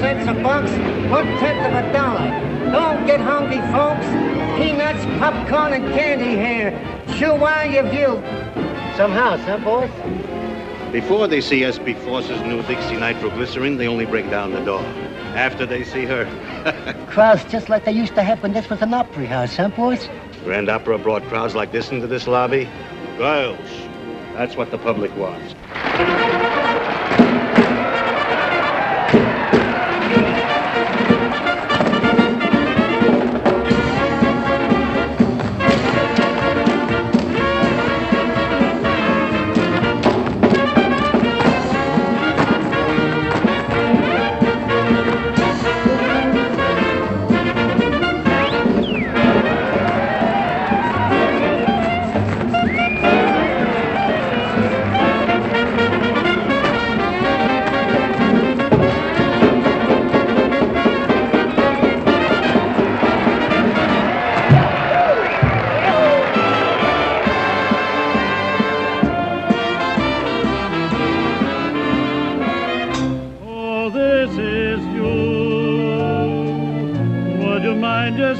cents a box, 1/10 of a dollar. Don't get hungry, folks. Peanuts, popcorn, and candy here. Chew while you view. Some house, huh, boys? Before they see SB Force's new Dixie nitroglycerin, they only break down the door. After they see her... Crowds just like they used to have when this was an opera house, huh, boys? Grand Opera brought crowds like this into this lobby. Girls, that's what the public wants.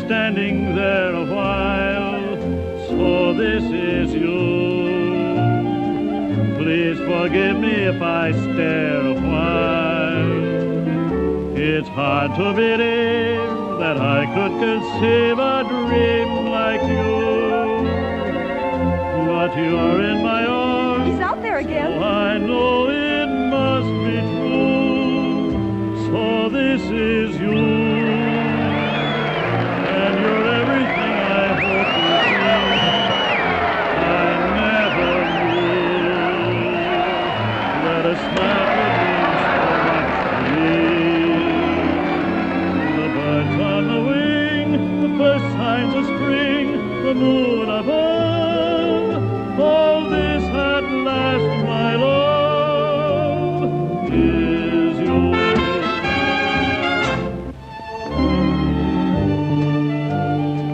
Standing there a while, so this is you. Please forgive me if I stare a while. It's hard to believe that I could conceive a dream like you. But you're in my arms. He's out there again. So I know it must be true. So this is you. Moon above, all this at last, my love, is yours.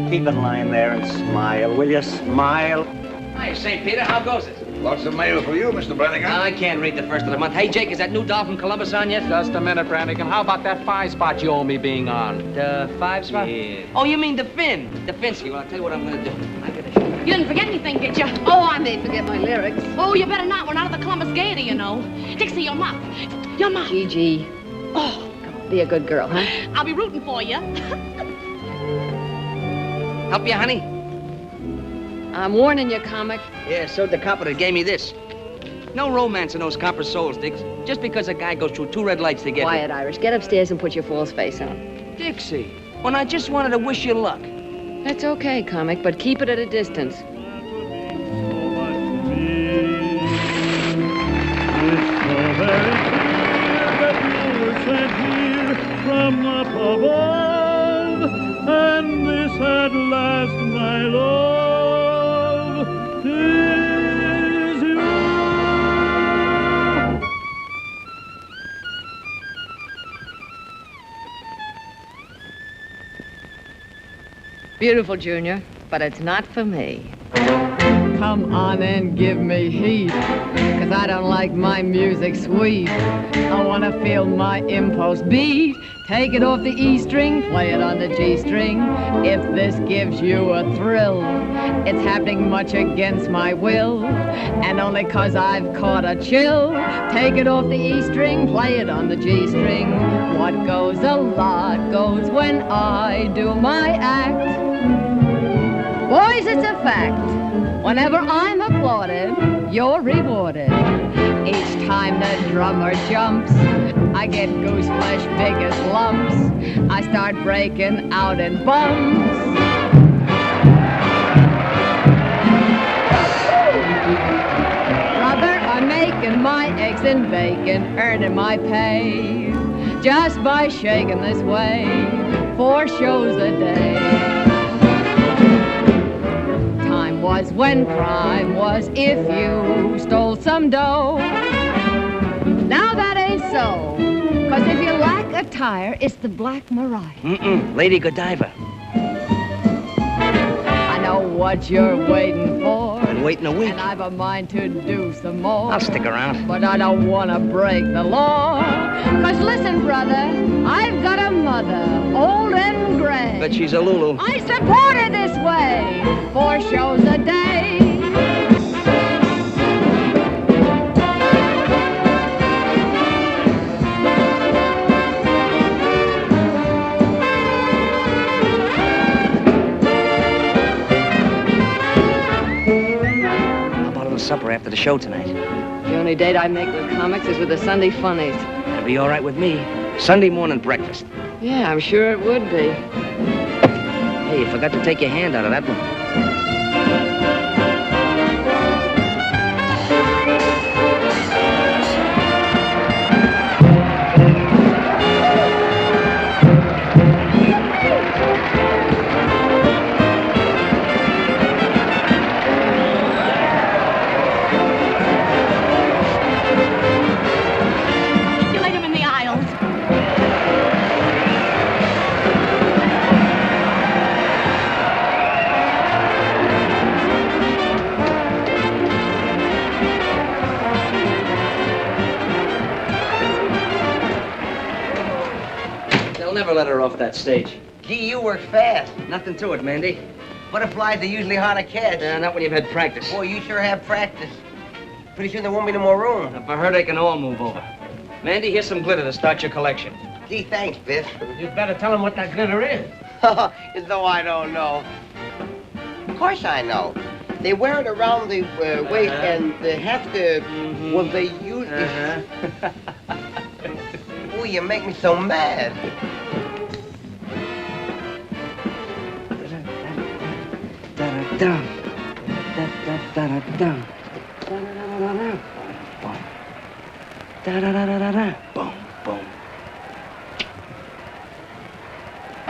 Keep in line there and smile, will you? Smile. Hi, St. Peter. How goes it? Lots of mail for you, Mr. Brannigan. I can't read the first of the month. Hey, Jake, is that new doll from Columbus on yet? Just a minute, Brannigan. How about that 5 spot you owe me being on? The 5 spot? Yeah. Oh, you mean the Finn? The Finsky. Well, I'll tell you what I'm going to do. I'm going to... You didn't forget anything, did you? Oh, I may forget my lyrics. Oh, you better not. We're not at the Columbus Gaiety, you know. Dixie, your mouth. Your mouth. Gigi. Oh. Come on, be a good girl, huh? I'll be rooting for you. Help you, honey? I'm warning you, comic. Yeah, so the copper that gave me this. No romance in those copper soles, Dix. Just because a guy goes through 2 red lights to get Quiet, me. Irish. Get upstairs and put your false face on. Dixie, when I just wanted to wish you luck. That's okay, comic, but keep it at a distance. From up above, and this at last, my love, is you. Beautiful, Junior, but it's not for me. Come on and give me heat, 'cause I don't like my music sweet. I want to feel my impulse beat. Take it off the E string, play it on the G string. If this gives you a thrill, it's happening much against my will, and only 'cause I've caught a chill. Take it off the E string, play it on the G string. What goes a lot goes when I do my act. Boys, it's a fact. Whenever I'm applauded, you're rewarded. Each time the drummer jumps, I get goose flesh big as lumps. I start breaking out in bumps. Brother, I'm making my eggs and bacon, earning my pay just by shaking this way 4 shows a day. Was when crime was if you stole some dough. Now that ain't so, 'cause if you lack attire, it's the Black Mariah. Lady Godiva. I know what you're waiting for. Been waiting a week. And I've a mind to do some more. I'll stick around. But I don't want to break the law. 'Cause listen, brother, I've got a mother, old and gray. But she's a Lulu. I support her this way, 4 shows a day. How about a little supper after the show tonight? The only date I make with comics is with the Sunday funnies. That'll be all right with me. Sunday morning breakfast. Yeah, I'm sure it would be. Hey, you forgot to take your hand out of that one. You laid him in the aisles. They'll never let her off that stage. Gee, you work fast. Nothing to it, Mandy. Butterflies are usually hard to catch. Not when you've had practice. Boy, you sure have practice. Pretty sure there won't be no more room. If I heard, they can all move over. Mandy, here's some glitter to start your collection. Gee, thanks, Biff. You'd better tell them what that glitter is. As though I don't know. Of course I know. They wear it around the waist, and they have to, well, they use it. Oh, you make me so mad. Da-da-dum. Da-da-da-da-dum. Da-da-da-da-da. Boom. Da-da-da-da-da. Boom, boom.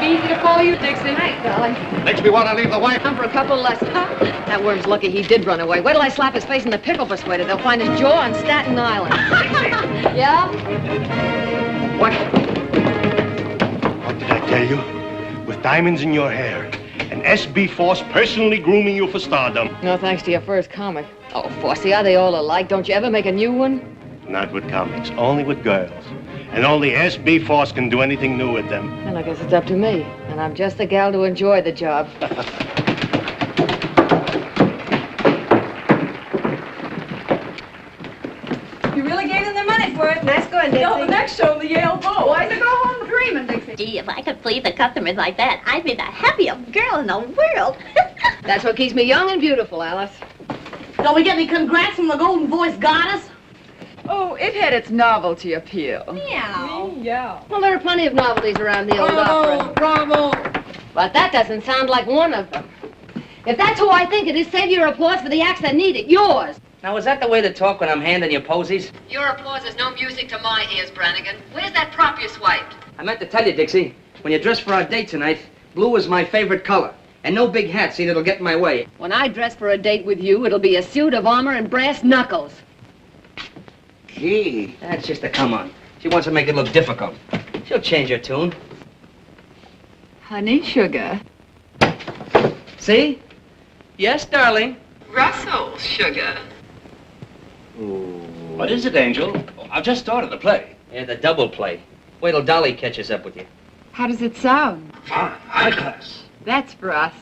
Easy to call you, Dixie. Night, darling. Makes me want to leave the wife. Come for a couple lessons. That worm's lucky he did run away. Wait till I slap his face in the pickle persuader. They'll find his jaw on Staten Island. Yeah? What? What did I tell you? With diamonds in your hair. An SB Force personally grooming you for stardom. No thanks to your first comic. Oh, Fossey, are they all alike? Don't you ever make a new one? Not with comics, only with girls. And only SB Force can do anything new with them. Then I guess it's up to me. And I'm just the gal to enjoy the job. You really gave them their money for it. Nice going, Dixie. No, the next show, the Yale Bowl. Why to go home dreaming, Dixie? Gee, if I could please the customers like that, I'd be the happiest girl in the world. That's what keeps me young and beautiful, Alice. Don't we get any congrats from the Golden Voice Goddess? Oh, it had its novelty appeal. Meow. Yeah. Well, there are plenty of novelties around the old opera. Bravo! But that doesn't sound like one of them. If that's who I think it is, save your applause for the acts that need it. Yours. Now, is that the way to talk when I'm handing you posies? Your applause is no music to my ears, Brannigan. Where's that prop you swiped? I meant to tell you, Dixie, when you dress for our date tonight, blue is my favorite color. And no big hat, see, that'll get in my way. When I dress for a date with you, it'll be a suit of armor and brass knuckles. Gee. That's just a come on. She wants to make it look difficult. She'll change her tune. Honey, sugar. See? Yes, darling. Russell, sugar. What is it, Angel? Oh, I've just started the play. Yeah, the double play. Wait till Dolly catches up with you. How does it sound? Fine. High class. That's for us.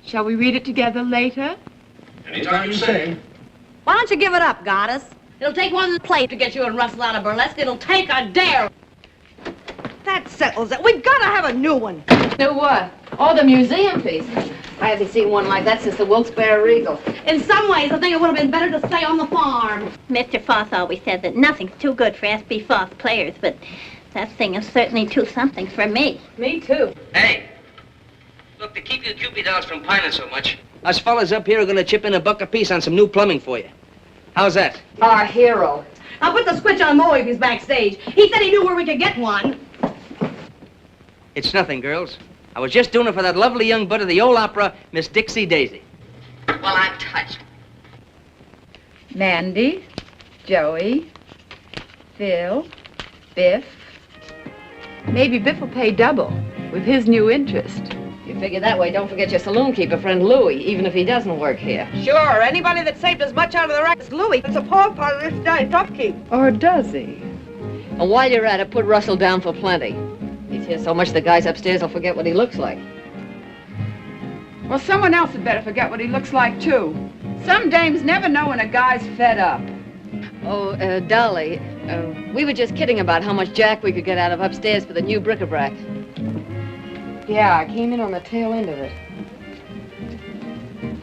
Shall we read it together later? Anytime you say. Why don't you give it up, goddess? It'll take one play to get you and Russell out of burlesque. It'll take a dare. That settles it. We've got to have a new one. New what? Oh, the museum piece. I haven't seen one like that since the Wilkes-Barre Regal. In some ways, I think it would have been better to stay on the farm. Mr. Foss always said that nothing's too good for S.B. Foss players, but that thing is certainly too something for me. Me too. Hey. Look, to keep you Cupid dolls from pining so much, us fellas up here are going to chip in $1 apiece on some new plumbing for you. How's that? Our hero. I'll put the switch on Moe if he's backstage. He said he knew where we could get one. It's nothing, girls. I was just doing it for that lovely young bud of the old opera, Miss Dixie Daisy. Well, I'm touched. Mandy, Joey, Phil, Biff. Maybe Biff will pay double with his new interest. You figure that way, don't forget your saloon keeper friend Louie, even if he doesn't work here. Sure, anybody that saved as much out of the wreck as Louis, it's a paw part of this giant upkeep. Or does he? And while you're at it, put Russell down for plenty. He's here so much the guys upstairs will forget what he looks like. Well, someone else had better forget what he looks like, too. Some dames never know when a guy's fed up. Oh, Dolly, we were just kidding about how much jack we could get out of upstairs for the new bric-a-brac. Yeah, I came in on the tail end of it.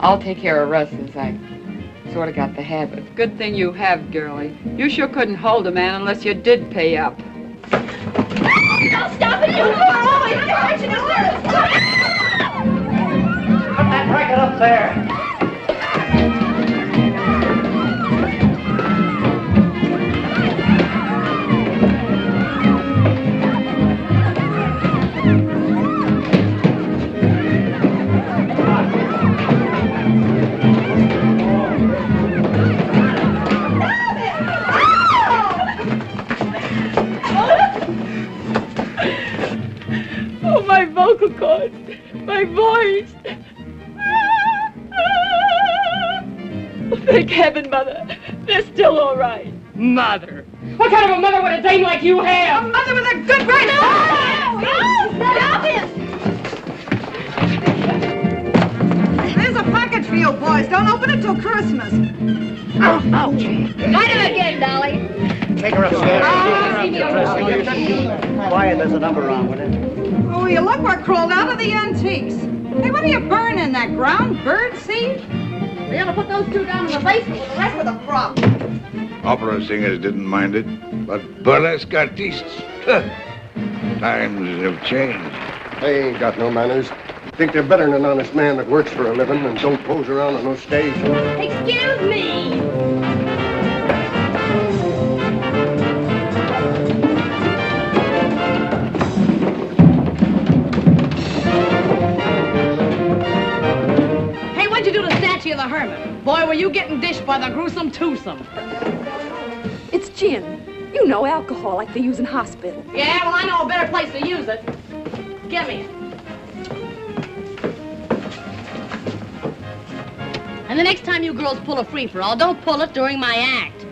I'll take care of Russ since I sort of got the habit. Good thing you have, girlie. You sure couldn't hold a man unless you did pay up. Don't stop it! You are always catching us there! Put that racket up there. Oh, my vocal cords, my voice. Thank heaven, Mother. They're still all right. Mother? What kind of a mother would a dame like you have? A mother with a good right. Stop him! There's a package for you boys. Don't open it till Christmas. Ouch! Light him again, Dolly. Take her upstairs. Quiet, there's a number wrong with it. Oh, you look what crawled out of the antiques. Hey, what are you burning, that ground bird seed? We ought to put those two down in the basement with the rest of the crop. Opera singers didn't mind it, but burlesque artists, times have changed. They ain't got no manners. Think they're better than an honest man that works for a living and don't pose around on no stage. Excuse me. Hey, what'd you do to Statue of the Hermit? Boy, were you getting dished by the gruesome twosome. It's gin. You know, alcohol like they use in hospital. Yeah, well, I know a better place to use it. Give me it. And the next time you girls pull a free-for-all, don't pull it during my act.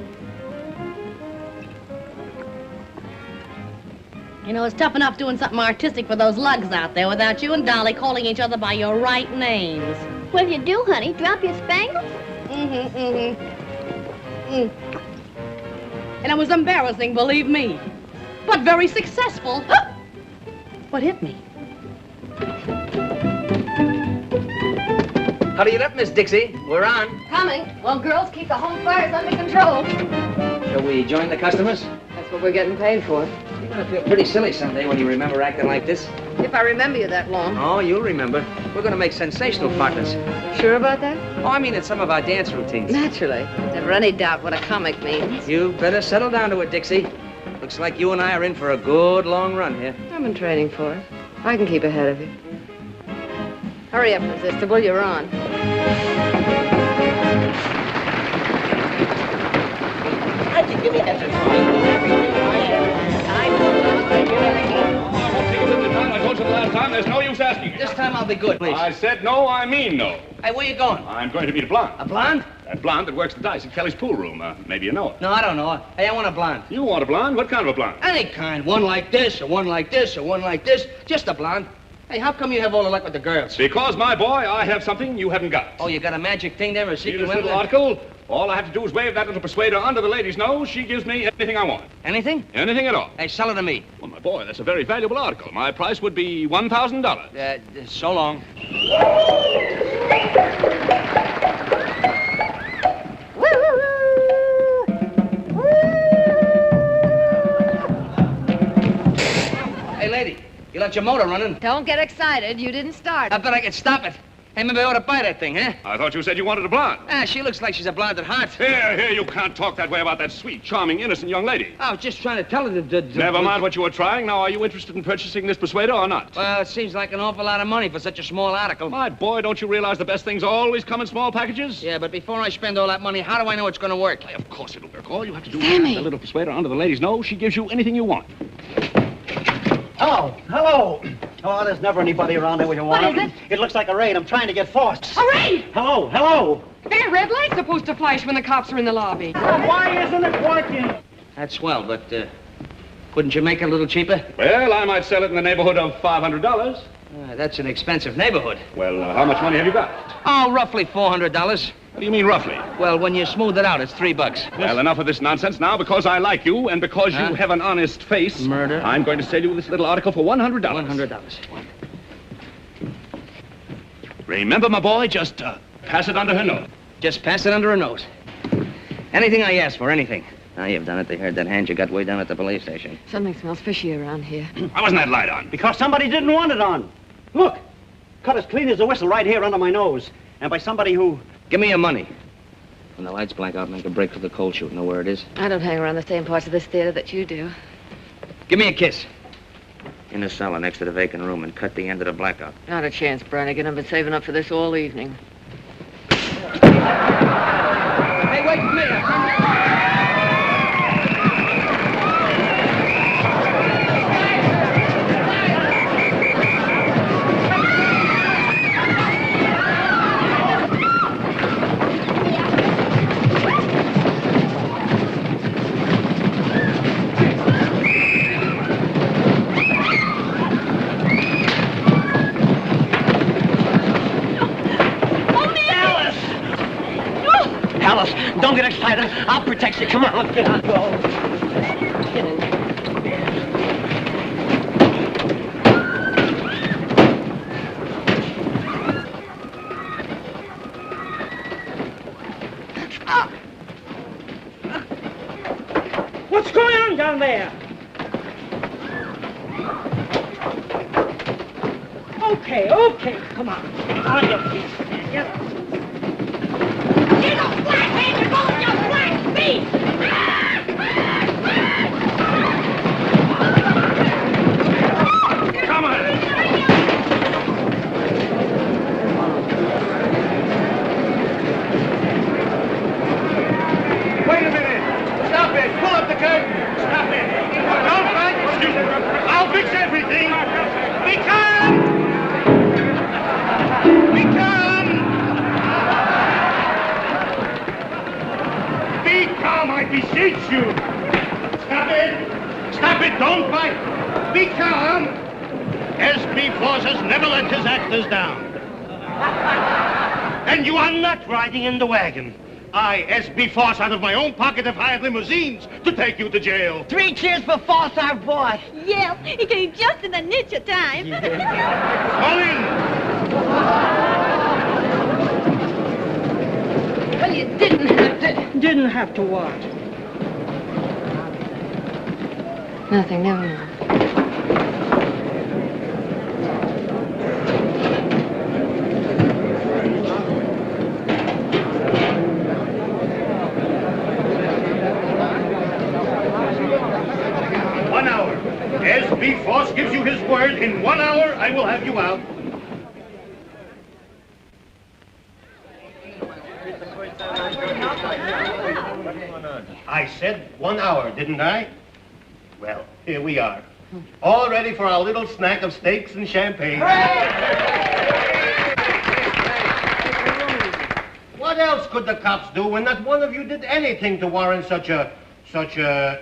You know, it's tough enough doing something artistic for those lugs out there without you and Dolly calling each other by your right names. What'll you do, honey? Drop your spangles? And it was embarrassing, believe me. But very successful. What hit me? Hurry it up, Miss Dixie. We're on. Coming. Well, girls, keep the home fires under control. Shall we join the customers? That's what we're getting paid for. You're gonna feel pretty silly someday when you remember acting like this. If I remember you that long. Oh, you'll remember. We're gonna make sensational partners. Sure about that? Oh, I mean, it's some of our dance routines. Naturally. Never any doubt what a comic means. You better settle down to it, Dixie. Looks like you and I are in for a good long run here. I've been training for it. I can keep ahead of you. Hurry up, Resistible. You're on. Give me that. I told you the last time, there's no use asking. This time I'll be good, please. I said no, I mean no. Hey, where you going? I'm going to meet a blonde. A blonde? That blonde that works the dice at Kelly's pool room. Maybe you know her. No, I don't know her. Hey, I want a blonde. You want a blonde? What kind of a blonde? Any kind. One like this, or one like this, or one like this. Just a blonde. Hey, how come you have all the luck with the girls? Because, my boy, I have something you haven't got. Oh, you got a magic thing there, a See secret this weapon? little article? All I have to do is wave that little persuader under the lady's nose. She gives me anything I want. Anything? Anything at all. Hey, sell it to me. Well, my boy, that's a very valuable article. My price would be $1,000. So long. Hey, lady, you left your motor running. Don't get excited. You didn't start. I bet I could stop it. Hey, maybe I ought to buy that thing, huh? I thought you said you wanted a blonde. She looks like she's a blonde at heart. Here, you can't talk that way about that sweet, charming, innocent young lady. I was just trying to tell her that... Never mind what you were trying. Now, are you interested in purchasing this persuader or not? Well, it seems like an awful lot of money for such a small article. My boy, don't you realize the best things always come in small packages? Yeah, but before I spend all that money, how do I know it's going to work? Why, of course it'll work. All you have to do Sammy. is put the little persuader under the lady's nose. She gives you anything you want. Oh, hello. Oh, there's never anybody around there where you want What is them. It looks like a raid. I'm trying to get forced. A raid? Hello, hello. That red light's supposed to flash when the cops are in the lobby. Why isn't it working? That's swell, but couldn't you make it a little cheaper? Well, I might sell it in the neighborhood of $500. That's an expensive neighborhood. Well, how much money have you got? Oh, roughly $400. What do you mean, roughly? Well, when you smooth it out, it's $3. Well, enough of this nonsense now. Because I like you and because you have an honest face. Murder. I'm going to sell you this little article for $100. $100. Remember, my boy, just pass it under her nose. Just pass it under her nose. Anything I ask for, anything. Now you've done it. They heard that hand you got way down at the police station. Something smells fishy around here. Why wasn't that light on? Because somebody didn't want it on. Look, cut as clean as a whistle right here under my nose. And by somebody who... Give me your money. When the lights blank out, make a break for the cold shoot. Know where it is? I don't hang around the same parts of this theater that you do. Give me a kiss. In the cellar next to the vacant room and cut the end of the blackout. Not a chance, Brannigan. I've been saving up for this all evening. Hey, wait for me. Alice, don't get excited. I'll protect you. Come on, get on. Go. Get in. What's going on down there? Okay. Come on. On your feet. Get up. Get up, flathead! You're going your black feet! Come on! Wait a minute! Stop it! Pull up the curtain! Stop it! Don't fight! Excuse me! I'll fix everything! Be calm! Be calm! Be calm, I beseech you! Stop it! Stop it! Don't fight! Be calm! S.B. Forces never let his actors down. And you are not riding in the wagon. I, S.B. Force, out of my own pocket, have hired limousines to take you to jail. 3 cheers for Force, our boy. Yeah, he came just in the niche of time. Fall in! Well, you didn't have to. Didn't have to what? Nothing, never mind. S.B. Foss gives you his word. In 1 hour, I will have you out. I said 1 hour, didn't I? Well, here we are. All ready for our little snack of steaks and champagne. What else could the cops do when not one of you did anything to warrant such a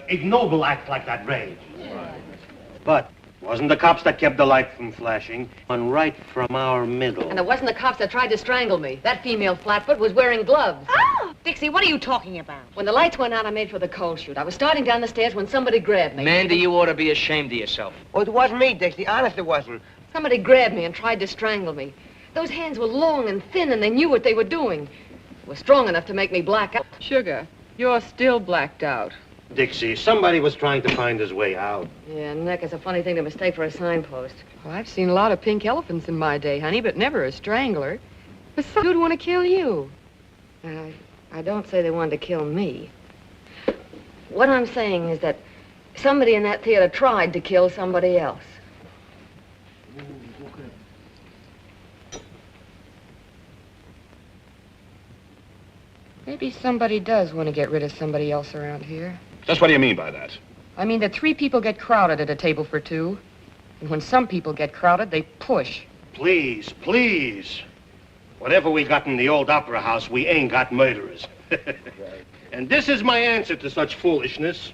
ignoble act like that raid? But it wasn't the cops that kept the light from flashing. One right from our middle. And it wasn't the cops that tried to strangle me. That female flatfoot was wearing gloves. Oh! Dixie, what are you talking about? When the lights went out, I made for the coal chute. I was starting down the stairs when somebody grabbed me. Mandy, you ought to be ashamed of yourself. Oh, it wasn't me, Dixie. Honest, it wasn't. Somebody grabbed me and tried to strangle me. Those hands were long and thin, and they knew what they were doing. It was strong enough to make me black out. Sugar, you're still blacked out. Dixie, somebody was trying to find his way out. Yeah, neck is a funny thing to mistake for a signpost. Well, I've seen a lot of pink elephants in my day, honey, but never a strangler. Besides, who'd want to kill you? I don't say they wanted to kill me. What I'm saying is that somebody in that theater tried to kill somebody else. Maybe somebody does want to get rid of somebody else around here. Just what do you mean by that? I mean that 3 people get crowded at a table for 2. And when some people get crowded, they push. Please, please. Whatever we got in the old opera house, we ain't got murderers. And this is my answer to such foolishness.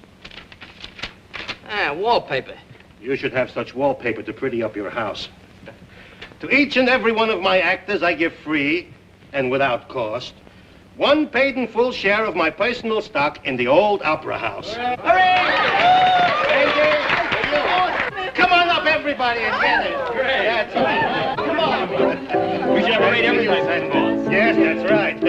Ah, wallpaper. You should have such wallpaper to pretty up your house. To each and every one of my actors, I give free and without cost 1 paid in full share of my personal stock in the old opera house. Hooray! Thank you. Come on up, everybody, and get it. Great. That's right. Come on. We should have parade every place that involves. Yes, that's right.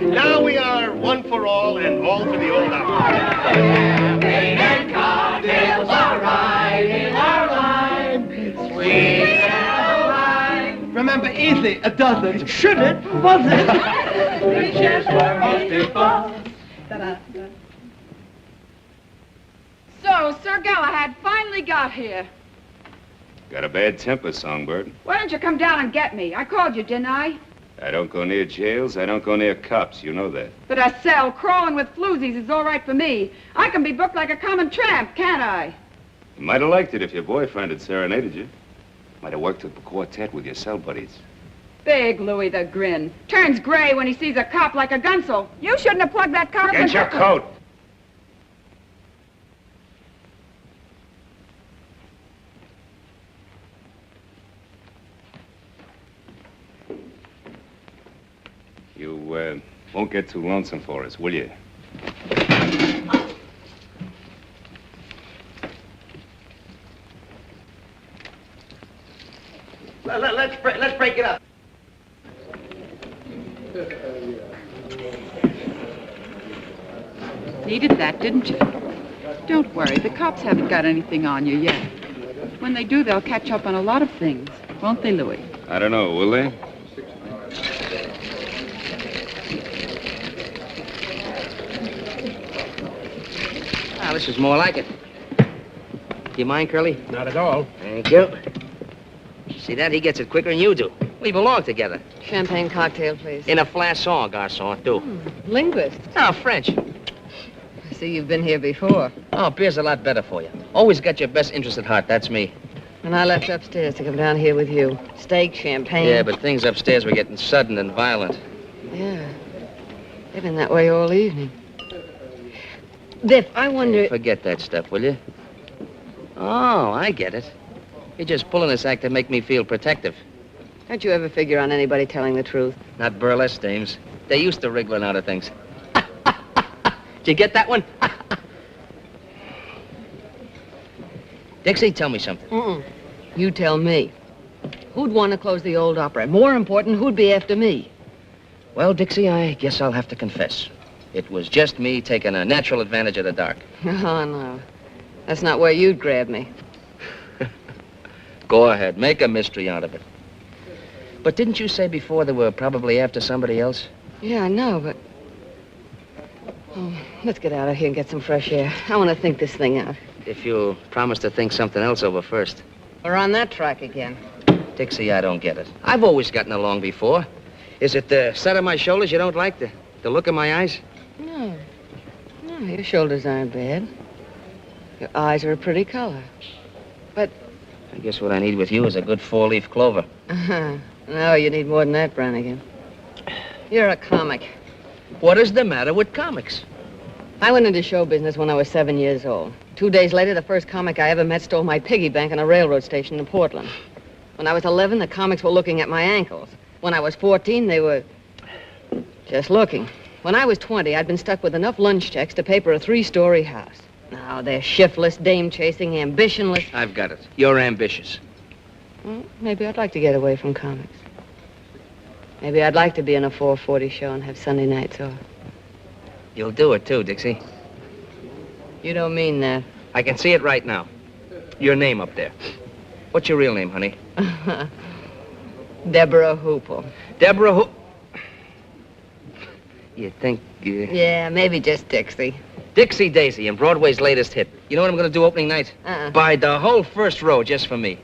Now we are one for all and all for the old opera. Champagne and cocktails are right in our line. Sweet and wine. Remember, easy, a dozen. Should it? Was it? 3 cheers for Mr. Foss. So, Sir Galahad finally got here. Got a bad temper, Songbird. Why didn't you come down and get me? I called you, didn't I? I don't go near jails. I don't go near cops. You know that. But a cell crawling with floozies is all right for me. I can be booked like a common tramp, can't I? You might have liked it if your boyfriend had serenaded you. Might have worked with the quartet with your cell buddies. Big Louie the Grin. Turns gray when he sees a cop like a gunsel. You shouldn't have plugged that cop. Get your coat. You won't get too lonesome for us, will you? Let's break it up. Needed that, didn't you? Don't worry, the cops haven't got anything on you yet. When they do, they'll catch up on a lot of things. Won't they, Louis? I don't know, will they? Ah, this is more like it. Do you mind, Curly? Not at all. Thank you. See that? He gets it quicker than you do. We belong together. Champagne cocktail, please. In a flasson, garçon, too. Linguist. Oh, French. I see you've been here before. Oh, beer's a lot better for you. Always got your best interest at heart. That's me. And I left upstairs to come down here with you. Steak, champagne. Yeah, but things upstairs were getting sudden and violent. Yeah. They've been that way all evening. Biff, I wonder... Hey, forget that stuff, will you? Oh, I get it. You're just pulling this act to make me feel protective. Don't you ever figure on anybody telling the truth? Not burlesque dames. They're used to wriggling out of things. Did you get that one? Dixie, tell me something. You tell me. Who'd want to close the old opera? More important, who'd be after me? Well, Dixie, I guess I'll have to confess. It was just me taking a natural advantage of the dark. Oh, no. That's not where you'd grab me. Go ahead, make a mystery out of it. But didn't you say before they were probably after somebody else? Yeah, I know, but... Oh, let's get out of here and get some fresh air. I want to think this thing out. If you'll promise to think something else over first. We're on that track again. Dixie, I don't get it. I've always gotten along before. Is it the set of my shoulders you don't like? The look of my eyes? No. No, your shoulders aren't bad. Your eyes are a pretty color. But... I guess what I need with you is a good four-leaf clover. Uh-huh. No, you need more than that, Brannigan. You're a comic. What is the matter with comics? I went into show business when I was 7 years old. 2 days later, the first comic I ever met stole my piggy bank on a railroad station in Portland. When I was 11, the comics were looking at my ankles. When I was 14, they were just looking. When I was 20, I'd been stuck with enough lunch checks to pay for a 3-story house. Now, they're shiftless, dame-chasing, ambitionless. I've got it. You're ambitious. Well, maybe I'd like to get away from comics. Maybe I'd like to be in a 4:40 show and have Sunday nights off. You'll do it, too, Dixie. You don't mean that. I can see it right now. Your name up there. What's your real name, honey? Deborah Hoople. Deborah Hoople. You think... Yeah, maybe just Dixie. Dixie Daisy and Broadway's latest hit. You know what I'm going to do opening night? Buy the whole first row just for me.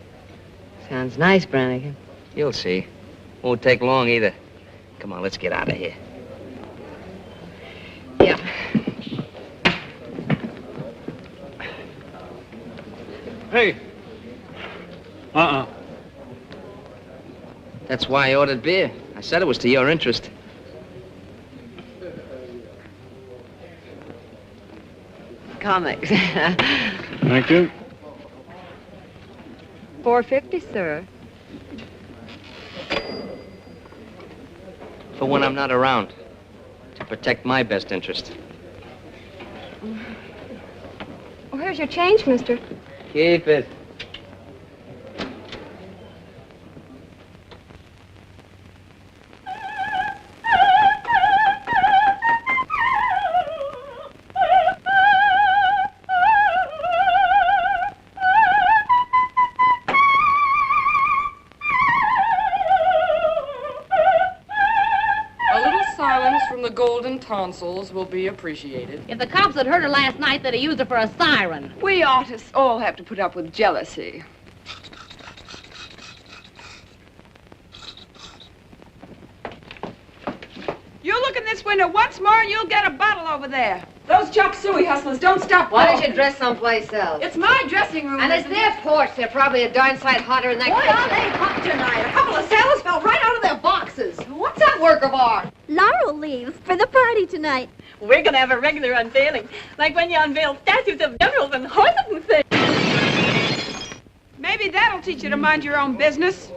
Sounds nice, Brannigan. You'll see. Won't take long either. Come on, let's get out of here. Yeah. Hey. That's why I ordered beer. I said it was to your interest. Comics. Thank you. $4.50, sir. For when I'm not around. To protect my best interest. Well, here's your change, mister. Keep it. Tonsils will be appreciated. If the cops had heard her last night, they'd have used her for a siren. We artists all have to put up with jealousy. You look in this window once more and you'll get a bottle over there. Those chop suey hustlers don't stop. Why don't you dress someplace else? It's my dressing room. And it's their porch. They're probably a darn sight hotter in that Boy, kitchen. are they hot tonight. A couple of sailors fell right out of their boxes. What's that work of art? Laurel leaves for the party tonight. We're gonna have a regular unveiling, like when you unveil statues of generals and horses and things. Maybe that'll teach you to mind your own business.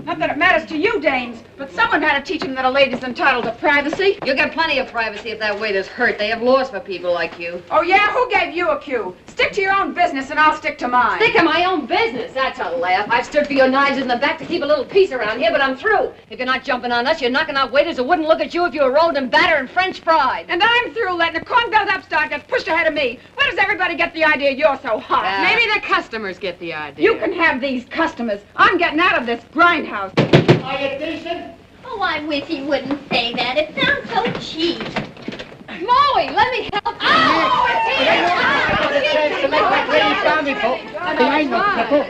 Not that it matters to you, dames, but someone had to teach them that a lady's entitled to privacy. You'll get plenty of privacy if that waiter's hurt. They have laws for people like you. Oh, yeah? Who gave you a cue? Stick to your own business and I'll stick to mine. Stick to my own business? That's a laugh. I've stood for your knives in the back to keep a little peace around here, but I'm through. If you're not jumping on us, you're knocking out waiters who wouldn't look at you if you were rolled in batter and French fried. And I'm through letting a corn-fed upstart get pushed ahead of me. Where does everybody get the idea you're so hot? Maybe the customers get the idea. You can have these customers. I'm getting out of this grindhouse. Are you decent? Oh, I wish he wouldn't say that. It sounds so cheap. Molly, let me help you. Oh, it's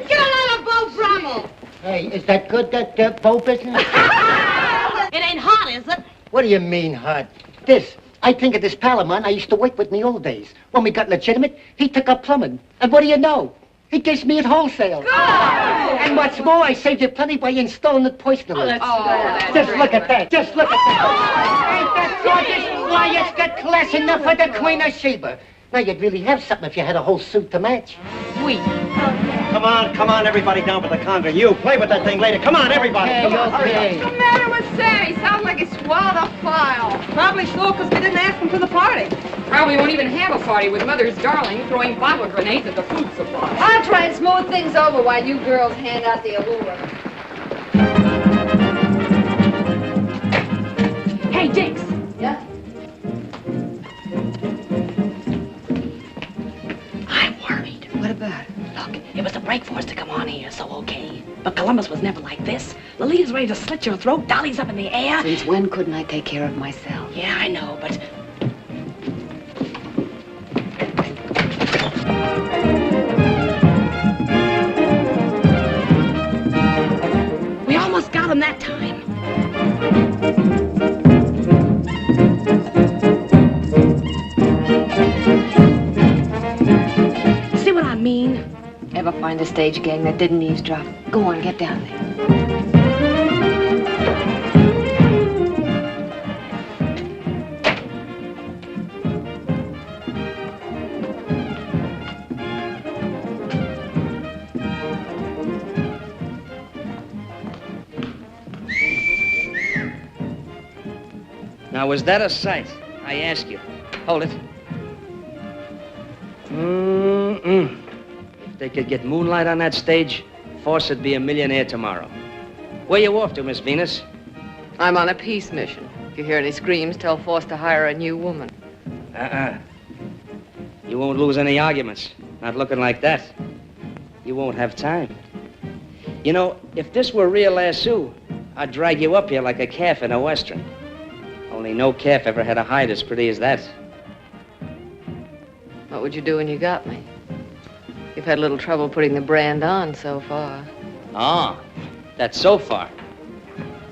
Get another Bo Brummel. Hey, is that good, that bow business? It ain't hot, is it? What do you mean, hot? I think of this pal of mine I used to work with in the old days. When we got legitimate, he took up plumbing. And what do you know? He gives me at wholesale. Good. And what's more, I saved you plenty by installing it personally. Just look at that. Just look at that. Ain't that gorgeous? Why, it's got class enough for the Queen of Sheba. Now, you'd really have something if you had a whole suit to match. Sweet. Come on, everybody down for the conga. You, play with that thing later. Come on, everybody. Come on. What's the matter with Sammy? Sounds like he swallowed a file. Probably so, because we didn't ask him to the party. Probably won't even have a party with Mother's darling throwing bottle grenades at the food supply. I'll try and smooth things over while you girls hand out the allure. Hey, Dix. Yeah? about it? Look, it was a break for us to come on here, so okay. But Columbus was never like this. Lolita's ready to slit your throat, Dolly's up in the air. Since when couldn't I take care of myself? Yeah, I know, but... We almost got him that time. See what I mean? Ever find a stage gang that didn't eavesdrop? Go on, get down there. Now, was that a sight? I ask you. Hold it. If they could get moonlight on that stage, Force would be a millionaire tomorrow. Where you off to, Miss Venus? I'm on a peace mission. If you hear any screams, tell Force to hire a new woman. You won't lose any arguments. Not looking like that. You won't have time. You know, if this were real lasso, I'd drag you up here like a calf in a western. Only no calf ever had a hide as pretty as that. What would you do when you got me? You've had a little trouble putting the brand on so far. Ah, that's so far.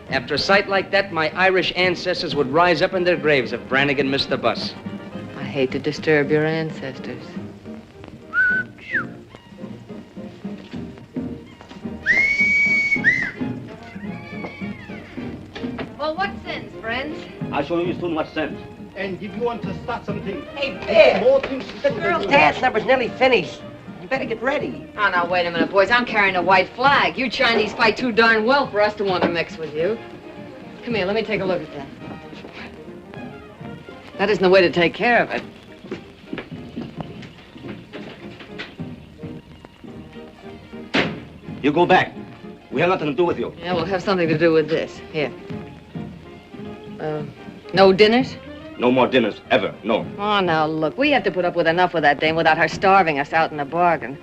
After a sight like that, my Irish ancestors would rise up in their graves if Brannigan missed the bus. I hate to disturb your ancestors. Well, what sense, friends? I show you too much sense. And if you want to start something, Hey, Biff, more things to the girls' dance number's nearly finished. You better get ready. Oh, now, wait a minute, boys. I'm carrying a white flag. You Chinese fight too darn well for us to want to mix with you. Come here, let me take a look at that. That isn't the way to take care of it. You go back. We have nothing to do with you. Yeah, we'll have something to do with this. Here. No dinners? No more dinners, ever, no. Oh, now, look, we have to put up with enough with that dame without her starving us out in the bargain.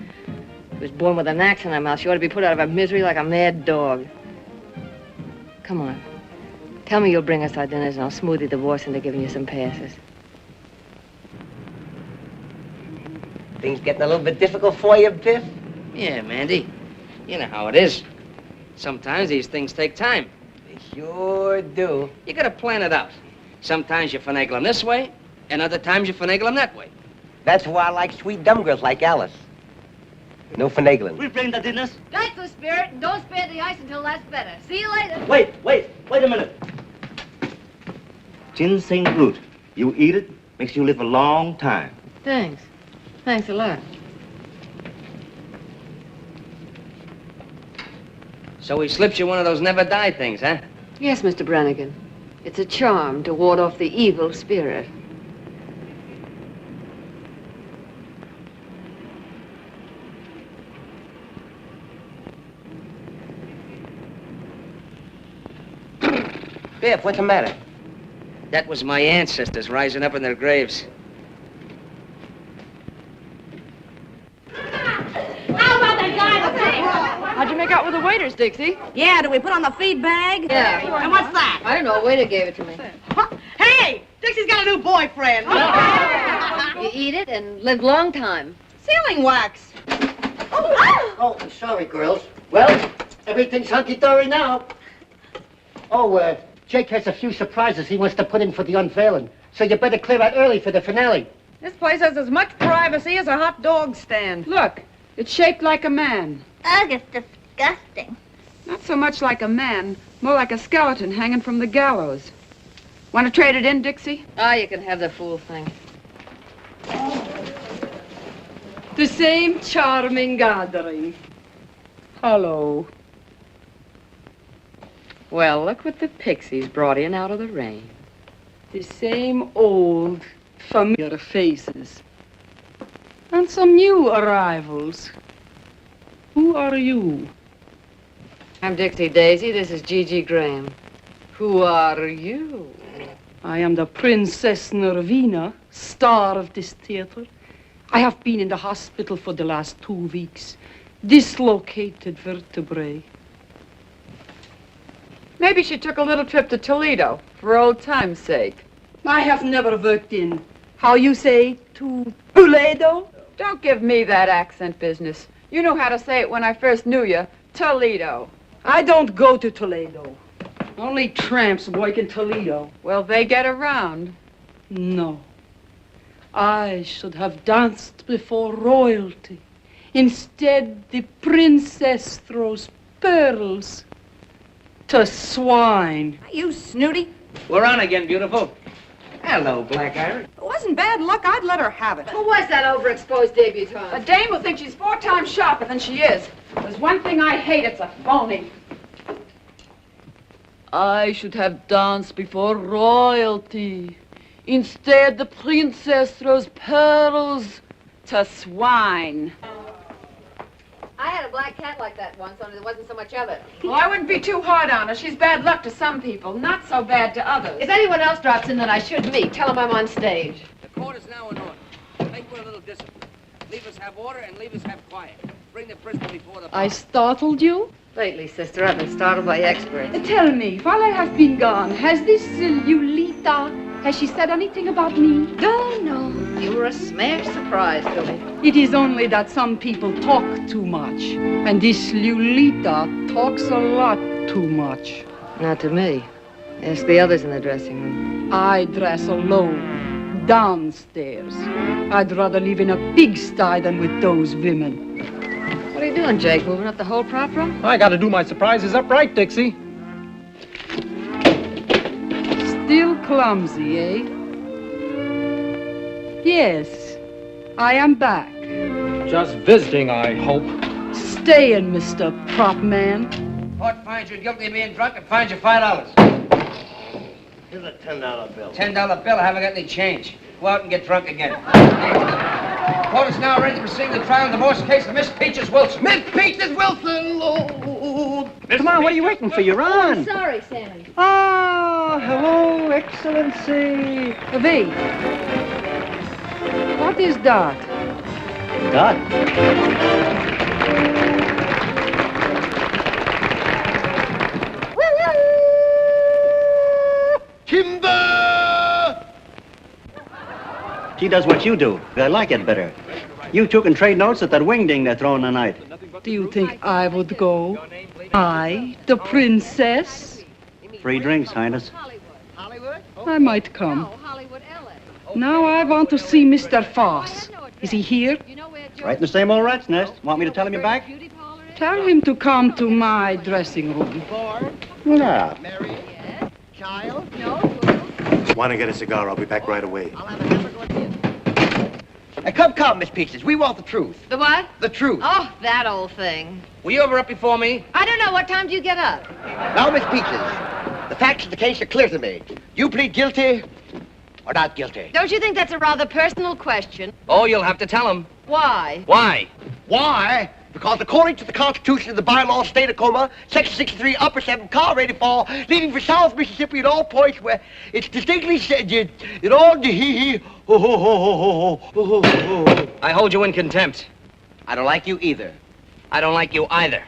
She was born with an axe in her mouth. She ought to be put out of her misery like a mad dog. Come on. Tell me you'll bring us our dinners and I'll smooth your divorce into giving you some passes. Things getting a little bit difficult for you, Biff? Yeah, Mandy. You know how it is. Sometimes these things take time. They sure do. You gotta plan it out. Sometimes you finagle them this way, and other times you finagle them that way. That's why I like sweet dumb girls like Alice. No finagling. We'll bring the dinners. Strike the spirit and don't spare the ice until that's better. See you later. Wait a minute. Ginseng root. You eat it, makes you live a long time. Thanks. Thanks a lot. So he slips you one of those never die things, huh? Yes, Mr. Brannigan. It's a charm to ward off the evil spirit. Biff, what's the matter? That was my ancestors rising up in their graves. How'd you make out with the waiters, Dixie? Yeah, do we put on the feed bag? Yeah. And what's that? I don't know. A waiter gave it to me. Hey, Dixie's got a new boyfriend. You eat it and live long time. Sealing wax. Oh, sorry, girls. Well, everything's hunky-dory now. Oh, Jake has a few surprises he wants to put in for the unveiling. So you better clear out early for the finale. This place has as much privacy as a hot dog stand. Look, it's shaped like a man. Ugh, it's disgusting. Not so much like a man, more like a skeleton hanging from the gallows. Want to trade it in, Dixie? Ah, you can have the fool thing. The same charming gathering. Hello. Well, look what the pixies brought in out of the rain. The same old, familiar faces. And some new arrivals. Who are you? I'm Dixie Daisy. This is Gigi Graham. Who are you? I am the Princess Nervina, star of this theater. I have been in the hospital for the last 2 weeks. Dislocated vertebrae. Maybe she took a little trip to Toledo for old time's sake. I have never worked in, how you say, to Toledo? Don't give me that accent business. You knew how to say it when I first knew you. Toledo. I don't go to Toledo. Only tramps work in Toledo. Well, they get around. No. I should have danced before royalty. Instead, the princess throws pearls to swine. You snooty. We're on again, beautiful. Hello, Black Iris. It wasn't bad luck. I'd let her have it. Who was that overexposed debutante? A dame will think she's 4 times sharper than she is. There's one thing I hate, it's a phony. I should have danced before royalty. Instead, the princess throws pearls to swine. I had a black cat like that once, only there wasn't so much of it. Well, I wouldn't be too hard on her. She's bad luck to some people, not so bad to others. If anyone else drops in that I should meet, tell them I'm on stage. The court is now in order. Make for a little discipline. Leave us have order and leave us have quiet. Bring the prisoner before the bar. I startled you? Lately, sister, I've been startled by experts. Tell me, while I have been gone, has this Lulita, has she said anything about me? Oh, no. You were a smash surprise to me. It is only that some people talk too much. And this Lulita talks a lot too much. Not to me. Ask the others in the dressing room. I dress alone, downstairs. I'd rather live in a pigsty than with those women. What are you doing, Jake? Moving up the whole prop room? I gotta do my surprises upright, Dixie. Still clumsy, eh? Yes, I am back. Just visiting, I hope. Staying, Mr. Prop Man. Court finds you guilty of being drunk and fines you $5. Here's a $10 bill. $10 bill, I haven't got any change. Go out and get drunk again. Court is now ready to proceed the trial in the divorce case of Miss Peaches Wilson. Miss Peaches Wilson, Lord! Come on, what are you waiting for? You're on. Sorry, Sammy. Ah, hello, Excellency. V. What is that? God. Timber! She does what you do. I like it better. You two can trade notes at that wingding they're throwing tonight. Do you think I would go? I, the princess? Free drinks, Highness. I might come. Now I want to see Mr. Foss. Is he here? Right in the same old rat's nest. Want me to tell him you're back? Tell him to come to my dressing room. Yeah. Child? Want to get a cigar? I'll be back right away. Come, Miss Peaches. We want the truth. The what? The truth. Oh, that old thing. Were you ever up before me? I don't know. What time do you get up? Now, Miss Peaches, the facts of the case are clear to me. You plead guilty or not guilty? Don't you think that's a rather personal question? Oh, you'll have to tell him. Why? Why? Why? Because according to the Constitution of the bylaws of the state of Tacoma, Section 63, Upper 7, car ready to fall, leaving for South Mississippi at all points where it's distinctly said, it all I hold you in contempt. I don't like you either. I don't like you either.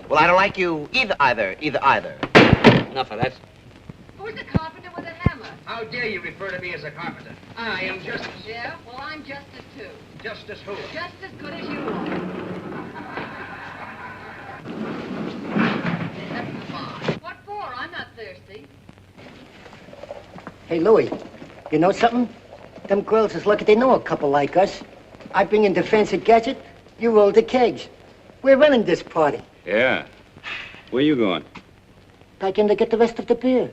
Well, I don't like you either. Enough of that. Who's the carpenter with a hammer? How dare you refer to me as a carpenter? I am Justice. Yeah? Well, I'm Justice, too. Justice who? Just as good as you are. What for? I'm not thirsty. Hey, Louie, you know something? Them girls is lucky they know a couple like us. I bring in the fancy gadget, you roll the kegs. We're running this party. Yeah. Where you going? Back in to get the rest of the beer.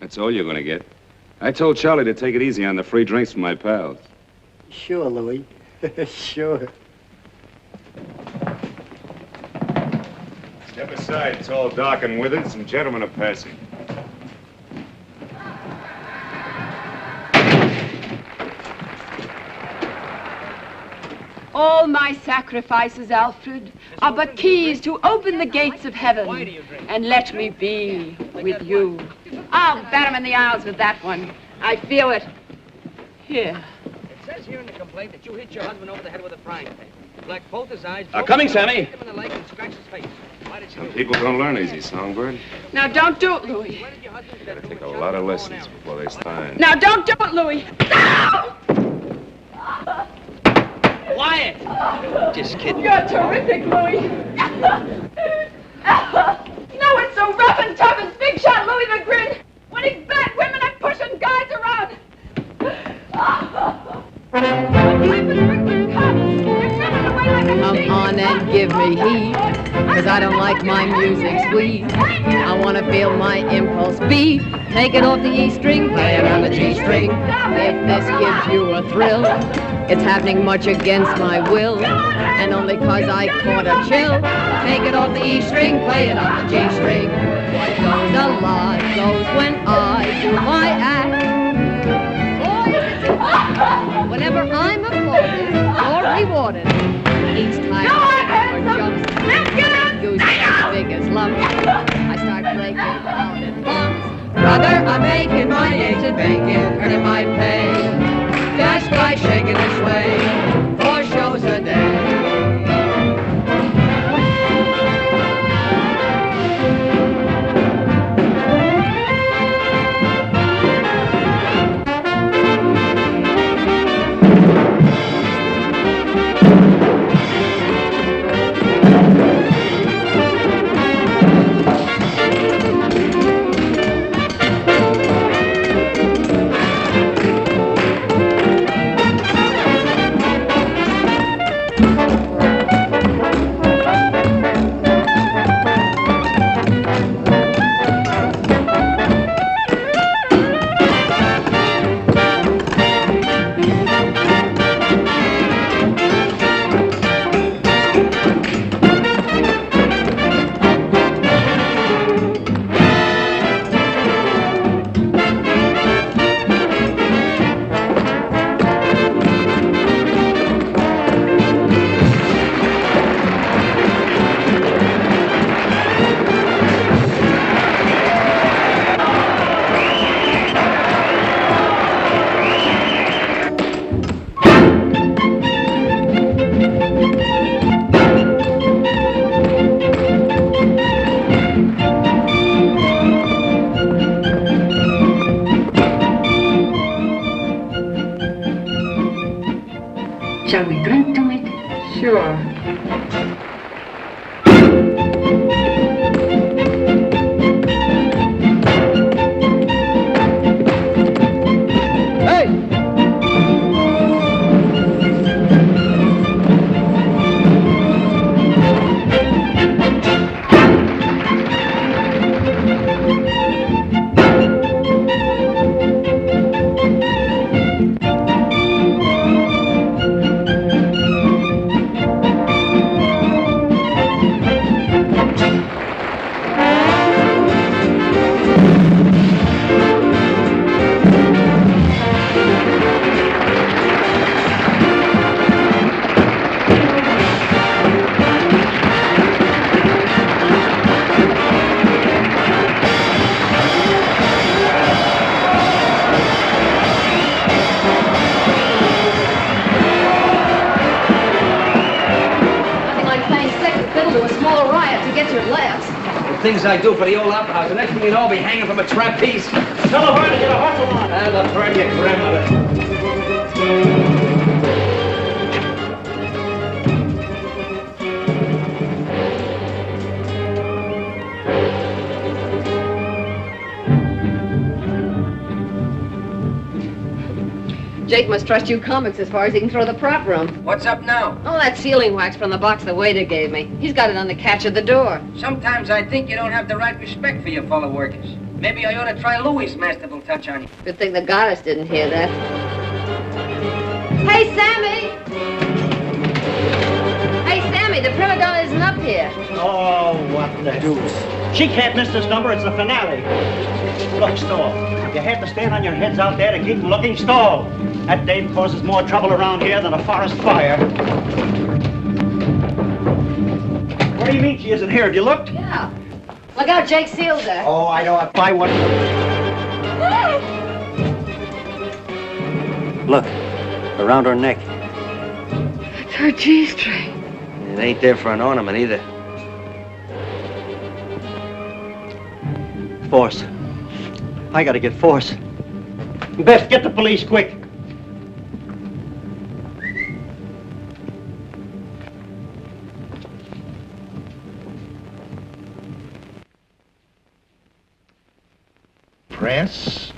That's all you're gonna get. I told Charlie to take it easy on the free drinks from my pals. Sure, Louie. Sure. Step aside. It's all dark and withered. Some gentlemen are passing. All my sacrifices, Alfred, are but keys to open the gates of heaven and let me be with you. I'll bat him in the aisles with that one. I feel it. Here. says here in the complaint that you hit your husband over the head with a frying pan. Blacked both his eyes. Coming, Sammy. Hit him in the leg and scratched his face. Why did Some people don't learn easy, Songbird. Now, don't do it, Louis. Gotta take a lot of lessons before they sign. Now, don't do it, Louis. Quiet! Just kidding. You're terrific, Louis. No, it's so rough and tough as Big Shot Louis the Grin. When he's bad women and pushing guys around. Come on and give me heat, 'cause I don't like my music sweet. I want to feel my impulse beat. Take it off the E string, play it on the G string. If this gives you a thrill, it's happening much against my will, and only 'cause I caught a chill. Take it off the E string, play it on the G string. What goes alive goes when I do my act. Whenever I'm applauded or rewarded, each time or jumps, goose as big as lumps, I start breaking out in bumps. Brother, I'm making my eggs and bacon, earning my pay, just by shaking and swaying, 4 shows a day. Shall we drink to it? Sure. Things I do for the old opera house. The next thing you know, I'll be hanging from a trapeze. Tell her to get a hustle on. And I'll burn your grandmother. Jake must trust you comics as far as he can throw the prop room. What's up now? Oh, that sealing wax from the box the waiter gave me. He's got it on the catch of the door. Sometimes I think you don't have the right respect for your fellow workers. Maybe I ought to try Louis' masterful touch on you. Good thing the goddess didn't hear that. Hey, Sammy! Hey, Sammy, the prima donna isn't up here. Oh, what the deuce. She can't miss this number. It's the finale. Look, Stall. You have to stand on your heads out there to keep them looking. Stall. That dame causes more trouble around here than a forest fire. What do you mean she isn't here? Have you looked? Yeah. Look out, Jake sealed her. Oh, I know. If I wouldn't. Look. Around her neck. It's her G-string. It ain't there for an ornament either. Force. I gotta get Force. Best get the police quick. Press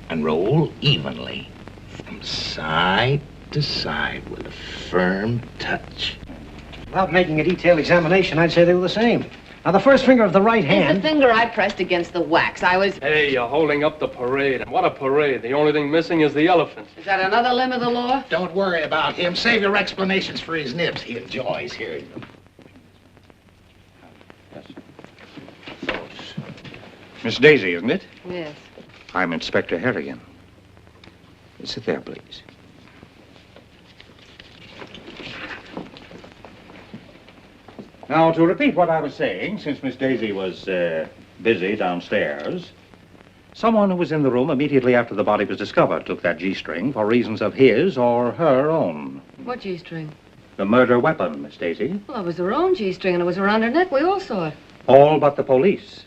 and roll evenly from side to side with a firm touch. Without making a detailed examination, I'd say they were the same. Now, the first finger of the right It's the hand... finger I pressed against the wax. I was... Hey, you're holding up the parade. And what a parade. The only thing missing is the elephant. Is that another limb of the law? Don't worry about him. Save your explanations for his nibs. He enjoys hearing them. Miss Daisy, isn't it? Yes. I'm Inspector Harrigan. Sit there, please. Now, to repeat what I was saying, since Miss Daisy was busy downstairs, someone who was in the room immediately after the body was discovered took that G-string for reasons of his or her own. What G-string? The murder weapon, Miss Daisy. Well, it was her own G-string, and it was around her neck. We all saw it. All but the police.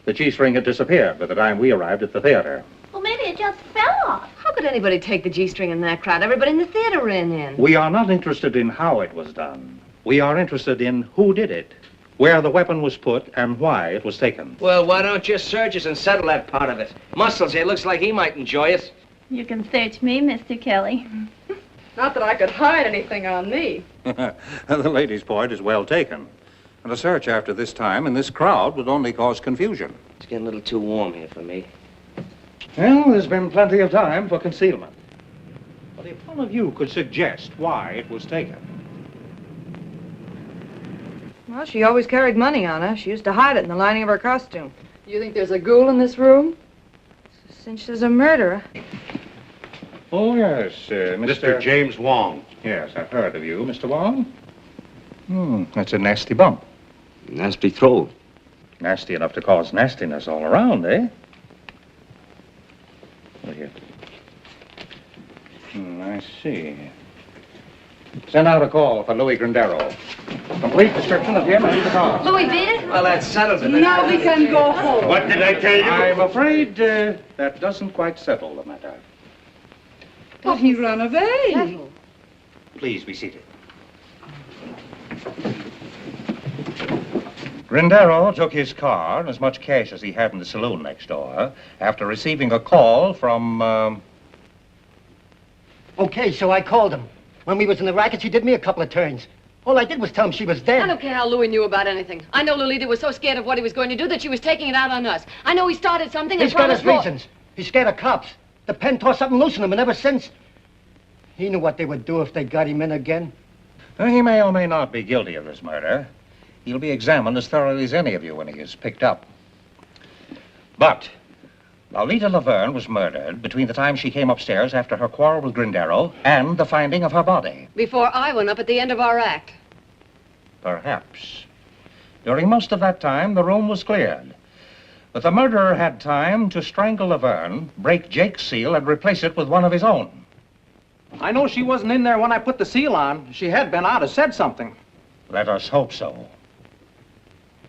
The G-string had disappeared by the time we arrived at the theater. Well, maybe it just fell off. How could anybody take the G-string in that crowd? Everybody in the theater ran in. We are not interested in how it was done. We are interested in who did it, where the weapon was put, and why it was taken. Well, why don't you search us and settle that part of it? Muscles here looks like he might enjoy it. You can search me, Mr. Kelly. Not that I could hide anything on me. The lady's point is well taken. And a search after this time in this crowd would only cause confusion. It's getting a little too warm here for me. Well, there's been plenty of time for concealment. But if one of you could suggest why it was taken. Well, she always carried money on her. She used to hide it in the lining of her costume. You think there's a ghoul in this room? Since there's a murderer. Oh, yes, Mr. James Wong. Yes, I've heard of you, Mr. Wong. That's a nasty bump. Nasty throw. Nasty enough to cause nastiness all around, eh? Look here. I see. Send out a call for Louis Grindero. Complete description of him and the car. Louis beat it? Well, that settles it. Now we can go home. What did I tell you? I'm afraid that doesn't quite settle the matter. But he ran away. Please be seated. Grindero took his car and as much cash as he had in the saloon next door after receiving a call from, Okay, so I called him. When we was in the rackets, he did me a couple of turns. All I did was tell him she was dead. I don't care how Louis knew about anything. I know Lolita was so scared of what he was going to do that she was taking it out on us. I know he started something and He's got his promised more. reasons. He's scared of cops. The pen tore something loose in him, and ever since, he knew what they would do if they got him in again. He may or may not be guilty of this murder. He'll be examined as thoroughly as any of you when he is picked up. But Lolita Laverne was murdered between the time she came upstairs after her quarrel with Grindero and the finding of her body. Before I went up at the end of our act. Perhaps. During most of that time, the room was cleared. But the murderer had time to strangle Laverne, break Jake's seal, and replace it with one of his own. I know she wasn't in there when I put the seal on. If she had been, I'd have said something. Let us hope so.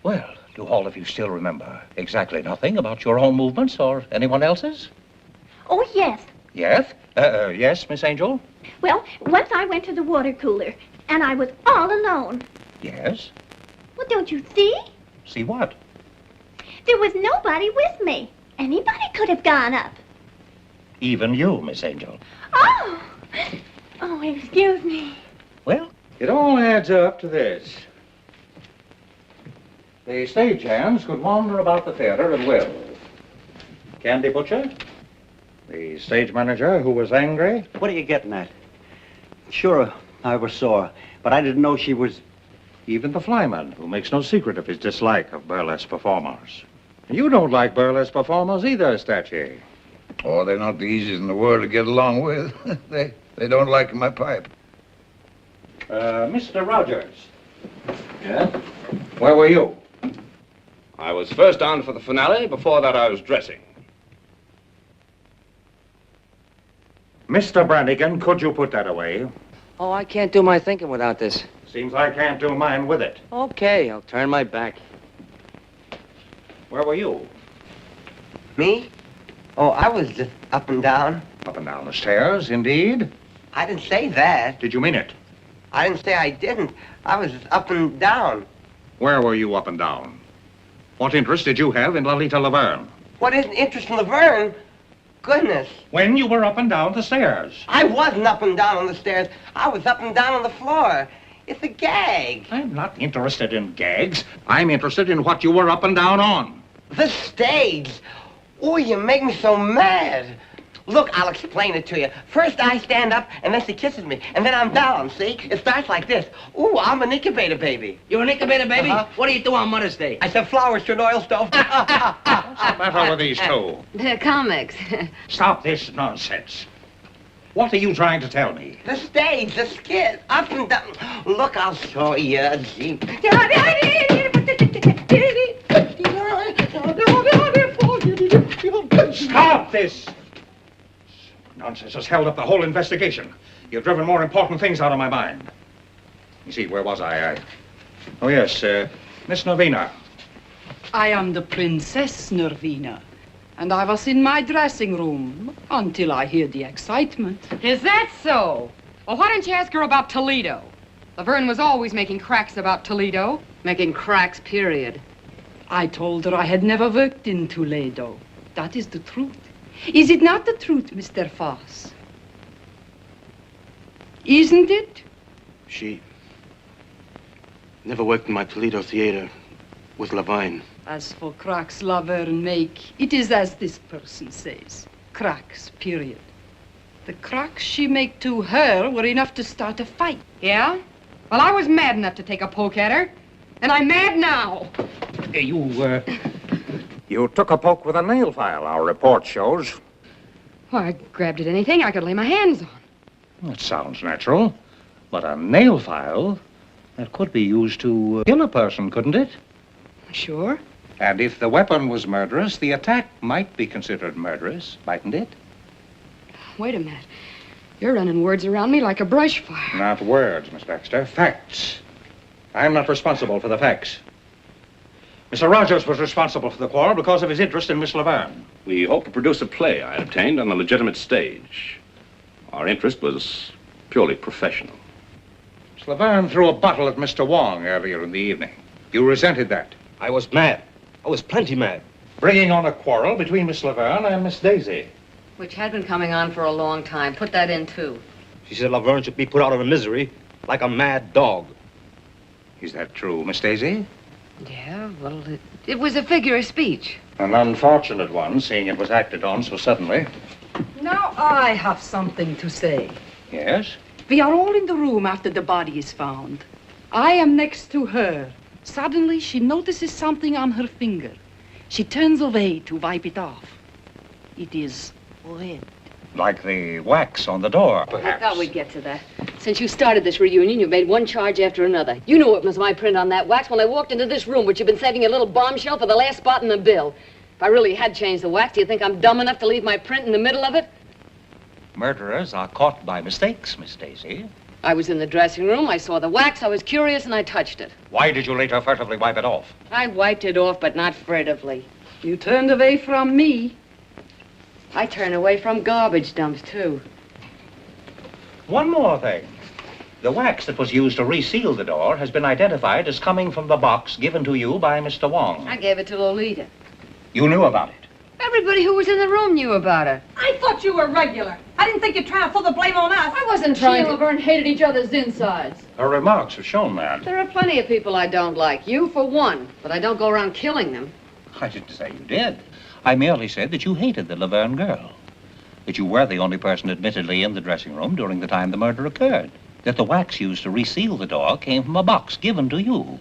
Well, do all of you still remember exactly nothing about your own movements or anyone else's? Oh, yes. Yes? Yes, Miss Angel? Well, once I went to the water cooler, and I was all alone. Yes? Well, don't you see? See what? There was nobody with me. Anybody could have gone up. Even you, Miss Angel. Oh! Oh, excuse me. Well, it all adds up to this. The stagehands could wander about the theater at will. Candy Butcher, the stage manager who was angry. What are you getting at? Sure, I was sore, but I didn't know she was... Even the flyman, who makes no secret of his dislike of burlesque performers. You don't like burlesque performers either, Statue. Oh, they're not the easiest in the world to get along with. They don't like my pipe. Mr. Rogers. Yeah? Where were you? I was first on for the finale. Before that, I was dressing. Mr. Brannigan, could you put that away? Oh, I can't do my thinking without this. Seems I can't do mine with it. Okay, I'll turn my back. Where were you? Me? Oh, I was just up and down. Up and down the stairs, indeed. I didn't say that. Did you mean it? I didn't say I didn't. I was up and down. Where were you up and down? What interest did you have in Lolita Laverne? What is an interest in Laverne? Goodness. When you were up and down the stairs. I wasn't up and down on the stairs. I was up and down on the floor. It's a gag. I'm not interested in gags. I'm interested in what you were up and down on. The stage. Oh, you make me so mad. Look, I'll explain it to you. First I stand up, and then she kisses me, and then I'm down, see? It starts like this. Ooh, I'm an incubator baby. You're an incubator baby? Uh-huh. What do you do on Mother's Day? I set flowers to an oil stove. What's the matter with these two? They're comics. Stop this nonsense. What are you trying to tell me? The stage, the skit, up and down. Look, I'll show you. Gee. Stop this! Nonsense has held up the whole investigation. You've driven more important things out of my mind. You see, where was I? Oh, yes, Miss Nervina. I am the Princess Nervina, and I was in my dressing room until I hear the excitement. Is that so? Well, why didn't you ask her about Toledo? Laverne was always making cracks about Toledo. Making cracks, period. I told her I had never worked in Toledo. That is the truth. Is it not the truth, Mr. Foss? Isn't it? She never worked in my Toledo theater with Levine. As for cracks Laverne make, it is as this person says. Cracks, period. The cracks she make to her were enough to start a fight. Yeah? Well, I was mad enough to take a poke at her. And I'm mad now. You took a poke with a nail file, our report shows. Well, I grabbed at anything I could lay my hands on. That sounds natural. But a nail file, that could be used to kill a person, couldn't it? Sure. And if the weapon was murderous, the attack might be considered murderous, mightn't it? Wait a minute. You're running words around me like a brush fire. Not words, Miss Baxter. Facts. I'm not responsible for the facts. Mr. Rogers was responsible for the quarrel because of his interest in Miss Laverne. We hope to produce a play I obtained on a legitimate stage. Our interest was purely professional. Miss Laverne threw a bottle at Mr. Wong earlier in the evening. You resented that. I was mad. I was plenty mad. Bringing on a quarrel between Miss Laverne and Miss Daisy. Which had been coming on for a long time. Put that in, too. She said Laverne should be put out of her misery like a mad dog. Is that true, Miss Daisy? Yeah, well, it was a figure of speech. An unfortunate one, seeing it was acted on so suddenly. Now I have something to say. Yes? We are all in the room after the body is found. I am next to her. Suddenly, she notices something on her finger. She turns away to wipe it off. It is red. Like the wax on the door, I perhaps. thought we'd get to that. Since you started this reunion, you've made one charge after another. You knew it was my print on that wax when I walked into this room, but you've been saving a little bombshell for the last spot in the bill. If I really had changed the wax, do you think I'm dumb enough to leave my print in the middle of it? Murderers are caught by mistakes, Miss Daisy. I was in the dressing room, I saw the wax, I was curious, and I touched it. Why did you later furtively wipe it off? I wiped it off, but not furtively. You turned away from me. I turn away from garbage dumps, too. One more thing. The wax that was used to reseal the door has been identified as coming from the box given to you by Mr. Wong. I gave it to Lolita. You knew about it. Everybody who was in the room knew about it. I thought you were regular. I didn't think you'd try to throw the blame on us. I wasn't trying to. She and Laverne hated each other's insides. Her remarks have shown that. There are plenty of people I don't like. You, for one. But I don't go around killing them. I didn't say you did. I merely said that you hated the Laverne girl. That you were the only person admittedly in the dressing room during the time the murder occurred. That the wax used to reseal the door came from a box given to you.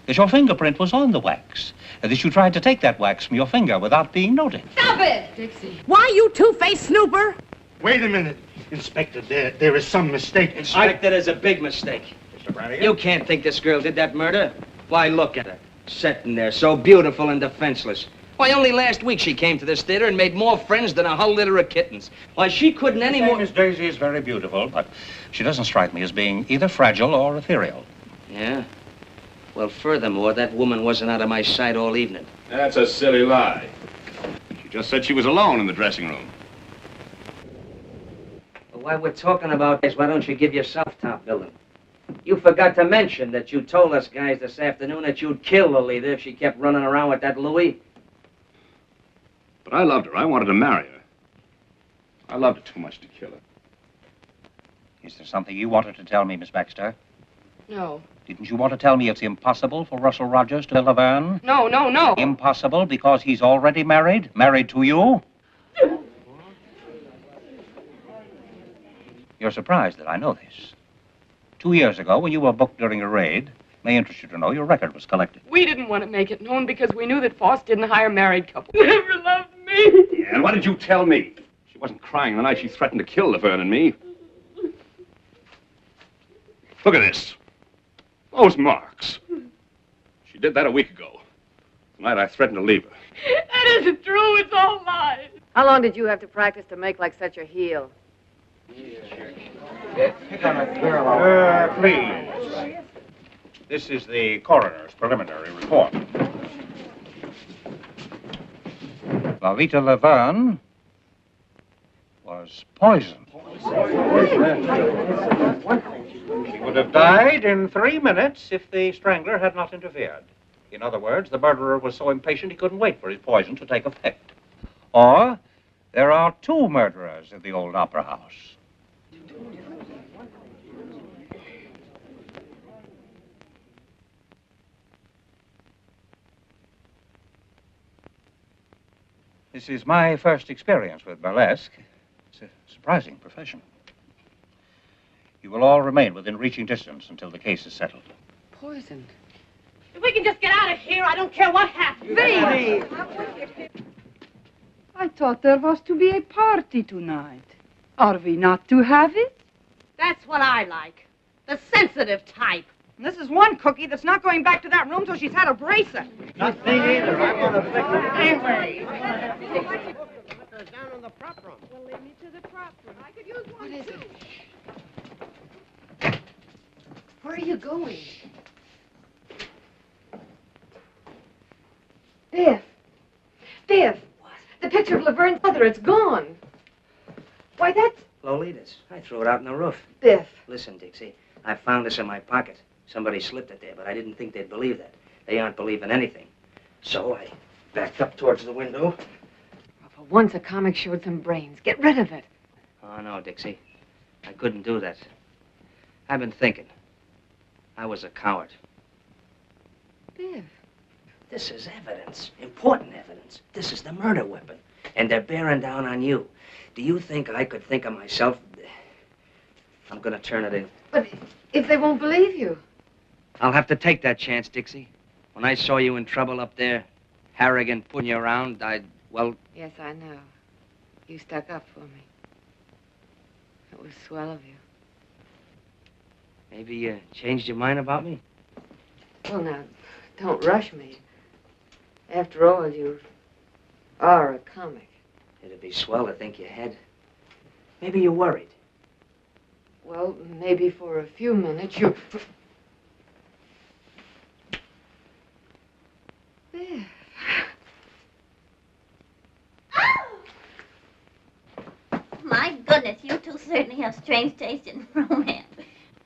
That your fingerprint was on the wax. And that you tried to take that wax from your finger without being noticed. Stop it! Dixie. Why, you two-faced snooper? Wait a minute, Inspector. There is some mistake. Inspector, there's a big mistake. Mr. Brannigan? You can't think this girl did that murder. Why, look at her. Sitting there, so beautiful and defenseless. Why, only last week she came to this theater and made more friends than a whole litter of kittens. Why, she couldn't any more... Miss Daisy is very beautiful, but she doesn't strike me as being either fragile or ethereal. Yeah? Well, furthermore, that woman wasn't out of my sight all evening. That's a silly lie. She just said she was alone in the dressing room. Well, while we're talking about this, why don't you give yourself top billing? You forgot to mention that you told us guys this afternoon that you'd kill Lolita if she kept running around with that Louis. But I loved her. I wanted to marry her. I loved her too much to kill her. Is there something you wanted to tell me, Miss Baxter? No. Didn't you want to tell me it's impossible for Russell Rogers to Laverne? No, no, no. Impossible because he's already married? Married to you? You're surprised that I know this. 2 years ago, when you were booked during a raid, may interest you to know your record was collected. We didn't want to make it known because we knew that Foss didn't hire married couples. Never loved me. Yeah, and what did you tell me? She wasn't crying the night she threatened to kill Laverne and me. Look at this. Those marks. She did that a week ago. Tonight I threatened to leave her. That isn't true. It's all lies. How long did you have to practice to make like such a heel? Please. This is the coroner's preliminary report. Lolita Laverne was poisoned. She would have died in 3 minutes if the strangler had not interfered. In other words, the murderer was so impatient he couldn't wait for his poison to take effect. Or, there are 2 murderers in the old opera house. This is my first experience with burlesque. It's a surprising profession. You will all remain within reaching distance until the case is settled. Poisoned. If we can just get out of here, I don't care what happens. Baby! I thought there was to be a party tonight. Are we not to have it? That's what I like. The sensitive type. And this is one cookie that's not going back to that room till she's had a bracer. Not me either. I want to fix it anyway. Down in the prop room. Well, lead me to the prop room. I could use one, What is too. it? Where are you going? Biff. Biff. What? The picture of Laverne's mother, it's gone. Why, that's... Lolita's. I threw it out in the roof. Biff. Listen, Dixie, I found this in my pocket. Somebody slipped it there, but I didn't think they'd believe that. They aren't believing anything. So I backed up towards the window. Well, for once, a comic showed some brains. Get rid of it. Oh, no, Dixie. I couldn't do that. I've been thinking. I was a coward. Biff. This is evidence. Important evidence. This is the murder weapon. And they're bearing down on you. Do you think I could think of myself? I'm gonna turn it in. But if they won't believe you? I'll have to take that chance, Dixie. When I saw you in trouble up there, Harrigan putting you around, well... Yes, I know. You stuck up for me. It was swell of you. Maybe you changed your mind about me? Well, now, don't rush me. After all, you are a comic. It'd be swell to think you had. Maybe you're worried. Well, maybe for a few minutes you... Biff. My goodness, you two certainly have strange taste in romance.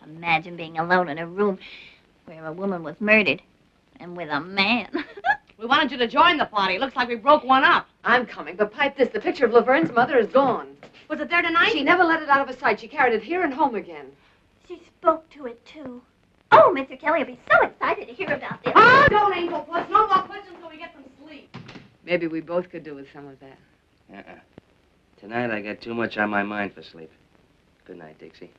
Imagine being alone in a room where a woman was murdered and with a man. We wanted you to join the party. Looks like we broke one up. I'm coming, but pipe this. The picture of Laverne's mother is gone. Was it there tonight? She never let it out of her sight. She carried it here and home again. She spoke to it, too. Oh, Mr. Kelly will be so excited to hear about this. Ah, don't, Angel. Plus, no more questions till we get some sleep. Maybe we both could do with some of that. Uh-uh. Tonight I got too much on my mind for sleep. Good night, Dixie.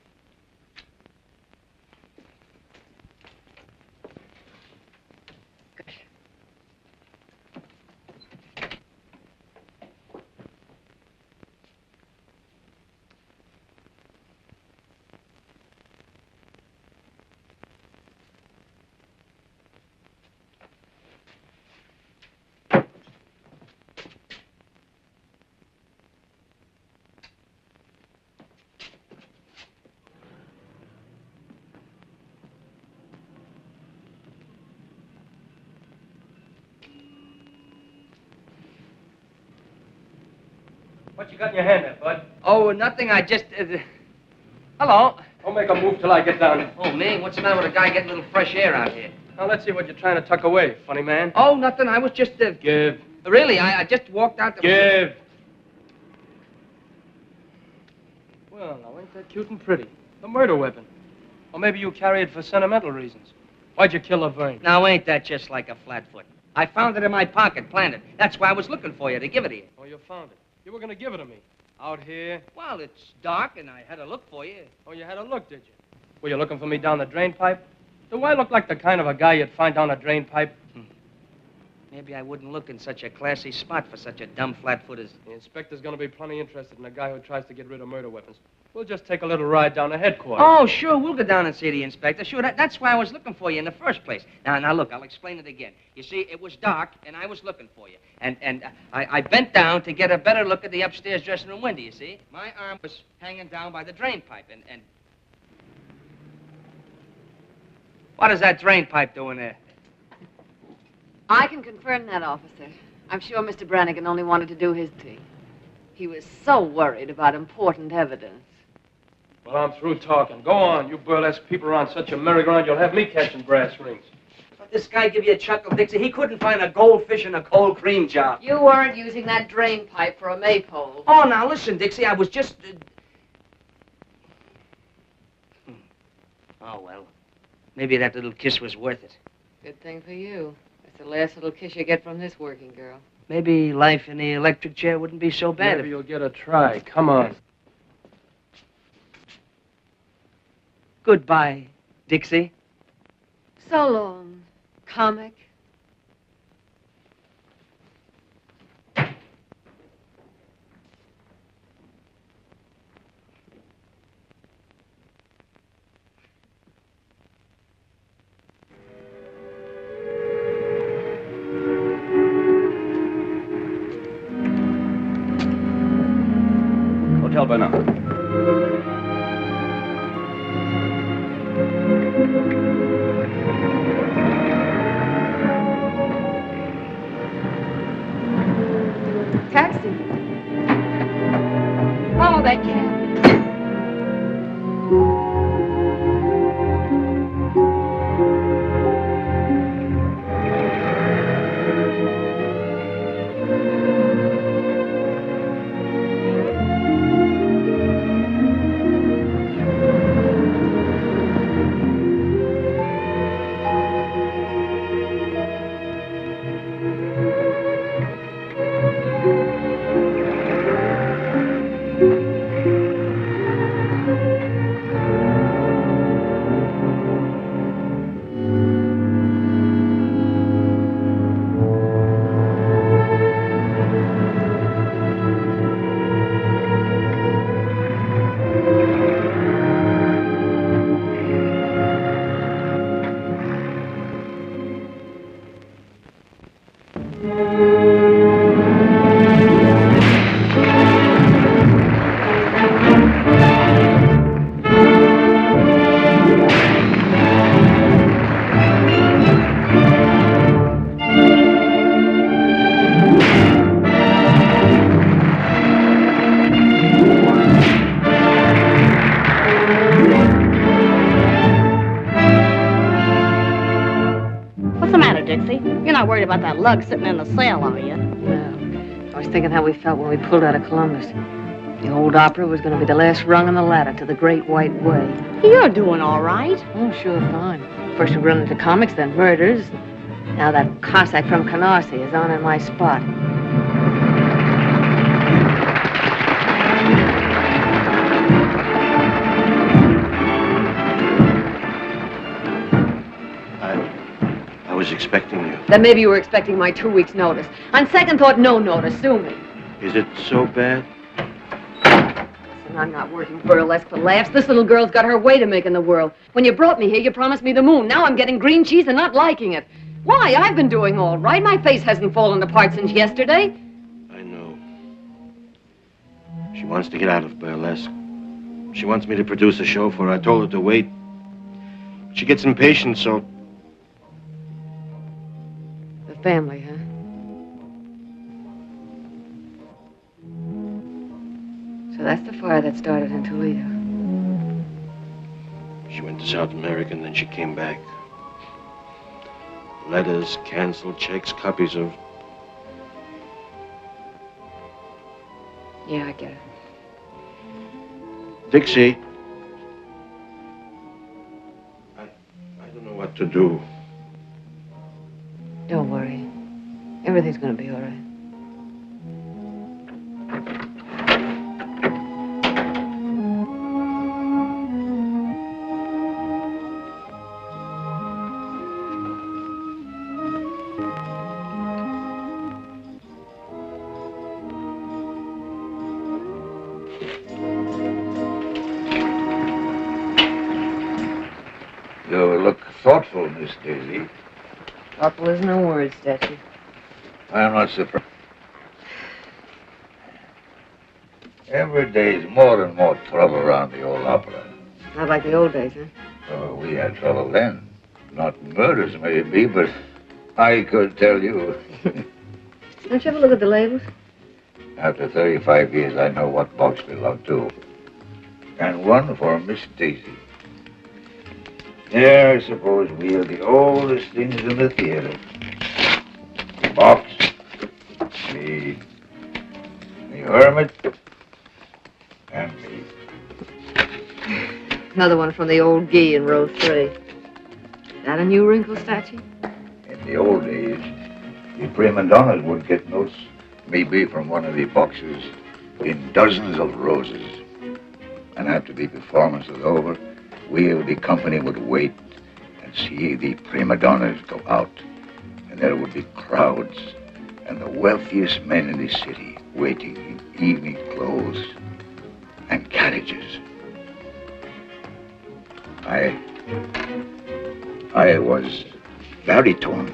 What you got in your hand there, bud? Oh, nothing. I just... Hello. Don't make a move till I get down there. Oh, me? What's the matter with a guy getting a little fresh air out here? Now, let's see what you're trying to tuck away, funny man. Oh, nothing. I was just... Give. Really, I just walked out the... Give. Well, now, ain't that cute and pretty? The murder weapon. Or maybe you carry it for sentimental reasons. Why'd you kill Laverne? Now, ain't that just like a flatfoot? I found it in my pocket, planted. That's why I was looking for you, to give it to you. Oh, you found it. You were going to give it to me. Out here? Well, it's dark, and I had a look for you. Oh, you had a look, did you? Were you looking for me down the drain pipe? Do I look like the kind of a guy you'd find down a drain pipe? Maybe I wouldn't look in such a classy spot for such a dumb flatfoot as... The inspector's going to be plenty interested in a guy who tries to get rid of murder weapons. We'll just take a little ride down to headquarters. Oh, sure, we'll go down and see the inspector. Sure, that's why I was looking for you in the first place. Now, look, I'll explain it again. You see, it was dark, and I was looking for you. And I bent down to get a better look at the upstairs dressing room window, you see? My arm was hanging down by the drain pipe, and... What is that drain pipe doing there? I can confirm that, officer. I'm sure Mr. Brannigan only wanted to do his thing. He was so worried about important evidence. Well, I'm through talking. Go on. You burlesque people are on such a merry-go-round, you'll have me catching brass rings. This guy give you a chuckle, Dixie. He couldn't find a goldfish in a cold cream jar. You weren't using that drain pipe for a maypole. Oh, now listen, Dixie. I was just... Oh, well. Maybe that little kiss was worth it. Good thing for you. That's the last little kiss you get from this working girl. Maybe life in the electric chair wouldn't be so bad. Maybe you'll get a try. Come on. Goodbye, Dixie. So long, comic. Hotel Bernard. Taxi. Follow that cab. Worried about that lug sitting in the cell, are you? No. I was thinking how we felt when we pulled out of Columbus. The old opera was going to be the last rung on the ladder to the Great White Way. You're doing all right. Oh, sure, fine. First we run into comics, then murders. Now that Cossack from Canarsie is on in my spot. I was expecting you. Then maybe you were expecting my 2 weeks' notice. On second thought, no notice. Sue me. Is it so bad? Listen, I'm not working burlesque for laughs. This little girl's got her way to make in the world. When you brought me here, you promised me the moon. Now I'm getting green cheese and not liking it. Why? I've been doing all right. My face hasn't fallen apart since yesterday. I know. She wants to get out of burlesque. She wants me to produce a show for her. I told her to wait. She gets impatient, so... Family, huh? So that's the fire that started in Toledo. She went to South America and then she came back. Letters, canceled checks, copies of... Yeah, I get it. Dixie. I don't know what to do. Don't worry. Everything's gonna be all right. You look thoughtful, Miss Daisy. Thoughtful is no word, Statue. I'm not surprised. Every day's more and more trouble around the old opera. Not like the old days, huh? Oh, we had trouble then. Not murders, maybe, but I could tell you. Don't you ever look at the labels? After 35 years, I know what box belonged to. And one for Miss Daisy. Yeah, I suppose we are the oldest things in the theater. The box, the hermit, and me. Another one from the old Guy in row 3. That a new wrinkle, Statue? In the old days, the prima donnas would get notes, maybe from one of the boxes, in dozens of roses. And after the performance was over, we of the company would wait and see the prima donnas go out. And there would be crowds and the wealthiest men in the city waiting in evening clothes and carriages. I was very torn.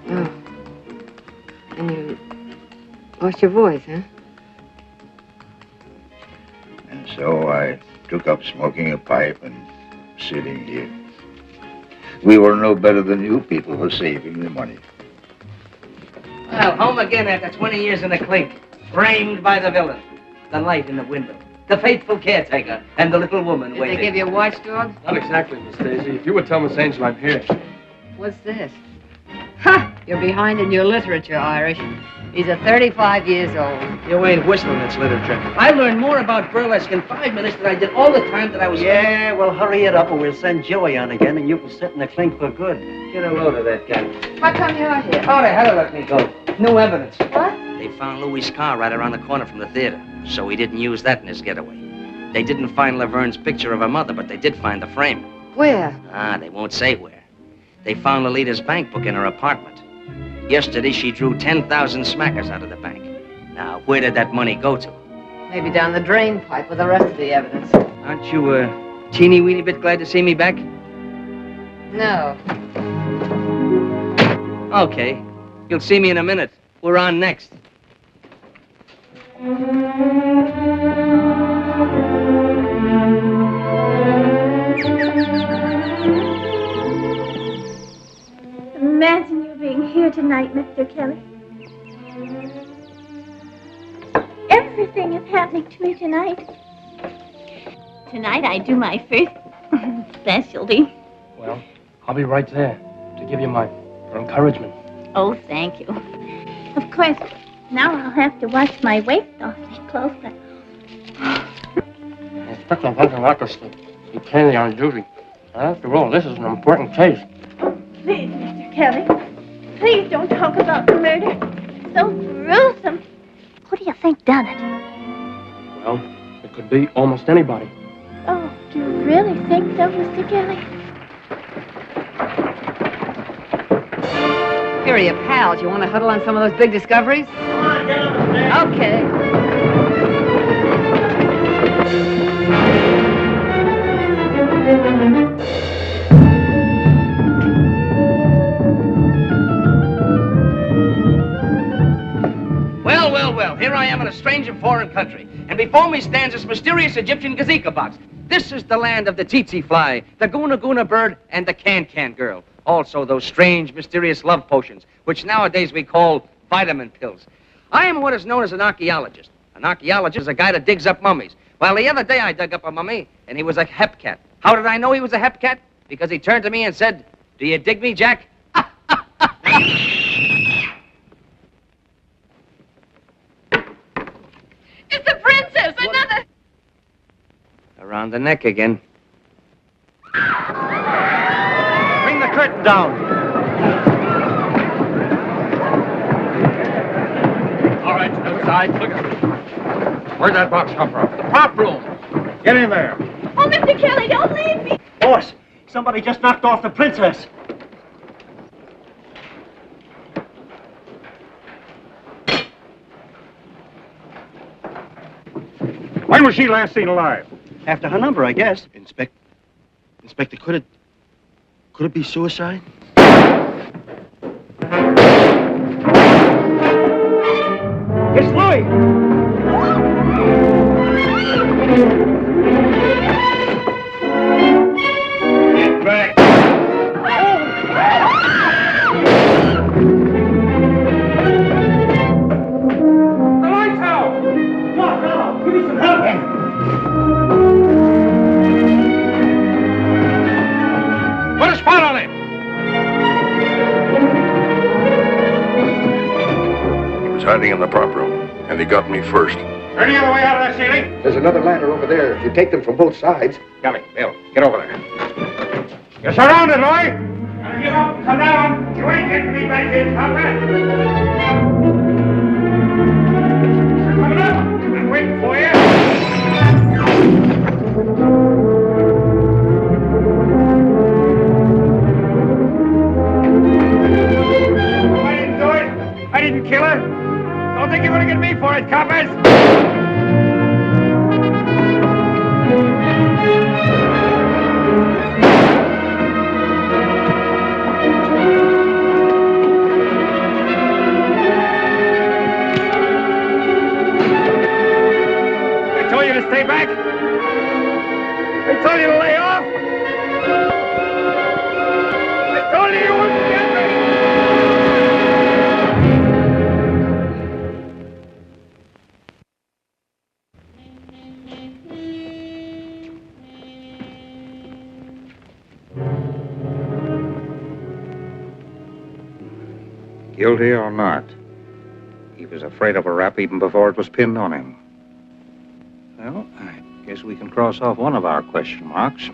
Oh. And you lost your voice, huh? And so I took up smoking a pipe and sitting here. We were no better than you people for saving the money. Well, home again after 20 years in the clink. Framed by the villain. The light in the window. The faithful caretaker. And the little woman waiting. Did they give you a watchdog? Not exactly, Miss Daisy. If you would tell Miss Angel I'm here. What's this? Ha! You're behind in your literature, Irish. He's 35 years old. You ain't whistling, it's literature. I learned more about burlesque in 5 minutes than I did all the time that I was... Yeah, well, hurry it up or we'll send Joey on again and you can sit in the clink for good. Get a load of that guy. How come you're here? Oh, the hell let me go. No evidence. What? They found Louis' car right around the corner from the theater, so he didn't use that in his getaway. They didn't find Laverne's picture of her mother, but they did find the frame. Where? Ah, they won't say where. They found Lolita's bank book in her apartment. Yesterday, she drew 10,000 smackers out of the bank. Now, where did that money go to? Maybe down the drain pipe with the rest of the evidence. Aren't you a teeny-weeny bit glad to see me back? No. Okay. You'll see me in a minute. We're on next. Imagine you being here tonight, Mr. Kelly. Everything is happening to me tonight. Tonight I do my first specialty. Well, I'll be right there to give you my encouragement. Oh, thank you. Of course, now I'll have to watch my weight awfully closely. Inspector doesn't like us to be candy on duty. After all, this is an important case. Please, Mr. Kelly, please don't talk about the murder. So gruesome. Who do you think done it? Well, it could be almost anybody. Oh, do you really think so, Mr. Kelly? Here are your pals. You want to huddle on some of those big discoveries? Come on, get up there. Okay. Well, here I am in a strange and foreign country, and before me stands this mysterious Egyptian gazika box. This is the land of the tsetse fly, the goona goona bird, and the can-can girl. Also, those strange, mysterious love potions, which nowadays we call vitamin pills. I am what is known as an archaeologist. An archaeologist is a guy that digs up mummies. Well, the other day I dug up a mummy, and he was a hepcat. How did I know he was a hepcat? Because he turned to me and said, "Do you dig me, Jack?" It's the princess! Another... Around the neck again. Bring the curtain down. All right, to the side. Look at it. Where'd that box come from? The prop room. Get in there. Oh, Mr. Kelly, don't leave me. Boss, somebody just knocked off the princess. When was she last seen alive? After her number, I guess. Inspector, could it be suicide? It's Louis. Get back. The lights out! No, give me some help. Put a spot on it. He was hiding in the prop room, and he got me first. Any other way out of that ceiling? There's another ladder over there. If you take them from both sides. Kelly, Bill, get over there. You're surrounded, Louis. Now get up and come down. You ain't getting me back in, comrade. Coming up. I'm waiting for you. I didn't do it. I didn't kill her. Don't think you're gonna get me for it, coppers. I told you to stay back. I told you to lay off. I told you you wouldn't get me. Guilty or not, he was afraid of a rap even before it was pinned on him. Well, I guess we can cross off one of our question marks.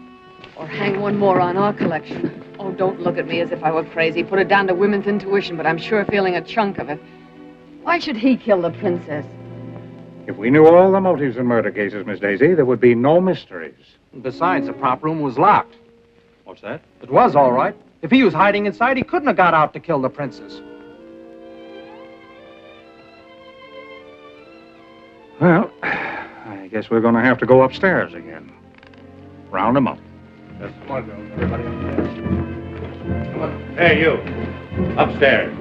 Or hang one more on our collection. Oh, don't look at me as if I were crazy. Put it down to women's intuition, but I'm sure feeling a chunk of it. Why should he kill the princess? If we knew all the motives in murder cases, Miss Daisy, there would be no mysteries. Besides, the prop room was locked. What's that? It was all right. If he was hiding inside, he couldn't have got out to kill the princess. Well, I guess we're going to have to go upstairs again. Round them up. Yes, come on, girls. Everybody upstairs. Come on. Hey, you. Upstairs.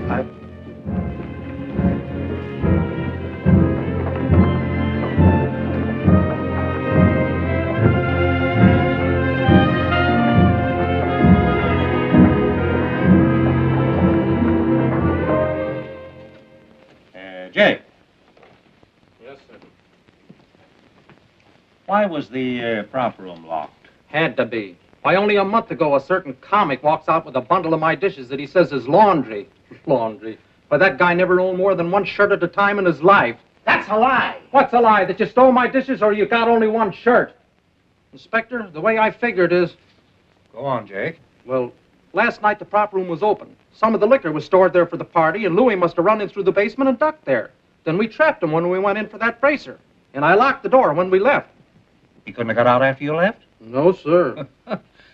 Jay. Yes, sir. Why was the prop room locked? Had to be. Why, only a month ago, a certain comic walks out with a bundle of my dishes that he says is laundry. Laundry. Why, that guy never owned more than one shirt at a time in his life. That's a lie. What's a lie? That you stole my dishes or you got only one shirt? Inspector, the way I figured is... Go on, Jake. Well, last night the prop room was open. Some of the liquor was stored there for the party, and Louis must have run in through the basement and ducked there. Then we trapped him when we went in for that bracer. And I locked the door when we left. He couldn't have got out after you left? No, sir.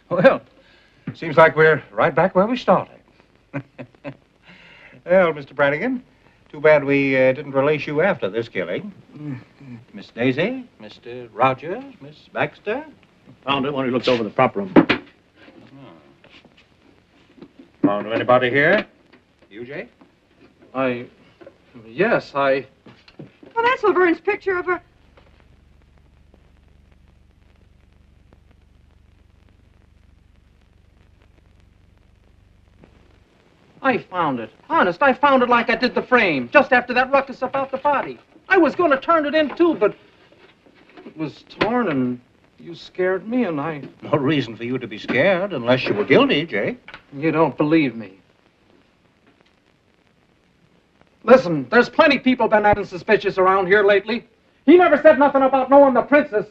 Well, seems like we're right back where we started. Well, Mr. Brannigan, too bad we didn't release you after this killing. Miss Daisy, Mr. Rogers, Miss Baxter. Found it when he looked over the prop room. Found anybody here? You, Jake? Yes, Well, that's Laverne's picture of her. I found it. Honest, I found it like I did the frame, just after that ruckus about the body. I was going to turn it in, too, but it was torn, and you scared me, and I... No reason for you to be scared unless you were guilty, Jake. You don't believe me. Listen, there's plenty people been acting suspicious around here lately. He never said nothing about knowing the princess.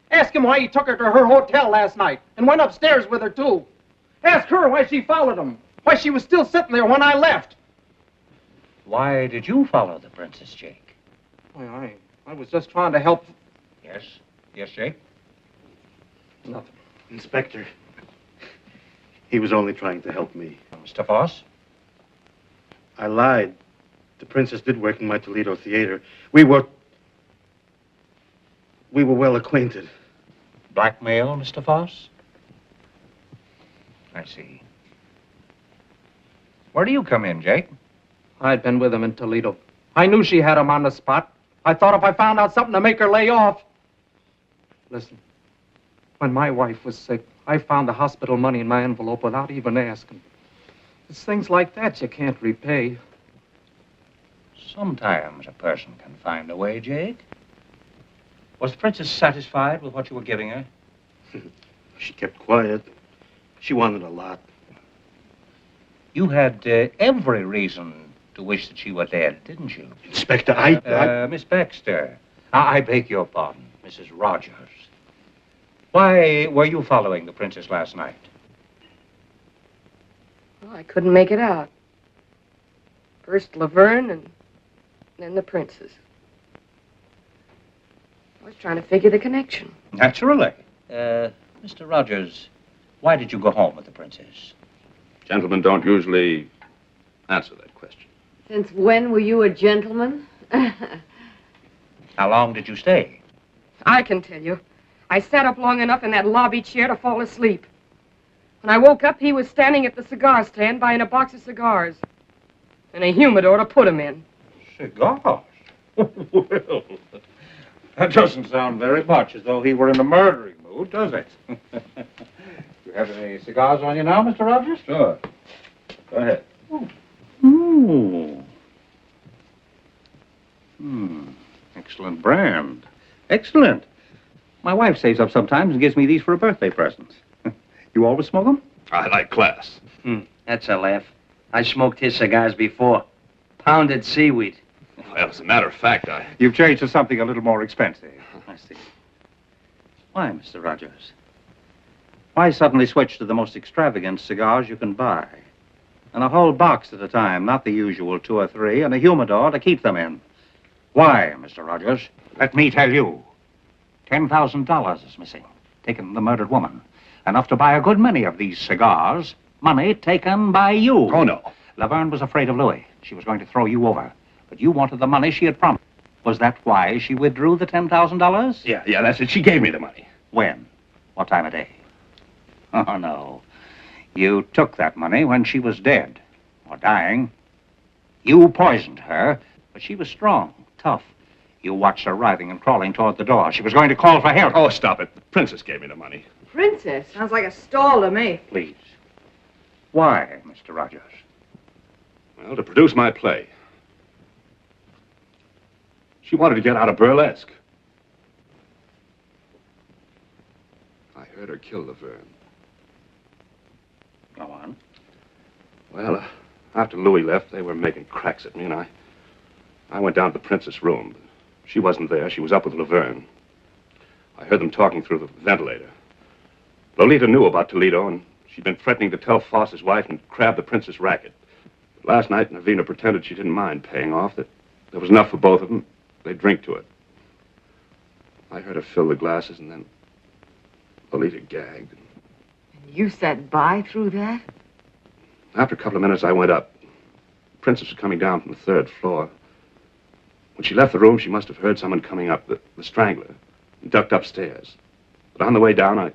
Ask him why he took her to her hotel last night and went upstairs with her, too. Ask her why she followed him, why she was still sitting there when I left. Why did you follow the princess, Jake? Why, I was just trying to help. Yes? Yes, Jake? Nothing. Inspector, he was only trying to help me. Mr. Foss? I lied. The princess did work in my Toledo theater. We were well acquainted. Blackmail, Mr. Foss? I see. Where do you come in, Jake? I'd been with him in Toledo. I knew she had him on the spot. I thought if I found out something to make her lay off. Listen, when my wife was sick, I found the hospital money in my envelope without even asking. It's things like that you can't repay. Sometimes a person can find a way, Jake. Was the princess satisfied with what you were giving her? She kept quiet. She wanted a lot. You had every reason to wish that she were dead, didn't you? Inspector, Miss Baxter. I beg your pardon, Mrs. Rogers. Why were you following the princess last night? Well, I couldn't make it out. First Laverne and then the princess. I was trying to figure the connection. Naturally. Mr. Rogers, why did you go home with the princess? Gentlemen don't usually answer that question. Since when were you a gentleman? How long did you stay? I can tell you. I sat up long enough in that lobby chair to fall asleep. When I woke up, he was standing at the cigar stand buying a box of cigars. And a humidor to put them in. Cigars? Well, that doesn't sound very much as though he were in a murdering mood, does it? You have any cigars on you now, Mr. Rogers? Sure. Go ahead. Ooh. Excellent brand. Excellent. My wife saves up sometimes and gives me these for a birthday present. You always smoke them? I like class. That's a laugh. I smoked his cigars before. Pounded seaweed. Well, as a matter of fact, You've changed to something a little more expensive. I see. Why, Mr. Rogers? Why suddenly switch to the most extravagant cigars you can buy? And a whole box at a time, not the usual 2 or 3, and a humidor to keep them in. Why, Mr. Rogers? Let me tell you. $10,000 is missing, taken from the murdered woman. Enough to buy a good many of these cigars. Money taken by you. Oh, no. Laverne was afraid of Louis. She was going to throw you over. But you wanted the money she had promised. Was that why she withdrew the $10,000? Yeah, that's it. She gave me the money. When? What time of day? Oh, no. You took that money when she was dead, or dying. You poisoned her, but she was strong, tough. You watched her writhing and crawling toward the door. She was going to call for help. Oh, stop it. The princess gave me the money. Princess? Sounds like a stall to me. Please. Why, Mr. Rogers? Well, to produce my play. She wanted to get out of burlesque. I heard her kill Laverne. Go on. Well, after Louis left, they were making cracks at me, and I went down to the princess' room. She wasn't there. She was up with Laverne. I heard them talking through the ventilator. Lolita knew about Toledo, and she'd been threatening to tell Foss's wife and crab the princess racket. But last night, Navina pretended she didn't mind paying off, that there was enough for both of them. They'd drink to it. I heard her fill the glasses, and then Lolita gagged. You sat by through that? After a couple of minutes, I went up. The princess was coming down from the 3rd floor. When she left the room, she must have heard someone coming up, the strangler, and ducked upstairs. But on the way down, I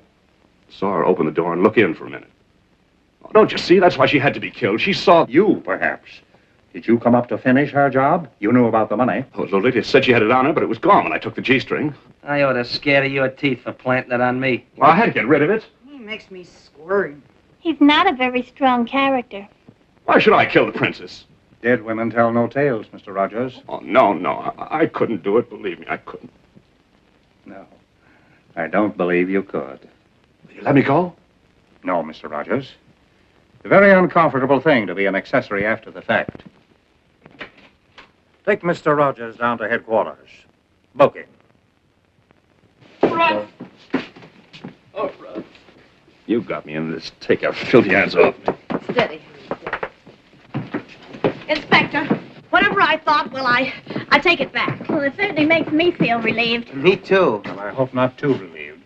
saw her open the door and look in for a minute. Oh, don't you see? That's why she had to be killed. She saw... You, perhaps. Did you come up to finish her job? You knew about the money. Oh, Lolita said she had it on her, but it was gone when I took the G-string. I ought to scare your teeth for planting it on me. Well, I had to get rid of it. He makes me squirm. He's not a very strong character. Why should I kill the princess? Dead women tell no tales, Mr. Rogers. Oh, no. I couldn't do it. Believe me, I couldn't. No. I don't believe you could. Will you let me go? No, Mr. Rogers. It's a very uncomfortable thing to be an accessory after the fact. Take Mr. Rogers down to headquarters. Book him. Russ! Oh, Russ. You got me in this. Take your filthy hands off me. Steady. Inspector, whatever I thought, well, I take it back. Well, it certainly makes me feel relieved. Me too. Well, I hope not too relieved.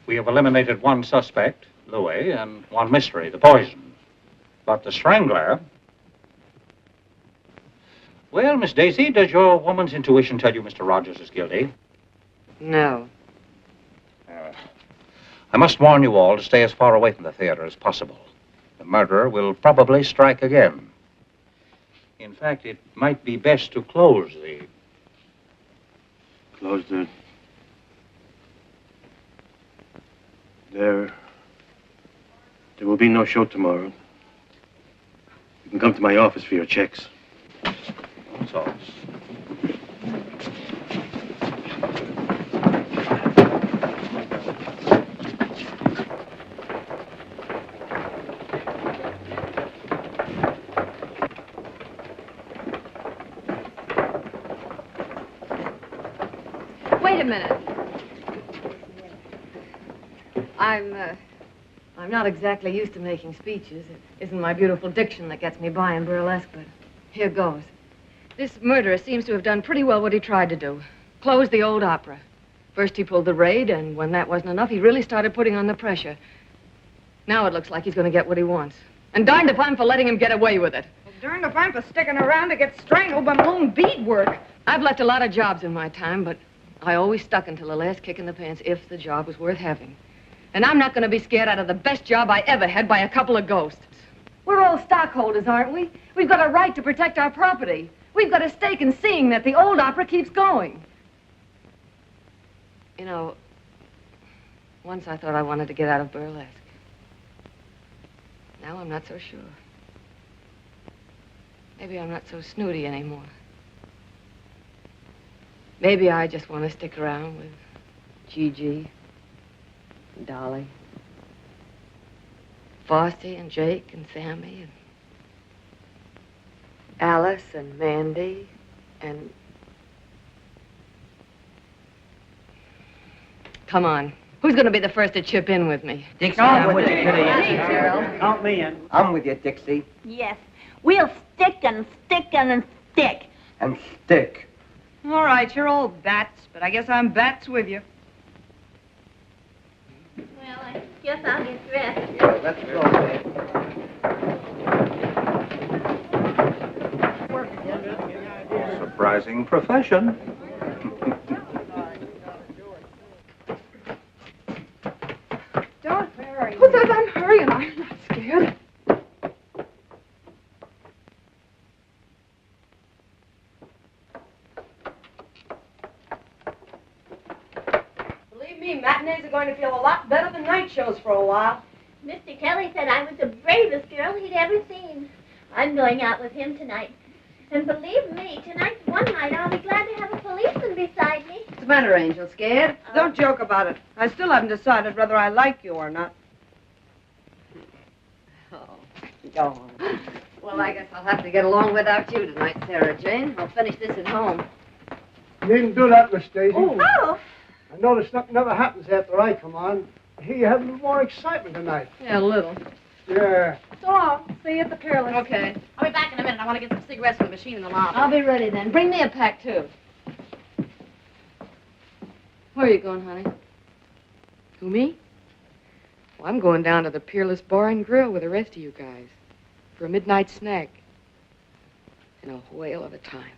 We have eliminated one suspect, Louis, and one mystery, the poison. But the strangler... Well, Miss Daisy, does your woman's intuition tell you Mr. Rogers is guilty? No. I must warn you all to stay as far away from the theater as possible. The murderer will probably strike again. In fact, it might be best to close the... Close the... There will be no show tomorrow. You can come to my office for your checks. That's all. Wait a minute. I'm not exactly used to making speeches. It isn't my beautiful diction that gets me by in burlesque, but here goes. This murderer seems to have done pretty well what he tried to do. Close the old opera. First he pulled the raid, and when that wasn't enough, he really started putting on the pressure. Now it looks like he's going to get what he wants. And darned if I'm for letting him get away with it. Well, darned if I'm for sticking around to get strangled by my own beadwork. I've left a lot of jobs in my time, but I always stuck until the last kick in the pants if the job was worth having. And I'm not going to be scared out of the best job I ever had by a couple of ghosts. We're all stockholders, aren't we? We've got a right to protect our property. We've got a stake in seeing that the old opera keeps going. You know, once I thought I wanted to get out of burlesque. Now I'm not so sure. Maybe I'm not so snooty anymore. Maybe I just want to stick around with Gigi, and Dolly, Frosty and Jake and Sammy and Alice and Mandy and... Come on. Who's going to be the first to chip in with me? Dixie, I'm with you. Count me in. I'm with you, Dixie. Yes. We'll stick and stick and stick. And stick. All right, you're all bats, but I guess I'm bats with you. Well, I guess I'll get dressed. Yeah, let's go, man. Surprising profession. Don't hurry. Who says I'm hurrying? I'm not scared. Believe me, matinees are going to feel a lot better than night shows for a while. Mr. Kelly said I was the bravest girl he'd ever seen. I'm going out with him tonight. And believe me, tonight's one night I'll be glad to have a policeman beside me. What's the matter, Angel? Scared? Don't joke about it. I still haven't decided whether I like you or not. Oh, go on. Well, I guess I'll have to get along without you tonight, Sarah Jane. I'll finish this at home. You needn't do that, Miss Daisy. Oh! I notice nothing ever happens after I come on. I hear you have a little more excitement tonight. Yeah, a little. Yeah. So long. See you at the Peerless. Okay. I'll be back in a minute. I want to get some cigarettes from the machine in the lobby. I'll be ready then. Bring me a pack, too. Where are you going, honey? Who, me? Well, I'm going down to the Peerless Bar and Grill with the rest of you guys for a midnight snack. In a whale of a time.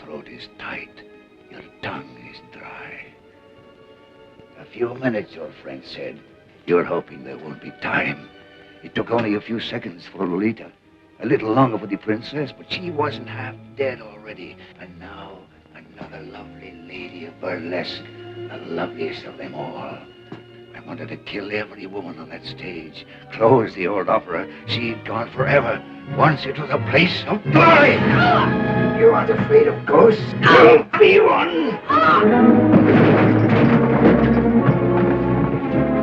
throat is tight. Your tongue is dry. A few minutes, your friend said. You're hoping there won't be time. It took only a few seconds for Lolita. A little longer for the princess, but she wasn't half dead already. And now, another lovely lady of burlesque, the loveliest of them all. I wanted to kill every woman on that stage, close the old opera. She'd gone forever. Once it was a place of glory. You aren't afraid of ghosts? I'll be one.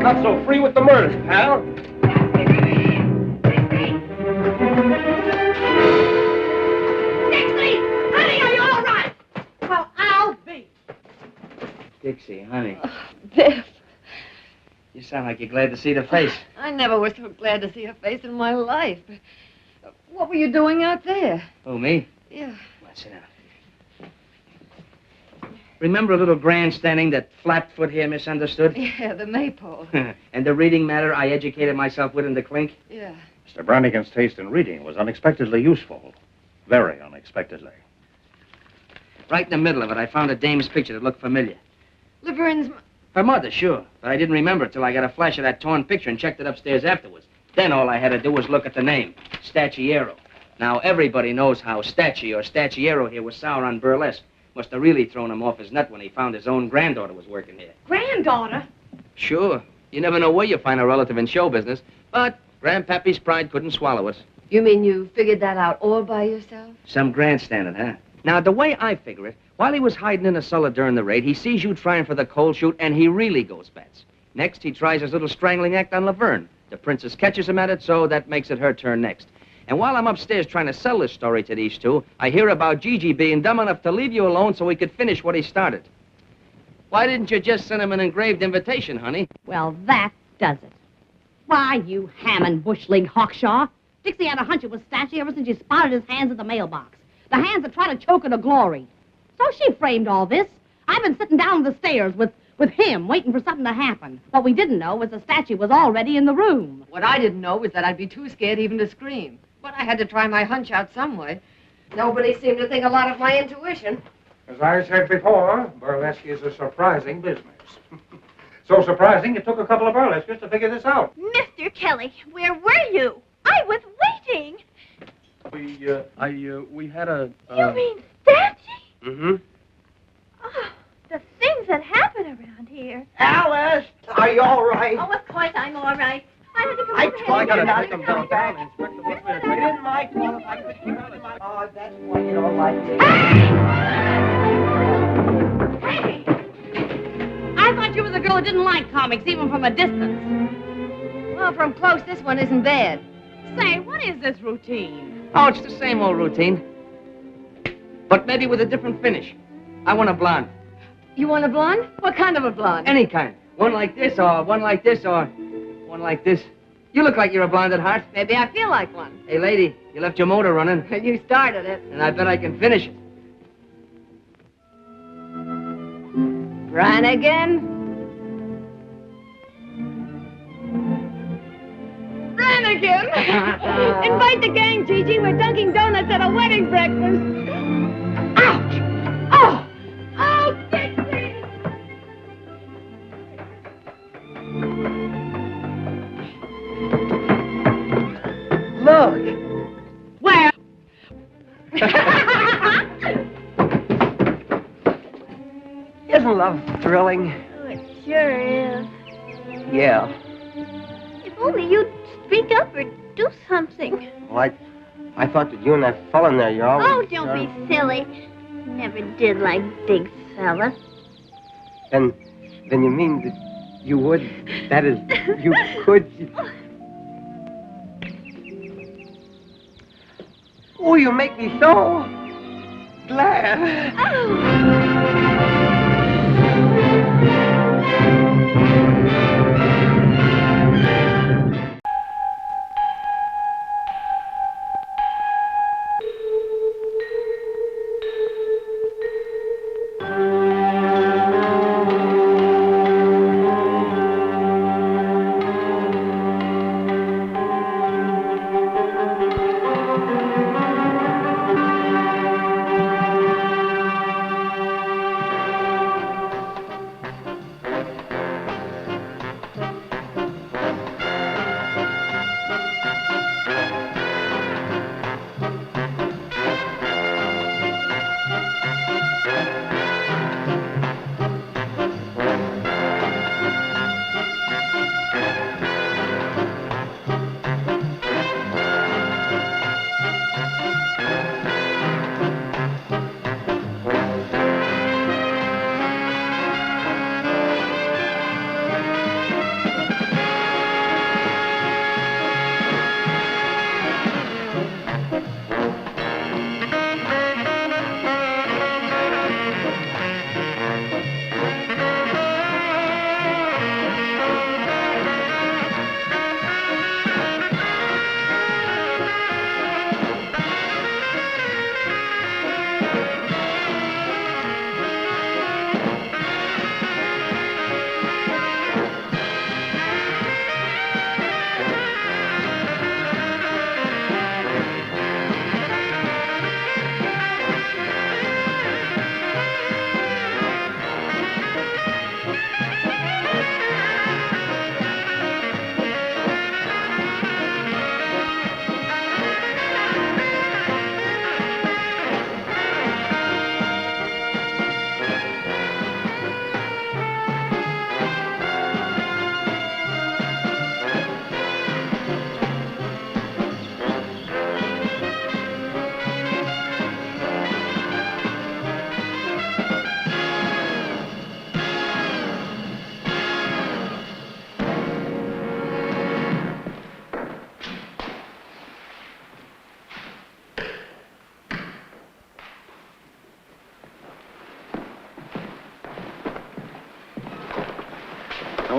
Not so free with the murders, pal. Dixie! Honey, are you all right? Well, I'll be. Dixie, honey. Biff, You sound like you're glad to see the face. I never was so glad to see her face in my life. What were you doing out there? Who, me? Yeah. Let's sit down. Remember a little grandstanding that flat-foot here misunderstood? Yeah, the maypole. And the reading matter I educated myself with in the clink? Yeah. Mr. Brannigan's taste in reading was unexpectedly useful. Very unexpectedly. Right in the middle of it, I found a dame's picture that looked familiar. Laverne's... Her mother, sure. But I didn't remember it till I got a flash of that torn picture and checked it upstairs afterwards. Then all I had to do was look at the name, Stacciero. Now, everybody knows how Stacci or Stacciero here was sour on burlesque. Must have really thrown him off his nut when he found his own granddaughter was working here. Granddaughter? Sure. You never know where you find a relative in show business. But Grandpappy's pride couldn't swallow it. You mean you figured that out all by yourself? Some grandstanding, huh? Now, the way I figure it, while he was hiding in a cellar during the raid, he sees you trying for the cold shoot, and he really goes bats. Next, he tries his little strangling act on Laverne. The princess catches him at it, so that makes it her turn next. And while I'm upstairs trying to sell this story to these two, I hear about Gigi being dumb enough to leave you alone so he could finish what he started. Why didn't you just send him an engraved invitation, honey? Well, that does it. Why, you Hammond bush-leagued hawkshaw. Dixie had a hunch it was Stacci ever since she spotted his hands at the mailbox. The hands that try to choke her to glory. So she framed all this. I've been sitting down the stairs with him, waiting for something to happen. What we didn't know was the statue was already in the room. What I didn't know was that I'd be too scared even to scream. But I had to try my hunch out some way. Nobody seemed to think a lot of my intuition. As I said before, burlesque is a surprising business. So surprising, it took a couple of burlesquers to figure this out. Mr. Kelly, where were you? I was waiting. We had a... You mean Stacci? Mm-hmm. Oh, the things that happen around here. Alice, are you all right? Oh, of course I'm all right. I had to come I over told here. you not to come back. It isn't my fault. I couldn't keep it in my... Oh, that's why you don't like me. Hey! I thought you were the girl who didn't like comics, even from a distance. Well, from close, this one isn't bad. Say, what is this routine? Oh, it's the same old routine. But maybe with a different finish. I want a blonde. You want a blonde? What kind of a blonde? Any kind. One like this, or one like this, or one like this. You look like you're a blonde at heart. Maybe I feel like one. Hey, lady, you left your motor running. You started it. And I bet I can finish it. Brannigan? Brannigan! Invite the gang, Gigi. We're dunking donuts at a wedding breakfast. Ouch! Oh! Oh, Dixie! Look. Where? Isn't love thrilling? Oh, it sure is. Yeah. If only you'd speak up or do something. Well, I thought that you and that fella in there, you're always... Oh, don't be silly. Never did like big fella. Then you mean that you would... That is, you could... Oh, you make me so glad.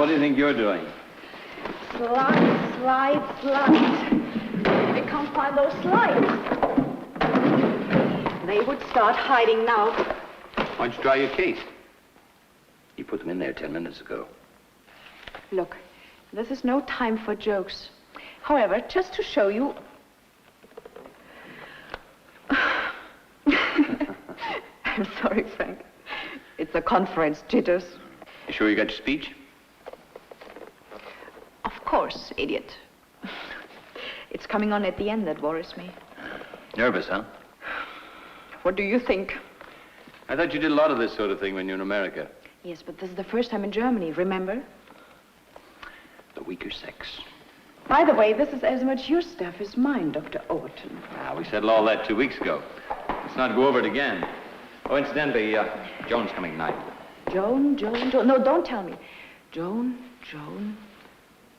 what do you think you're doing? Slide, slide, slide. I can't find those slides. They would start hiding now. Why don't you try your case? You put them in there 10 minutes ago. Look, this is no time for jokes. However, just to show you... I'm sorry, Frank. It's the conference jitters. You sure you got your speech? Of course, idiot. It's coming on at the end that worries me. Nervous, huh? What do you think? I thought you did a lot of this sort of thing when you were in America. Yes, but this is the first time in Germany, remember? The weaker sex. By the way, this is as much your stuff as mine, Dr. Overton. Ah, we settled all that 2 weeks ago. Let's not go over it again. Oh, incidentally, Joan's coming tonight. Joan. No, don't tell me. Joan.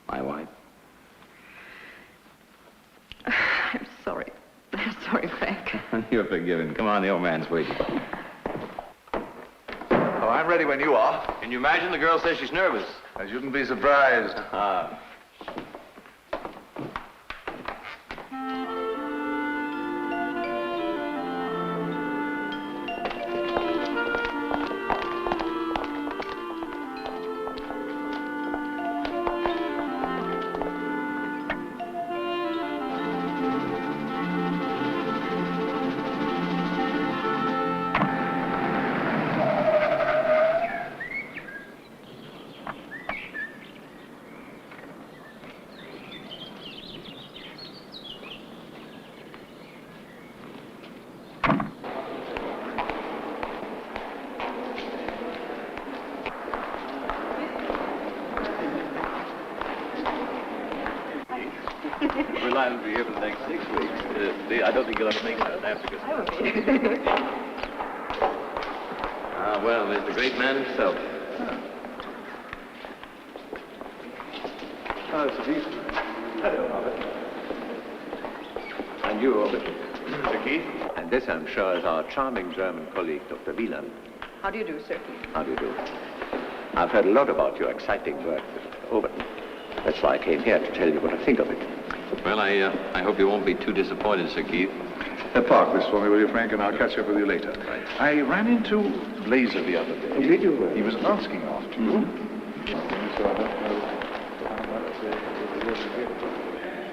My wife. I'm sorry. I'm sorry, Frank. You're forgiven. Come on, the old man's waiting. Oh, I'm ready when you are. Can you imagine? The girl says she's nervous. I shouldn't be surprised. We're liable to be here for the next 6 weeks. I don't think you'll ever make that after Christmas. Well, there's the great man himself. Oh, it's a decent man. Hello, Robert. And you, Robert. Mr. Keith. And this, I'm sure, is our charming German colleague, Dr. Wieland. How do you do, sir? How do you do? I've heard a lot about your exciting work with Overton. That's why I came here to tell you what I think of it. Well, I hope you won't be too disappointed, Sir Keith. Park this for me, will you, Frank, and I'll catch up with you later. Right. I ran into Blazer the other day. Oh, did you? He was asking after you.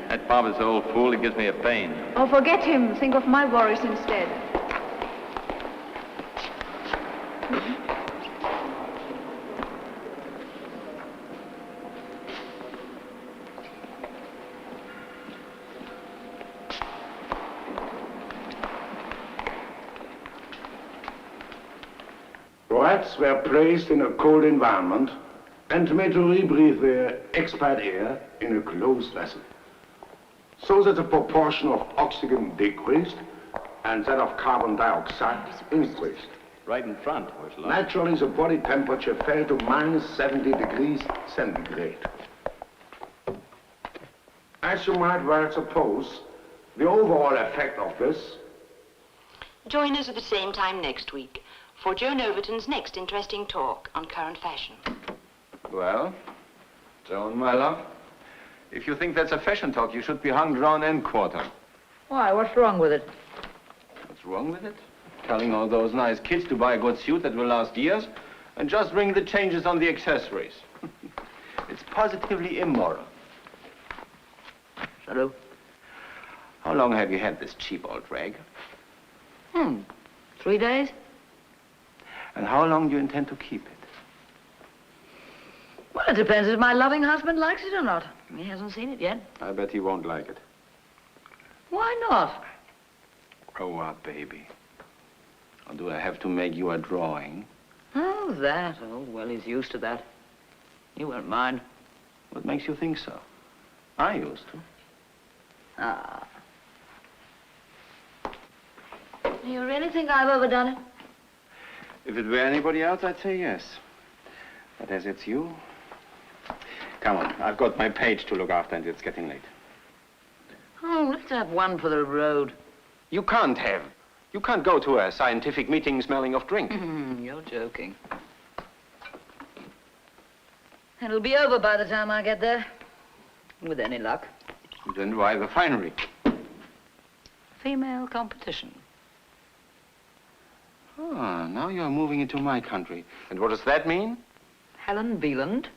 That Bob is an old fool. He gives me a pain. Oh, forget him. Think of my worries instead. Rats were placed in a cold environment and made to rebreathe their expired air in a closed vessel, so that the proportion of oxygen decreased and that of carbon dioxide increased. Right in front. Naturally, the body temperature fell to minus 70 degrees centigrade. As you might well suppose, the overall effect of this... Join us at the same time next week for Joan Overton's next interesting talk on current fashion. Well, Joan, my love, if you think that's a fashion talk, you should be hung, drawn, and quartered. Why? What's wrong with it? What's wrong with it? Telling all those nice kids to buy a good suit that will last years and just bring the changes on the accessories. It's positively immoral. Hello? How long have you had this cheap old rag? 3 days? And how long do you intend to keep it? Well, it depends if my loving husband likes it or not. He hasn't seen it yet. I bet he won't like it. Why not? Grow up, baby. Or do I have to make you a drawing? Oh, that. Oh, well, he's used to that. He won't mind. What makes you think so? I used to. Ah. You really think I've overdone it? If it were anybody else, I'd say yes. But as it's you... Come on, I've got my page to look after and it's getting late. Oh, let's have one for the road. You can't have. You can't go to a scientific meeting smelling of drink. You're joking. It'll be over by the time I get there. With any luck. Then why the finery? Female competition. Ah, now you're moving into my country. And what does that mean? Helen Wieland.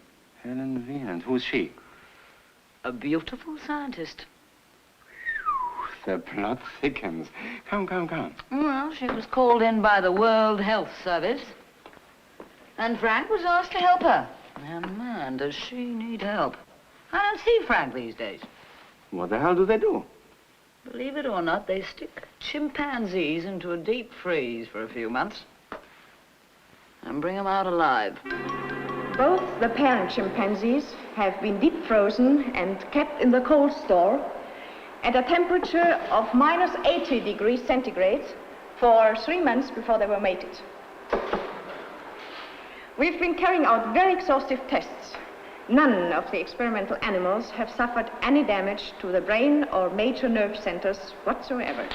Helen Wieland. Who's she? A beautiful scientist. The plot thickens. Come. Well, she was called in by the World Health Service. And Frank was asked to help her. And man, does she need help. I don't see Frank these days. What the hell do they do? Believe it or not, they stick chimpanzees into a deep freeze for a few months and bring them out alive. Both the parent chimpanzees have been deep frozen and kept in the cold store at a temperature of -80 degrees centigrade for 3 months before they were mated. We've been carrying out very exhaustive tests. None of the experimental animals have suffered any damage to the brain or major nerve centers whatsoever.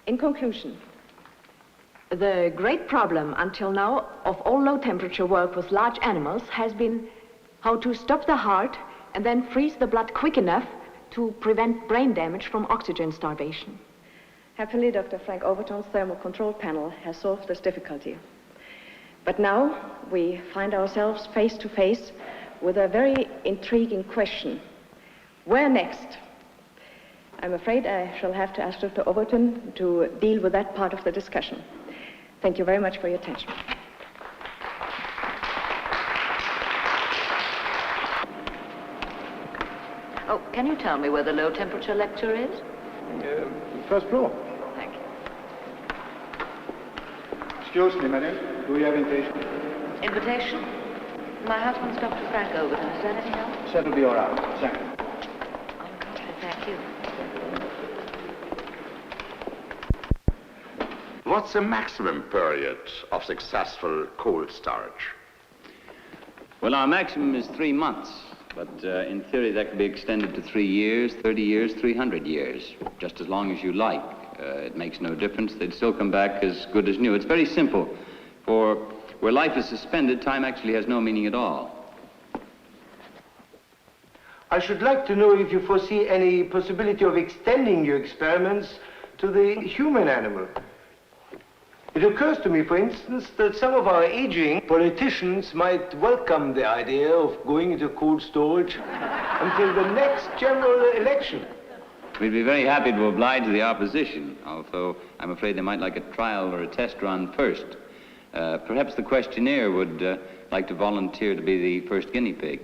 In conclusion, the great problem until now of all low-temperature work with large animals has been how to stop the heart and then freeze the blood quick enough to prevent brain damage from oxygen starvation. Happily, Dr. Frank Overton's thermal control panel has solved this difficulty. But now we find ourselves face to face with a very intriguing question. Where next? I'm afraid I shall have to ask Dr. Overton to deal with that part of the discussion. Thank you very much for your attention. Oh, can you tell me where the low-temperature lecture is? First floor. Thank you. Excuse me, madam. Do you have invitation? Invitation? My husband's Dr. Frank Overton. Is that any help? That'll be all right. Thank you. Thank you. What's the maximum period of successful cold storage? Well, our maximum is 3 months, but in theory that could be extended to 3 years, 30 years, 300 years, just as long as you like. It makes no difference. They'd still come back as good as new. It's very simple, for where life is suspended, time actually has no meaning at all. I should like to know if you foresee any possibility of extending your experiments to the human animal. It occurs to me, for instance, that some of our aging politicians might welcome the idea of going into cold storage until the next general election. We'd be very happy to oblige the opposition, although I'm afraid they might like a trial or a test run first. Perhaps the questionnaire would like to volunteer to be the first guinea pig.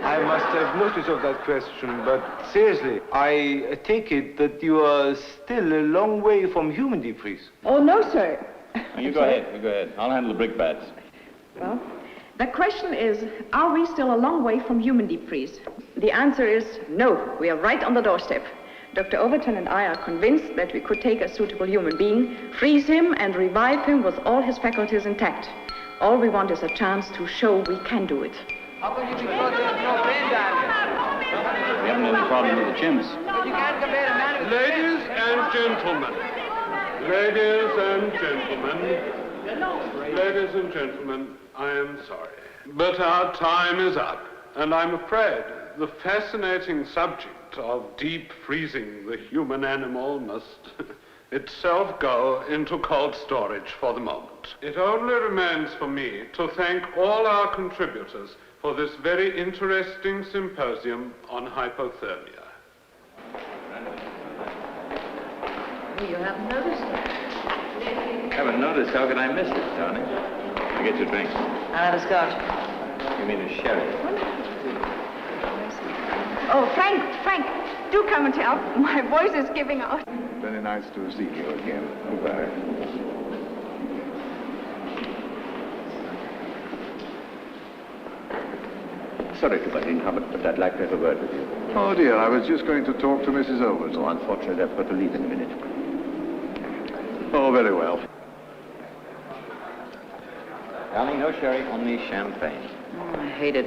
I must have notice of that question, but seriously, I take it that you are still a long way from human deep freeze. Oh, no, sir. You go ahead, you go ahead. I'll handle the brick bats. Well, the question is, are we still a long way from human deep freeze? The answer is no. We are right on the doorstep. Dr. Overton and I are convinced that we could take a suitable human being, freeze him, and revive him with all his faculties intact. All we want is a chance to show we can do it. How come you can throw no pain down here? We haven't any problem with the chimps. But you can't compare a man with Ladies and gentlemen. Ladies and gentlemen, I am sorry. But our time is up, and I'm afraid the fascinating subject of deep freezing the human animal must itself go into cold storage for the moment. It only remains for me to thank all our contributors for this very interesting symposium on hypothermia. You haven't noticed it. Haven't noticed? How could I miss it, darling? You get your drinks. I'll have a scotch. You mean a sherry? Oh, Frank, do come and tell. My voice is giving out. Very nice to see you again. Goodbye. Sorry to butt in, Hubbard, but I'd like to have a word with you. Oh, dear, I was just going to talk to Mrs. Overton. Oh, unfortunately, I've got to leave in a minute. Oh, very well. Darling, no sherry, only champagne. Oh, I hate it.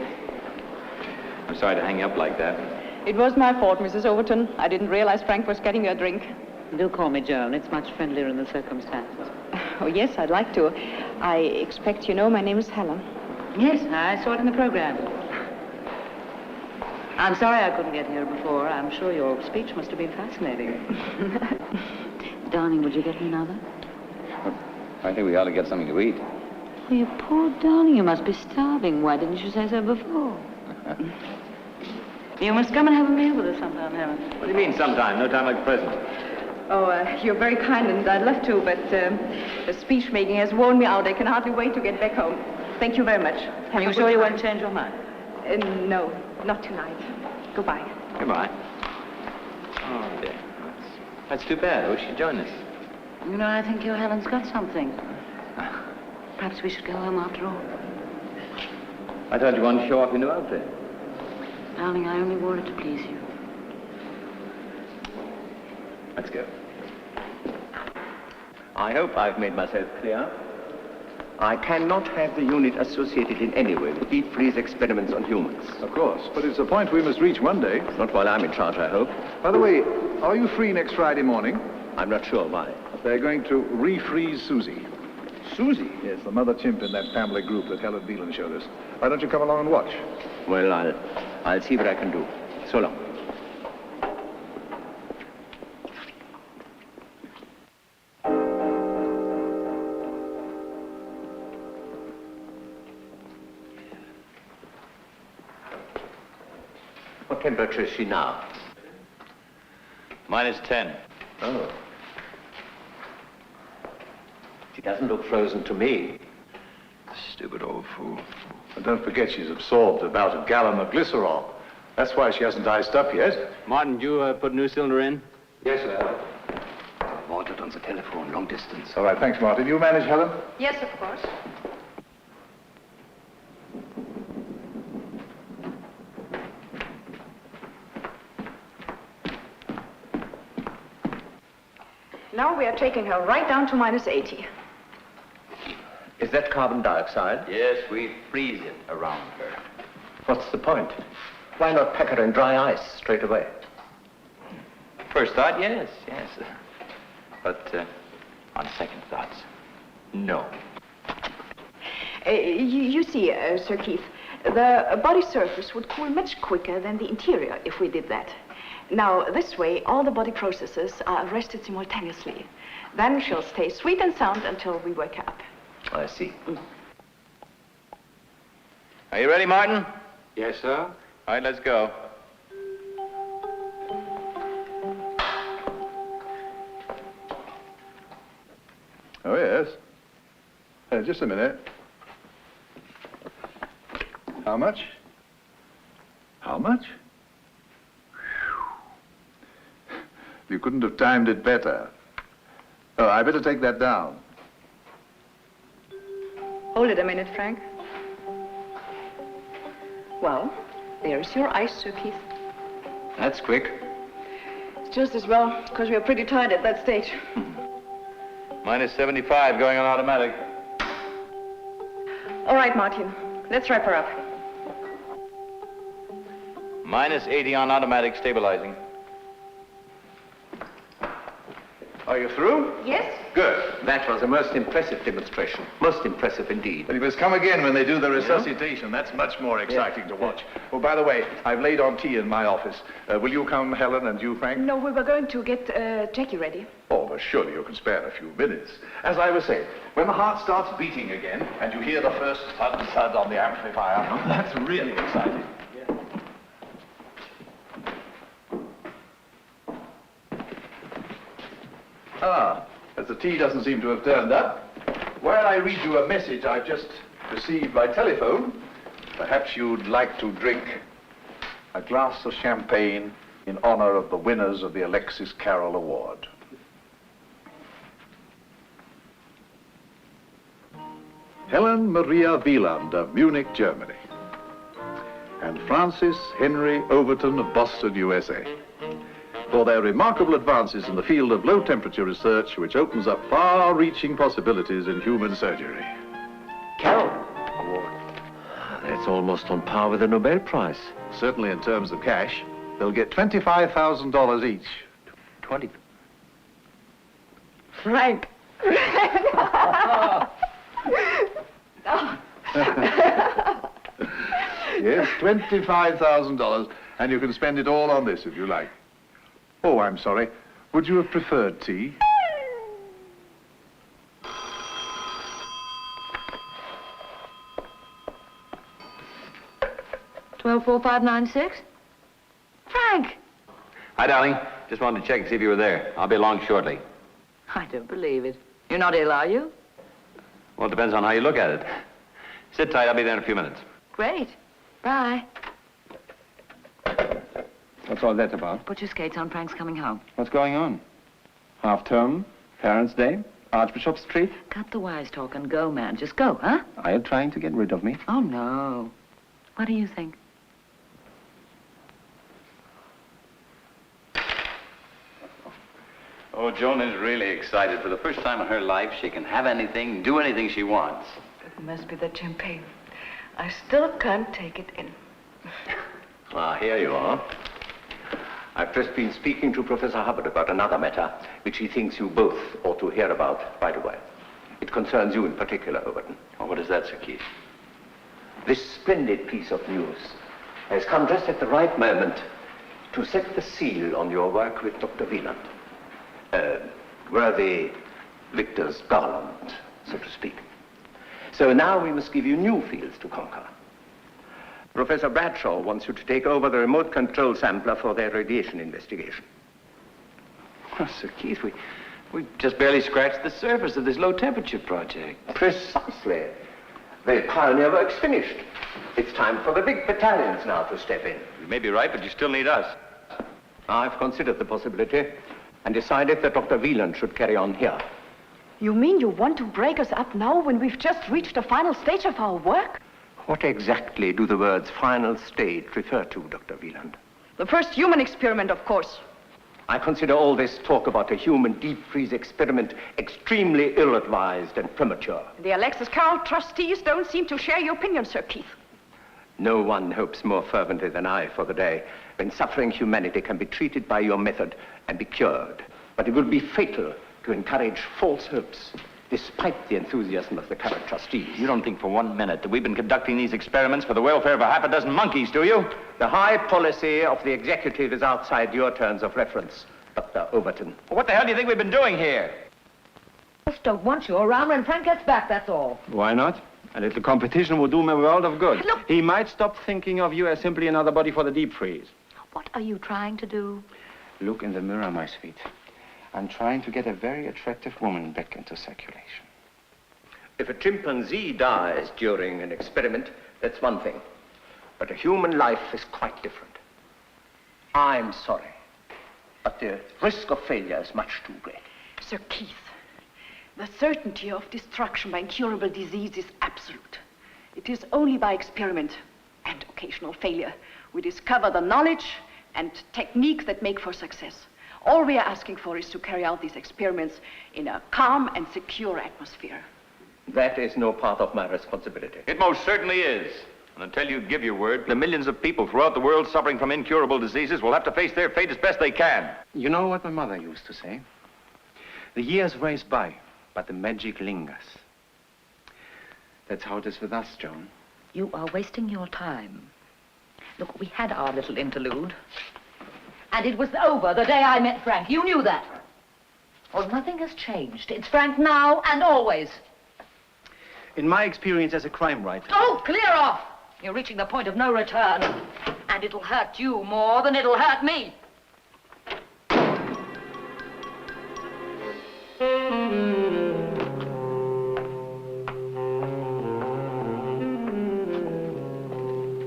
I'm sorry to hang you up like that. It was my fault, Mrs. Overton. I didn't realize Frank was getting you a drink. Do call me Joan. It's much friendlier in the circumstances. Oh, yes, I'd like to. I expect you know my name is Helen. Yes, I saw it in the program. I'm sorry I couldn't get here before. I'm sure your speech must have been fascinating. Darling, would you get me another? I think we ought to get something to eat. Oh, you poor darling, you must be starving. Why didn't you say so before? You must come and have a meal with us sometime, Helen. What do you mean sometime? No time like the present. Oh, you're very kind, and I'd love to, but the speech making has worn me out. I can hardly wait to get back home. Thank you very much. Are you sure you won't change your mind? No, not tonight. Goodbye. Goodbye. Oh, dear. That's too bad. I wish you'd join us. You know, I think your Helen's got something. Perhaps we should go home after all. I thought you wanted to show off your new outfit. Darling, I only wore it to please you. Let's go. I hope I've made myself clear. I cannot have the unit associated in any way with deep freeze experiments on humans. Of course, but it's a point we must reach one day. Not while I'm in charge, I hope. By the way, are you free next Friday morning? I'm not sure why. They're going to refreeze Susie. Susie? Yes, the mother chimp in that family group that Helen Beelan showed us. Why don't you come along and watch? Well, I'll see what I can do. So long. What temperature is she now? -10. Oh. She doesn't look frozen to me. Stupid old fool. And don't forget she's absorbed about a gallon of glycerol. That's why she hasn't iced up yet. Martin, you put a new cylinder in? Yes, sir. Wanted on the telephone, long distance. All right, thanks, Martin. You manage, Helen? Yes, of course. Now we are taking her right down to -80. Is that carbon dioxide? Yes, we freeze it around her. What's the point? Why not pack her in dry ice straight away? First thought, yes. But on second thoughts, no. You see, Sir Keith, the body surface would cool much quicker than the interior if we did that. Now, this way, all the body processes are arrested simultaneously. Then she'll stay sweet and sound until we wake her up. I see. Are you ready, Martin? Yes, sir. All right, let's go. Oh, yes. Just a minute. How much? How much? You couldn't have timed it better. Oh, I better take that down. Hold it a minute, Frank. Well, there's your ice, Sir Keith. That's quick. It's just as well, because we are pretty tired at that stage. -75 going on automatic. All right, Martin. Let's wrap her up. -80 on automatic stabilizing. Are you through? Yes. Good. That was a most impressive demonstration. Most impressive indeed. But you must come again when they do the resuscitation. That's much more exciting to watch. Oh, by the way, I've laid on tea in my office. Will you come, Helen, and you, Frank? No, we were going to get Jackie ready. Oh, but surely you can spare a few minutes. As I was saying, when the heart starts beating again, and you hear the first thud on the amplifier, that's really exciting. As the tea doesn't seem to have turned up, while I read you a message I've just received by telephone, perhaps you'd like to drink a glass of champagne in honor of the winners of the Alexis Carrel Award. Helen Maria Wieland of Munich, Germany, and Francis Henry Overton of Boston, USA, for their remarkable advances in the field of low-temperature research, which opens up far-reaching possibilities in human surgery. Carol, It's almost on par with the Nobel Prize. Certainly in terms of cash. They'll get $25,000 each. 20. Frank. Yes, $25,000, and you can spend it all on this if you like. Oh, I'm sorry. Would you have preferred tea? $12,4596? Frank! Hi, darling. Just wanted to check and see if you were there. I'll be along shortly. I don't believe it. You're not ill, are you? Well, it depends on how you look at it. Sit tight. I'll be there in a few minutes. Great. Bye. What's all that about? Put your skates on. Frank's coming home. What's going on? Half-term? Parents' Day? Archbishop Street? Cut the wise talk and go, man. Just go, huh? Are you trying to get rid of me? Oh, no. What do you think? Oh, Joan is really excited. For the first time in her life, she can have anything, do anything she wants. It must be that champagne. I still can't take it in. Ah, here you are. I've just been speaking to Professor Hubbard about another matter, which he thinks you both ought to hear about right away. It concerns you in particular, Overton. Oh, what is that, Sir Keith? This splendid piece of news has come just at the right moment to set the seal on your work with Dr. Wieland. Worthy Victor's garland, so to speak. So now we must give you new fields to conquer. Professor Bradshaw wants you to take over the remote control sampler for their radiation investigation. Oh, Sir Keith, we just barely scratched the surface of this low-temperature project. Precisely. The pioneer work's finished. It's time for the big battalions now to step in. You may be right, but you still need us. I've considered the possibility and decided that Dr. Wieland should carry on here. You mean you want to break us up now when we've just reached the final stage of our work? What exactly do the words final stage refer to, Dr. Wieland? The first human experiment, of course. I consider all this talk about a human deep freeze experiment extremely ill-advised and premature. The Alexis Carroll trustees don't seem to share your opinion, Sir Keith. No one hopes more fervently than I for the day when suffering humanity can be treated by your method and be cured. But it would be fatal to encourage false hopes, despite the enthusiasm of the current trustees. You don't think for 1 minute that we've been conducting these experiments for the welfare of a half a dozen monkeys, do you? The high policy of the executive is outside your terms of reference, Dr. Overton. Well, what the hell do you think we've been doing here? Just don't want you around when Frank gets back, that's all. Why not? A little competition would do him a world of good. Look. He might stop thinking of you as simply another body for the deep freeze. What are you trying to do? Look in the mirror, my sweet. I'm trying to get a very attractive woman back into circulation. If a chimpanzee dies during an experiment, that's one thing. But a human life is quite different. I'm sorry, but the risk of failure is much too great. Sir Keith, the certainty of destruction by incurable disease is absolute. It is only by experiment and occasional failure we discover the knowledge and techniques that make for success. All we are asking for is to carry out these experiments in a calm and secure atmosphere. That is no part of my responsibility. It most certainly is. And until you give your word, the millions of people throughout the world suffering from incurable diseases will have to face their fate as best they can. You know what my mother used to say? The years race by, but the magic lingers. That's how it is with us, Joan. You are wasting your time. Look, we had our little interlude. And it was over the day I met Frank. You knew that. Well, nothing has changed. It's Frank now and always. In my experience as a crime writer... Oh, clear off! You're reaching the point of no return. And it'll hurt you more than it'll hurt me.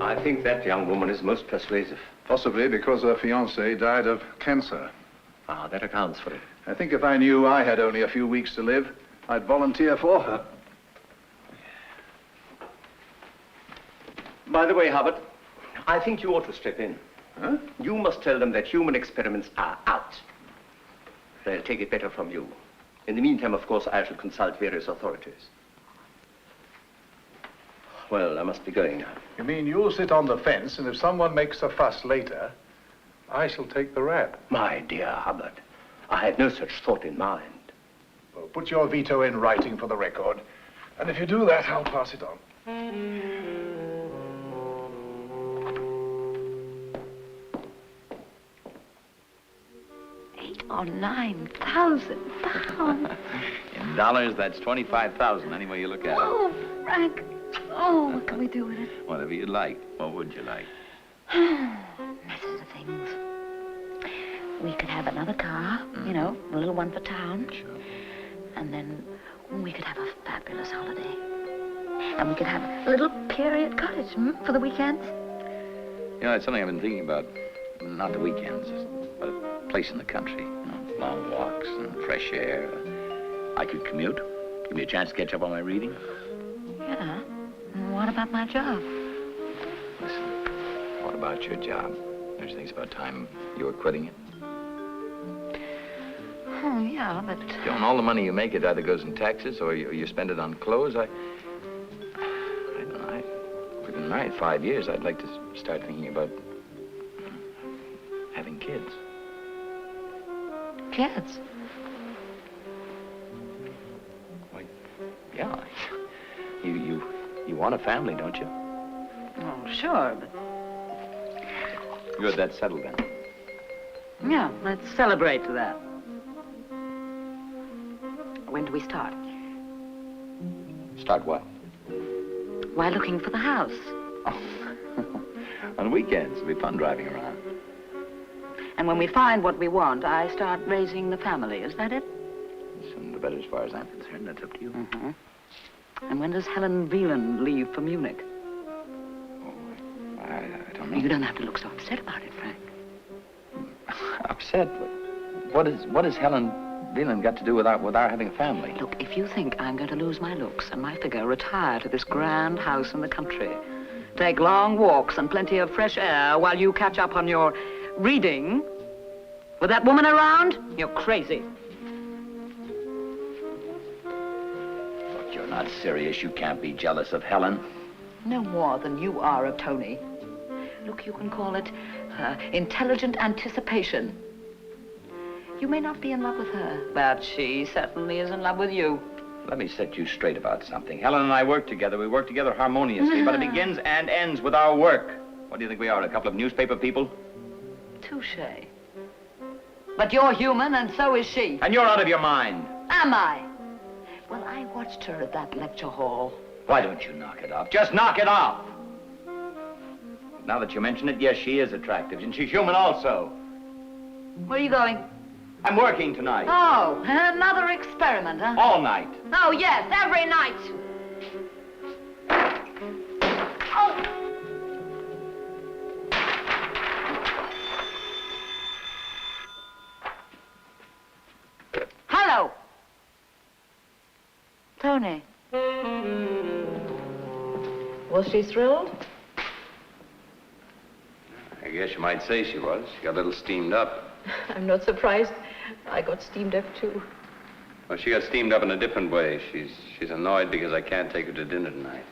I think that young woman is most persuasive. Possibly because her fiancé died of cancer. Ah, that accounts for it. I think if I knew I had only a few weeks to live, I'd volunteer for her. By the way, Hubbard, I think you ought to step in. Huh? You must tell them that human experiments are out. They'll take it better from you. In the meantime, of course, I shall consult various authorities. Well, I must be going now. You mean you'll sit on the fence, and if someone makes a fuss later, I shall take the rap? My dear Hubbard, I had no such thought in mind. Well, put your veto in writing for the record, and if you do that, I'll pass it on. 8,000 or 9,000 pounds. In dollars, that's 25,000, any way you look at it. Oh, Frank. Oh, what can we do with it? Whatever you'd like. What would you like? Methods of things. We could have another car, you know, a little one for town. Sure. And then we could have a fabulous holiday. And we could have a little period cottage for the weekends. You know, it's something I've been thinking about. Not the weekends, but a place in the country. You know, long walks and fresh air. I could commute. Give me a chance to catch up on my reading. Yeah. And what about my job? Listen, what about your job? Don't you think it's about time you were quitting it? Oh, yeah, but... You know, all the money you make, it either goes in taxes or you spend it on clothes. I don't know. We've been married 5 years. I'd like to start thinking about having kids. Kids? Why, yeah. You want a family, don't you? Oh, sure, but... Good, that's settled then. Yeah, let's celebrate that. When do we start? Start what? Why, looking for the house. On weekends, it'll be fun driving around. And when we find what we want, I start raising the family. Is that it? The sooner the better as far as I'm concerned. That's up to you. Mm-hmm. And when does Helen Wieland leave for Munich? Oh, I don't know. You don't have to look so upset about it, Frank. Upset? What has Helen Wieland got to do with our having a family? Look, if you think I'm going to lose my looks and my figure, retire to this grand house in the country, take long walks and plenty of fresh air while you catch up on your reading, with that woman around, you're crazy. Look, you're not serious. You can't be jealous of Helen. No more than you are of Tony. Look, you can call it intelligent anticipation. You may not be in love with her, but she certainly is in love with you. Let me set you straight about something. Helen and I work together. We work together harmoniously, but it begins and ends with our work. What do you think we are, a couple of newspaper people? Touché. But you're human, and so is she. And you're out of your mind. Am I? Well, I watched her at that lecture hall. Why don't you knock it off? Just knock it off! Now that you mention it, yes, she is attractive, and she's human also. Where are you going? I'm working tonight. Oh, another experiment, huh? All night. Oh, yes, every night. Oh! Hello. Tony. Was she thrilled? I guess you might say she was. She got a little steamed up. I'm not surprised. I got steamed up, too. Well, she got steamed up in a different way. She's annoyed because I can't take her to dinner tonight.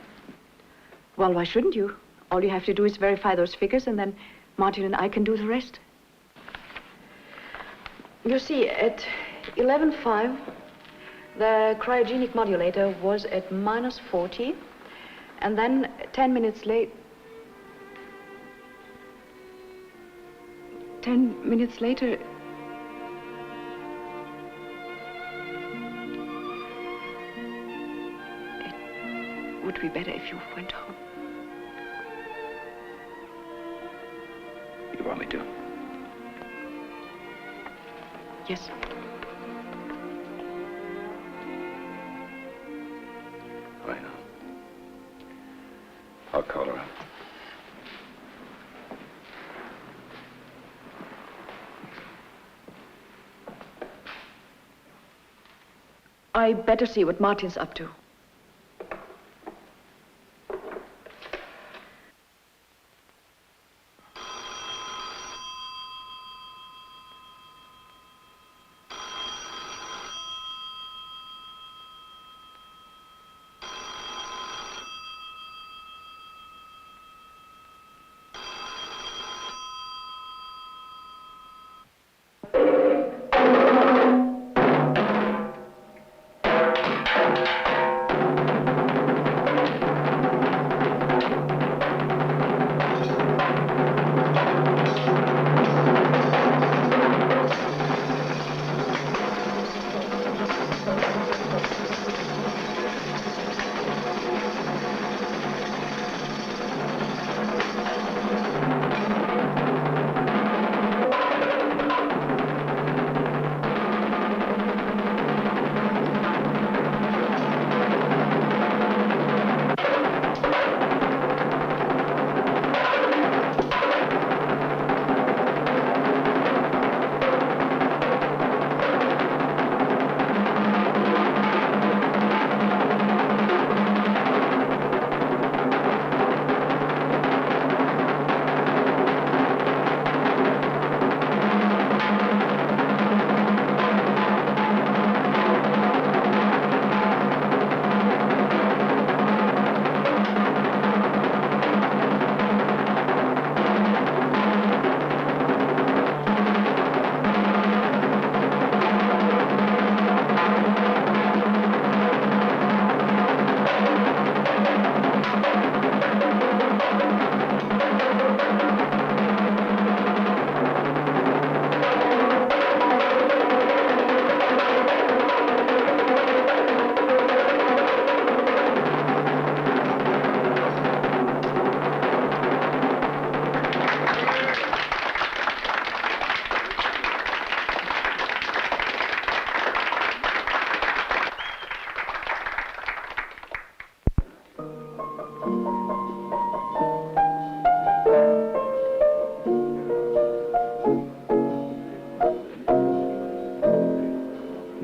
Well, why shouldn't you? All you have to do is verify those figures, and then Martin and I can do the rest. You see, at 11:05, the cryogenic modulator was at -40, and then 10 minutes late... 10 minutes later... It would be better if you went home. You want me to? Yes. Right on. I'll call her up. I better see what Martin's up to.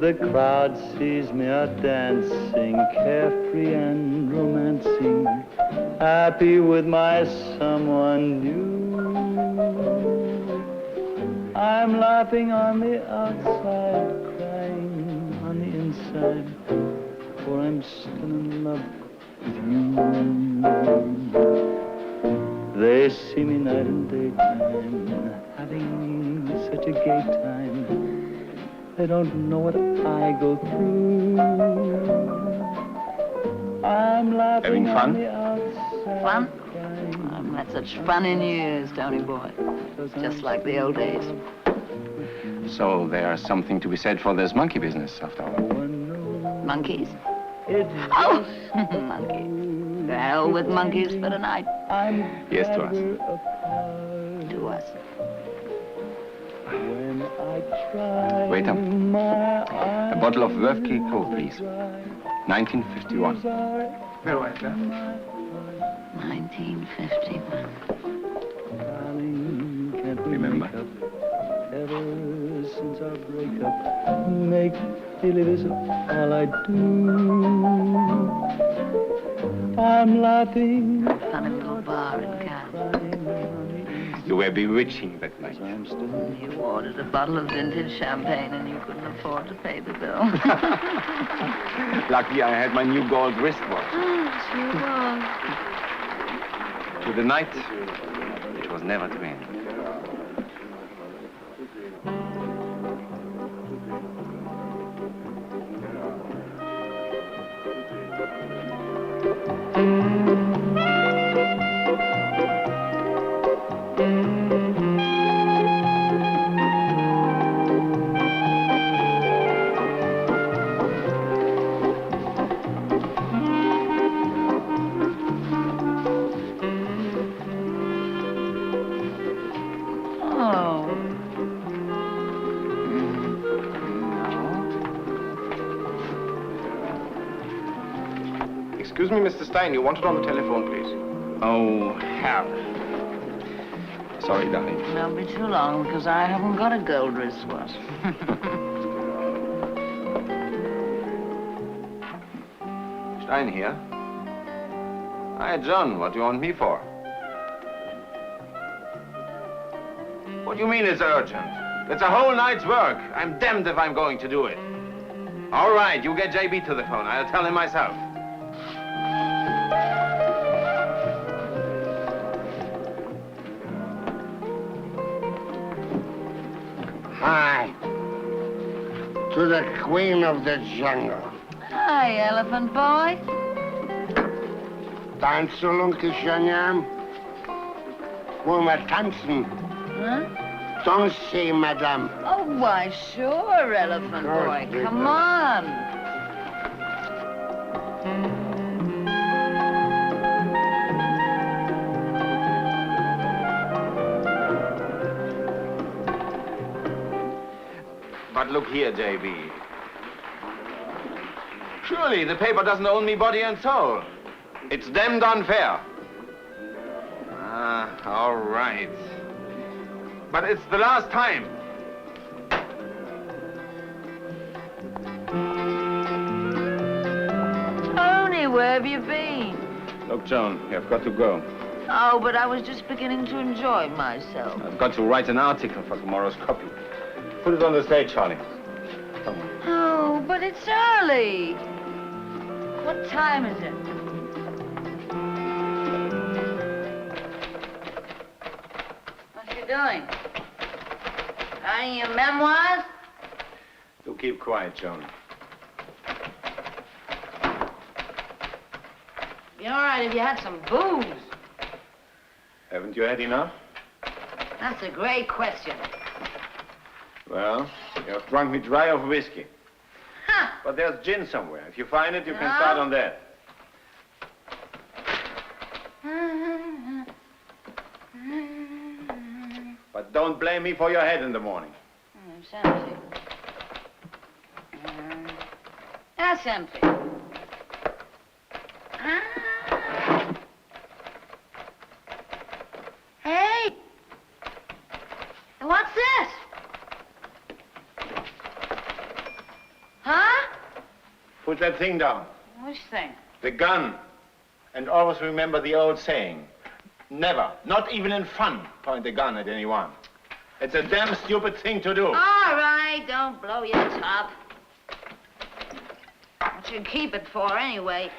The crowd sees me out dancing, carefree and romancing, happy with my someone new. I'm laughing on the outside, crying on the inside, for I'm still in love with you. They see me night and daytime, having such a gay time. They don't know what I go through. I'm laughing Having fun? on the outside. Fun? I've had such fun in years, Tony boy. Just like the old days. So there's something to be said for this monkey business, after all. Monkeys? Oh, monkeys. To hell with monkeys for tonight. Yes, to us. To us. Waiter, a bottle of Wörthke Co, please. 1951. Very well, sir. 1951. Remember? Ever since our breakup, make believe is all I do. I'm laughing. Funny little bar in Cannes. You were bewitching that night. You ordered a bottle of vintage champagne and you couldn't afford to pay the bill. Lucky I had my new gold wristwatch. Sure was. To the night, it was never to end. Excuse me, Mr. Stein, you wanted on the telephone, please. Oh, hell. Sorry, darling. Don't be too long, because I haven't got a gold wristwatch. Stein here. Hi, John. What do you want me for? What do you mean it's urgent? It's a whole night's work. I'm damned if I'm going to do it. All right, you get JB to the phone. I'll tell him myself. Hi. To the queen of the jungle. Hi, elephant boy. Tanzen, Kishanyam. Wollen wir tanzen? Huh? Dansez, madame. Oh, why, sure, elephant boy. Come on. But look here, JB. Surely the paper doesn't own me body and soul. It's damned unfair. Ah, all right. But it's the last time. Tony, where have you been? Look, Joan, I've got to go. Oh, but I was just beginning to enjoy myself. I've got to write an article for tomorrow's copy. Put it on the stage, Charlie. Come on. Oh, but it's early. What time is it? What you doing? Writing your memoirs? Do keep quiet, Joan. Be all right if you had some booze. Haven't you had enough? That's a great question. Well, you have drunk me dry of whiskey. Huh. But there's gin somewhere. If you find it, you can start on that. But don't blame me for your head in the morning. It's empty. That's empty. Hey! What's this? Put that thing down. Which thing? The gun. And always remember the old saying. Never, not even in fun, point the gun at anyone. It's a damn stupid thing to do. All right, don't blow your top. What you keep it for, anyway?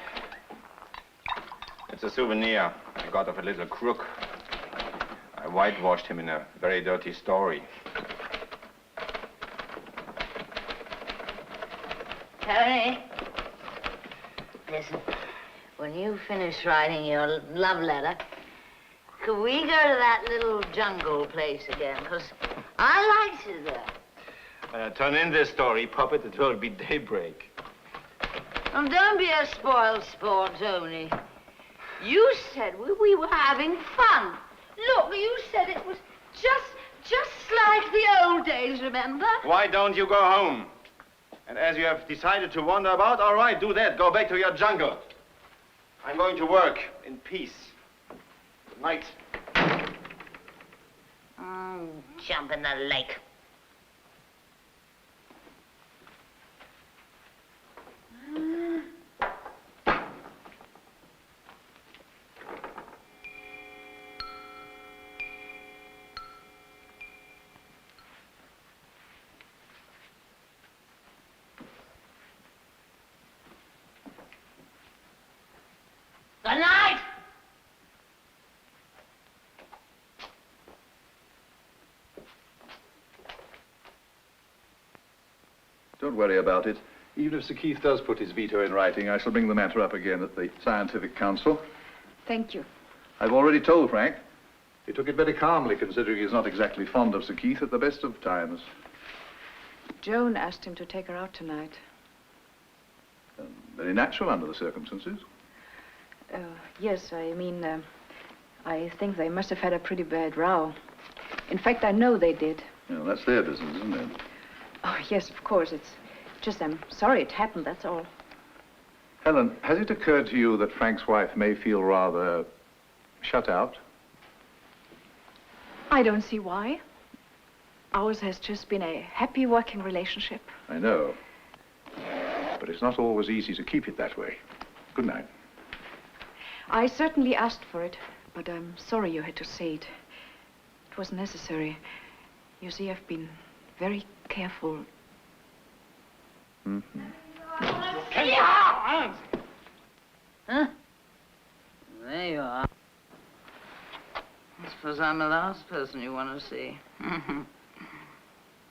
It's a souvenir I got of a little crook. I whitewashed him in a very dirty story. Tony, listen, when you finish writing your love letter, could we go to that little jungle place again? Because I liked it there. Turn in this story, puppet. It will be daybreak. Oh, don't be a spoiled sport, Tony. You said we were having fun. Look, you said it was just like the old days, remember? Why don't you go home? And as you have decided to wander about, all right, do that. Go back to your jungle. I'm going to work in peace. Good night. Jump in the lake. Good night! Don't worry about it. Even if Sir Keith does put his veto in writing, I shall bring the matter up again at the Scientific Council. Thank you. I've already told Frank. He took it very calmly, considering he's not exactly fond of Sir Keith at the best of times. Joan asked him to take her out tonight. Very natural under the circumstances. Yes, I mean, I think they must have had a pretty bad row. In fact, I know they did. Well, that's their business, isn't it? Oh, yes, of course. It's just I'm sorry it happened, that's all. Helen, has it occurred to you that Frank's wife may feel rather shut out? I don't see why. Ours has just been a happy working relationship. I know. But it's not always easy to keep it that way. Good night. I certainly asked for it, but I'm sorry you had to say it. It was necessary. You see, I've been very careful. Mm-hmm. Huh? There you are. I suppose I'm the last person you want to see.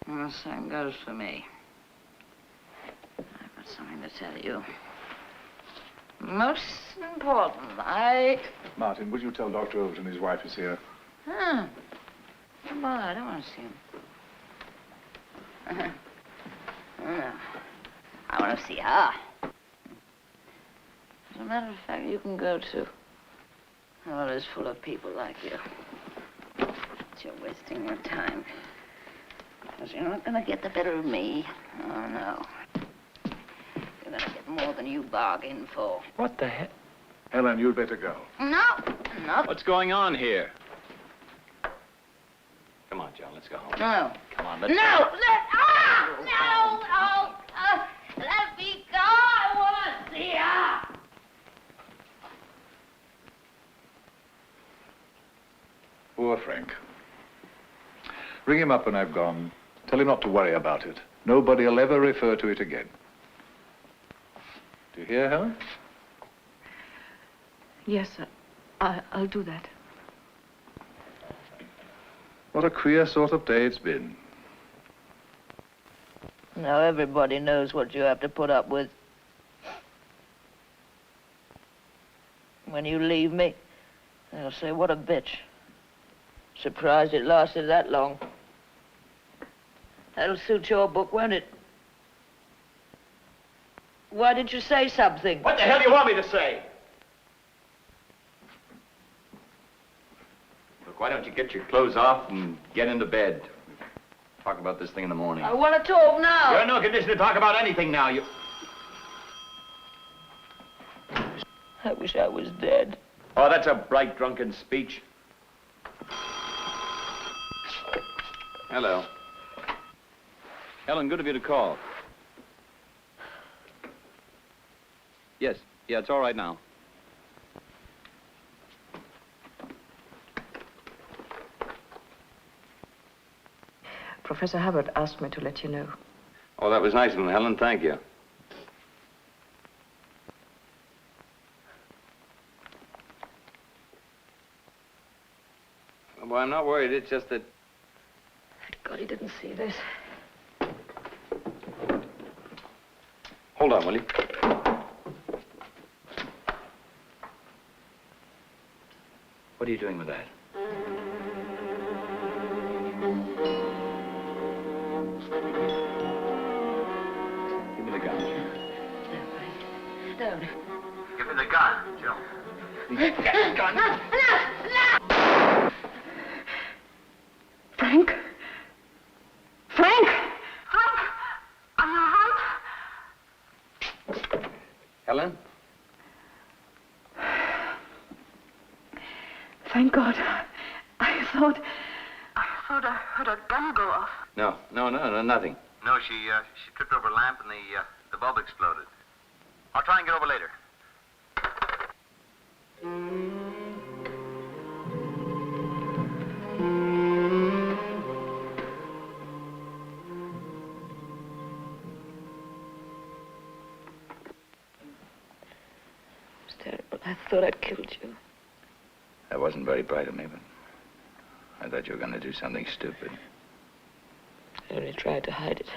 Well, the same goes for me. I've got something to tell you. Most important, Martin, would you tell Dr. Overton his wife is here? Huh. Come on, I don't want to see him. I want to see her. As a matter of fact, you can go too. Oh, it is full of people like you. But you're wasting your time. Because you're not going to get the better of me. Oh, no. You're going to get more than you bargained for. What the heck? Helen, you'd better go. No, no. What's going on here? Come on, John, let's go home. No. Come on, let's No! go. Let me go! I want to see her! Poor Frank. Ring him up when I've gone. Tell him not to worry about it. Nobody will ever refer to it again. Do you hear, Helen? Yes, I'll do that. What a queer sort of day it's been. Now everybody knows what you have to put up with. When you leave me, they'll say, what a bitch. Surprised it lasted that long. That'll suit your book, won't it? Why didn't you say something? What the hell do you want me to say? Look, why don't you get your clothes off and get into bed? Talk about this thing in the morning. I want to talk now. You're in no condition to talk about anything now. I wish I was dead. Oh, that's a bright, drunken speech. Hello. Helen, good of you to call. Yes. Yeah, it's all right now. Professor Hubbard asked me to let you know. Oh, that was nice of him, Helen. Thank you. Well, I'm not worried. It's just that... Thank God he didn't see this. Hold on, will you? What are you doing with that? Give me the gun. Don't. Give me the gun, Joe. Gun. Frank? Frank! Helen? Thank God. I thought I heard a gun go off. No, nothing. No, she tripped over a lamp and the bulb exploded. I'll try and get over later. It was terrible. I thought I'd killed you. That wasn't very bright of me, but I thought you were going to do something stupid. I only tried to hide it.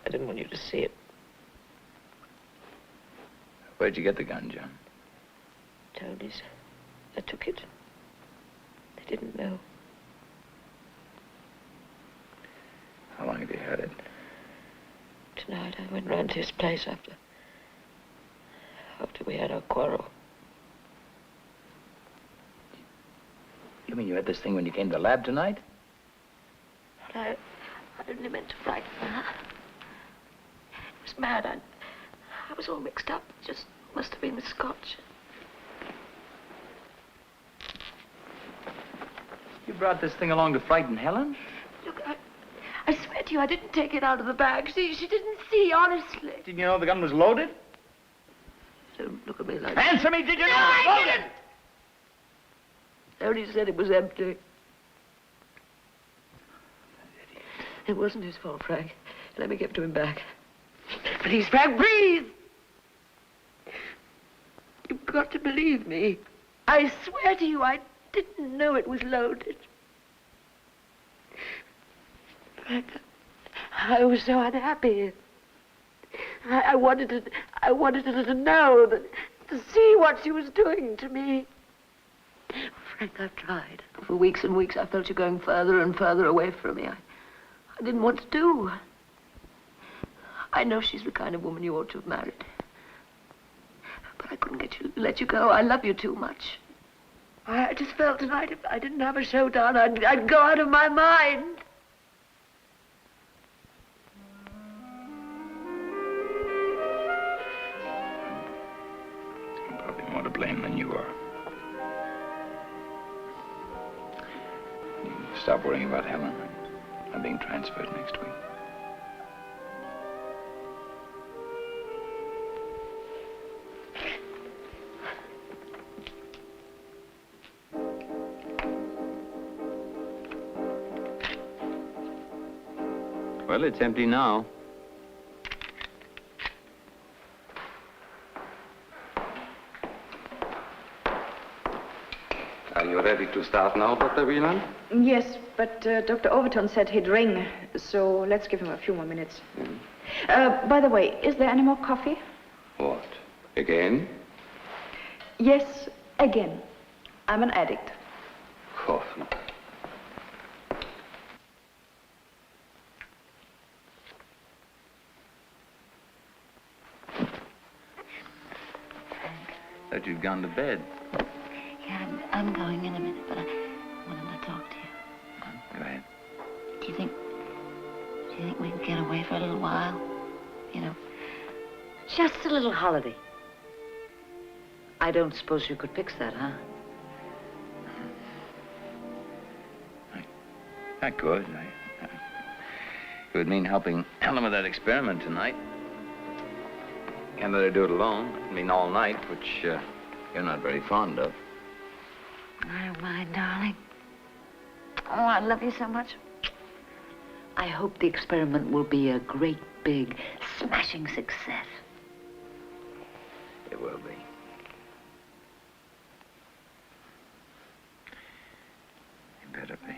I didn't want you to see it. Where'd you get the gun, John? Tony's. I took it. They didn't know. How long have you had it? Tonight I went round to his place after we had our quarrel. You mean you had this thing when you came to the lab tonight? I only meant to frighten her. It was mad. I was all mixed up. It just must have been the scotch. You brought this thing along to frighten Helen? Look, I swear to you, I didn't take it out of the bag. She didn't see, honestly. Did you know the gun was loaded? Don't look at me like Answer me, did you know it was loaded? They only said it was empty. It wasn't his fault, Frank. Let me give it to him back. Please, Frank, please! You've got to believe me. I swear to you, I didn't know it was loaded. Frank, I was so unhappy. I wanted her to know, to see what she was doing to me. Frank, I've tried. For weeks and weeks, I felt you going further and further away from me. I didn't want to do. I know she's the kind of woman you ought to have married. But I couldn't let you go. I love you too much. I just felt tonight if I didn't have a show done, I'd go out of my mind. I'm probably more to blame than you are. You stop worrying about Helen. I'm being transferred next week. Well, it's empty now. Are you ready to start now, Dr. Wieland? Yes, but Dr. Overton said he'd ring, so let's give him a few more minutes. By the way, is there any more coffee? What? Again? Yes, again. I'm an addict. Coffee. Thought you'd gone to bed. Yeah, I'm going in a minute, but I wanted to talk to you. Go ahead. Do you think we can get away for a little while? You know, Just a little holiday. I don't suppose you could fix that, huh? I could. It would mean helping Helen with that experiment tonight. can't let her do it alone. I mean, all night, which you're not very fond of. I don't mind, darling. Oh, I love you so much. I hope the experiment will be a great, big, smashing success. It will be. It better be.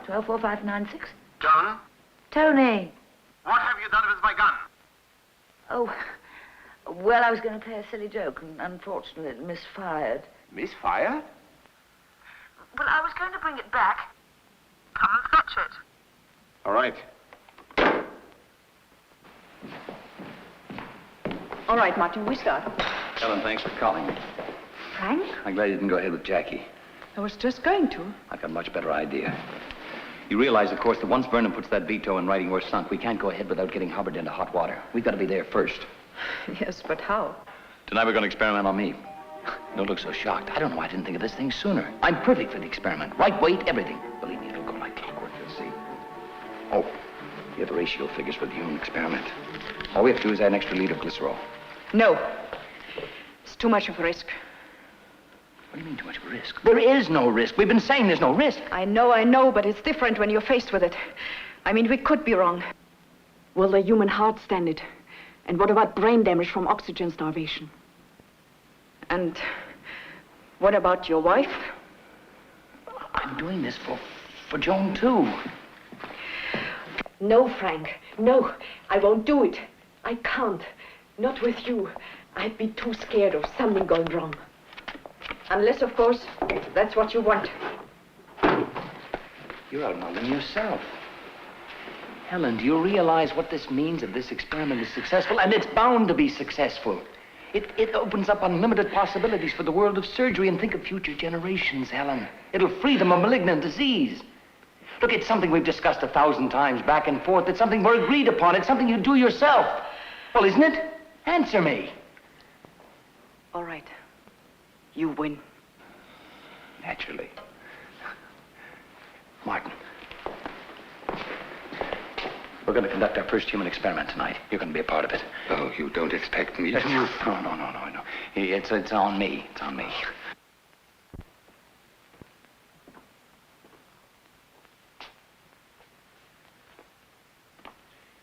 Twelve, 4, 5, 9, 6. John, Tony. what have you done with my gun? Oh, well, I was going to play a silly joke, and unfortunately it misfired. Misfire? Well, I was going to bring it back. Come and fetch it. All right. All right, Martin, we start. Ellen, thanks for calling me. Frank? I'm glad you didn't go ahead with Jackie. I was just going to. I've got a much better idea. You realize, of course, that once Vernon puts that veto in writing we're sunk, we can't go ahead without getting Hubbard into hot water. We've got to be there first. Yes, but how? Tonight we're going to experiment on me. Don't look so shocked. I don't know why I didn't think of this thing sooner. I'm perfect for the experiment. Right weight, everything. Believe me, it'll go like clockwork, you'll see. Oh, you have the ratio figures for the human experiment. All we have to do is add an extra liter of glycerol. No. It's too much of a risk. What do you mean, too much of a risk? There is no risk. We've been saying there's no risk. I know, but it's different when you're faced with it. I mean, we could be wrong. Will the human heart stand it? And what about brain damage from oxygen starvation? And what about your wife? I'm doing this for Joan, too. No, Frank. No, I won't do it. I can't. Not with you. I'd be too scared of something going wrong. Unless, of course, that's what you want. You're outnumbering yourself. Helen, do you realize what this means if this experiment is successful? And it's bound to be successful. It opens up unlimited possibilities for the world of surgery. And think of future generations, Helen. It'll free them of malignant disease. Look, it's something we've discussed 1,000 times back and forth. It's something we're agreed upon. It's something you do yourself. Well, isn't it? Answer me. All right. You win. Naturally. Martin. We're going to conduct our first human experiment tonight. You're going to be a part of it. Oh, you don't expect me to... No. It's on me. It's on me.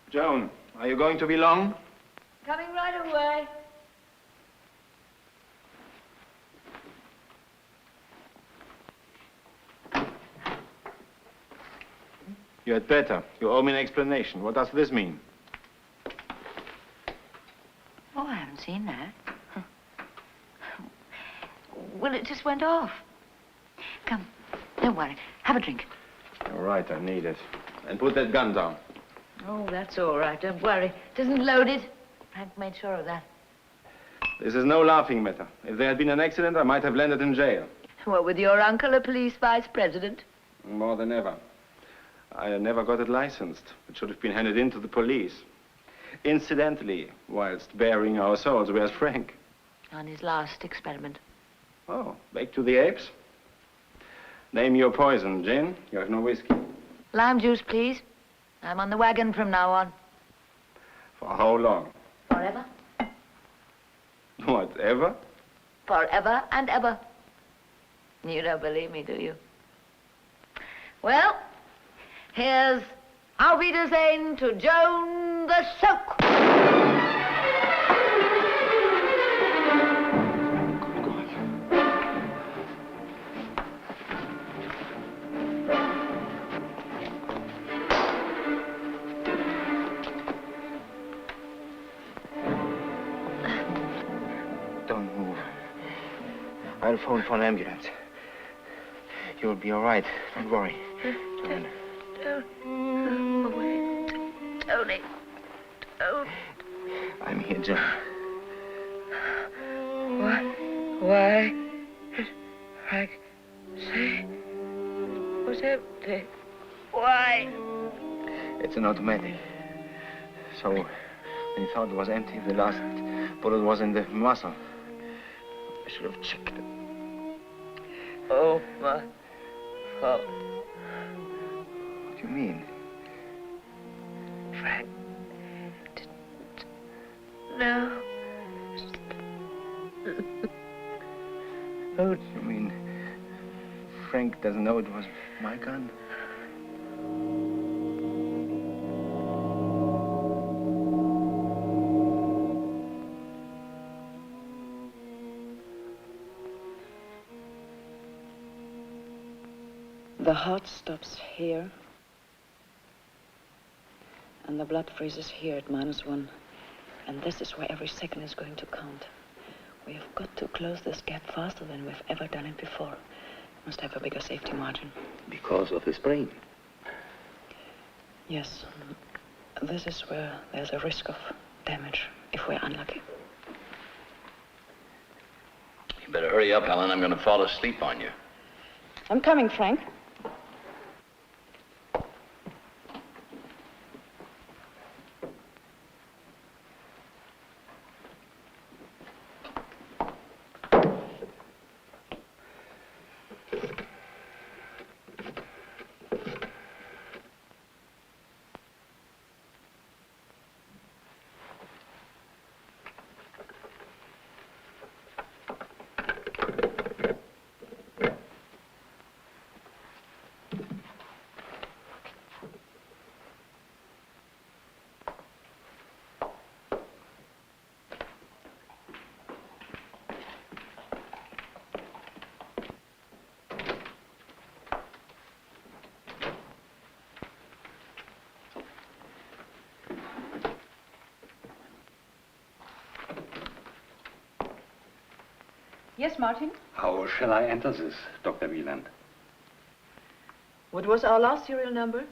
Joan, are you going to be long? Coming right away. You had better. You owe me an explanation. What does this mean? Oh, I haven't seen that. Well, it just went off. Come, don't worry. Have a drink. All right, I need it. And put that gun down. Oh, that's all right. Don't worry. It isn't loaded. Frank made sure of that. This is no laughing matter. If there had been an accident, I might have landed in jail. What, with your uncle a police vice president? More than ever. I never got it licensed. It should have been handed in to the police. Incidentally, whilst bearing our souls, where's Frank? On his last experiment. Oh, back to the apes? Name your poison, Jane. You have no whiskey. Lime juice, please. I'm on the wagon from now on. For how long? Forever. Whatever? Forever and ever. You don't believe me, do you? Well, here's Auf Wiedersehen to Joan the Soak. Don't move. I'll phone for an ambulance. You'll be all right. Don't worry. Joan. Don't. Wait. Tony. Don't. I'm here, Joan. Why did Frank say it was empty? Why? It's an automatic. So, when he thought it was empty, the last bullet was in the muzzle. I should have checked it. Oh, my fault. What do you mean? Frank didn't know. Oh, you mean Frank doesn't know it was my gun? The heart stops here, and the blood freezes here at -1. And this is where every second is going to count. We have got to close this gap faster than we've ever done it before. Must have a bigger safety margin. Because of his brain. Yes. This is where there's a risk of damage if we're unlucky. You better hurry up, Helen. I'm going to fall asleep on you. I'm coming, Frank. Yes, Martin? How shall I enter this, Dr. Wieland? What was our last serial number?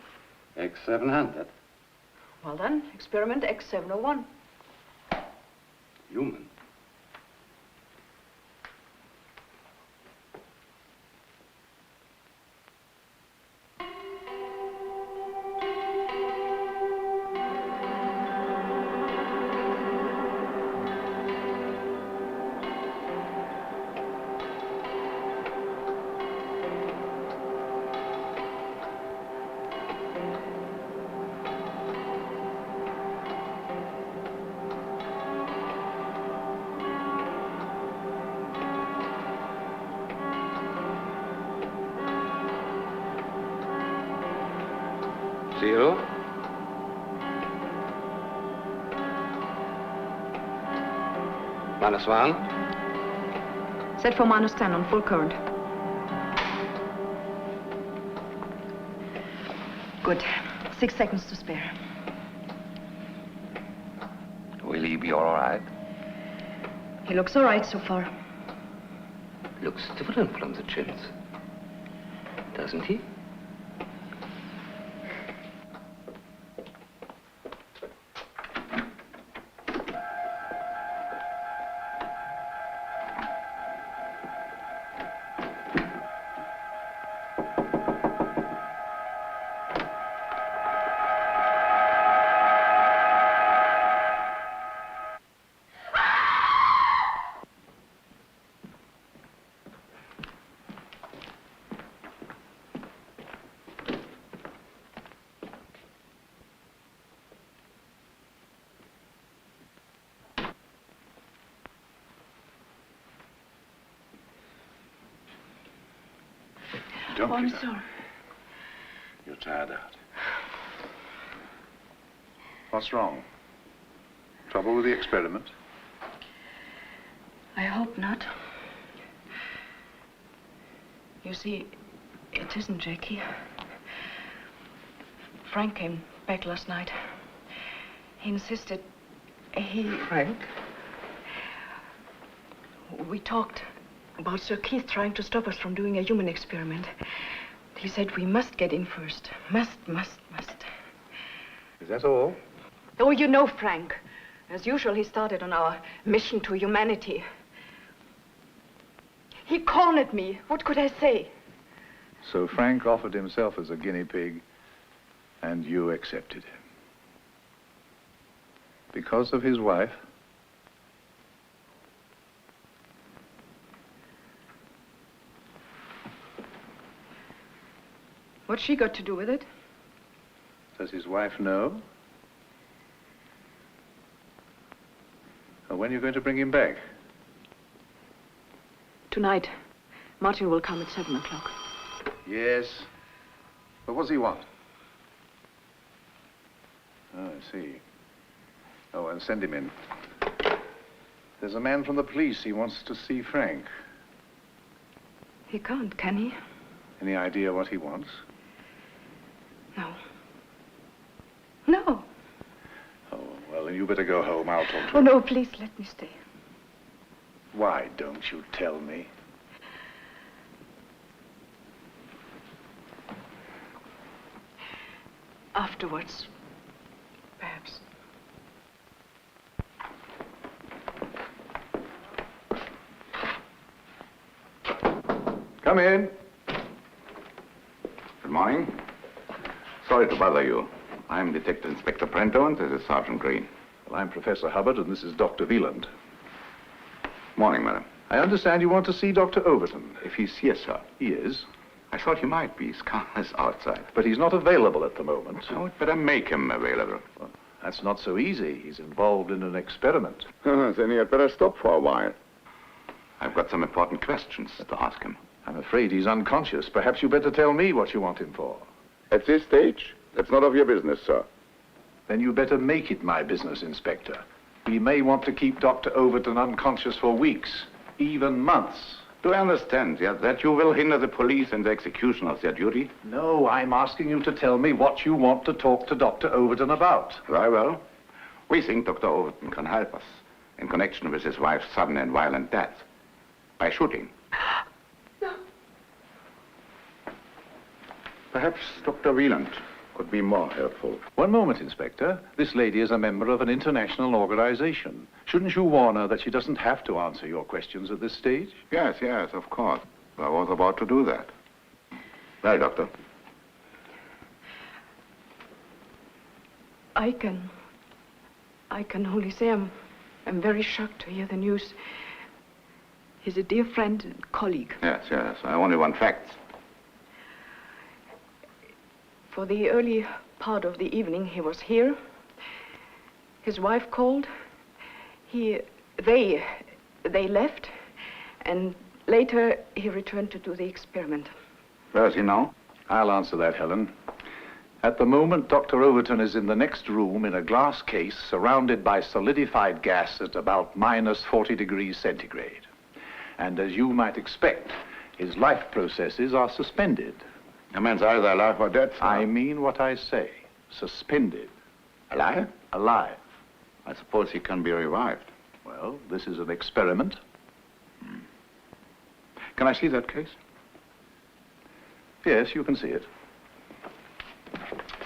X700. Well then, experiment X701. Human. Zero. -1. Set for -10 on full current. Good. 6 seconds to spare. Will he be all right? He looks all right so far. Looks different from the chins. Doesn't he? Don't I'm get up. sorry. You're tired out. What's wrong? Trouble with the experiment? I hope not. You see, it isn't Jackie. Frank came back last night. He insisted Frank? We talked about Sir Keith trying to stop us from doing a human experiment. He said we must get in first. Must. Is that all? Oh, you know Frank. As usual, he started on our mission to humanity. He cornered me. What could I say? So Frank offered himself as a guinea pig And you accepted him. Because of his wife? What's she got to do with it? Does his wife know? And when are you going to bring him back? Tonight. Martin will come at 7 o'clock. Yes. But what does he want? Oh, I see. Oh, and send him in. There's a man from the police. He wants to see Frank. He can't, can he? Any idea what he wants? No. No. Oh, well, then you better go home. I'll talk to Oh, him. no, please let me stay. Why don't you tell me? Afterwards, perhaps. Come in. Good morning. Sorry to bother you. I'm Detective Inspector Prento, and this is Sergeant Green. Well, I'm Professor Hubbard, and this is Dr. Wieland. Morning, madam. I understand you want to see Dr. Overton. If he's here, sir. He is. I thought he might be. His car is outside. But he's not available at the moment. Oh, we'd better make him available. Well, that's not so easy. He's involved in an experiment. Then he had better stop for a while. I've got some important questions to ask him. I'm afraid he's unconscious. Perhaps you better tell me what you want him for. At this stage, that's none of your business, sir. Then you better make it my business, Inspector. We may want to keep Dr. Overton unconscious for weeks, even months. Do I understand, yeah, that you will hinder the police in the execution of their duty? No, I'm asking you to tell me what you want to talk to Dr. Overton about. Very well. We think Dr. Overton can help us in connection with his wife's sudden and violent death by shooting. No. Perhaps Dr. Wieland could be more helpful. One moment, Inspector. This lady is a member of an international organization. Shouldn't you warn her that she doesn't have to answer your questions at this stage? Yes, of course. I was about to do that. Well, Doctor. I can only say I'm very shocked to hear the news. He's a dear friend and colleague. Yes. I only want facts. For the early part of the evening, he was here. His wife called. They left, and later he returned to do the experiment. Where is he now? I'll answer that, Helen. At the moment, Dr. Overton is in the next room in a glass case surrounded by solidified gas at about minus 40 degrees centigrade. And as you might expect, his life processes are suspended. The man's either alive or dead, sir. I mean what I say. Suspended. Alive? Alive. I suppose he can be revived. Well, this is an experiment. Can I see that case? Yes, you can see it.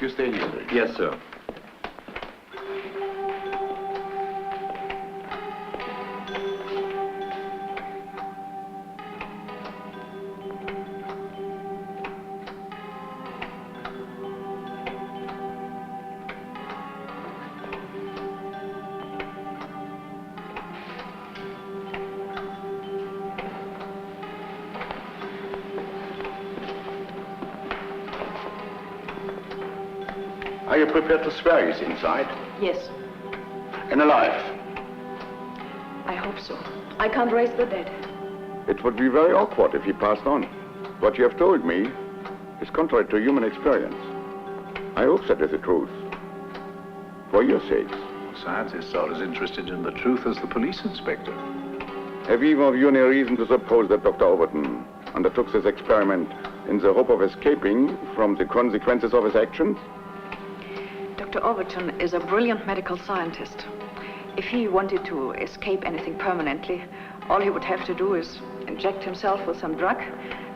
You stay here, sir. Yes, sir. Are you prepared to swear he's inside? Yes, And alive? I hope so. I can't raise the dead. It would be very awkward if he passed on. What you have told me is contrary to human experience. I hope that is the truth. For your sakes. Scientists are as interested in the truth as the police inspector. Have either of you any reason to suppose that Dr. Overton undertook this experiment in the hope of escaping from the consequences of his actions? Dr. Overton is a brilliant medical scientist. If he wanted to escape anything permanently, all he would have to do is inject himself with some drug,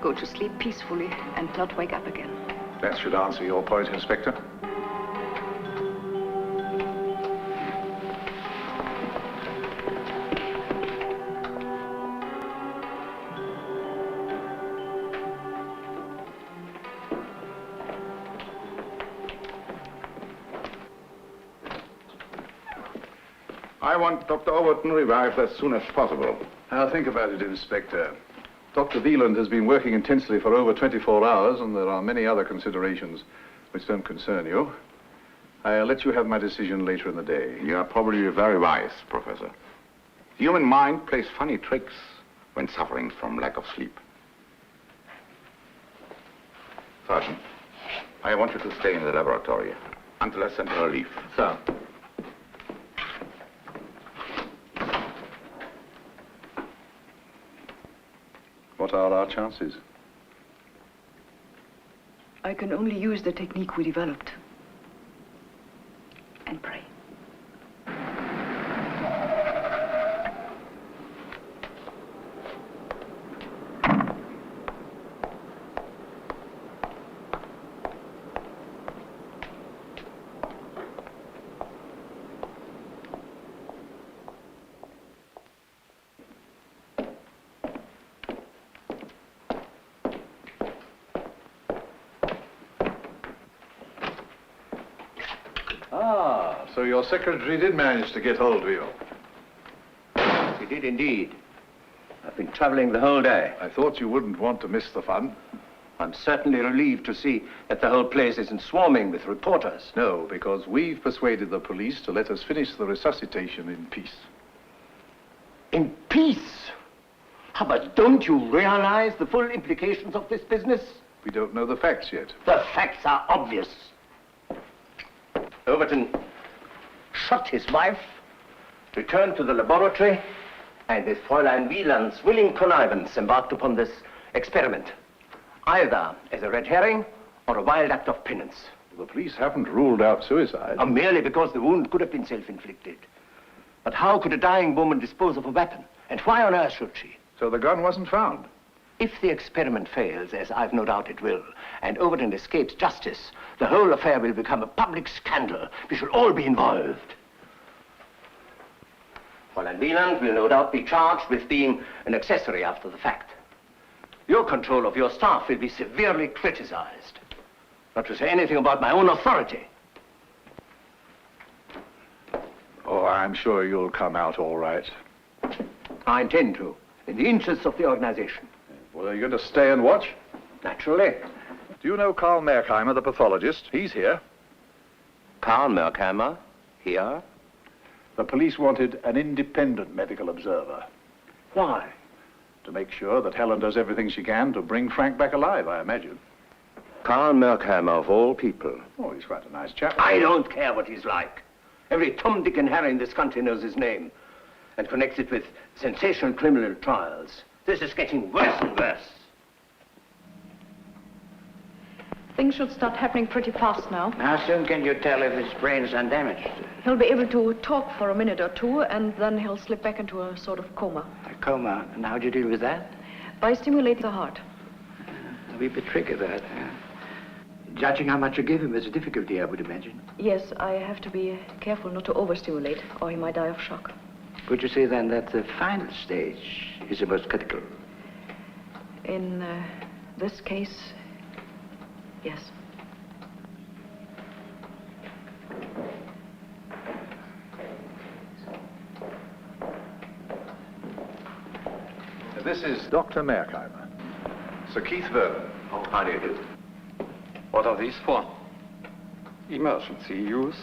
go to sleep peacefully, and not wake up again. That should answer your point, Inspector. I want Dr. Overton revived as soon as possible. I'll think about it, Inspector. Dr. Wieland has been working intensely for over 24 hours, and there are many other considerations which don't concern you. I'll let you have my decision later in the day. You are probably very wise, Professor. The human mind plays funny tricks when suffering from lack of sleep. Sergeant, I want you to stay in the laboratory until I send her leave. Sir. What are our chances? I can only use the technique we developed. And pray. So your secretary did manage to get hold of you. He did indeed. I've been traveling the whole day. I thought you wouldn't want to miss the fun. I'm certainly relieved to see that the whole place isn't swarming with reporters. No, because we've persuaded the police to let us finish the resuscitation in peace. In peace? But don't you realize the full implications of this business? We don't know the facts yet. The facts are obvious. Overton shot his wife, returned to the laboratory, and with Fräulein Wieland's willing connivance embarked upon this experiment, either as a red herring or a wild act of penance. The police haven't ruled out suicide. Merely because the wound could have been self-inflicted. But how could a dying woman dispose of a weapon? And why on earth should she? So the gun wasn't found? If the experiment fails, as I've no doubt it will, and Overton escapes justice, the whole affair will become a public scandal. We shall all be involved. Fräulein Wieland will no doubt be charged with being an accessory after the fact. Your control of your staff will be severely criticized. Not to say anything about my own authority. Oh, I'm sure you'll come out all right. I intend to, in the interests of the organization. Well, are you going to stay and watch? Naturally. Do you know Karl Merkheimer, the pathologist? He's here. Karl Merkheimer? Here? The police wanted an independent medical observer. Why? To make sure that Helen does everything she can to bring Frank back alive, I imagine. Karl Merkheimer, of all people. Oh, he's quite a nice chap. I don't care what he's like. Every Tom, Dick, and Harry in this country knows his name and connects it with sensational criminal trials. This is getting worse and worse. Things should start happening pretty fast now. How soon can you tell if his brain is undamaged? He'll be able to talk for a minute or two, and then he'll slip back into a sort of coma. A coma? And how do you deal with that? By stimulating the heart. It'll be a bit tricky, that. Judging how much you give him is a difficulty, I would imagine. Yes, I have to be careful not to overstimulate, or he might die of shock. Would you say, then, that the final stage is the most critical? In this case, yes. This is Dr. Merkheimer. Sir Keith Vernon. Oh, how do you do? What are these for? Emergency use.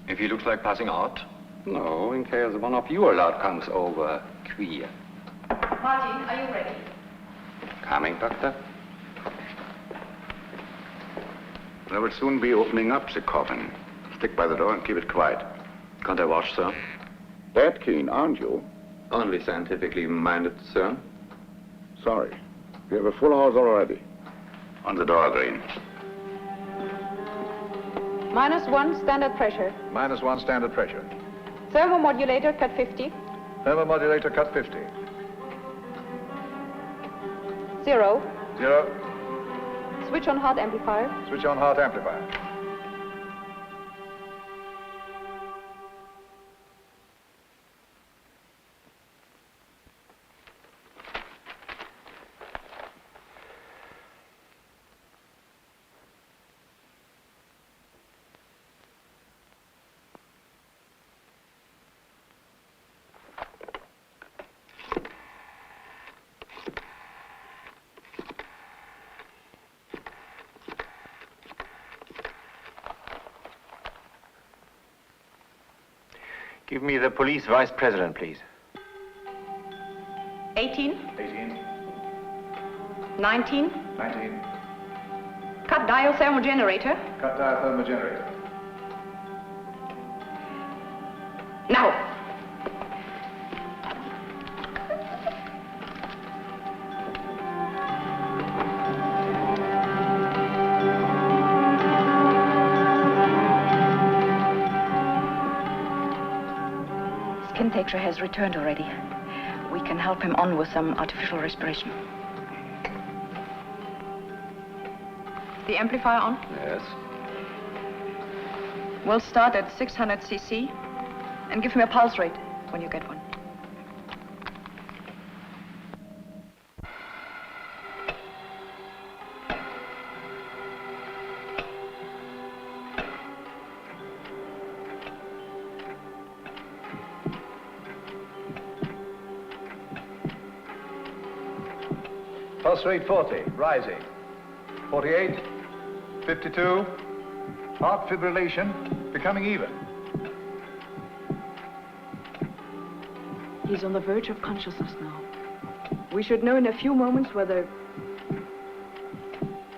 If he looks like passing out? No, in case one of your lot comes over queer. Martin, are you ready? Coming, Doctor. They will soon be opening up the coffin. Stick by the door and keep it quiet. Can't I watch, sir? That keen, aren't you? Only scientifically minded, sir. Sorry. You have a full house already. On the door, Green. -1 standard pressure. -1 standard pressure. Thermomodulator cut 50. Thermomodulator cut 50. 0. 0. Switch on heart amplifier. Switch on heart amplifier. Give me the police vice president, please. 18. 18. 19. 19. Cut dial generator. Cut diathermal generator. Now. Skin texture has returned already. We can help him on with some artificial respiration. The amplifier on? Yes. We'll start at 600 cc and give him a pulse rate when you get one. Pulse rate 40, rising. 48, 52, heart fibrillation, becoming even. He's on the verge of consciousness now. We should know in a few moments whether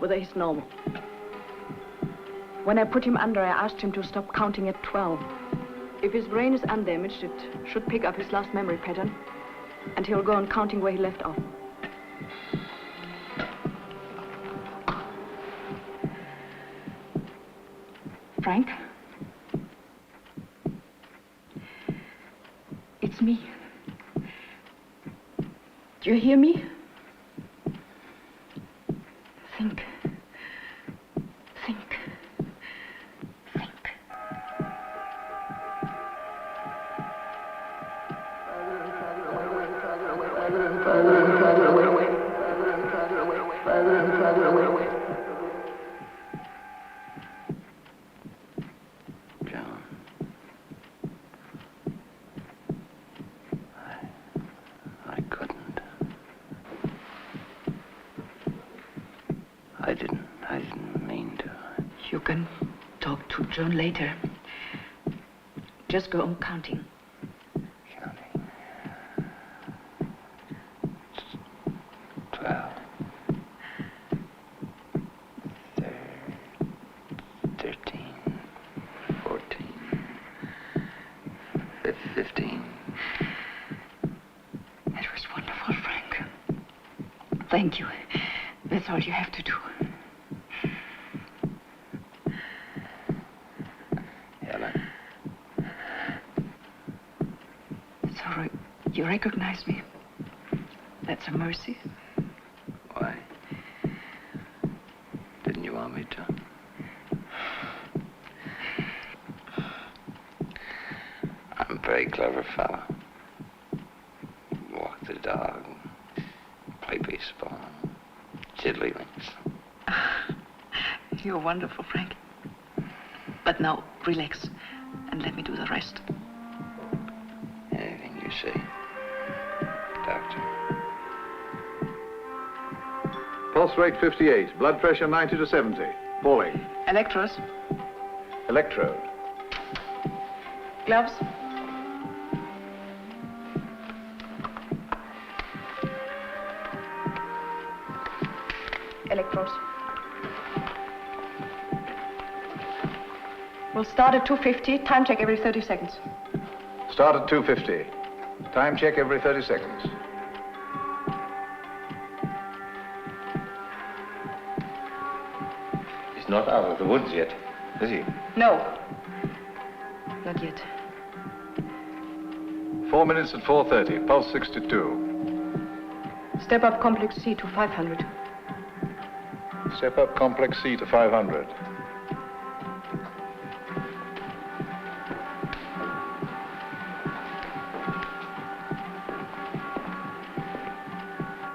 he's normal. When I put him under, I asked him to stop counting at 12. If his brain is undamaged, it should pick up his last memory pattern, and he'll go on counting where he left off. Frank? It's me. Do you hear me? Think. Think. Think. I didn't mean to. You can talk to Joan later. Just go on counting. Counting. 12. 13. 14. 15. That was wonderful, Frank. Thank you. That's all you have to do. Helen. It's all right. You recognize me. That's a mercy. Why? Didn't you want me to? I'm a very clever fella. Walk the dog, play baseball, tiddlywinks. You're wonderful, Frank. But now, relax and let me do the rest. Anything you say, Doctor. Pulse rate 58, blood pressure 90 to 70, falling. Electros. Electrode. Gloves. Electrodes. We'll start at 250, time check every 30 seconds. Start at 250. Time check every 30 seconds. He's not out of the woods yet, is he? No. Not yet. 4 minutes at 4:30, pulse 62. Step up complex C to 500. Step up complex C to 500.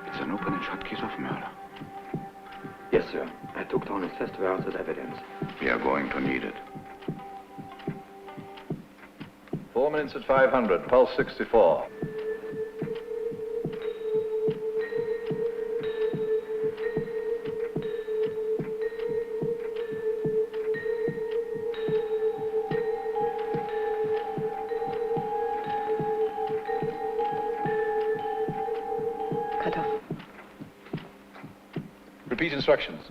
It's an open and shut case of murder. Yes, sir. I took down his test valves as evidence. We are going to need it. 4 minutes at 500, pulse 64. instructions.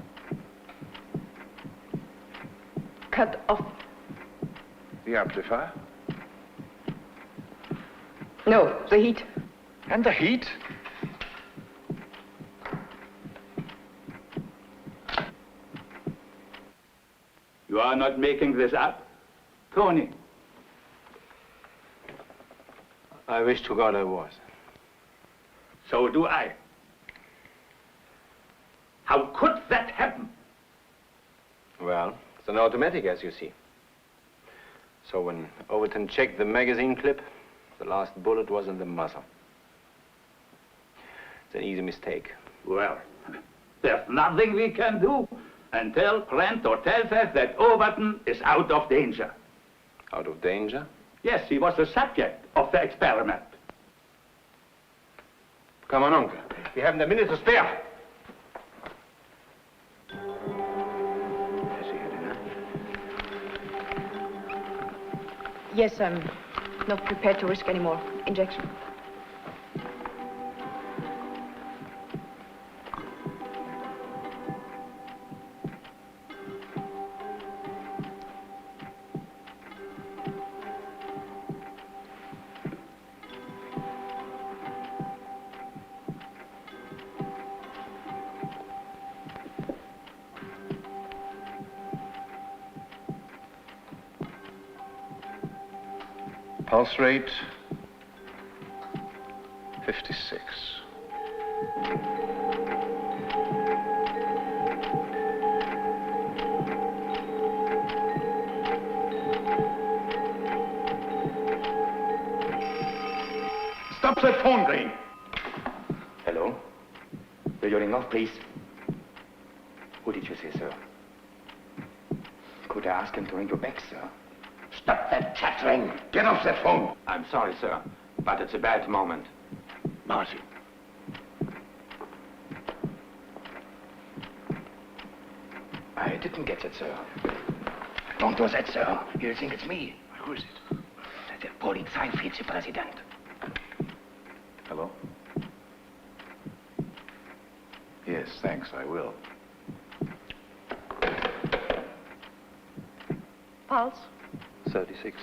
Cut off. The amplifier? No, the heat. And the heat? You are not making this up, Tony. I wish to God I was. So do I. How could that happen? Well, it's an automatic, as you see. So when Overton checked the magazine clip, the last bullet was in the muzzle. It's an easy mistake. Well, there's nothing we can do until Prento tells us that Overton is out of danger. Out of danger? Yes, he was the subject of the experiment. Come on, Uncle. We haven't a minute to spare. Yes, I'm not prepared to risk any more injection. Pulse rate 56. Stop that phone, Green. Hello? Will you ring off, please? Who did you say, sir? Could I ask him to ring you back, sir? Stop that chattering! Get off that phone! I'm sorry, sir, but it's a bad moment. Marty. I didn't get it, sir. Don't do that, sir. He'll think it's me. Who is it? Der Polizeivizepräsident. Hello? Yes, thanks, I will. Pulse? 36.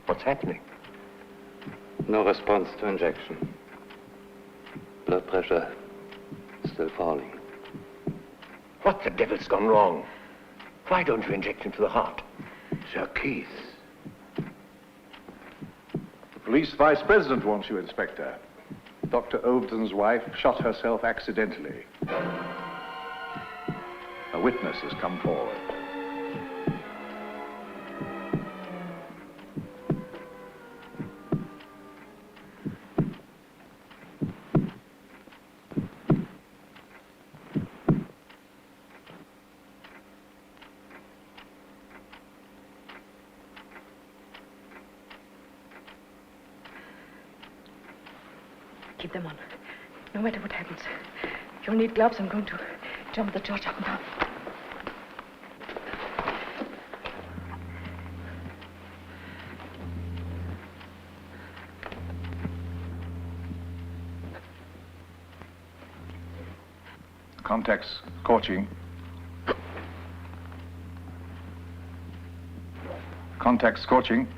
What's happening? No response to injection. Blood pressure still falling. What the devil's gone wrong? Why don't you inject into the heart? Sir Keith. The police vice president wants you, Inspector. Dr. Overton's wife shot herself accidentally. A witness has come forward. Keep them on. No matter what happens. You'll need gloves. I'm going to jump the George up and down. Contacts scorching. Contacts scorching.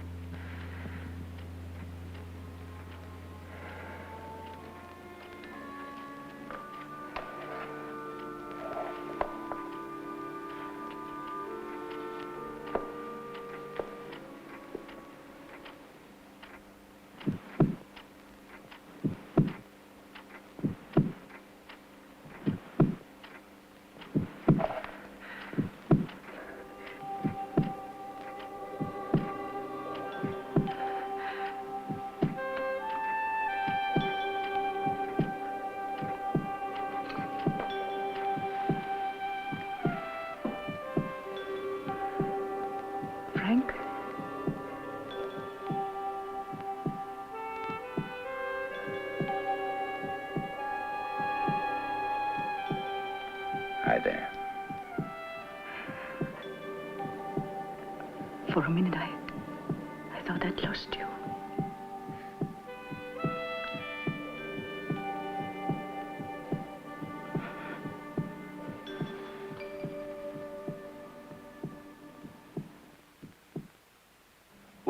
Frank? Hi there. For a minute, I thought I'd lost you.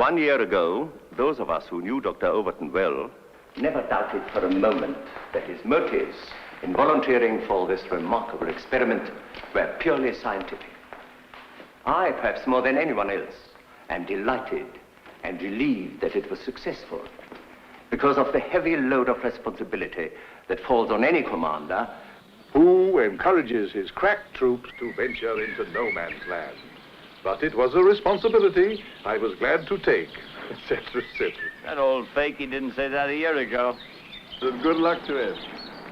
1 year ago, those of us who knew Dr. Overton well never doubted for a moment that his motives in volunteering for this remarkable experiment were purely scientific. I, perhaps more than anyone else, am delighted and relieved that it was successful because of the heavy load of responsibility that falls on any commander who encourages his crack troops to venture into no man's land. But it was a responsibility I was glad to take, etc., etc. That old fake, he didn't say that a year ago. And good luck to him.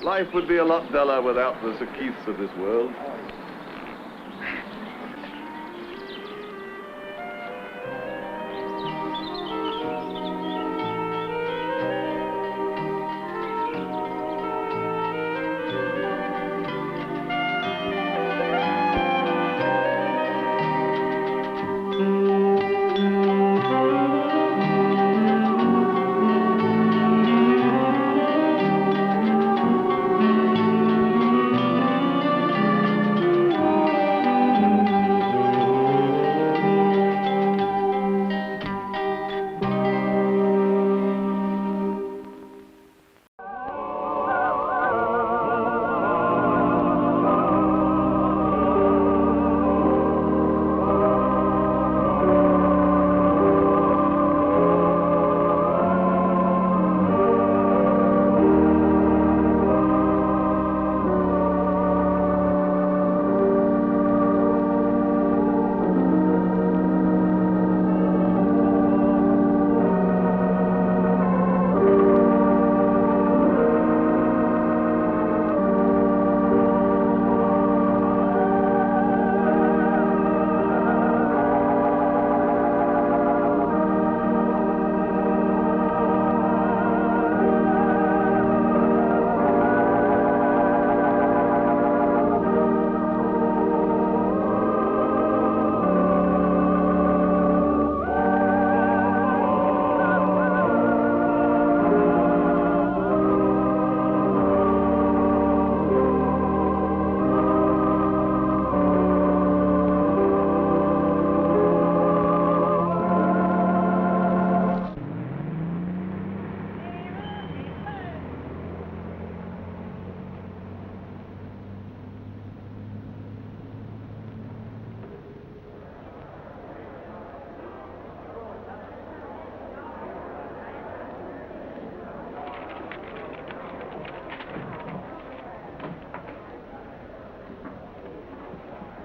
Life would be a lot duller without the Sir Keiths of this world.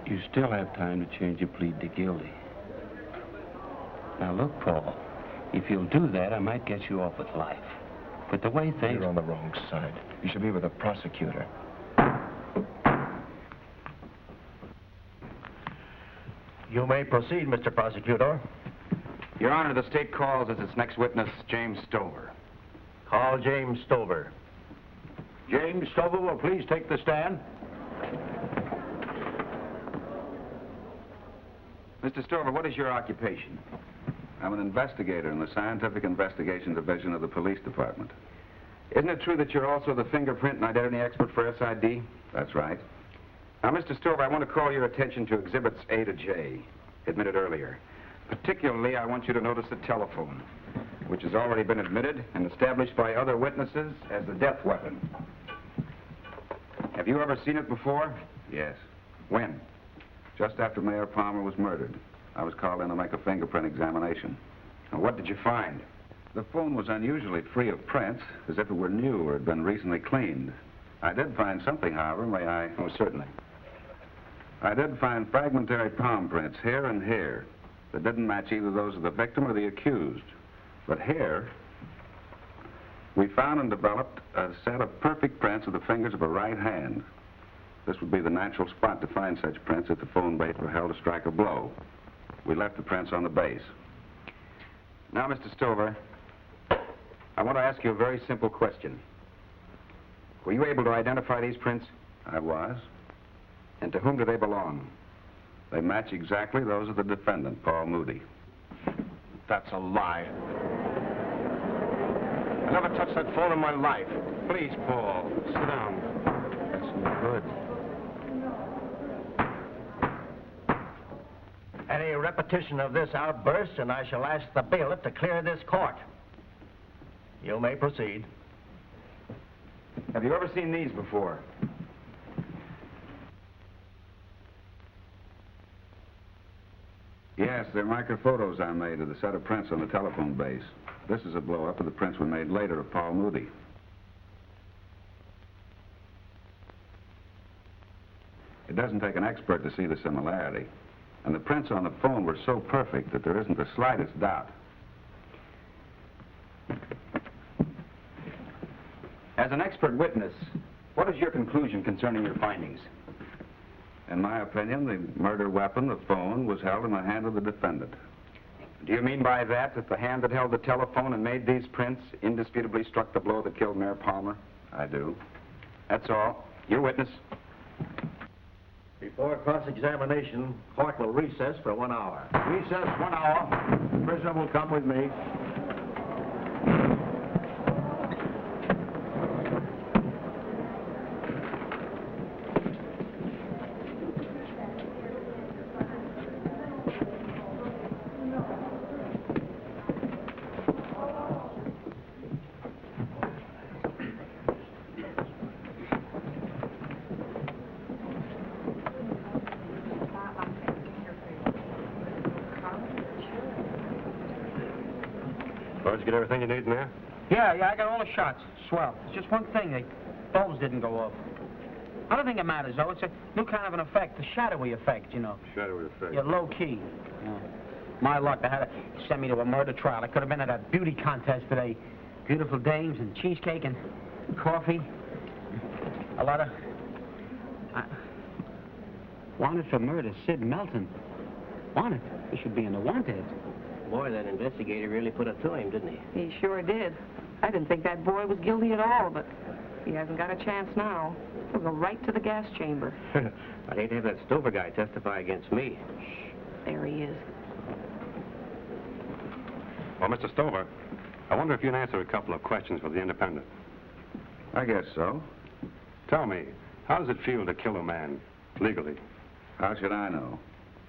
You still have time to change your plea to guilty. Now, look, Paul, if you'll do that, I might get you off with life. But the way things... You're on the wrong side. You should be with a prosecutor. You may proceed, Mr. Prosecutor. Your Honor, the state calls as its next witness James Stover. Call James Stover. James Stover will please take the stand. Mr. Stover, what is your occupation? I'm an investigator in the Scientific Investigation Division of the Police Department. Isn't it true that you're also the fingerprint and identity expert for SID? That's right. Now, Mr. Stover, I want to call your attention to Exhibits A to J, admitted earlier. Particularly, I want you to notice the telephone, which has already been admitted and established by other witnesses as the death weapon. Have you ever seen it before? Yes. When? Just after Mayor Palmer was murdered. I was called in to make a fingerprint examination. Now, what did you find? The phone was unusually free of prints, as if it were new or had been recently cleaned. I did find something, however, may I? Oh, certainly. I did find fragmentary palm prints here and here that didn't match either those of the victim or the accused. But here, we found and developed a set of perfect prints of the fingers of a right hand. This would be the natural spot to find such prints if the phone base were held to strike a blow. We left the prints on the base. Now, Mr. Stover, I want to ask you a very simple question. Were you able to identify these prints? I was. And to whom do they belong? They match exactly those of the defendant, Paul Moody. That's a lie. I never touched that phone in my life. Please, Paul, sit down. That's no good. Any repetition of this outburst, and I shall ask the bailiff to clear this court. You may proceed. Have you ever seen these before? Yes, they're microphotos I made of the set of prints on the telephone base. This is a blow-up of the prints we made later of Paul Moody. It doesn't take an expert to see the similarity. And the prints on the phone were so perfect that there isn't the slightest doubt. As an expert witness, what is your conclusion concerning your findings? In my opinion, the murder weapon, the phone, was held in the hand of the defendant. Do you mean by that the hand that held the telephone and made these prints indisputably struck the blow that killed Mayor Palmer? I do. That's all. Your witness. Before cross-examination, court will recess for 1 hour. Recess 1 hour. Prisoner will come with me. Did you get everything you need in there? Yeah, I got all the shots. Swell. It's just one thing, the bulbs didn't go off. I don't think it matters, though. It's a new kind of an effect, the shadowy effect, you know. Shadowy effect. Yeah, low-key. Yeah. My luck, they had to send me to a murder trial. I could have been at a beauty contest today. Beautiful dames and cheesecake and coffee. A lot of... Wanted for murder, Sid Melton. Wanted? He should be in the wanted. Boy, that investigator really put it to him, didn't he? He sure did. I didn't think that boy was guilty at all, but he hasn't got a chance now. He'll go right to the gas chamber. I'd hate to have that Stover guy testify against me. There he is. Well, Mr. Stover, I wonder if you can answer a couple of questions for the Independent. I guess so. Tell me, how does it feel to kill a man legally? How should I know?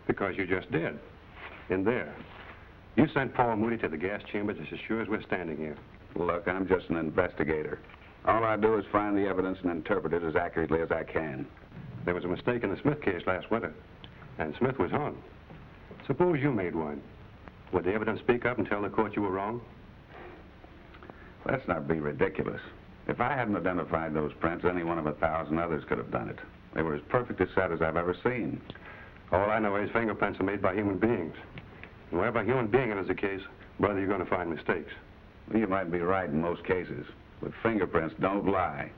Because you just did. In there. You sent Paul Moody to the gas chamber just as sure as we're standing here. Look, I'm just an investigator. All I do is find the evidence and interpret it as accurately as I can. There was a mistake in the Smith case last winter, and Smith was hung. Suppose you made one. Would the evidence speak up and tell the court you were wrong? Let's not be ridiculous. If I hadn't identified those prints, any one of 1,000 others could have done it. They were as perfect a set as I've ever seen. All I know is fingerprints are made by human beings. And wherever a human being enters a case, brother, you're going to find mistakes. Well, you might be right in most cases, but fingerprints don't lie.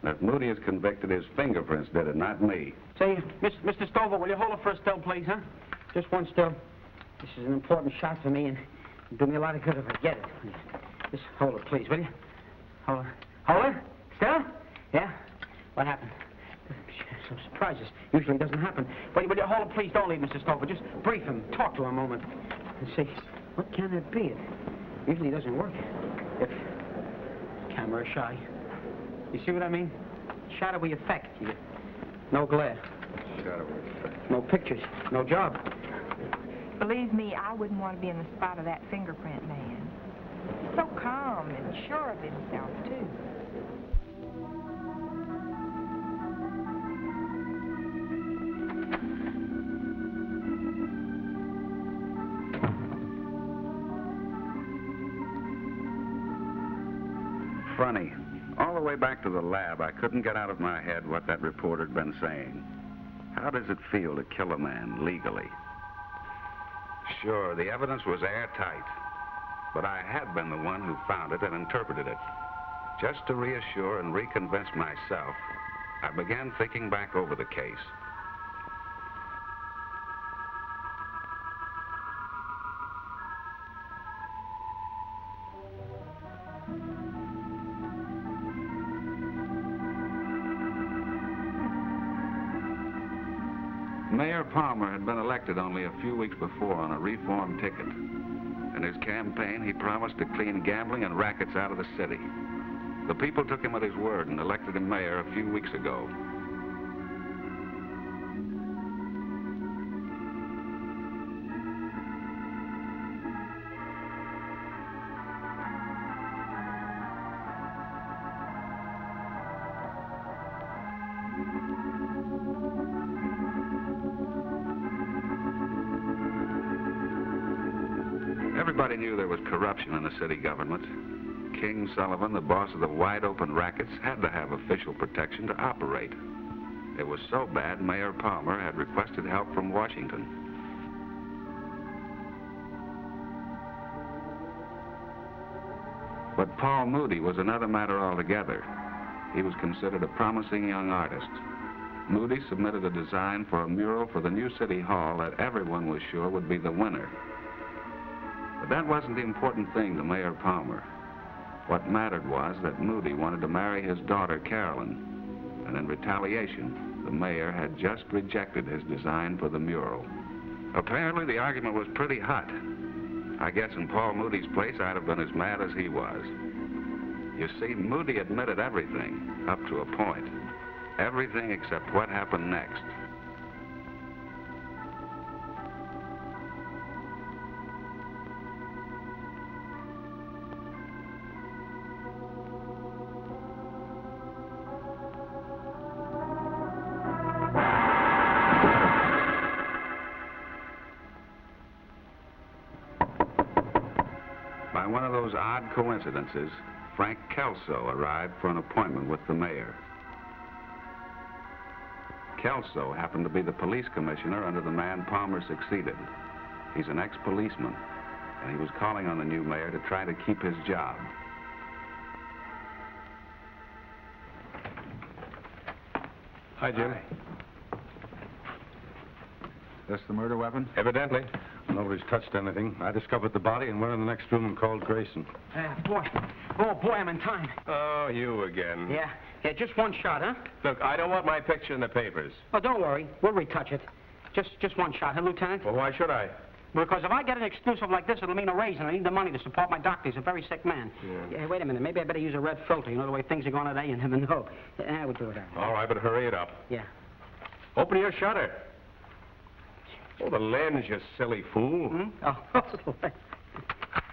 And if Moody is convicted, his fingerprints did it, not me. Say, Mr. Stover, will you hold it for a still, please, huh? Just one still. This is an important shot for me, and it'll do me a lot of good if I get it. Just hold it, please, will you? Hold it. Hold it? Still? Yeah? What happened? Some surprises. Usually doesn't happen. Will you hold it, please? Don't leave, Mr. Stover. Just brief him. Talk to him a moment. And see, what can it be? It usually doesn't work. If camera shy. You see what I mean? Shadowy effect. No glare. Shadowy effect. No pictures. No job. Believe me, I wouldn't want to be in the spot of that fingerprint man. He's so calm and sure of himself, too. Funny. All the way back to the lab, I couldn't get out of my head what that reporter had been saying. How does it feel to kill a man legally? Sure, the evidence was airtight, but I had been the one who found it and interpreted it. Just to reassure and reconvince myself, I began thinking back over the case. Mayor Palmer had been elected only a few weeks before on a reform ticket. In his campaign, he promised to clean gambling and rackets out of the city. The people took him at his word and elected him mayor a few weeks ago. Everybody knew there was corruption in the city government. King Sullivan, the boss of the wide-open rackets, had to have official protection to operate. It was so bad, Mayor Palmer had requested help from Washington. But Paul Moody was another matter altogether. He was considered a promising young artist. Moody submitted a design for a mural for the new city hall that everyone was sure would be the winner. But that wasn't the important thing to Mayor Palmer. What mattered was that Moody wanted to marry his daughter, Carolyn. And in retaliation, the mayor had just rejected his design for the mural. Apparently, the argument was pretty hot. I guess in Paul Moody's place, I'd have been as mad as he was. You see, Moody admitted everything, up to a point. Everything except what happened next. By one of those odd coincidences, Frank Kelso arrived for an appointment with the mayor. Kelso happened to be the police commissioner under the man Palmer succeeded. He's an ex-policeman, and he was calling on the new mayor to try to keep his job. Hi, Jim. Hi. This the murder weapon? Evidently. Nobody's touched anything. I discovered the body and went in the next room and called Grayson. Boy. Oh, boy, I'm in time. Oh, you again. Yeah, just one shot, huh? Look, I don't want my picture in the papers. Oh, don't worry. We'll retouch it. Just one shot, huh, Lieutenant? Well, why should I? Because if I get an exclusive like this, it'll mean a raise, and I need the money to support my doctor. He's a very sick man. Yeah, wait a minute. Maybe I better use a red filter. You know the way things are going today, you never know. We'll do it. All right, but hurry it up. Yeah. Open your shutter. Oh, the lens, you silly fool. Hmm? Oh, yeah.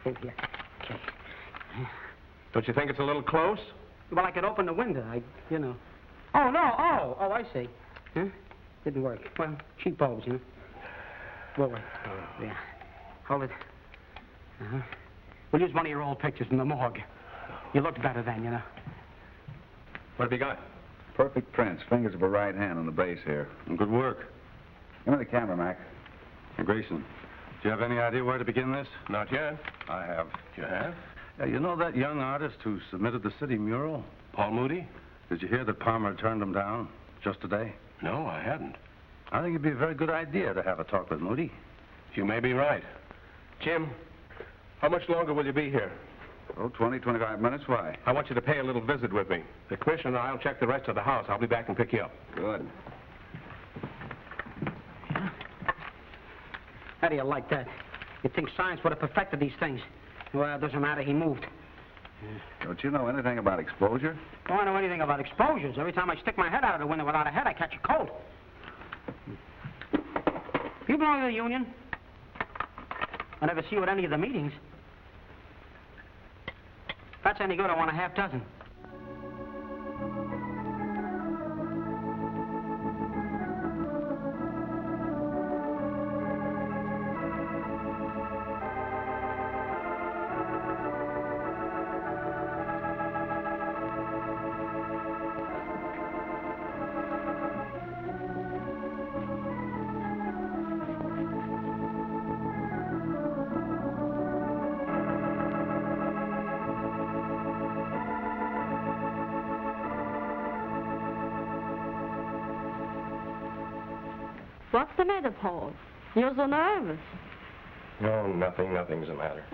Okay. Don't you think it's a little close? Well, I could open the window. Oh, no. Oh, I see. Huh? Didn't work. Well, cheap bulbs, you know. We'll wait. Yeah. Hold it. Uh-huh. We'll use one of your old pictures from the morgue. You looked better then, you know. What have you got? Perfect prints, fingers of a right hand on the base here. Good work. Give me the camera, Mac. Grayson, do you have any idea where to begin this? Not yet. I have. You have? You know that young artist who submitted the city mural? Paul Moody? Did you hear that Palmer turned him down just today? No, I hadn't. I think it'd be a very good idea to have a talk with Moody. You may be right. Jim, how much longer will you be here? Oh, 20, 25 minutes. Why? I want you to pay a little visit with me. The commissioner and I'll check the rest of the house. I'll be back and pick you up. Good. How do you like that? You'd think science would have perfected these things. Well, it doesn't matter. He moved. Don't you know anything about exposure? Don't I know anything about exposures. Every time I stick my head out of the window without a head, I catch a cold. You belong to the union? I never see you at any of the meetings. If that's any good, I want a half dozen. What's the matter, Paul? You're so nervous. No, nothing's the matter.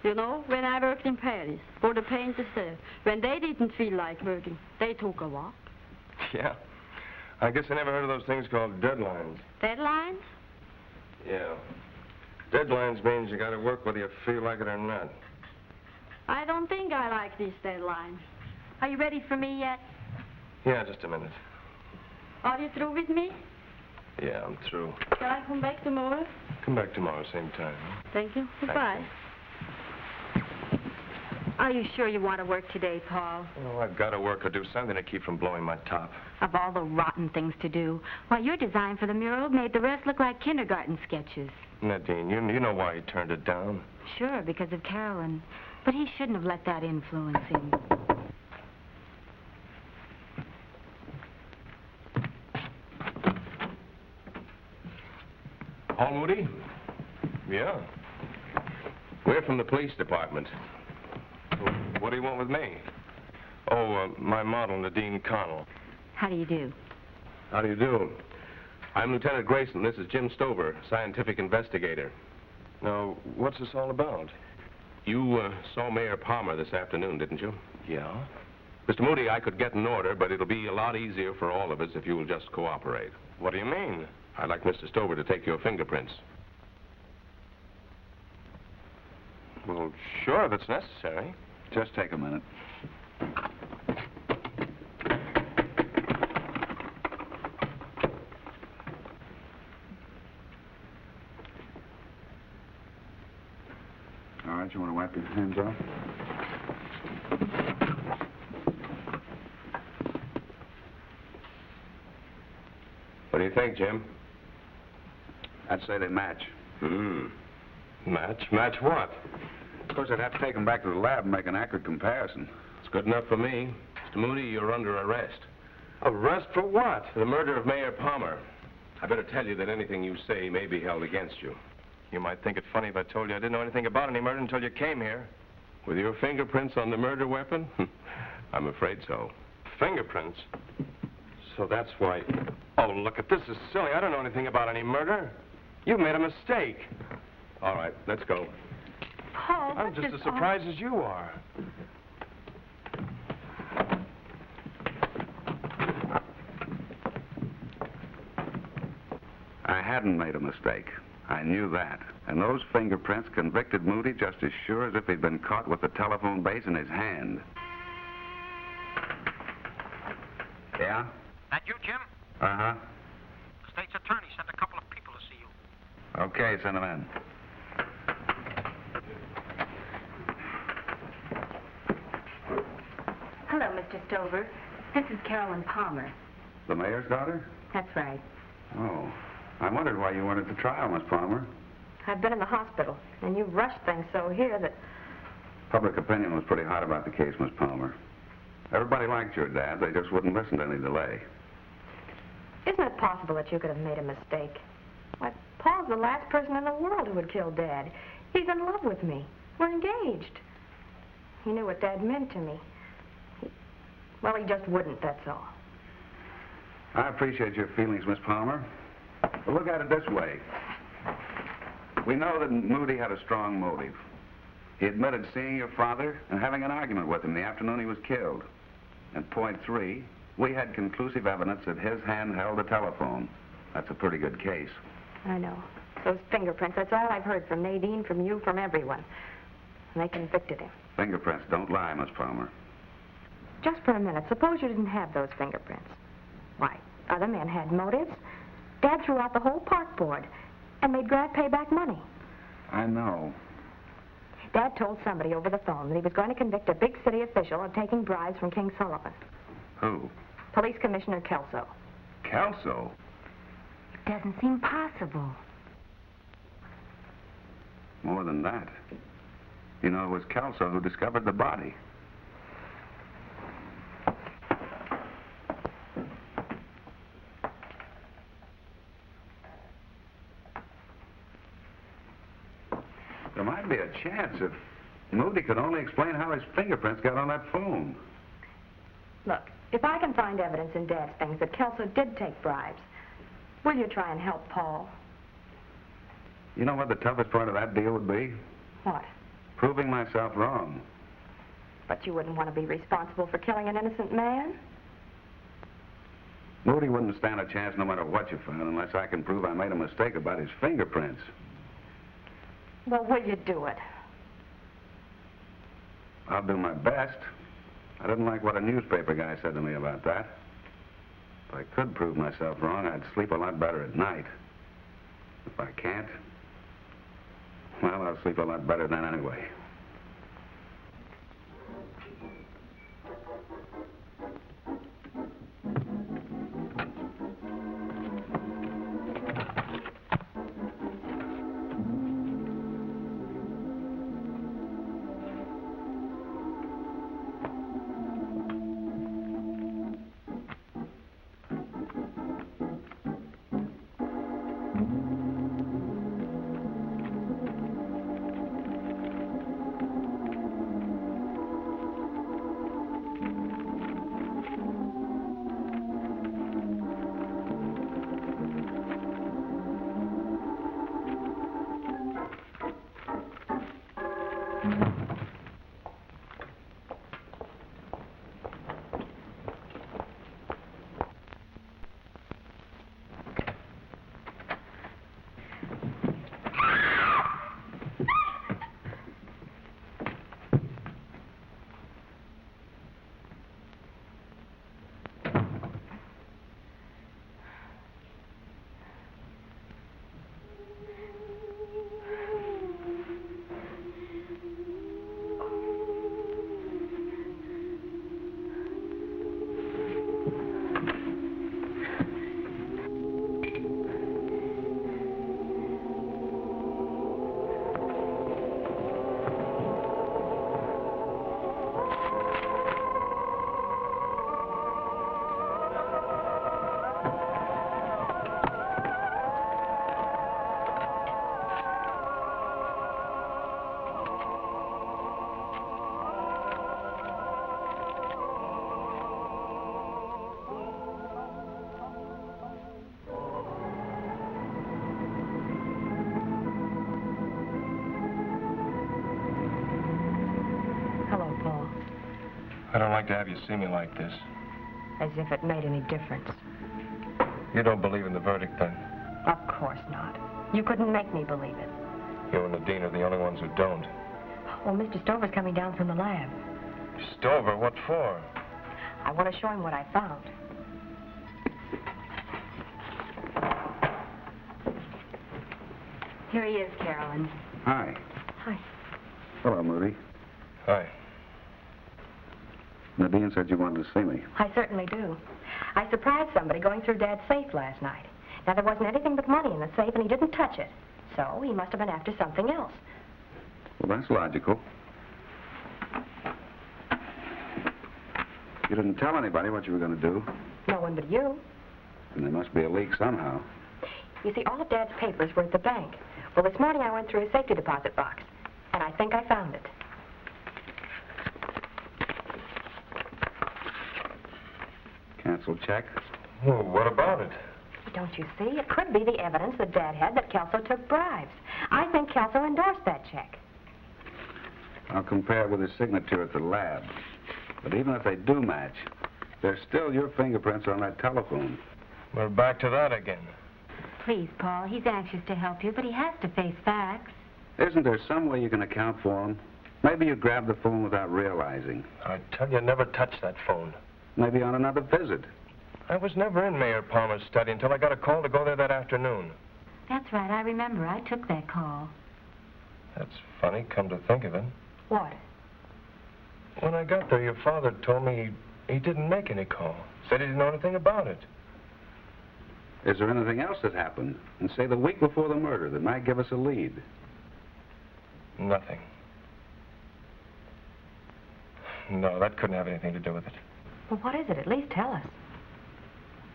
You know, when I worked in Paris, for the painters there, when they didn't feel like working, they took a walk. Yeah. I guess I never heard of those things called deadlines. Deadlines? Yeah. Deadlines means you gotta work whether you feel like it or not. I don't think I like these deadlines. Are you ready for me yet? Yeah, just a minute. Are you through with me? Yeah, I'm through. Shall I come back tomorrow? Come back tomorrow, same time. Thank you. Goodbye. Are you sure you want to work today, Paul? Oh, I've got to work or do something to keep from blowing my top. Of all the rotten things to do, why, your design for the mural made the rest look like kindergarten sketches. Nadine, you know why he turned it down. Sure, because of Carolyn. But he shouldn't have let that influence him. Paul Moody? Yeah. We're from the police department. What do you want with me? Oh, my model, Nadine Connell. How do you do? How do you do? I'm Lieutenant Grayson. This is Jim Stover, scientific investigator. Now, what's this all about? You saw Mayor Palmer this afternoon, didn't you? Yeah. Mr. Moody, I could get an order, but it'll be a lot easier for all of us if you will just cooperate. What do you mean? I'd like Mr. Stover to take your fingerprints. Well, sure, if it's necessary. Just take a minute. All right, you want to wipe your hands off? What do you think, Jim? I'd say they match. Match? Match what? Of course, I'd have to take them back to the lab and make an accurate comparison. It's good enough for me. Mr. Moody, you're under arrest. Arrest for what? The murder of Mayor Palmer. I better tell you that anything you say may be held against you. You might think it funny if I told you I didn't know anything about any murder until you came here. With your fingerprints on the murder weapon? I'm afraid so. Fingerprints? So that's why... Oh, look, this is silly. I don't know anything about any murder. You made a mistake. All right, let's go. Paul, I'm just as surprised as you are. I hadn't made a mistake. I knew that. And those fingerprints convicted Moody just as sure as if he'd been caught with the telephone base in his hand. Yeah? That you, Jim? Uh-huh. The state's attorney sent a couple of people to see you. Okay, send them in. Hello, Mr. Stover. This is Carolyn Palmer. The mayor's daughter? That's right. Oh. I wondered why you weren't at the trial, Miss Palmer. I've been in the hospital, and you rushed things so here that... Public opinion was pretty hot about the case, Miss Palmer. Everybody liked your dad. They just wouldn't listen to any delay. Isn't it possible that you could have made a mistake? Why, Paul's the last person in the world who would kill Dad. He's in love with me. We're engaged. He knew what Dad meant to me. Well, he just wouldn't, that's all. I appreciate your feelings, Miss Palmer. But look at it this way. We know that Moody had a strong motive. He admitted seeing your father and having an argument with him the afternoon he was killed. And point 3, we had conclusive evidence that his hand held the telephone. That's a pretty good case. I know. Those fingerprints, that's all I've heard from Nadine, from you, from everyone. And they convicted him. Fingerprints don't lie, Miss Palmer. Just for a minute, suppose you didn't have those fingerprints. Why, other men had motives. Dad threw out the whole park board and made Grant pay back money. I know. Dad told somebody over the phone that he was going to convict a big city official of taking bribes from King Sullivan. Who? Police Commissioner Kelso. Kelso? It doesn't seem possible. More than that. You know, it was Kelso who discovered the body. There might be a chance if Moody could only explain how his fingerprints got on that phone. Look, if I can find evidence in Dad's things that Kelso did take bribes, will you try and help Paul? You know what the toughest part of that deal would be? What? Proving myself wrong. But you wouldn't want to be responsible for killing an innocent man? Moody wouldn't stand a chance no matter what you found unless I can prove I made a mistake about his fingerprints. Well, will you do it? I'll do my best. I didn't like what a newspaper guy said to me about that. If I could prove myself wrong, I'd sleep a lot better at night. If I can't, well, I'll sleep a lot better then anyway. I don't like to have you see me like this. As if it made any difference. You don't believe in the verdict, then? Of course not. You couldn't make me believe it. You and the dean are the only ones who don't. Well, Mr. Stover's coming down from the lab. Stover? What for? I want to show him what I found. Here he is, Carolyn. Hi. Hi. Hello, Moody. Hi. Nadine said you wanted to see me. I certainly do. I surprised somebody going through Dad's safe last night. Now, there wasn't anything but money in the safe, and he didn't touch it. So he must have been after something else. Well, that's logical. You didn't tell anybody what you were going to do. No one but you. And there must be a leak somehow. You see, all of Dad's papers were at the bank. Well, this morning I went through his safety deposit box, and I think I found it. Cancel check? Oh, what about it? Don't you see? It could be the evidence that Dad had that Kelso took bribes. I think Kelso endorsed that check. I'll compare it with his signature at the lab. But even if they do match, there's still your fingerprints on that telephone. We're back to that again. Please, Paul, he's anxious to help you, but he has to face facts. Isn't there some way you can account for him? Maybe you grabbed the phone without realizing. I tell you, never touch that phone. Maybe on another visit. I was never in Mayor Palmer's study until I got a call to go there that afternoon. That's right, I remember. I took that call. That's funny, come to think of it. What? When I got there, your father told me he didn't make any call. Said he didn't know anything about it. Is there anything else that happened, and say the week before the murder, that might give us a lead? Nothing. No, that couldn't have anything to do with it. Well, what is it? At least tell us.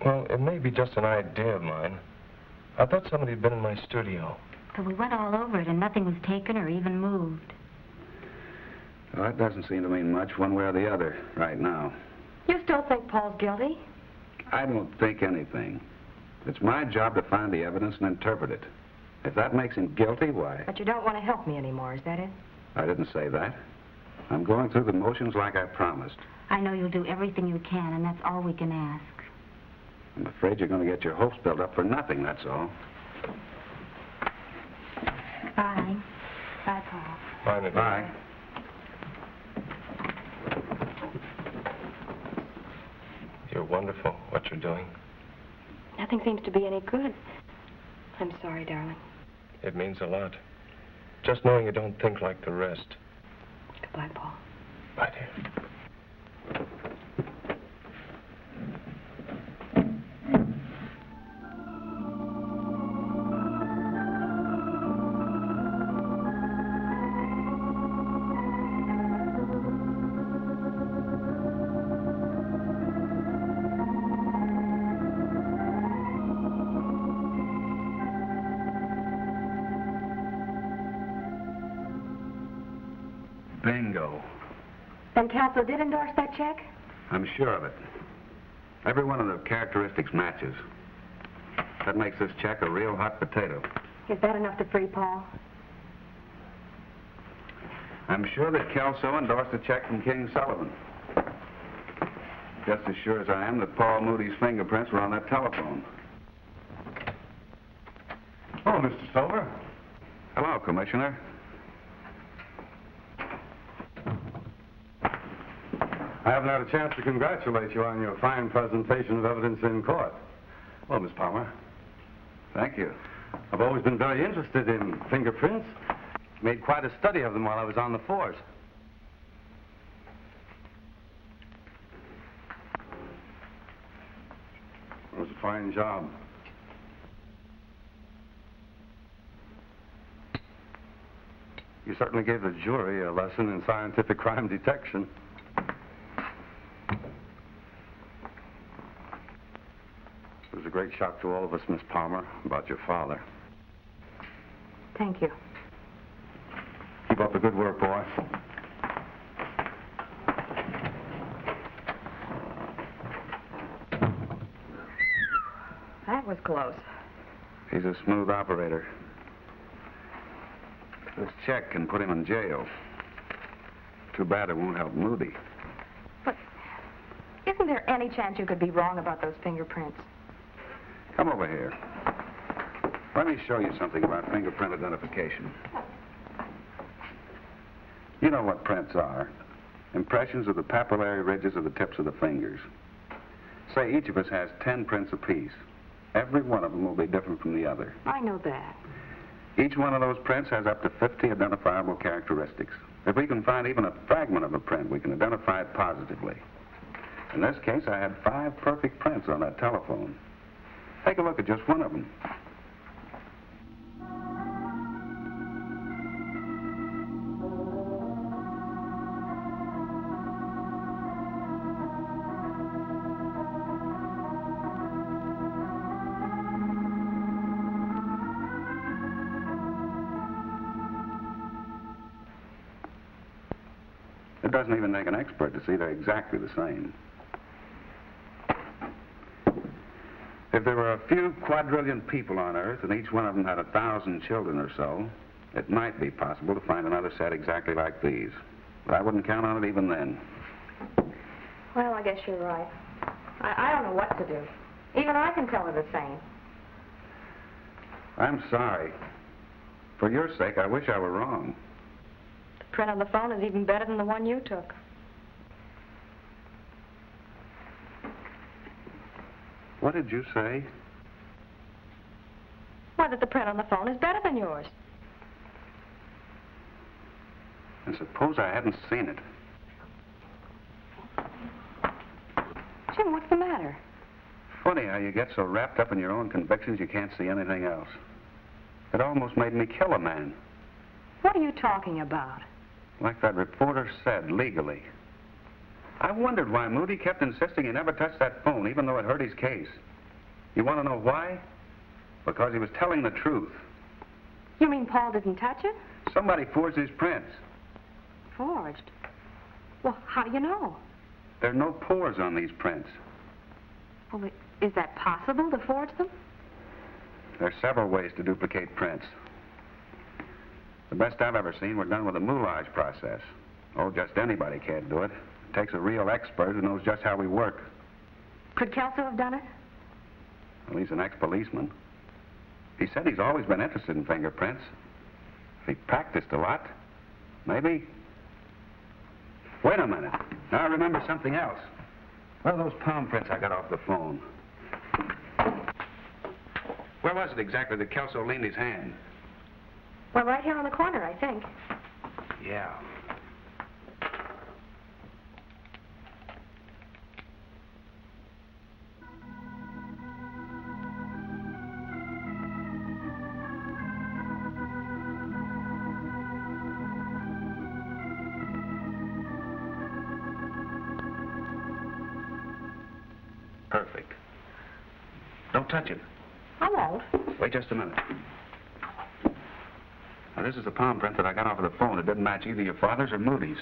Well, it may be just an idea of mine. I thought somebody had been in my studio. So we went all over it, and nothing was taken or even moved. Well, that doesn't seem to mean much one way or the other right now. You still think Paul's guilty? I don't think anything. It's my job to find the evidence and interpret it. If that makes him guilty, why? But you don't want to help me anymore, is that it? I didn't say that. I'm going through the motions like I promised. I know you'll do everything you can, and that's all we can ask. I'm afraid you're going to get your hopes built up for nothing, that's all. Bye. Bye, Paul. Bye, Nadine. Bye. You're wonderful, what you're doing. Nothing seems to be any good. I'm sorry, darling. It means a lot. Just knowing you don't think like the rest. Goodbye, Paul. Bye, dear. Bingo. Then Kelso did endorse that check? I'm sure of it. Every one of the characteristics matches. That makes this check a real hot potato. Is that enough to free Paul? I'm sure that Kelso endorsed a check from King Sullivan. Just as sure as I am that Paul Moody's fingerprints were on that telephone. Oh, Mr. Stover. Hello, Commissioner. I haven't had a chance to congratulate you on your fine presentation of evidence in court. Well, Miss Palmer. Thank you. I've always been very interested in fingerprints. Made quite a study of them while I was on the force. It was a fine job. You certainly gave the jury a lesson in scientific crime detection. It was a great shock to all of us, Miss Palmer, about your father. Thank you. Keep up the good work, boy. That was close. He's a smooth operator. This check can put him in jail. Too bad it won't help Moody. But isn't there any chance you could be wrong about those fingerprints? Come over here. Let me show you something about fingerprint identification. You know what prints are. Impressions of the papillary ridges of the tips of the fingers. Say each of us has 10 prints apiece. Every one of them will be different from the other. I know that. Each one of those prints has up to 50 identifiable characteristics. If we can find even a fragment of a print, we can identify it positively. In this case, I had 5 perfect prints on that telephone. Take a look at just one of them. It doesn't even take an expert to see they're exactly the same. If there were a few quadrillion people on Earth and each one of them had 1,000 children or so, it might be possible to find another set exactly like these. But I wouldn't count on it even then. Well, I guess you're right. I don't know what to do. Even I can tell they're the same. I'm sorry. For your sake, I wish I were wrong. The print on the phone is even better than the one you took. What did you say? Why, that the print on the phone is better than yours. And suppose I hadn't seen it. Jim, what's the matter? Funny how you get so wrapped up in your own convictions you can't see anything else. It almost made me kill a man. What are you talking about? Like that reporter said, legally. I wondered why Moody kept insisting he never touched that phone, even though it hurt his case. You want to know why? Because he was telling the truth. You mean Paul didn't touch it? Somebody forged his prints. Forged? Well, how do you know? There are no pores on these prints. Well, is that possible, to forge them? There are several ways to duplicate prints. The best I've ever seen were done with a moulage process. Oh, just anybody can't do it. It takes a real expert who knows just how we work. Could Kelso have done it? Well, he's an ex-policeman. He said he's always been interested in fingerprints. If he practiced a lot, maybe... Wait a minute. Now I remember something else. Where are those palm prints I got off the phone? Where was it exactly that Kelso leaned his hand? Well, right here on the corner, I think. Yeah. Perfect. Don't touch it. I won't. Wait just a minute. Now, this is the palm print that I got off of the phone. It didn't match either your father's or Moody's.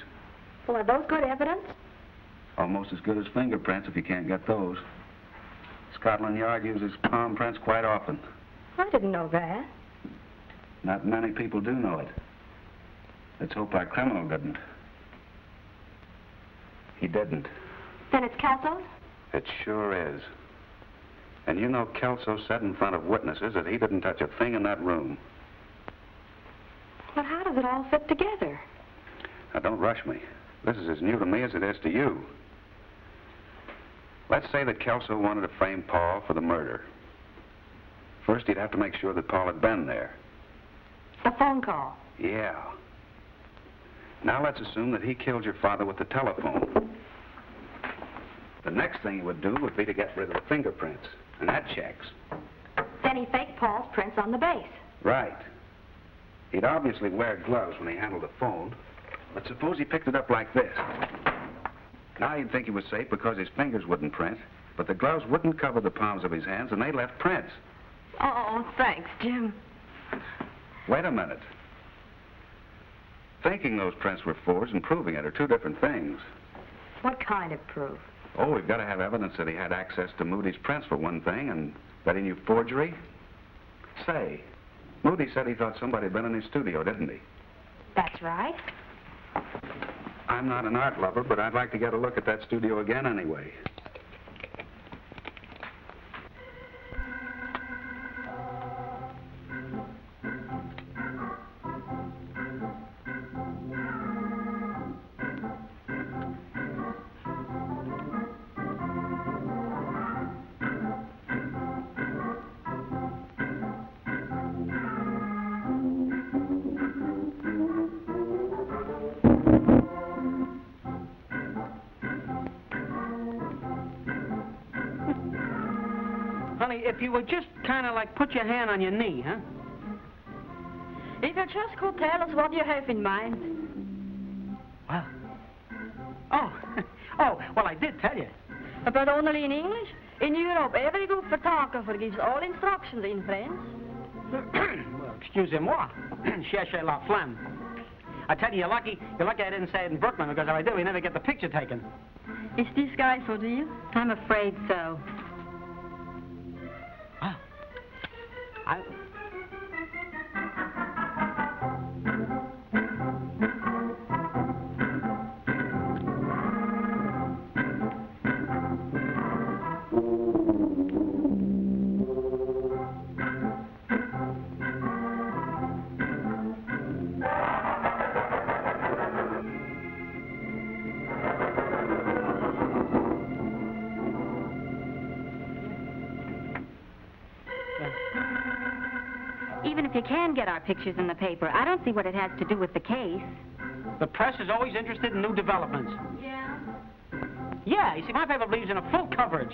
Well, are those good evidence? Almost as good as fingerprints if you can't get those. Scotland Yard uses palm prints quite often. I didn't know that. Not many people do know it. Let's hope our criminal didn't. He didn't. Then it's Kelso's? It sure is. And you know Kelso said in front of witnesses that he didn't touch a thing in that room. But how does it all fit together? Now, don't rush me. This is as new to me as it is to you. Let's say that Kelso wanted to frame Paul for the murder. First, he'd have to make sure that Paul had been there. The phone call? Yeah. Now let's assume that he killed your father with the telephone. The next thing he would do would be to get rid of the fingerprints, and that checks. Then he faked Paul's prints on the base. Right. He'd obviously wear gloves when he handled the phone, but suppose he picked it up like this. Now you'd think he was safe because his fingers wouldn't print, but the gloves wouldn't cover the palms of his hands, and they left prints. Oh, thanks, Jim. Wait a minute. Thinking those prints were forged and proving it are two different things. What kind of proof? Oh, we've got to have evidence that he had access to Moody's prints for one thing, and that he knew forgery. Say, Moody said he thought somebody had been in his studio, didn't he? That's right. I'm not an art lover, but I'd like to get a look at that studio again anyway. Honey, if you would just kind of like put your hand on your knee, huh? If you just could tell us what you have in mind. Well. Oh, well, I did tell you. But only in English? In Europe, every good photographer gives all instructions in French. Well, excusez-moi. Cherchez la flamme. I tell you, you're lucky I didn't say it in Brooklyn, because if I do, we never get the picture taken. Is this guy for real? I'm afraid so. Even if you can get our pictures in the paper, I don't see what it has to do with the case. The press is always interested in new developments. Yeah? Yeah, you see, my paper believes in a full coverage.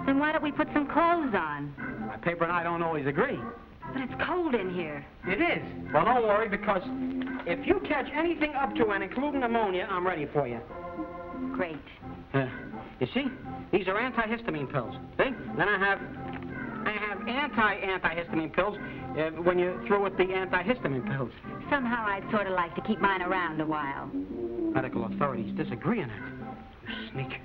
Then why don't we put some clothes on? My paper and I don't always agree. But it's cold in here. It is. Well, don't worry, because if you catch anything up to and including pneumonia, I'm ready for you. Great. You see, these are antihistamine pills. See? Then I have antihistamine pills when you're through with the antihistamine pills. Somehow I'd sort of like to keep mine around a while. Medical authorities disagree on it. You sneak.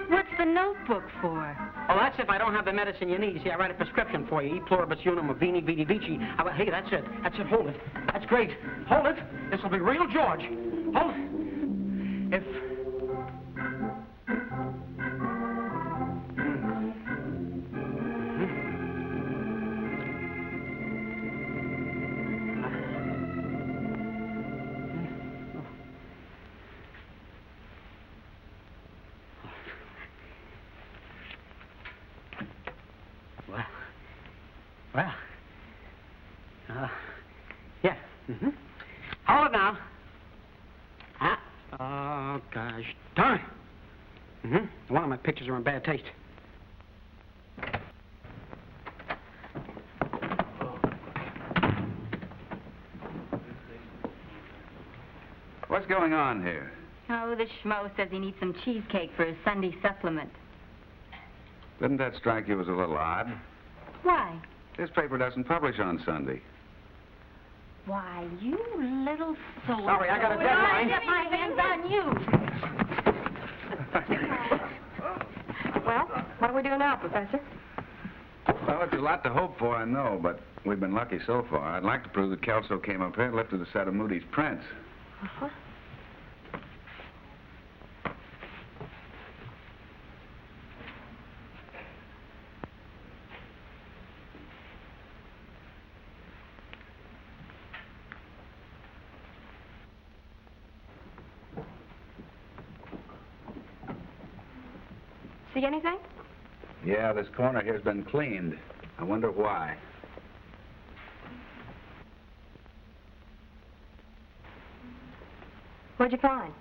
What's the notebook for? Oh, that's if I don't have the medicine you need. You see, I write a prescription for you. E pluribus unum, a vini, vidi, vici. Hey, that's it. That's it. Hold it. That's great. Hold it. This will be real George. Hold it. If... Yeah. Hold it now. Oh, gosh darn. One of my pictures are in bad taste. What's going on here? Oh, the schmo says he needs some cheesecake for his Sunday supplement. Didn't that strike you as a little odd? Why? This paper doesn't publish on Sunday. Why, you little fool. Sorry, I got a deadline. Get my hands on you. Well, what do we do now, Professor? Well, it's a lot to hope for, I know, but we've been lucky so far. I'd like to prove that Kelso came up here and lifted a set of Moody's prints. Uh-huh. See anything? Yeah, this corner here's been cleaned. I wonder why. What'd you find?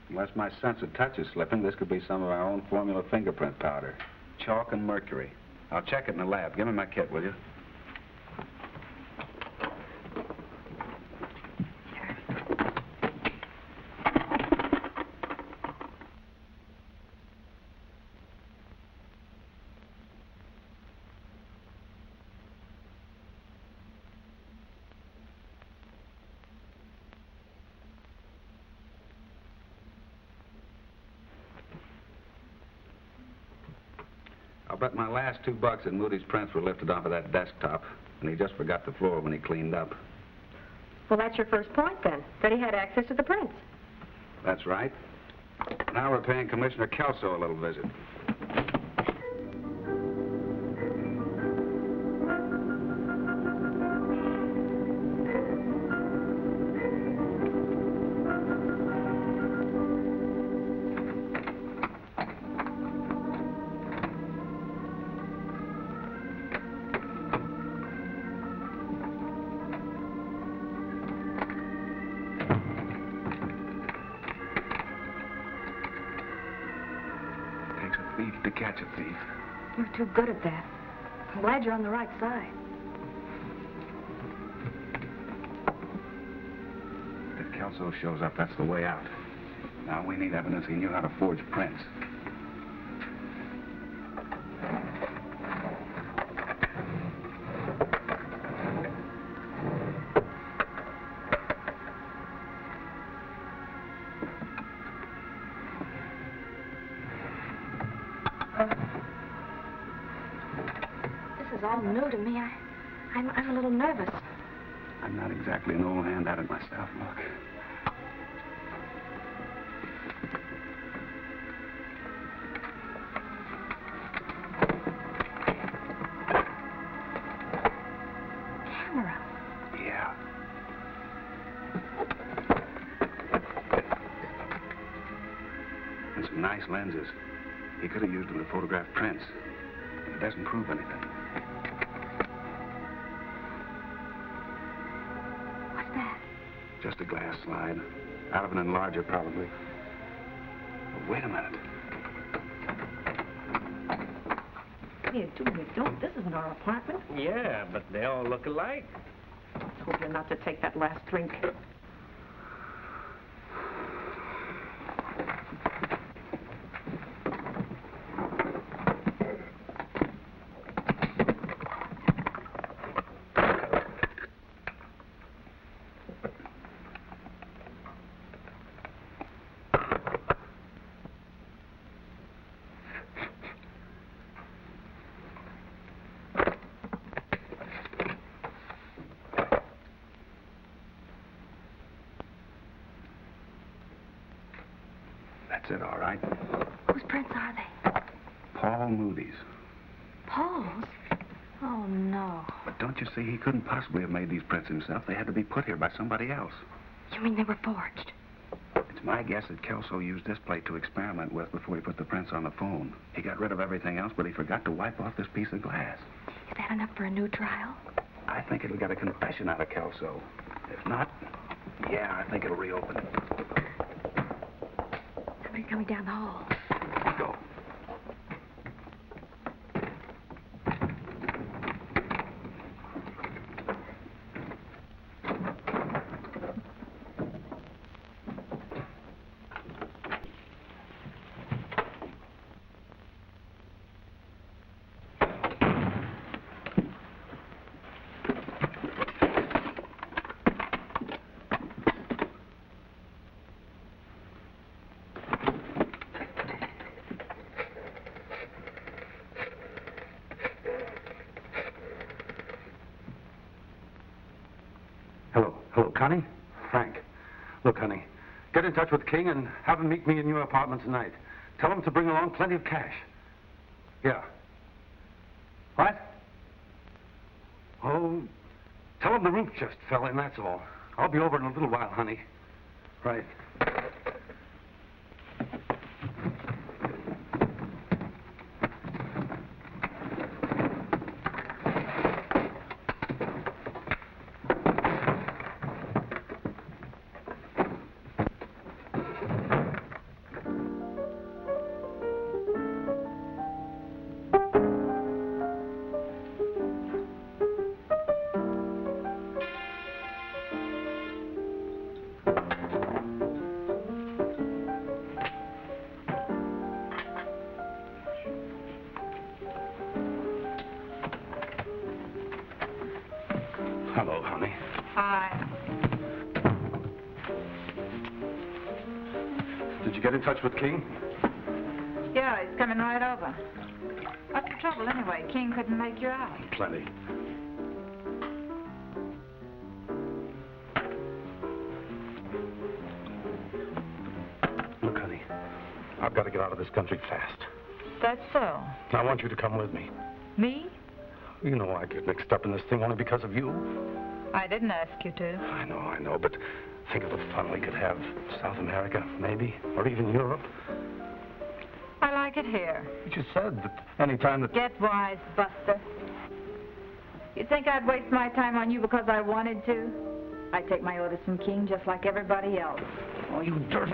Unless my sense of touch is slipping, this could be some of our own formula fingerprint powder. Chalk and mercury. I'll check it in the lab. Give me my kit, will you? I'll bet my last $2 that Moody's prints were lifted off of that desktop, and he just forgot the floor when he cleaned up. Well, that's your first point, then, that he had access to the prints. That's right. Now we're paying Commissioner Kelso a little visit. To catch a thief. You're too good at that. I'm glad you're on the right side. If Kelso shows up, that's the way out. Now we need evidence he knew how to forge prints. All new to me. I'm a little nervous. I'm not exactly an old hand at it myself, look. Camera. Yeah. And some nice lenses. He could have used them to photograph prints. It doesn't prove anything. Just a glass slide. Out of an enlarger, probably. But wait a minute. You don't. This isn't our apartment. Yeah, but they all look alike. I told you not to take that last drink. That's it, all right. Whose prints are they? Paul Moody's. Paul's? Oh, no. But don't you see, he couldn't possibly have made these prints himself. They had to be put here by somebody else. You mean they were forged? It's my guess that Kelso used this plate to experiment with before he put the prints on the phone. He got rid of everything else, but he forgot to wipe off this piece of glass. Is that enough for a new trial? I think it'll get a confession out of Kelso. If not, yeah, I think it'll reopen it. Somebody coming down the hall. Go. Hello, Connie. Frank. Look, honey, get in touch with King and have him meet me in your apartment tonight. Tell him to bring along plenty of cash. Yeah. What? Oh, tell him the roof just fell in, that's all. I'll be over in a little while, honey. Right. Hello, honey. Hi. Did you get in touch with King? Yeah, he's coming right over. What's the trouble anyway? King couldn't make you out. Plenty. Look, honey, I've got to get out of this country fast. That's so. I want you to come with me. Me? You know I get mixed up in this thing only because of you. I didn't ask you to. I know, but think of the fun we could have. South America, maybe, or even Europe. I like it here. But you said that any time that... Get wise, Buster. You think I'd waste my time on you because I wanted to? I take my orders from King just like everybody else. Oh, you dirty...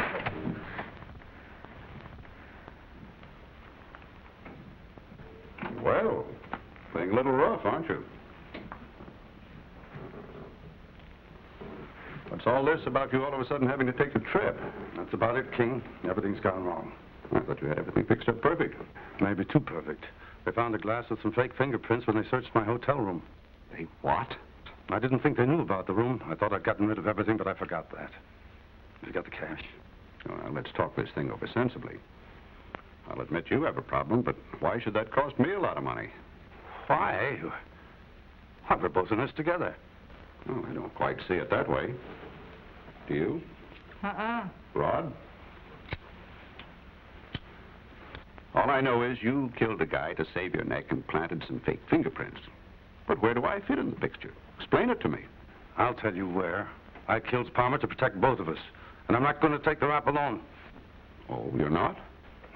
Well, being a little rough, aren't you? What's all this about you all of a sudden having to take the trip? That's about it, King. Everything's gone wrong. I thought you had everything fixed up perfect. Maybe too perfect. They found a glass with some fake fingerprints when they searched my hotel room. They what? I didn't think they knew about the room. I thought I'd gotten rid of everything, but I forgot that. You got the cash? Well, now, let's talk this thing over sensibly. I'll admit you have a problem, but why should that cost me a lot of money? Why? Why, we're both in this together. Oh, I don't quite see it that way. Do you? Rod? All I know is you killed a guy to save your neck and planted some fake fingerprints. But where do I fit in the picture? Explain it to me. I'll tell you where. I killed Palmer to protect both of us, and I'm not going to take the rap alone. Oh, you're not?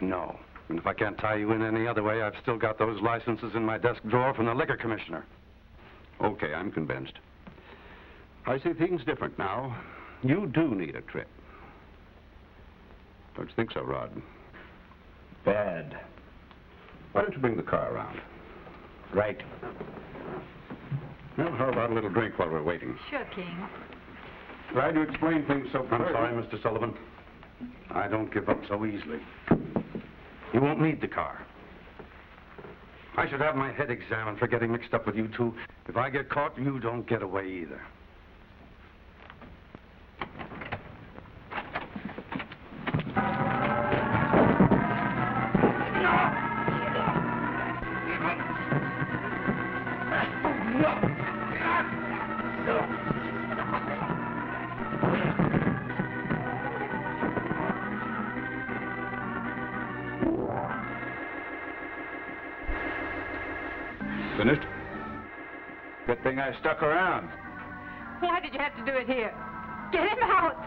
No. And if I can't tie you in any other way, I've still got those licenses in my desk drawer from the liquor commissioner. Okay, I'm convinced. I see things different now. You do need a trip. Don't you think so, Rod? Bad. Why don't you bring the car around? Right. Well, how about a little drink while we're waiting? Sure, King. Glad you explained things so I'm sorry, Mr. Sullivan. I don't give up so easily. You won't need the car. I should have my head examined for getting mixed up with you two. If I get caught, you don't get away either. Finished? Good thing I stuck around. Why did you have to do it here? Get him out!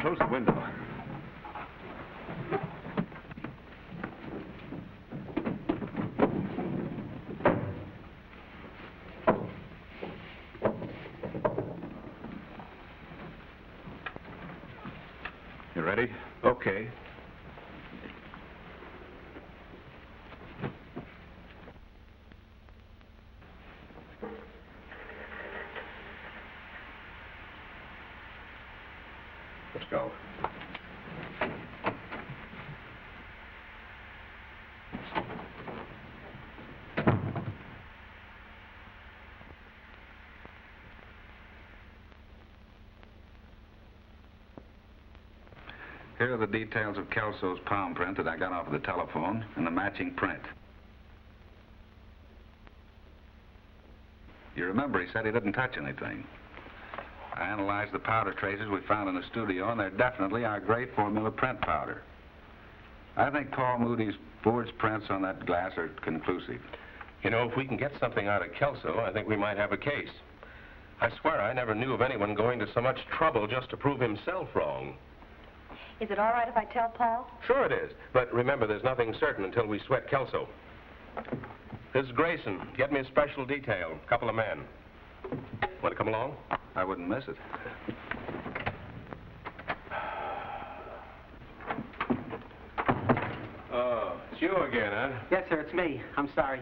Close the window. You ready? Okay. Let's go. Here are the details of Kelso's palm print that I got off of the telephone and the matching print. You remember he said he didn't touch anything. I analyzed the powder traces we found in the studio, and they're definitely our gray formula print powder. I think Paul Moody's forged prints on that glass are conclusive. You know, if we can get something out of Kelso, I think we might have a case. I swear I never knew of anyone going to so much trouble just to prove himself wrong. Is it all right if I tell Paul? Sure it is. But remember, there's nothing certain until we sweat Kelso. This is Grayson. Get me a special detail. A couple of men. Want to come along? I wouldn't miss it. Oh, it's you again, huh? Yes, sir, it's me. I'm sorry.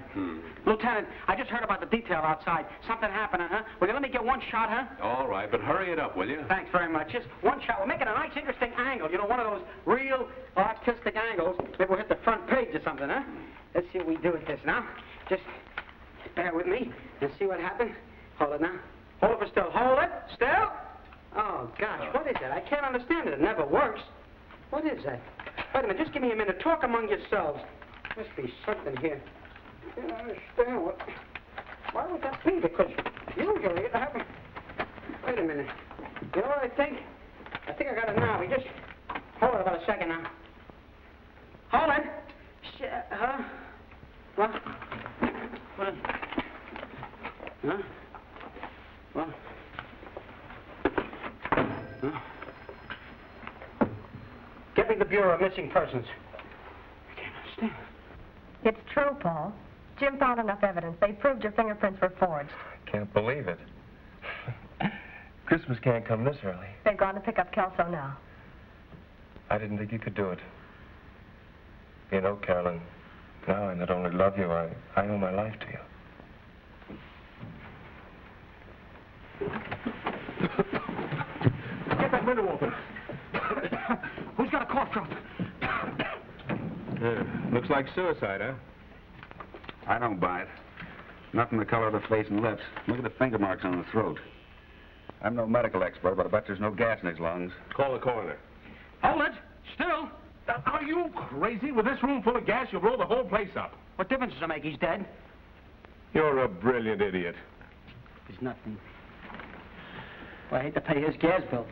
Lieutenant, I just heard about the detail outside. Something happening, huh? Will you let me get one shot, huh? All right, but hurry it up, will you? Thanks very much. Just one shot. We'll make it a nice, interesting angle. You know, one of those real artistic angles. Maybe we'll hit the front page or something, huh? Let's see what we do with this now. Just bear with me and see what happens. Hold it now. Hold it for still. Hold it. Still. Oh, gosh, what is that? I can't understand it. It never works. What is that? Wait a minute. Just give me a minute. Talk among yourselves. Must be something here. I can't understand what... Why would that be? Because usually it happens... Wait a minute. You know what I think? I think I got it now. We just... Hold it about a second now. Hold it. Huh? What? What? Huh? What? Huh? Get me the Bureau of Missing Persons. I can't understand. It's true, Paul. Jim found enough evidence. They proved your fingerprints were forged. Can't believe it. Christmas can't come this early. They've gone to pick up Kelso now. I didn't think you could do it. You know, Carolyn, now I not only love you, I owe my life to you. Get that window open. Who's got a cough drop? Looks like suicide, huh? I don't buy it. Nothing the color of the face and lips. Look at the finger marks on the throat. I'm no medical expert, but I bet there's no gas in his lungs. Call the coroner. Hold it! Still! Are you crazy? With this room full of gas, you'll blow the whole place up. What difference does it make? He's dead. You're a brilliant idiot. There's nothing. Well, I hate to pay his gas bill.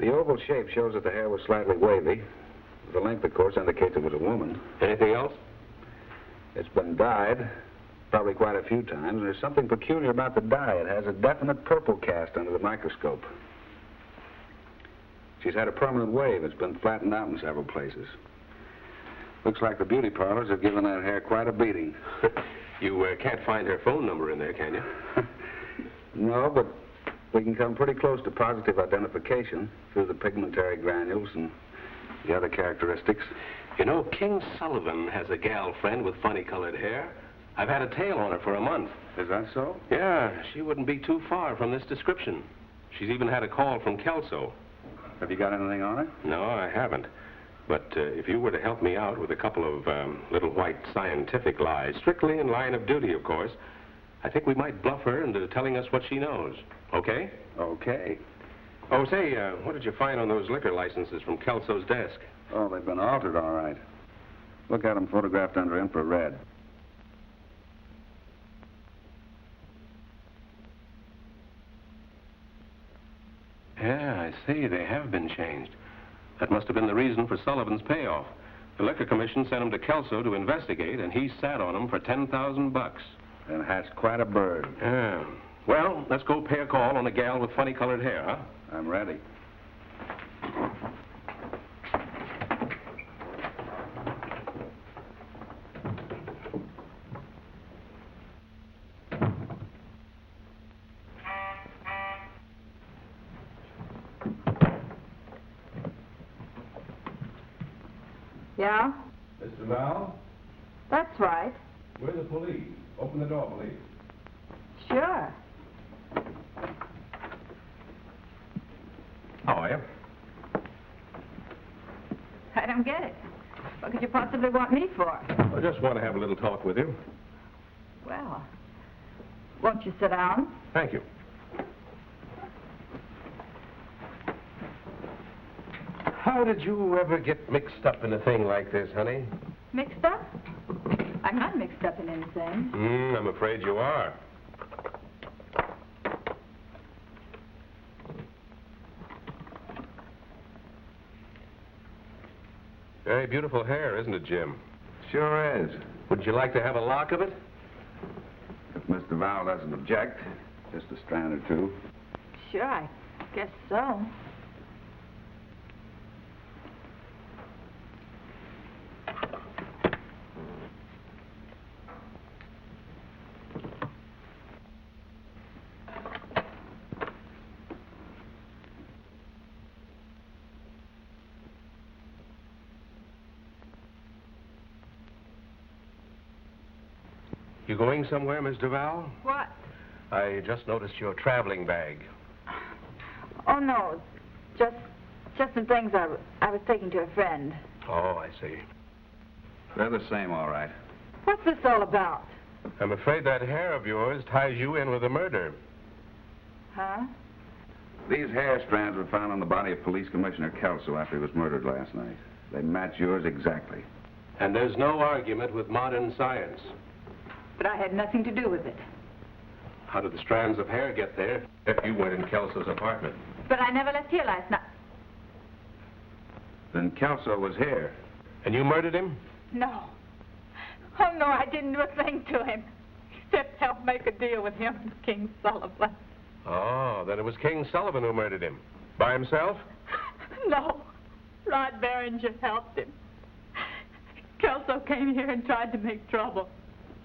The oval shape shows that the hair was slightly wavy. The length, of course, indicates it was a woman. Anything else? It's been dyed, probably quite a few times, and there's something peculiar about the dye. It has a definite purple cast under the microscope. She's had a permanent wave. It's been flattened out in several places. Looks like the beauty parlors have given that hair quite a beating. You can't find her phone number in there, can you? No, but we can come pretty close to positive identification through the pigmentary granules and the other characteristics. You know, King Sullivan has a gal friend with funny-colored hair. I've had a tail on her for a month. Is that so? Yeah, she wouldn't be too far from this description. She's even had a call from Kelso. Have you got anything on her? No, I haven't. But if you were to help me out with a couple of little white scientific lies, strictly in line of duty, of course, I think we might bluff her into telling us what she knows. Okay? Okay. Oh, say, what did you find on those liquor licenses from Kelso's desk? Oh, they've been altered, all right. Look at them photographed under infrared. Yeah, I see. They have been changed. That must have been the reason for Sullivan's payoff. The Liquor Commission sent him to Kelso to investigate, and he sat on him for $10,000. And hatched quite a bird. Yeah. Well, let's go pay a call on a gal with funny-colored hair, huh? I'm ready. Yeah? Mr. Val? That's right. We're the police. Open the door, please. Sure. How are you? I don't get it. What could you possibly want me for? I just want to have a little talk with you. Well, won't you sit down? Thank you. How did you ever get mixed up in a thing like this, honey? Mixed up? I'm not mixed up in anything. I'm afraid you are. Very beautiful hair, isn't it, Jim? Sure is. Would you like to have a lock of it? If Mr. Val doesn't object, just a strand or two. Sure, I guess so. You going somewhere, Mr. Val? What? I just noticed your traveling bag. Oh, no. Just some things I was taking to a friend. Oh, I see. They're the same, all right. What's this all about? I'm afraid that hair of yours ties you in with a murder. Huh? These hair strands were found on the body of Police Commissioner Kelso after he was murdered last night. They match yours exactly. And there's no argument with modern science. But I had nothing to do with it. How did the strands of hair get there if you went in Kelso's apartment? But I never left here last night. Then Kelso was here. And you murdered him? No. Oh, no, I didn't do a thing to him. Except help make a deal with him and King Sullivan. Oh, then it was King Sullivan who murdered him. By himself? No. Rod Behringer helped him. Kelso came here and tried to make trouble.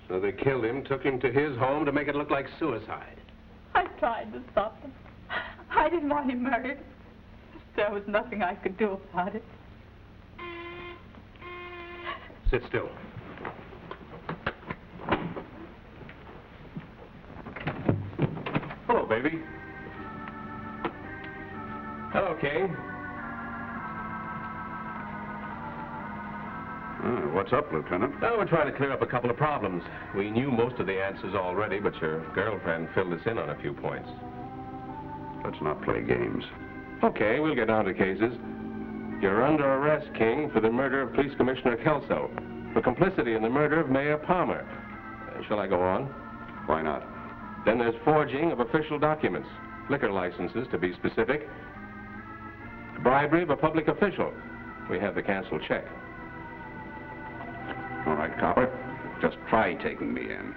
So they killed him, took him to his home to make it look like suicide. I tried to stop him. I didn't want him murdered. There was nothing I could do about it. Sit still. Hello, baby. Hello, King. What's up, Lieutenant? Well, we're trying to clear up a couple of problems. We knew most of the answers already, but your girlfriend filled us in on a few points. Let's not play games. Okay, we'll get down to cases. You're under arrest, King, for the murder of Police Commissioner Kelso, for complicity in the murder of Mayor Palmer. Shall I go on? Why not? Then there's forging of official documents, liquor licenses to be specific, bribery of a public official. We have the canceled check. All right, copper. Just try taking me in.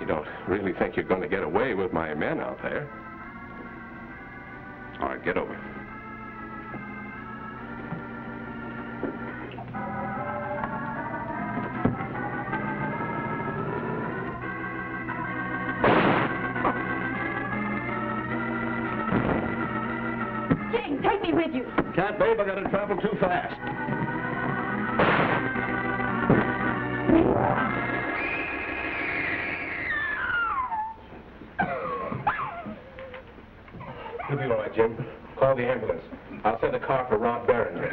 You don't really think you're going to get away with my men out there? All right, get over. King, take me with you. Can't, babe. I gotta travel too fast. You'll be all right, Jim. Call the ambulance. I'll send a car for Rod Behringer.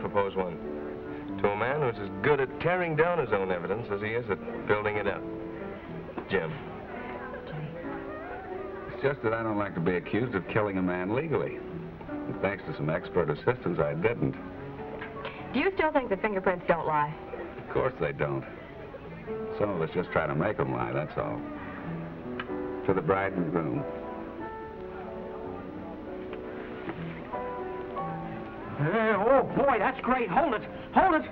propose one. To a man who's as good at tearing down his own evidence as he is at building it up. Jim. It's just that I don't like to be accused of killing a man legally. And thanks to some expert assistance, I didn't. Do you still think that fingerprints don't lie? Of course they don't. Some of us just try to make them lie, that's all. To the bride and groom. Oh, boy, that's great. Hold it. Hold it.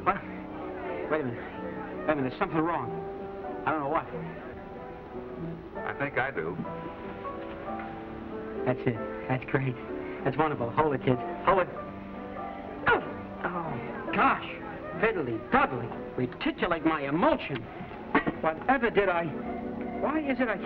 What? Wait a minute. Wait a minute. There's something wrong. I don't know what. I think I do. That's it. That's great. That's wonderful. Hold it, kids. Hold it. Oh, gosh. Fiddly, duddly. Reticulate my emulsion. Whatever did I... Why is it I...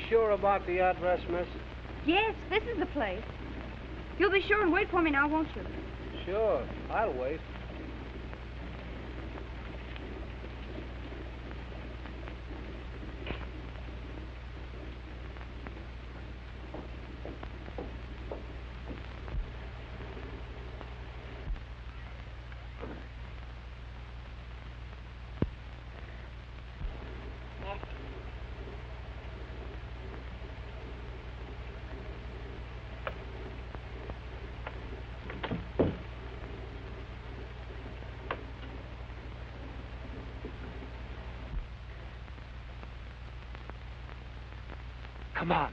Sure about the address, miss? Yes, this is the place. You'll be sure and wait for me now, won't you? Sure, I'll wait. Come on.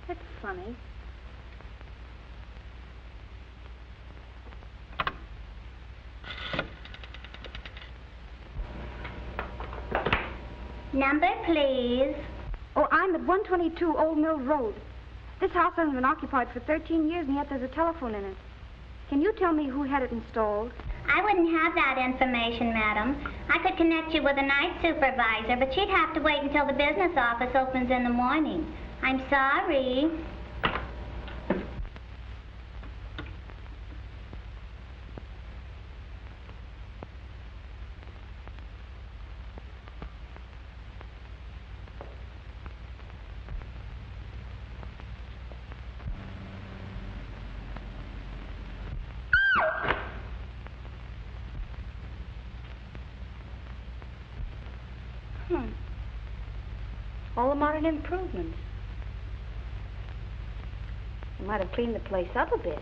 That's funny. Number, please. Oh, I'm at 122 Old Mill Road. This house hasn't been occupied for 13 years, and yet there's a telephone in it. Can you tell me who had it installed? I wouldn't have that information, madam. I could connect you with a night supervisor, but she'd have to wait until the business office opens in the morning. I'm sorry. All the modern improvements. You might have cleaned the place up a bit.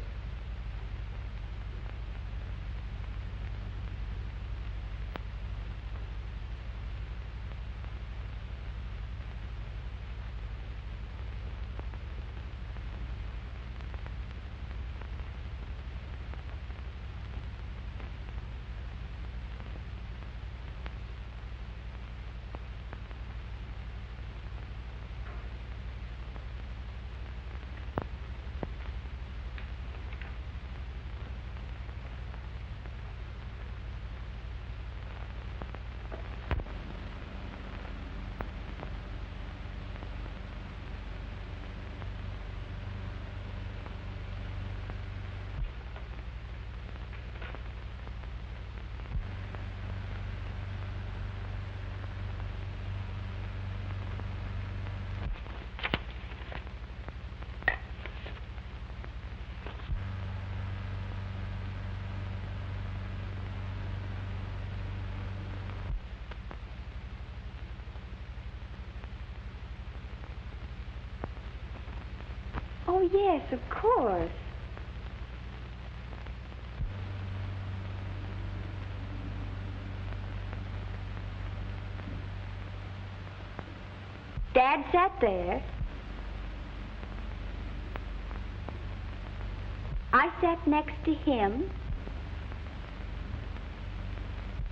Oh, yes, of course. Dad sat there. I sat next to him.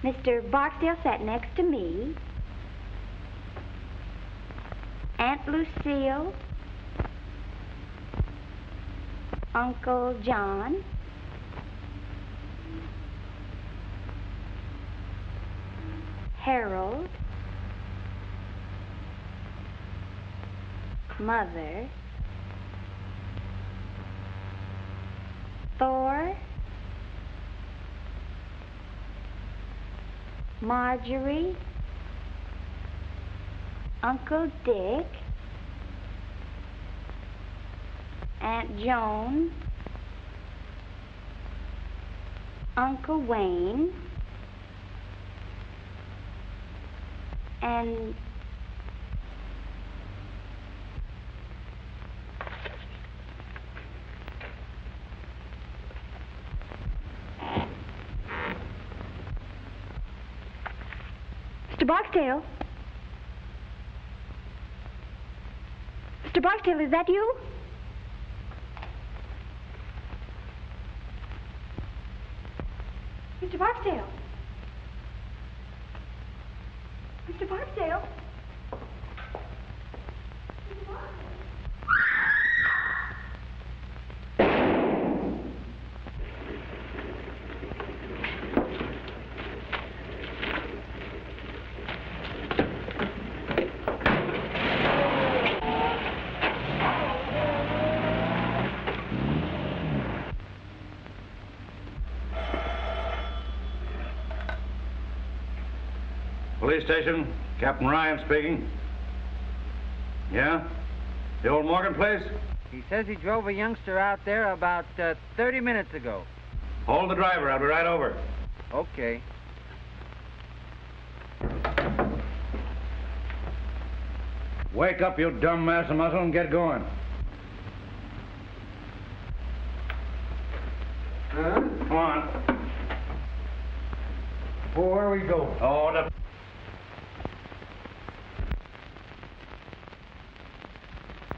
Mr. Barksdale sat next to me. Aunt Lucille. Uncle John. Harold. Mother. Thor. Marjorie. Uncle Dick. Aunt Joan. Uncle Wayne. And Mr. Barksdale? Mr. Barksdale, is that you? Mr. Barksdale? Mr. Barksdale? Police station, Captain Ryan speaking. Yeah? The old Morgan place? He says he drove a youngster out there about 30 minutes ago. Hold the driver, I'll be right over. Okay. Wake up, you dumb mass of muscle, and get going. Huh? Come on. Well, where we go? Oh, the...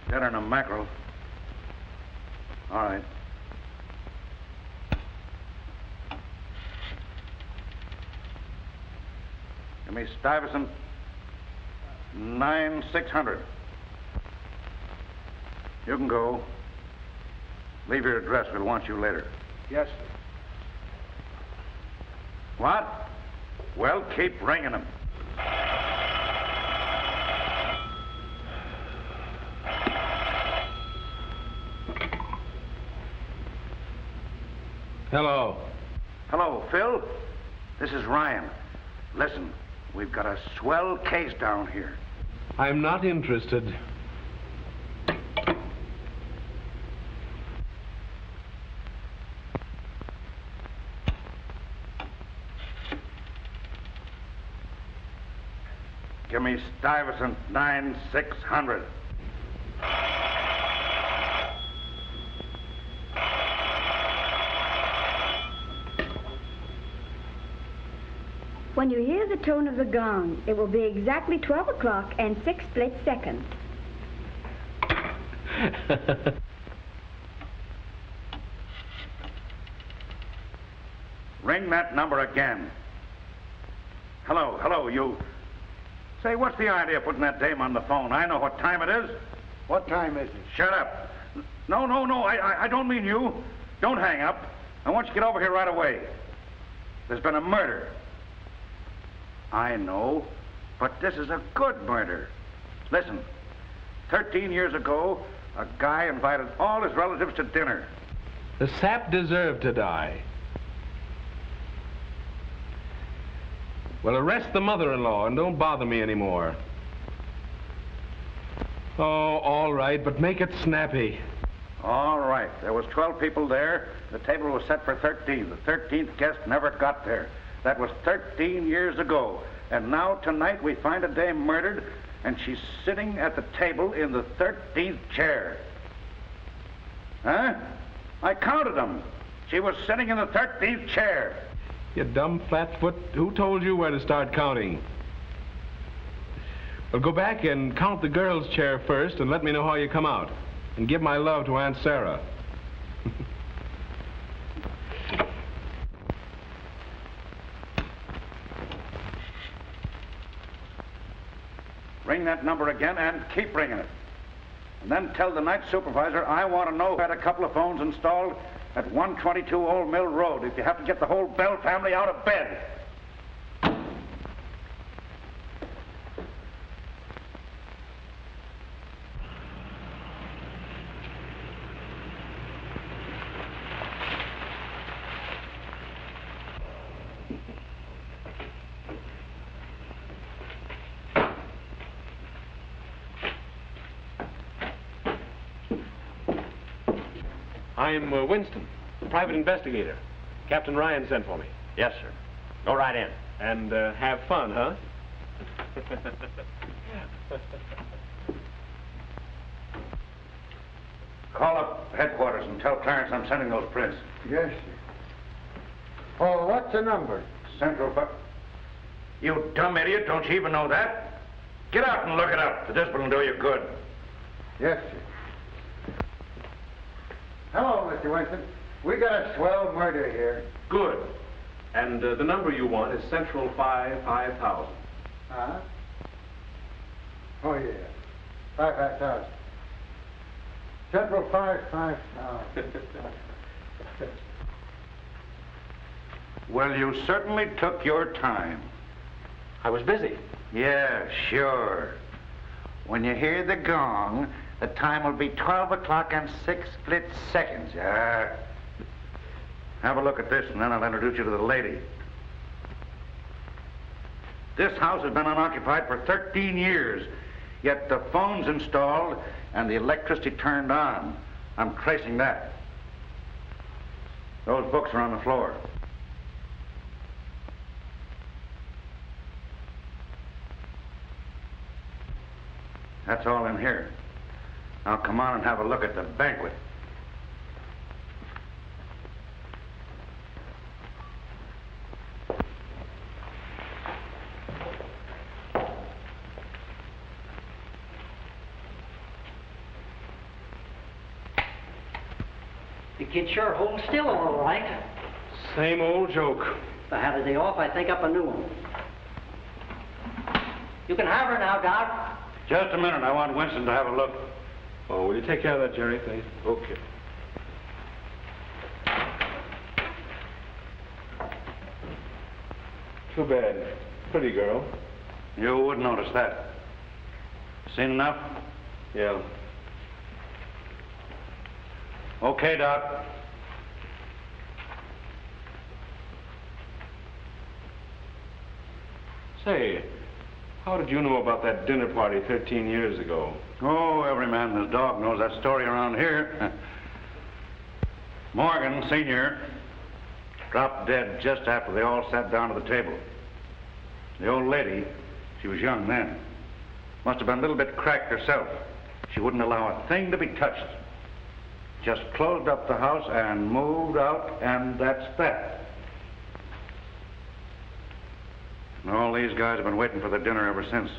Dinner and a mackerel. All right. Give me Stuyvesant 9600. You can go. Leave your address. We'll want you later. Yes, sir. What? Well, keep ringing them. Hello. Hello, Phil. This is Ryan. Listen, we've got a swell case down here. I'm not interested. Give me Stuyvesant 9600. When you hear the tone of the gong, it will be exactly 12 o'clock and 6 split seconds. Ring that number again. Hello, you. Say, what's the idea of putting that dame on the phone? I know what time it is. What time is it? Shut up. No, I don't mean you. Don't hang up. I want you to get over here right away. There's been a murder. I know, but this is a good murder. Listen, 13 years ago, a guy invited all his relatives to dinner. The sap deserved to die. Well, arrest the mother-in-law and don't bother me anymore. Oh, all right, but make it snappy. All right. There was 12 people there. The table was set for 13. The 13th guest never got there. That was 13 years ago. And now tonight we find a dame murdered, and she's sitting at the table in the 13th chair. Huh? I counted them. She was sitting in the 13th chair. You dumb flatfoot. Who told you where to start counting? Well, go back and count the girl's chair first and let me know how you come out. And give my love to Aunt Sarah. Ring that number again and keep ringing it. And then tell the night supervisor I want to know who had a couple of phones installed at 122 Old Mill Road if you have to get the whole Bell family out of bed. I'm Winston, private investigator. Captain Ryan sent for me. Yes, sir. Go right in. And have fun, huh? Call up headquarters and tell Clarence I'm sending those prints. Yes, sir. Oh, what's the number? Central. You dumb idiot, don't you even know that? Get out and look it up. The discipline will do you good. Yes, sir. Hello, Mr. Winston. We got a swell murder here. Good. And the number you want is Central 5000. Huh? Oh, yeah. 5,000. Central 5,000. Well, you certainly took your time. I was busy. Yeah, sure. When you hear the gong, the time will be 12 o'clock and 6 split seconds. Have a look at this, and then I'll introduce you to the lady. This house has been unoccupied for 13 years, yet the phone's installed and the electricity turned on. I'm tracing that. Those books are on the floor. That's all in here. Now come on and have a look at the banquet. The kid sure holds still all right. Same old joke. If I had a day off, I'd think up a new one. You can have her now, Doc. Just a minute. I want Winston to have a look. Oh, will you take care of that, Jerry, please? Okay. Too bad. Pretty girl. You wouldn't notice that. Seen enough? Yeah. Okay, Doc. Say, how did you know about that dinner party 13 years ago? Oh, every man and his dog knows that story around here. Morgan, Sr., dropped dead just after they all sat down to the table. The old lady, she was young then, must have been a little bit cracked herself. She wouldn't allow a thing to be touched. Just closed up the house and moved out, and that's that. And all these guys have been waiting for the dinner ever since.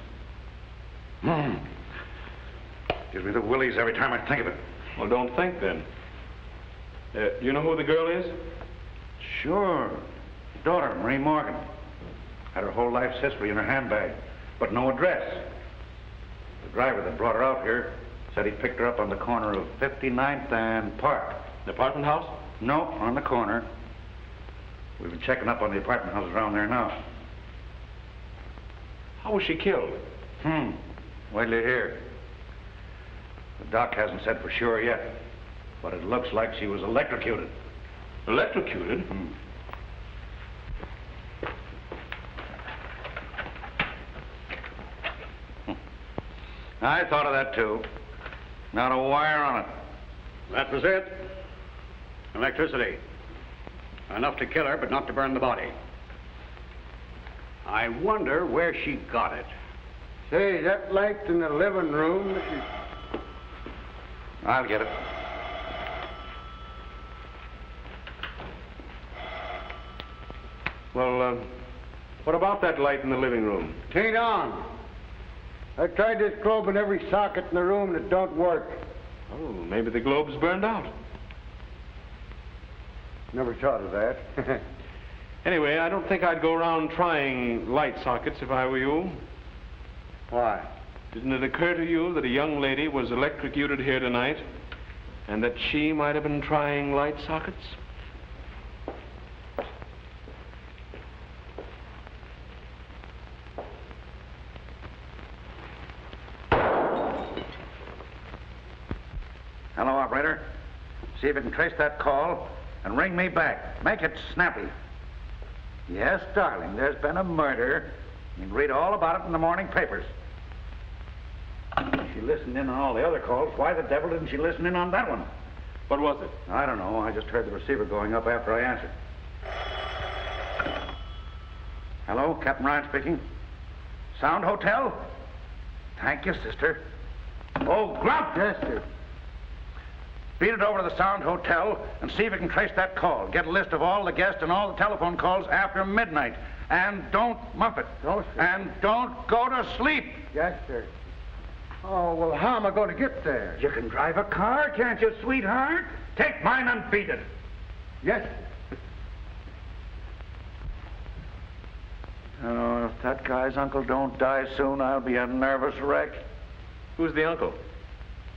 Gives me the willies every time I think of it. Well, don't think then. You know who the girl is? Sure. Daughter, Marie Morgan. Had her whole life's history in her handbag, but no address. The driver that brought her out here said he picked her up on the corner of 59th and Park. The apartment house? No, on the corner. We've been checking up on the apartment houses around there now. How was she killed? Wait till you hear. The doc hasn't said for sure yet, but it looks like she was electrocuted. Electrocuted? I thought of that, too. Not a wire on it. That was it. Electricity. Enough to kill her, but not to burn the body. I wonder where she got it. Say, that light in the living room... I'll get it. Well, what about that light in the living room? Tain't on. I tried this globe in every socket in the room and it don't work. Oh, maybe the globe's burned out. Never thought of that. Anyway, I don't think I'd go around trying light sockets if I were you. Why? Didn't it occur to you that a young lady was electrocuted here tonight and that she might have been trying light sockets? Hello, operator. See if you can trace that call and ring me back. Make it snappy. Yes, darling, there's been a murder. You can read all about it in the morning papers. She listened in on all the other calls. Why the devil didn't she listen in on that one? What was it? I don't know. I just heard the receiver going up after I answered. Hello, Captain Ryan speaking. Sound Hotel? Thank you, sister. Oh, Grump! Yes, sir. Beat it over to the Sound Hotel and see if you can trace that call. Get a list of all the guests and all the telephone calls after midnight. And don't muff it. No, sir. And don't go to sleep. Yes, sir. Oh, well, how am I going to get there? You can drive a car, can't you, sweetheart? Take mine and beat it. Yes, sir. Oh, if that guy's uncle don't die soon, I'll be a nervous wreck. Who's the uncle?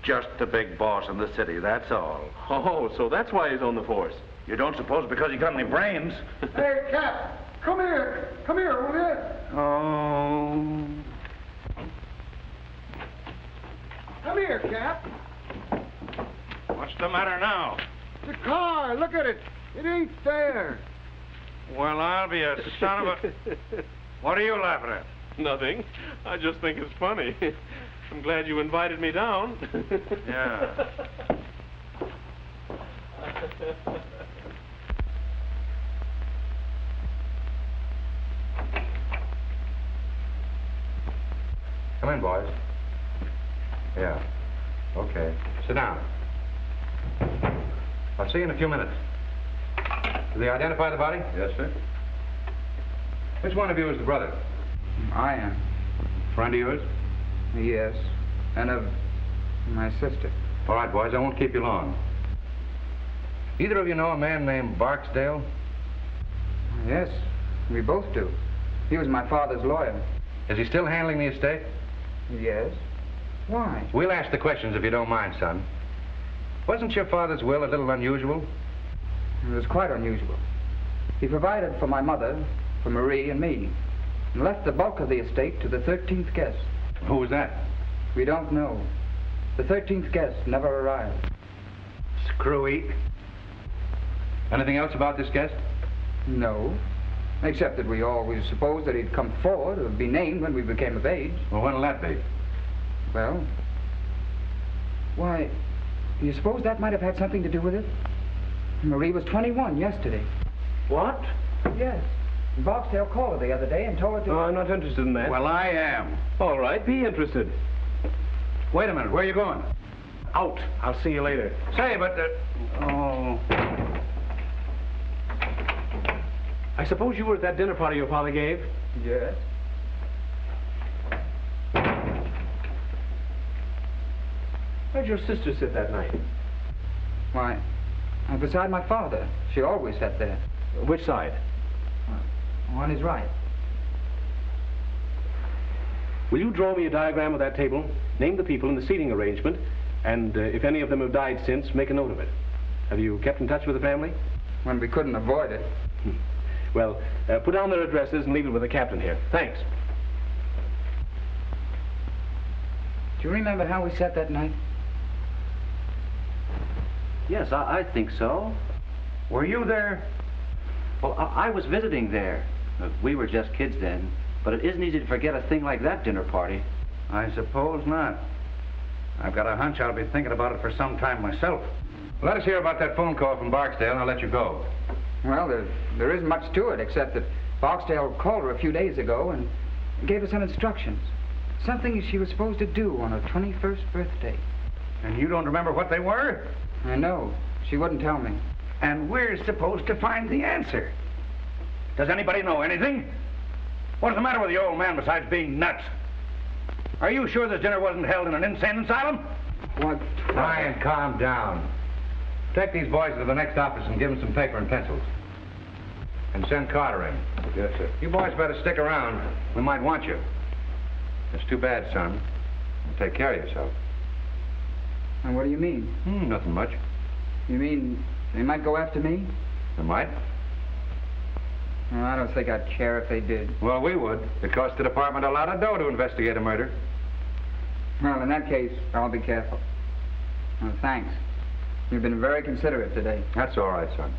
Just the big boss in the city, that's all. Oh, so that's why he's on the force. You don't suppose because he got any brains? Hey, Cap, come here. Come here, will you? Oh. Come here, Cap. What's the matter now? The car, look at it. It ain't there. Well, I'll be a son of a... What are you laughing at? Nothing. I just think it's funny. I'm glad you invited me down. Yeah. Come in, boys. Yeah. Okay. Sit down. I'll see you in a few minutes. Did they identify the body? Yes, sir. Which one of you is the brother? I am. Friend of yours? Yes. And of my sister. All right, boys, I won't keep you long. Either of you know a man named Barksdale? Yes, we both do. He was my father's lawyer. Is he still handling the estate? Yes. Why? We'll ask the questions if you don't mind, son. Wasn't your father's will a little unusual? It was quite unusual. He provided for my mother, for Marie and me, and left the bulk of the estate to the 13th guest. Who was that? We don't know. The 13th guest never arrived. Screwy. Anything else about this guest? No. Except that we always supposed that he'd come forward or be named when we became of age. Well, when'll that be? Well, why, do you suppose that might have had something to do with it? Marie was 21 yesterday. What? Yes. Barksdale called her the other day and told her to... Oh, I'm not interested in that. Well, I am. All right, be interested. Wait a minute, where are you going? Out. I'll see you later. Say, but... oh... I suppose you were at that dinner party your father gave? Yes. Where'd your sister sit that night? Why, beside my father. She always sat there. Which side? On his right. Will you draw me a diagram of that table, name the people in the seating arrangement, and if any of them have died since, make a note of it? Have you kept in touch with the family? When we couldn't avoid it. Well, put down their addresses and leave it with the captain here. Thanks. Do you remember how we sat that night? Yes, I think so. Were you there? Well, I was visiting there. We were just kids then, but it isn't easy to forget a thing like that dinner party. I suppose not. I've got a hunch I'll be thinking about it for some time myself. Let us hear about that phone call from Barksdale, and I'll let you go. Well, there isn't much to it, except that Barksdale called her a few days ago and gave her some instructions. Something she was supposed to do on her 21st birthday. And you don't remember what they were? I know. She wouldn't tell me. And we're supposed to find the answer. Does anybody know anything? What's the matter with the old man besides being nuts? Are you sure this dinner wasn't held in an insane asylum? What? Ryan, calm down. Take these boys to the next office and give them some paper and pencils. And send Carter in. Yes, sir. You boys better stick around. We might want you. It's too bad, son. Take care of yourself. And what do you mean? Nothing much. You mean they might go after me? They might. Well, I don't think I'd care if they did. Well, we would. It costs the department a lot of dough to investigate a murder. Well, in that case, I'll be careful. Well, thanks. You've been very considerate today. That's all right, son.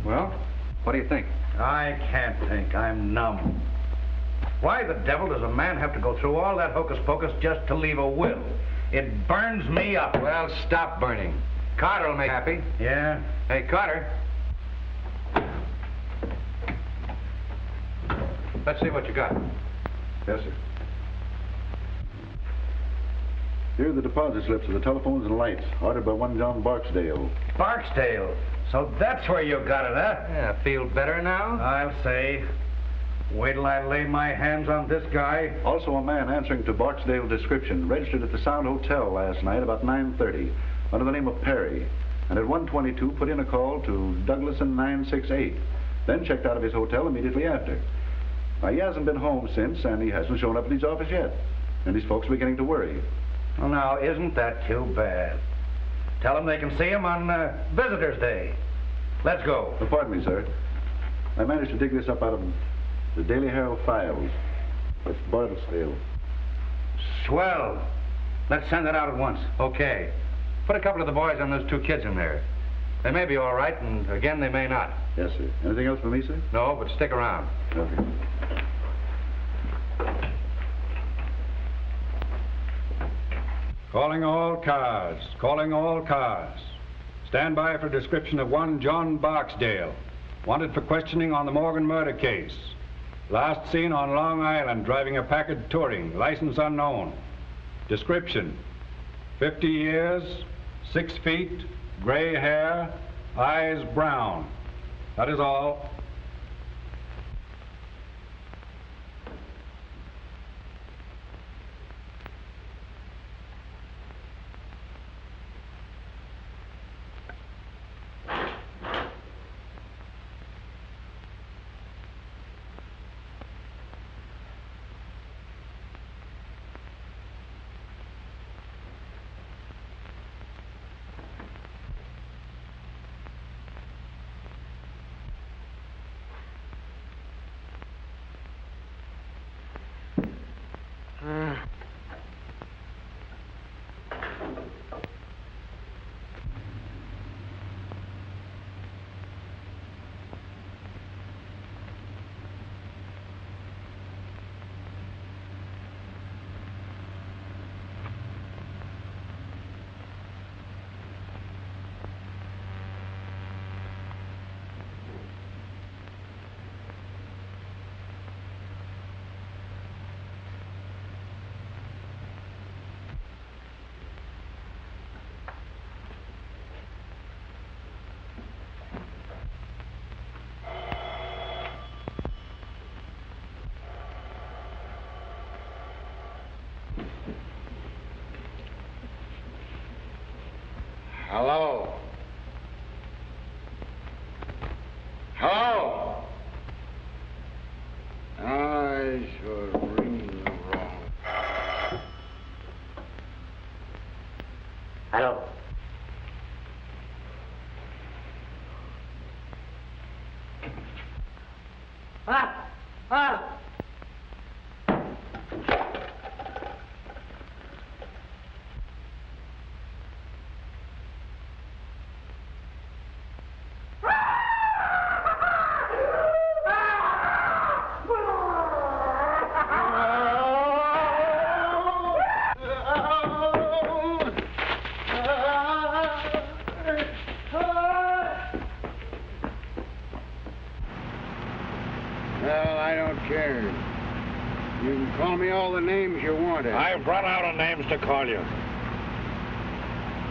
Well, what do you think? I can't think. I'm numb. Why the devil does a man have to go through all that hocus-pocus just to leave a will? It burns me up. Well, stop burning. Carter will make happy. Yeah? Hey, Carter. Let's see what you got. Yes, sir. Here are the deposit slips of the telephones and lights, ordered by one John Barksdale. Barksdale? So that's where you got it, huh? Yeah, feel better now? I'll say. Wait till I lay my hands on this guy. Also a man answering to Barksdale's description, registered at the Sound Hotel last night about 9:30, under the name of Perry, and at 1:22 put in a call to Douglason 968, then checked out of his hotel immediately after. Now, he hasn't been home since, and he hasn't shown up at his office yet, and his folks are beginning to worry. Well, now, isn't that too bad? Tell them they can see him on Visitor's Day. Let's go. Pardon me, sir. I managed to dig this up out of the Daily Herald files. It's Bartlesdale. Swell. Let's send it out at once. Okay. Put a couple of the boys and those two kids in there. They may be all right, and again, they may not. Yes, sir. Anything else for me, sir? No, but stick around. Okay. Calling all cars. Calling all cars. Stand by for description of one John Barksdale, wanted for questioning on the Morgan murder case. Last seen on Long Island driving a Packard Touring, license unknown. Description: 50 years, 6 feet, gray hair, eyes brown. That is all. Hello? Hello? I should ring the wrong. Hello? Ah! Ah! Well, I don't care. You can call me all the names you want. I've run out of names to call you.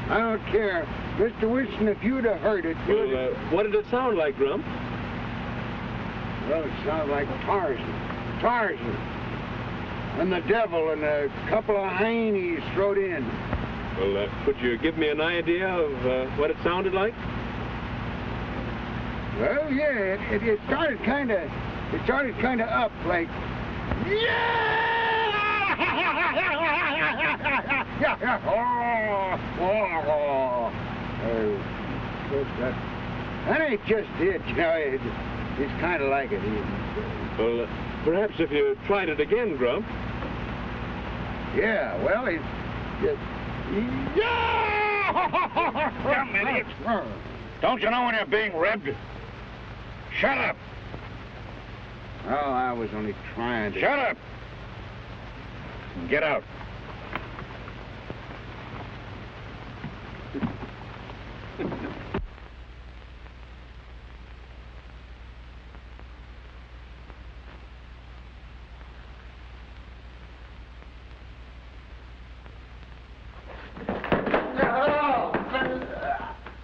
I don't care. Mr. Wilson, if you'd have heard it, Well, what did it sound like, Grump? Well, it sounded like Tarzan. Tarzan. And the devil and a couple of heinies thrown in. Well, could you give me an idea of what it sounded like? Well, yeah, it started kind of up like, that ain't just it, you know. It's kind of like it. Well, perhaps if you tried it again, Grump. Yeah, well, it's just... Dumb idiot. Don't you know when you're being ribbed? Shut up. Oh, I was only trying to... Shut up. Get out.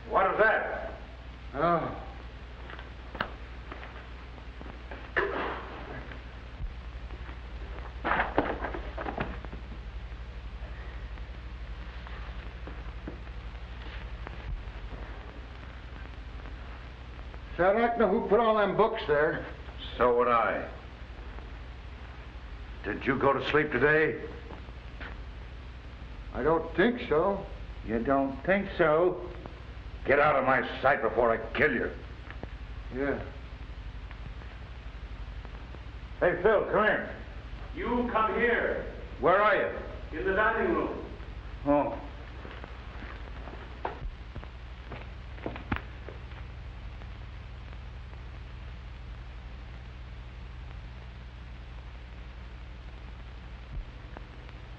What is that? Oh. So I'd like to know who put all them books there. So would I. Did you go to sleep today? I don't think so. You don't think so? Get out of my sight before I kill you. Yeah. Hey, Phil, come here. You come here. Where are you? In the dining room. Oh.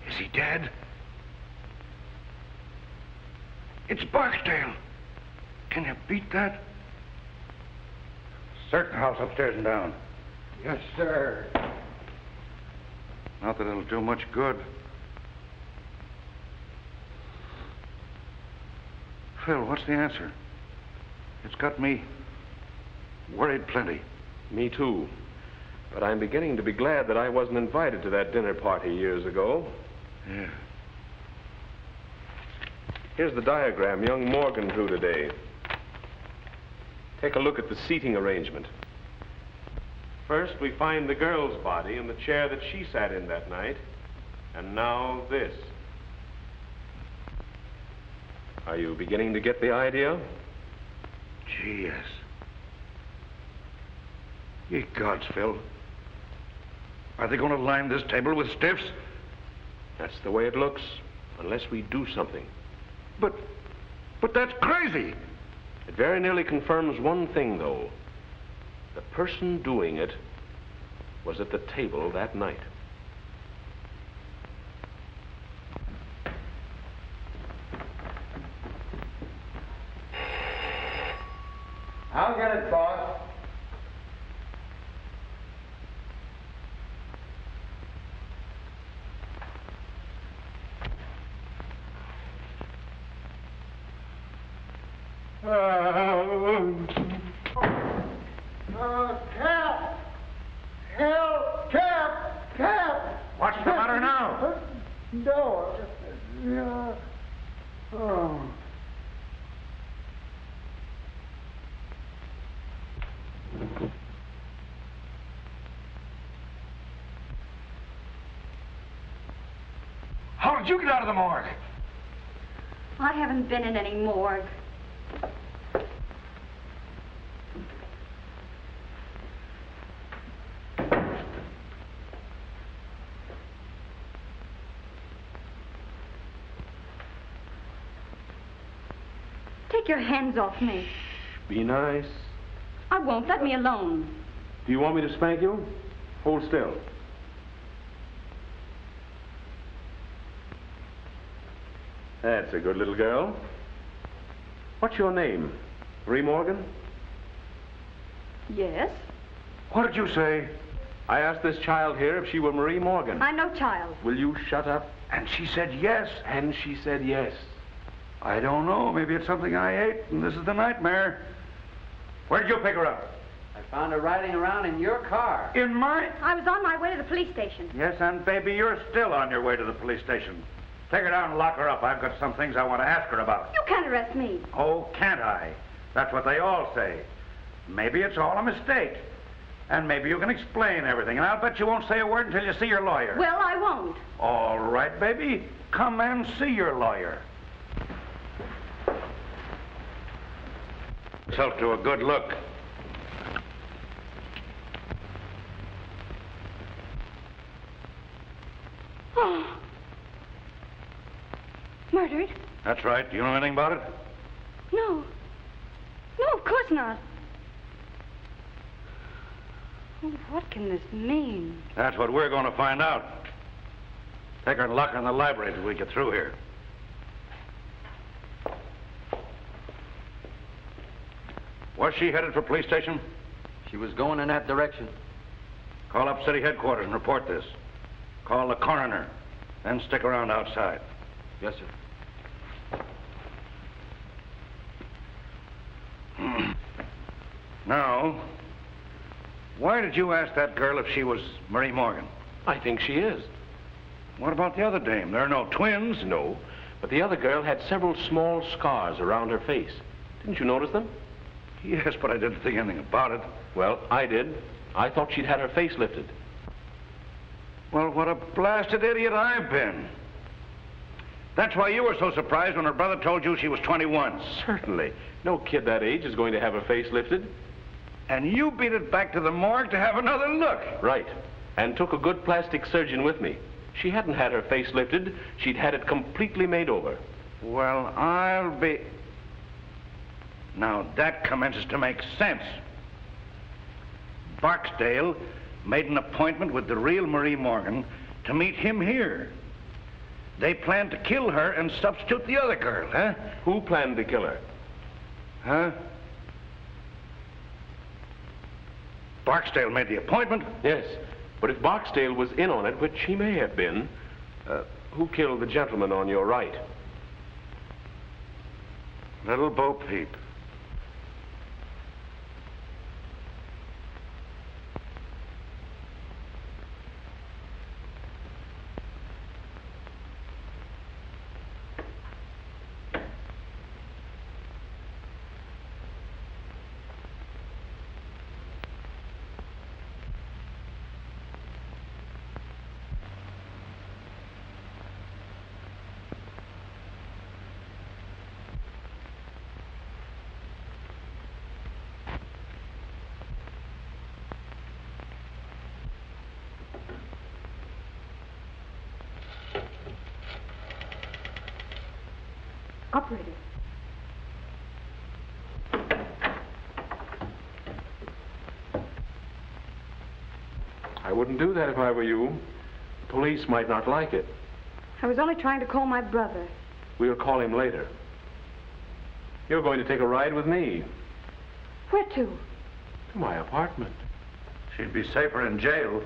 Is he dead? It's Barksdale. Can you beat that? Search the house upstairs and down. Yes, sir. Not that it'll do much good. Phil, what's the answer? It's got me worried plenty. Me too. But I'm beginning to be glad that I wasn't invited to that dinner party years ago. Yeah. Here's the diagram young Morgan drew today. Take a look at the seating arrangement. First, we find the girl's body in the chair that she sat in that night. And now this. Are you beginning to get the idea? Gee, yes. Ye gods, Phil. Are they going to line this table with stiffs? That's the way it looks, unless we do something. But that's crazy. It very nearly confirms one thing, though. The person doing it was at the table that night. I'll get it, boss. Cap! Help! Cap! What's the matter now? No. Yeah. Oh. How did you get out of the morgue? I haven't been in any morgue. Take your hands off me. Be nice. I won't. Let me alone. Do you want me to spank you? Hold still. That's a good little girl. What's your name? Marie Morgan? Yes? What did you say? I asked this child here if she were Marie Morgan. I'm no child. Will you shut up? And she said yes. And she said yes. I don't know. Maybe it's something I ate, and this is the nightmare. Where did you pick her up? I found her riding around in your car. In mine? I was on my way to the police station. Yes, and baby, you're still on your way to the police station. Take her down and lock her up. I've got some things I want to ask her about. You can't arrest me. Oh, can't I? That's what they all say. Maybe it's all a mistake. And maybe you can explain everything. And I'll bet you won't say a word until you see your lawyer. Well, I won't. All right, baby. Come and see your lawyer. Yourself to a good look. Oh. Murdered? That's right. Do you know anything about it? No. No, of course not. Oh, what can this mean? That's what we're going to find out. Take her and lock her in the library till we get through here. Was she headed for police station? She was going in that direction. Call up city headquarters and report this. Call the coroner. Then stick around outside. Yes, sir. Now, why did you ask that girl if she was Marie Morgan? I think she is. What about the other dame? There are no twins. No, but the other girl had several small scars around her face. Didn't you notice them? Yes, but I didn't think anything about it. Well, I did. I thought she'd had her face lifted. Well, what a blasted idiot I've been. That's why you were so surprised when her brother told you she was 21. Certainly. No kid that age is going to have her face lifted. And you beat it back to the morgue to have another look. Right. And took a good plastic surgeon with me. She hadn't had her face lifted. She'd had it completely made over. Well, I'll be... Now, that commences to make sense. Barksdale made an appointment with the real Marie Morgan to meet him here. They planned to kill her and substitute the other girl, huh? Who planned to kill her? Huh? Barksdale made the appointment? Yes, but if Barksdale was in on it, which he may have been, who killed the gentleman on your right? Little Bo Peep. Operator. I wouldn't do that if I were you. The police might not like it. I was only trying to call my brother. We'll call him later. You're going to take a ride with me. Where to? To my apartment. She'd be safer in jail.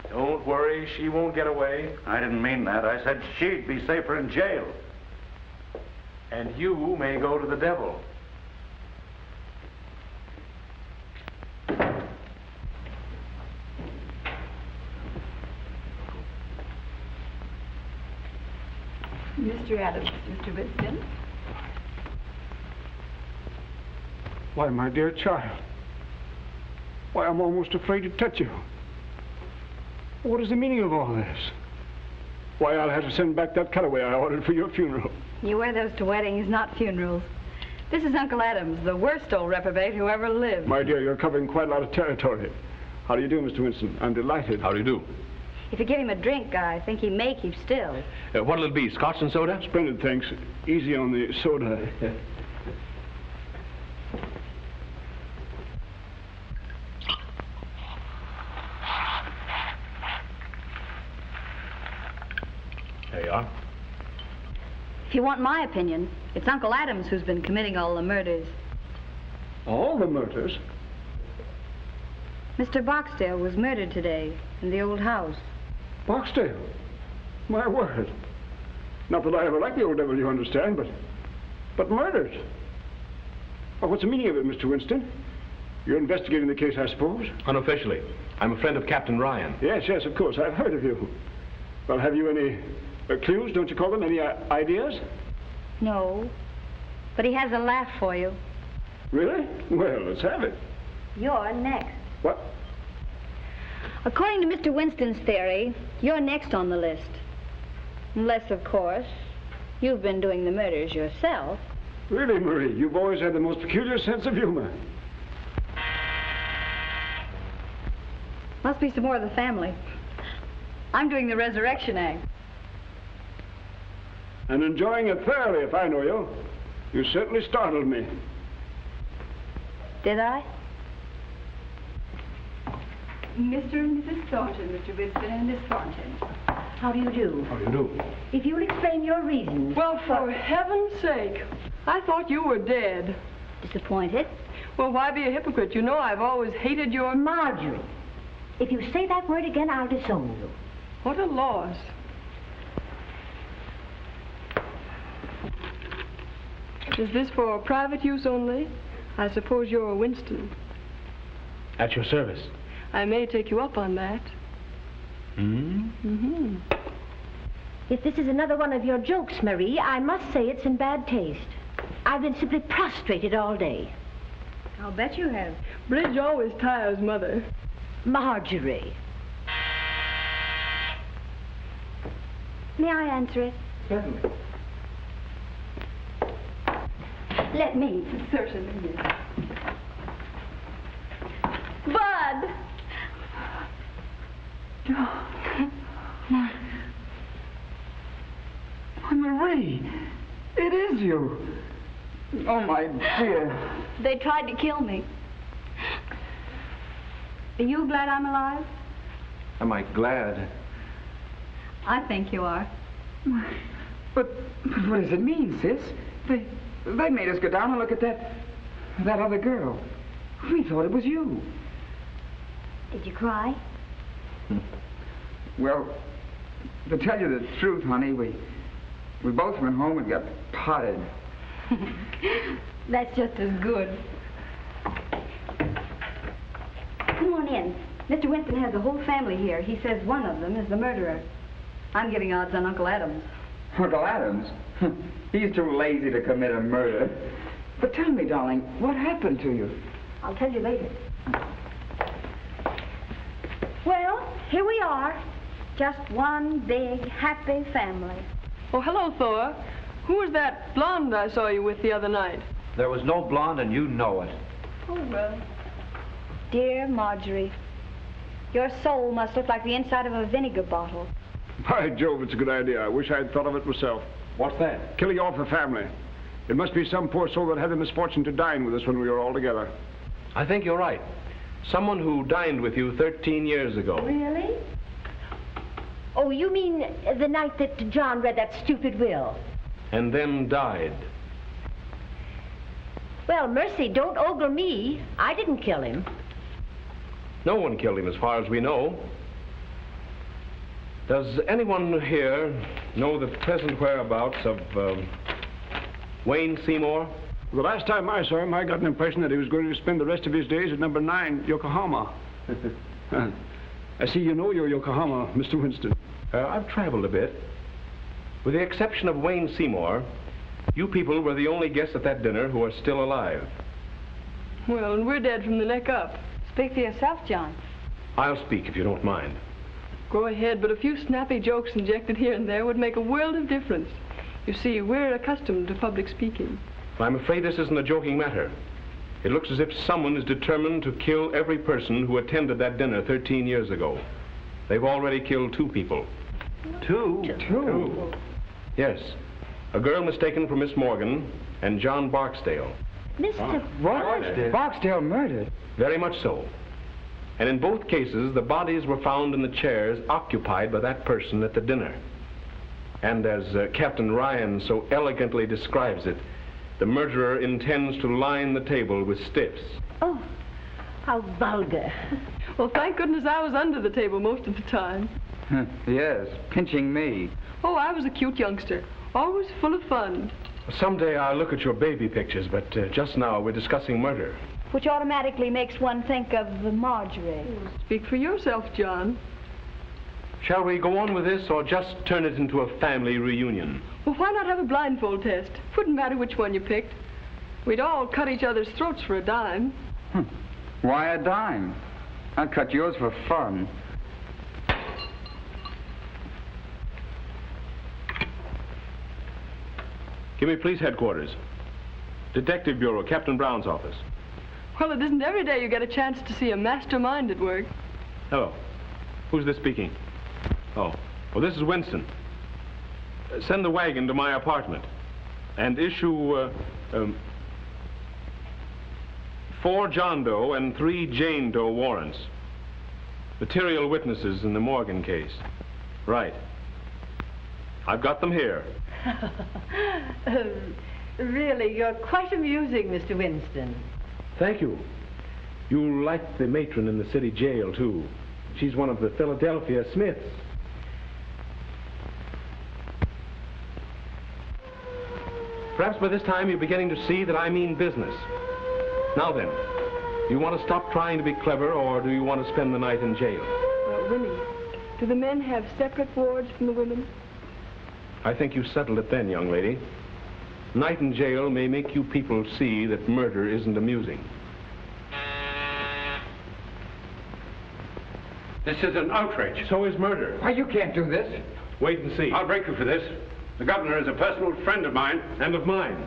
Don't worry, she won't get away. I didn't mean that. I said she'd be safer in jail. And you may go to the devil. Mr. Adams, Mr. Wisden. Why, my dear child. Why, I'm almost afraid to touch you. What is the meaning of all this? Why, I'll have to send back that cutaway I ordered for your funeral. You wear those to weddings, not funerals. This is Uncle Adams, the worst old reprobate who ever lived. My dear, you're covering quite a lot of territory. How do you do, Mr. Winston? I'm delighted. How do you do? If you give him a drink, I think he may keep still. What'll it be, scotch and soda? Splendid, thanks. Easy on the soda. There you are. If you want my opinion, it's Uncle Adams who's been committing all the murders. All the murders? Mr. Boxdale was murdered today in the old house. Boxdale? My word. Not that I ever liked the old devil, you understand, but murdered. Well, what's the meaning of it, Mr. Winston? You're investigating the case, I suppose? Unofficially. I'm a friend of Captain Ryan. Yes, of course. I've heard of you. Well, have you any clues, don't you call them? Any ideas? No, but he has a laugh for you. Really? Well, let's have it. You're next. What? According to Mr. Winston's theory, you're next on the list. Unless, of course, you've been doing the murders yourself. Really, Marie, you've always had the most peculiar sense of humor. Must be some more of the family. I'm doing the resurrection act. And enjoying it thoroughly, if I know you. You certainly startled me. Did I? Mr. and Mrs. Thornton, Mr. Winston and Miss Thornton. How do you do? How do you do? If you'll explain your reasons. Well, for heaven's sake. I thought you were dead. Disappointed? Well, why be a hypocrite? You know I've always hated your... Marjorie, if you say that word again, I'll disown you. What a loss. Is this for private use only? I suppose you're a Winston. At your service. I may take you up on that. Mm-hmm. If this is another one of your jokes, Marie, I must say it's in bad taste. I've been simply prostrated all day. I'll bet you have. Bridge always tires Mother. Marjorie. May I answer it? Certainly. Let me. Certainly, yes. Bud! Why, Marie, it is you. Oh, my dear. They tried to kill me. Are you glad I'm alive? Am I glad? I think you are. But what does it mean, sis? They made us go down and look at that other girl. We thought it was you. Did you cry? Well, to tell you the truth, honey, we both went home and got potted. That's just as good. Come on in. Mr. Winston has the whole family here. He says one of them is the murderer. I'm giving odds on Uncle Adams. Uncle Adams? He's too lazy to commit a murder. But tell me, darling, what happened to you? I'll tell you later. Well, here we are. Just one big, happy family. Oh, hello, Thor. Who was that blonde I saw you with the other night? There was no blonde, and you know it. Oh, well. Dear Marjorie, your soul must look like the inside of a vinegar bottle. By Jove, it's a good idea. I wish I'd thought of it myself. What's that? Killing off the family. It must be some poor soul that had the misfortune to dine with us when we were all together. I think you're right. Someone who dined with you 13 years ago. Really? Oh, you mean the night that John read that stupid will? And then died. Well, mercy, don't ogle me. I didn't kill him. No one killed him as far as we know. Does anyone here know the present whereabouts of Wayne Seymour? The last time I saw him, I got an impression that he was going to spend the rest of his days at number 9, Yokohama. I see you know your Yokohama, Mr. Winston. I've traveled a bit. With the exception of Wayne Seymour, you people were the only guests at that dinner who are still alive. Well, and we're dead from the neck up. Speak for yourself, John. I'll speak if you don't mind. Go ahead, but a few snappy jokes injected here and there would make a world of difference. You see, we're accustomed to public speaking. I'm afraid this isn't a joking matter. It looks as if someone is determined to kill every person who attended that dinner 13 years ago. They've already killed 2 people. 2? 2? Yes. A girl mistaken for Miss Morgan and John Barksdale. Mr. What? Barksdale murdered? Very much so. And in both cases, the bodies were found in the chairs occupied by that person at the dinner. And as Captain Ryan so elegantly describes it, the murderer intends to line the table with stiffs. Oh, How vulgar. Well, thank goodness I was under the table most of the time. Yes, pinching me. Oh, I was a cute youngster. Always full of fun. Someday I'll look at your baby pictures, but just now we're discussing murder. Which automatically makes one think of Marjorie. Speak for yourself, John. Shall we go on with this or just turn it into a family reunion? Well, why not have a blindfold test? Wouldn't matter which one you picked. We'd all cut each other's throats for a dime. Why a dime? I'd cut yours for fun. Give me police headquarters. Detective Bureau, Captain Brown's office. Well, it isn't every day you get a chance to see a mastermind at work. Hello. Who's this speaking? Oh, this is Winston. Send the wagon to my apartment and issue 4 John Doe and 3 Jane Doe warrants. Material witnesses in the Morgan case. Right. I've got them here. Really, you're quite amusing, Mr. Winston. Thank you. You'll like the matron in the city jail, too. She's one of the Philadelphia Smiths. Perhaps by this time you're beginning to see that I mean business. Now then, do you want to stop trying to be clever, or do you want to spend the night in jail? Winnie, do the men have separate wards from the women? I think you settled it then, young lady. Night in jail may make you people see that murder isn't amusing. This is an outrage. So is murder. Why, you can't do this. Wait and see. I'll break you for this. The governor is a personal friend of mine. And of mine.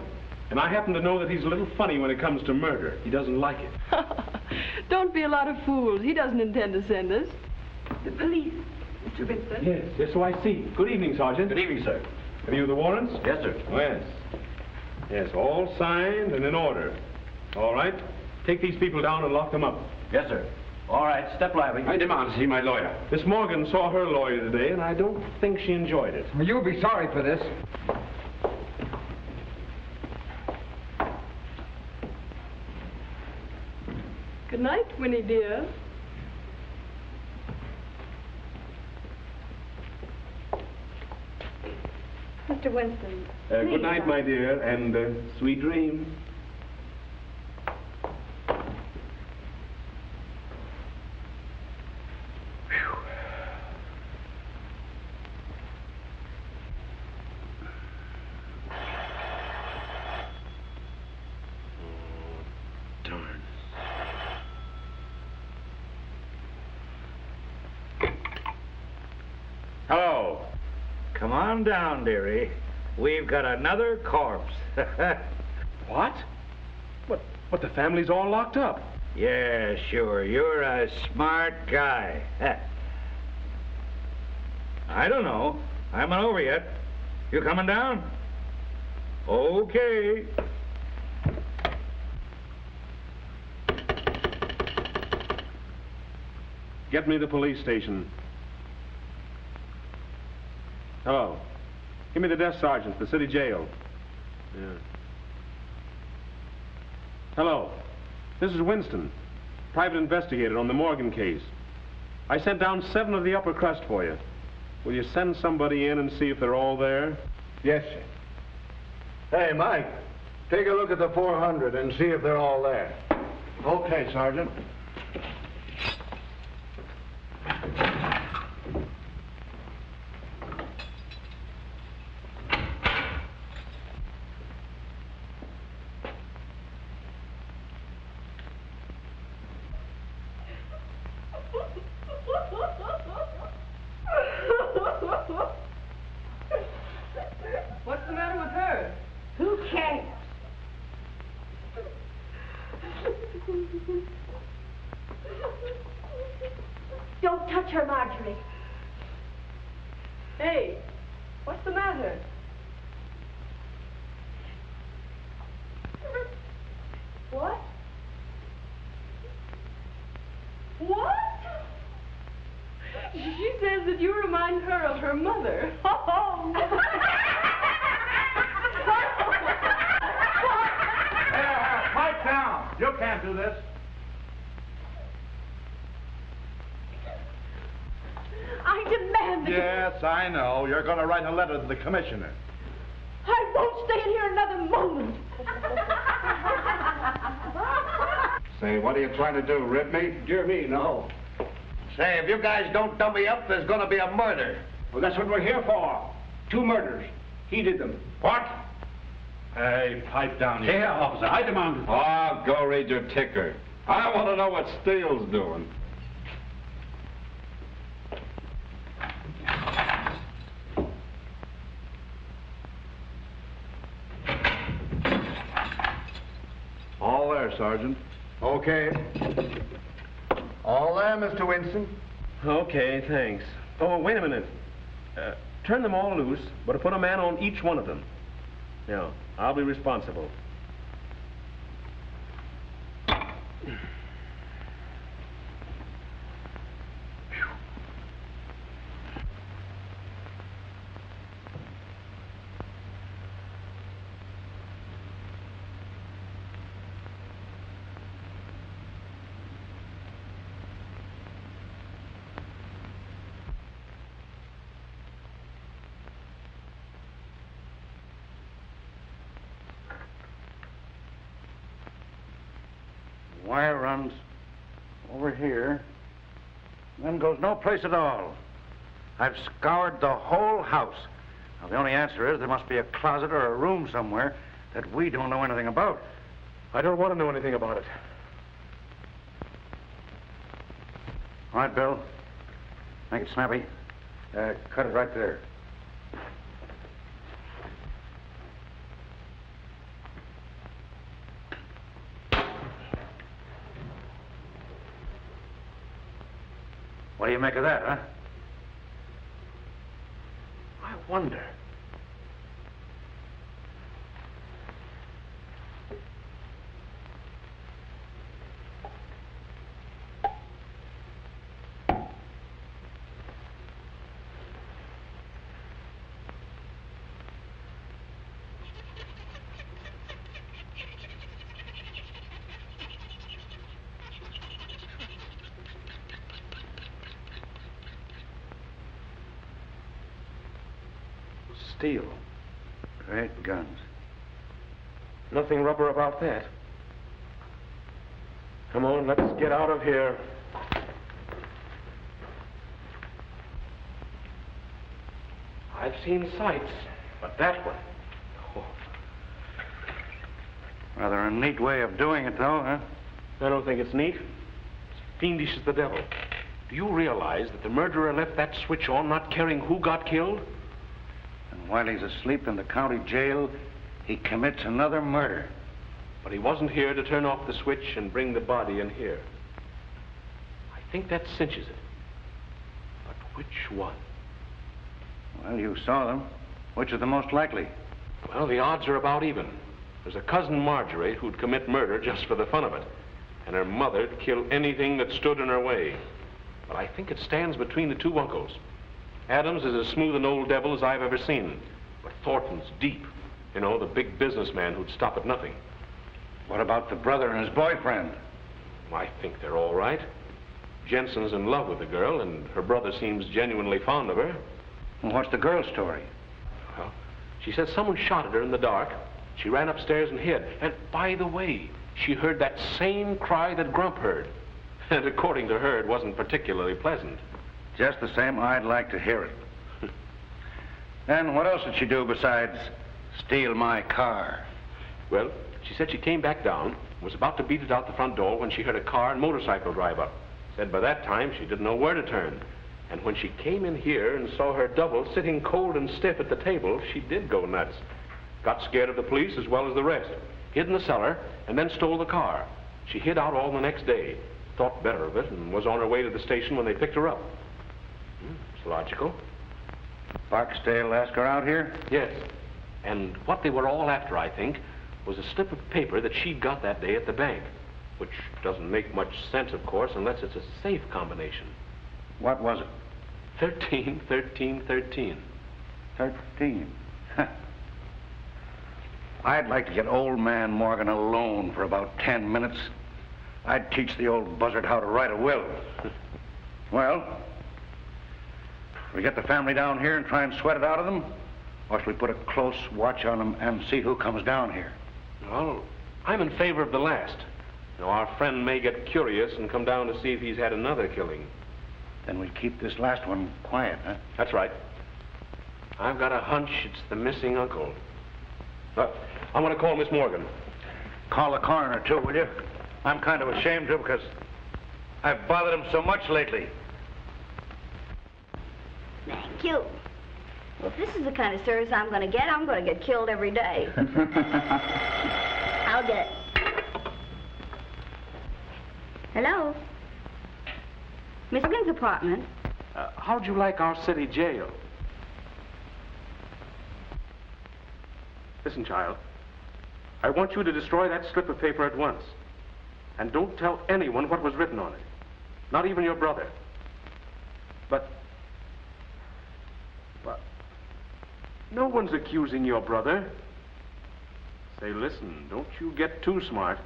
And I happen to know that he's a little funny when it comes to murder. He doesn't like it. Don't be a lot of fools. He doesn't intend to send us. The police, Mr. Winston. Yes, so I see. Good evening, Sergeant. Good evening, sir. Have you the warrants? Yes, sir. Oh, yes. Yes, all signed and in order. All right. Take these people down and lock them up. Yes, sir. All right, step lively. I demand to see my lawyer. Miss Morgan saw her lawyer today, and I don't think she enjoyed it. Well, you'll be sorry for this. Good night, Winnie dear. Mr. Winston. Good night, my dear, and sweet dreams. Hello. Come on down, dearie. We've got another corpse. What? What, the family's all locked up? Yeah, sure. You're a smart guy. I don't know. I haven't over yet. You coming down? Okay. Get me to the police station. Hello. Give me the desk sergeant, the city jail. Yeah. Hello. This is Winston, private investigator on the Morgan case. I sent down 7 of the upper crust for you. Will you send somebody in and see if they're all there? Yes, sir. Hey, Mike, take a look at the 400 and see if they're all there. Okay, Sergeant. What's the matter with her? Who cares? Don't touch her, Marjorie. Hey, what's the matter? What? What? She says that you remind her of her mother. Pipe down. You can't do this. Yes, I know. You're going to write a letter to the commissioner. I won't stay in here another moment. Say, what are you trying to do, rip me? Dear me, no. Say, if you guys don't dumb me up, there's going to be a murder. Well, that's what we're here for. 2 murders. He did them. What? Hey, pipe down here. Yeah, officer, I demand it. Oh, go read your ticker. I want to know what Steele's doing. All there, Sergeant. Okay. All there, Mr. Winston. Okay, thanks. Oh, wait a minute. Turn them all loose, but put a man on each one of them. Now, I'll be responsible. Wire runs over here, then goes no place at all. I've scoured the whole house. Now, the only answer is there must be a closet or a room somewhere that we don't know anything about. I don't want to know anything about it. All right, Bill. Make it snappy. Cut it right there. What do you make of that, huh? I wonder. Steel. Great guns. Nothing rubber about that. Come on, let's get out of here. I've seen sights, but that one... Oh. Rather a neat way of doing it, though, huh? I don't think it's neat. It's fiendish as the devil. Do you realize that the murderer left that switch on, not caring who got killed? And while he's asleep in the county jail, he commits another murder. But he wasn't here to turn off the switch and bring the body in here. I think that cinches it. But which one? Well, you saw them. Which is the most likely? Well, the odds are about even. There's a cousin Marjorie who'd commit murder just for the fun of it. And her mother'd kill anything that stood in her way. But I think it stands between the 2 uncles. Adams is as smooth an old devil as I've ever seen. But Thornton's deep. You know, the big businessman who'd stop at nothing. What about the brother and his boyfriend? I think they're all right. Jensen's in love with the girl, and her brother seems genuinely fond of her. And what's the girl's story? Well, she says someone shot at her in the dark. She ran upstairs and hid. And by the way, she heard that same cry that Grump heard. And according to her, it wasn't particularly pleasant. Just the same, I'd like to hear it. And what else did she do besides steal my car? Well, she said she came back down, was about to beat it out the front door when she heard a car and motorcycle drive up. Said by that time she didn't know where to turn. And when she came in here and saw her double sitting cold and stiff at the table, she did go nuts. Got scared of the police as well as the rest. Hid in the cellar and then stole the car. She hid out all the next day. Thought better of it and was on her way to the station when they picked her up. It's logical. Barksdale asked her out here? Yes. And what they were all after, I think, was a slip of paper that she'd got that day at the bank. Which doesn't make much sense, of course, unless it's a safe combination. What was it? 13, 13, 13. 13? I'd like to get old man Morgan alone for about 10 minutes. I'd teach the old buzzard how to write a will. Well? Shall we get the family down here and try and sweat it out of them? Or shall we put a close watch on them and see who comes down here? Well, I'm in favor of the last. You know, our friend may get curious and come down to see if he's had another killing. Then we keep this last one quiet, huh? That's right. I've got a hunch it's the missing uncle. I want to call Miss Morgan. Call the coroner, too, will you? I'm kind of ashamed to because I've bothered him so much lately. Thank you. Well, if this is the kind of service I'm going to get killed every day. I'll get it. Hello? Miss Morgan's apartment. How'd you like our city jail? Listen, child. I want you to destroy that slip of paper at once. And don't tell anyone what was written on it. Not even your brother. But no one's accusing your brother. Say, listen, don't you get too smart.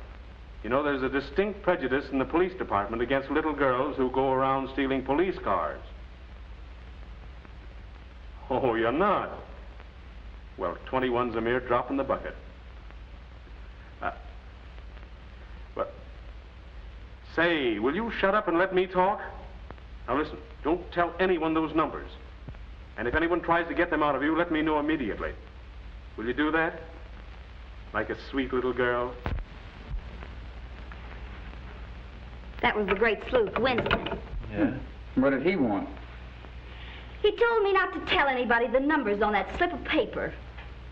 You know, there's a distinct prejudice in the police department against little girls who go around stealing police cars. Oh, you're not? Well, 21's a mere drop in the bucket. Say, will you shut up and let me talk? Now listen, don't tell anyone those numbers. And if anyone tries to get them out of you, let me know immediately. Will you do that? Like a sweet little girl? That was the great sleuth, Winston. Yeah? What did he want? He told me not to tell anybody the numbers on that slip of paper.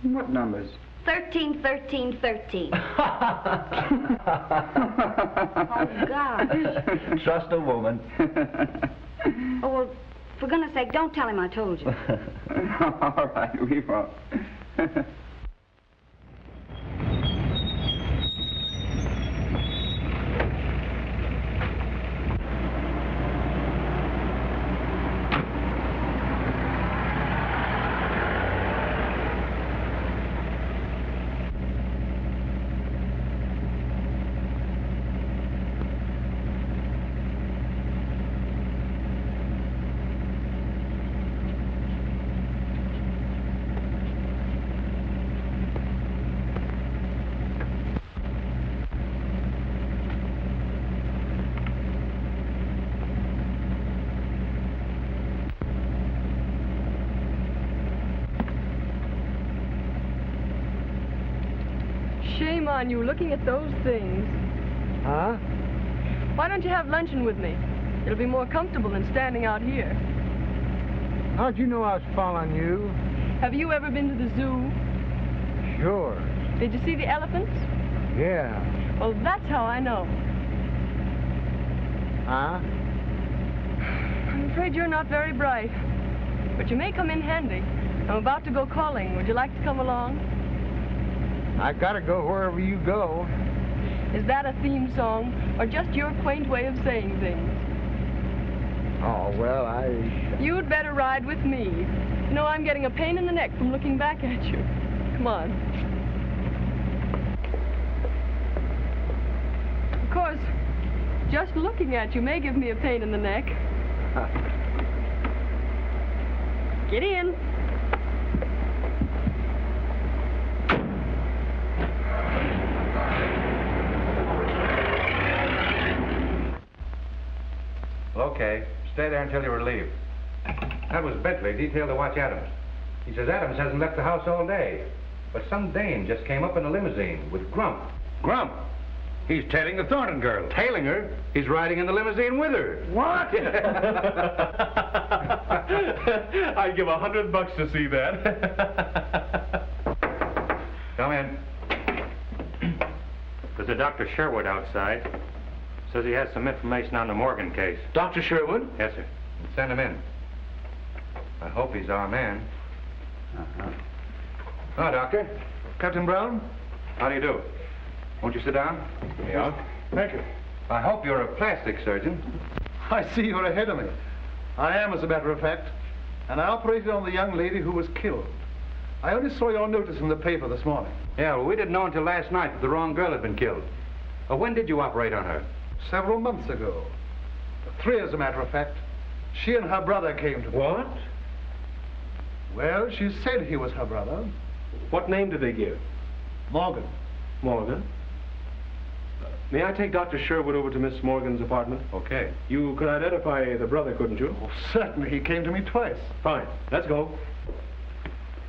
What numbers? 13, 13, 13. Oh, gosh. Trust a woman. Oh, well, for goodness sake, don't tell him I told you. All right, we won't. Shame on you, looking at those things. Huh? Why don't you have luncheon with me? It'll be more comfortable than standing out here. How'd you know I was following you? Have you ever been to the zoo? Sure. Did you see the elephants? Yeah. Well, that's how I know. Huh? I'm afraid you're not very bright. But you may come in handy. I'm about to go calling. Would you like to come along? I gotta go wherever you go. Is that a theme song, or just your quaint way of saying things? Oh, well, You'd better ride with me. You know, I'm getting a pain in the neck from looking back at you. Come on. Of course, just looking at you may give me a pain in the neck. Get in. Okay. Stay there until you're relieved. That was Bentley, detailed to watch Adams. He says Adams hasn't left the house all day. But some dame just came up in a limousine with Grump. Grump? He's tailing the Thornton girl. Tailing her? He's riding in the limousine with her. What? I'd give $100 to see that. Come in. There's a Dr. Sherwood outside. Says he has some information on the Morgan case. Dr. Sherwood? Yes, sir. Send him in. I hope he's our man. Oh, Doctor. Captain Brown. How do you do? Won't you sit down? Yeah. Thank you. I hope you're a plastic surgeon. I see you're ahead of me. I am, as a matter of fact. And I operated on the young lady who was killed. I only saw your notice in the paper this morning. Yeah, well, we didn't know until last night that the wrong girl had been killed. When did you operate on her? Several months ago. 3, as a matter of fact. She and her brother came to me. What? Well, she said he was her brother. What name did they give? Morgan. Morgan? May I take Dr. Sherwood over to Miss Morgan's apartment? Okay. You could identify the brother, couldn't you? Oh, certainly. He came to me twice. Fine. Let's go.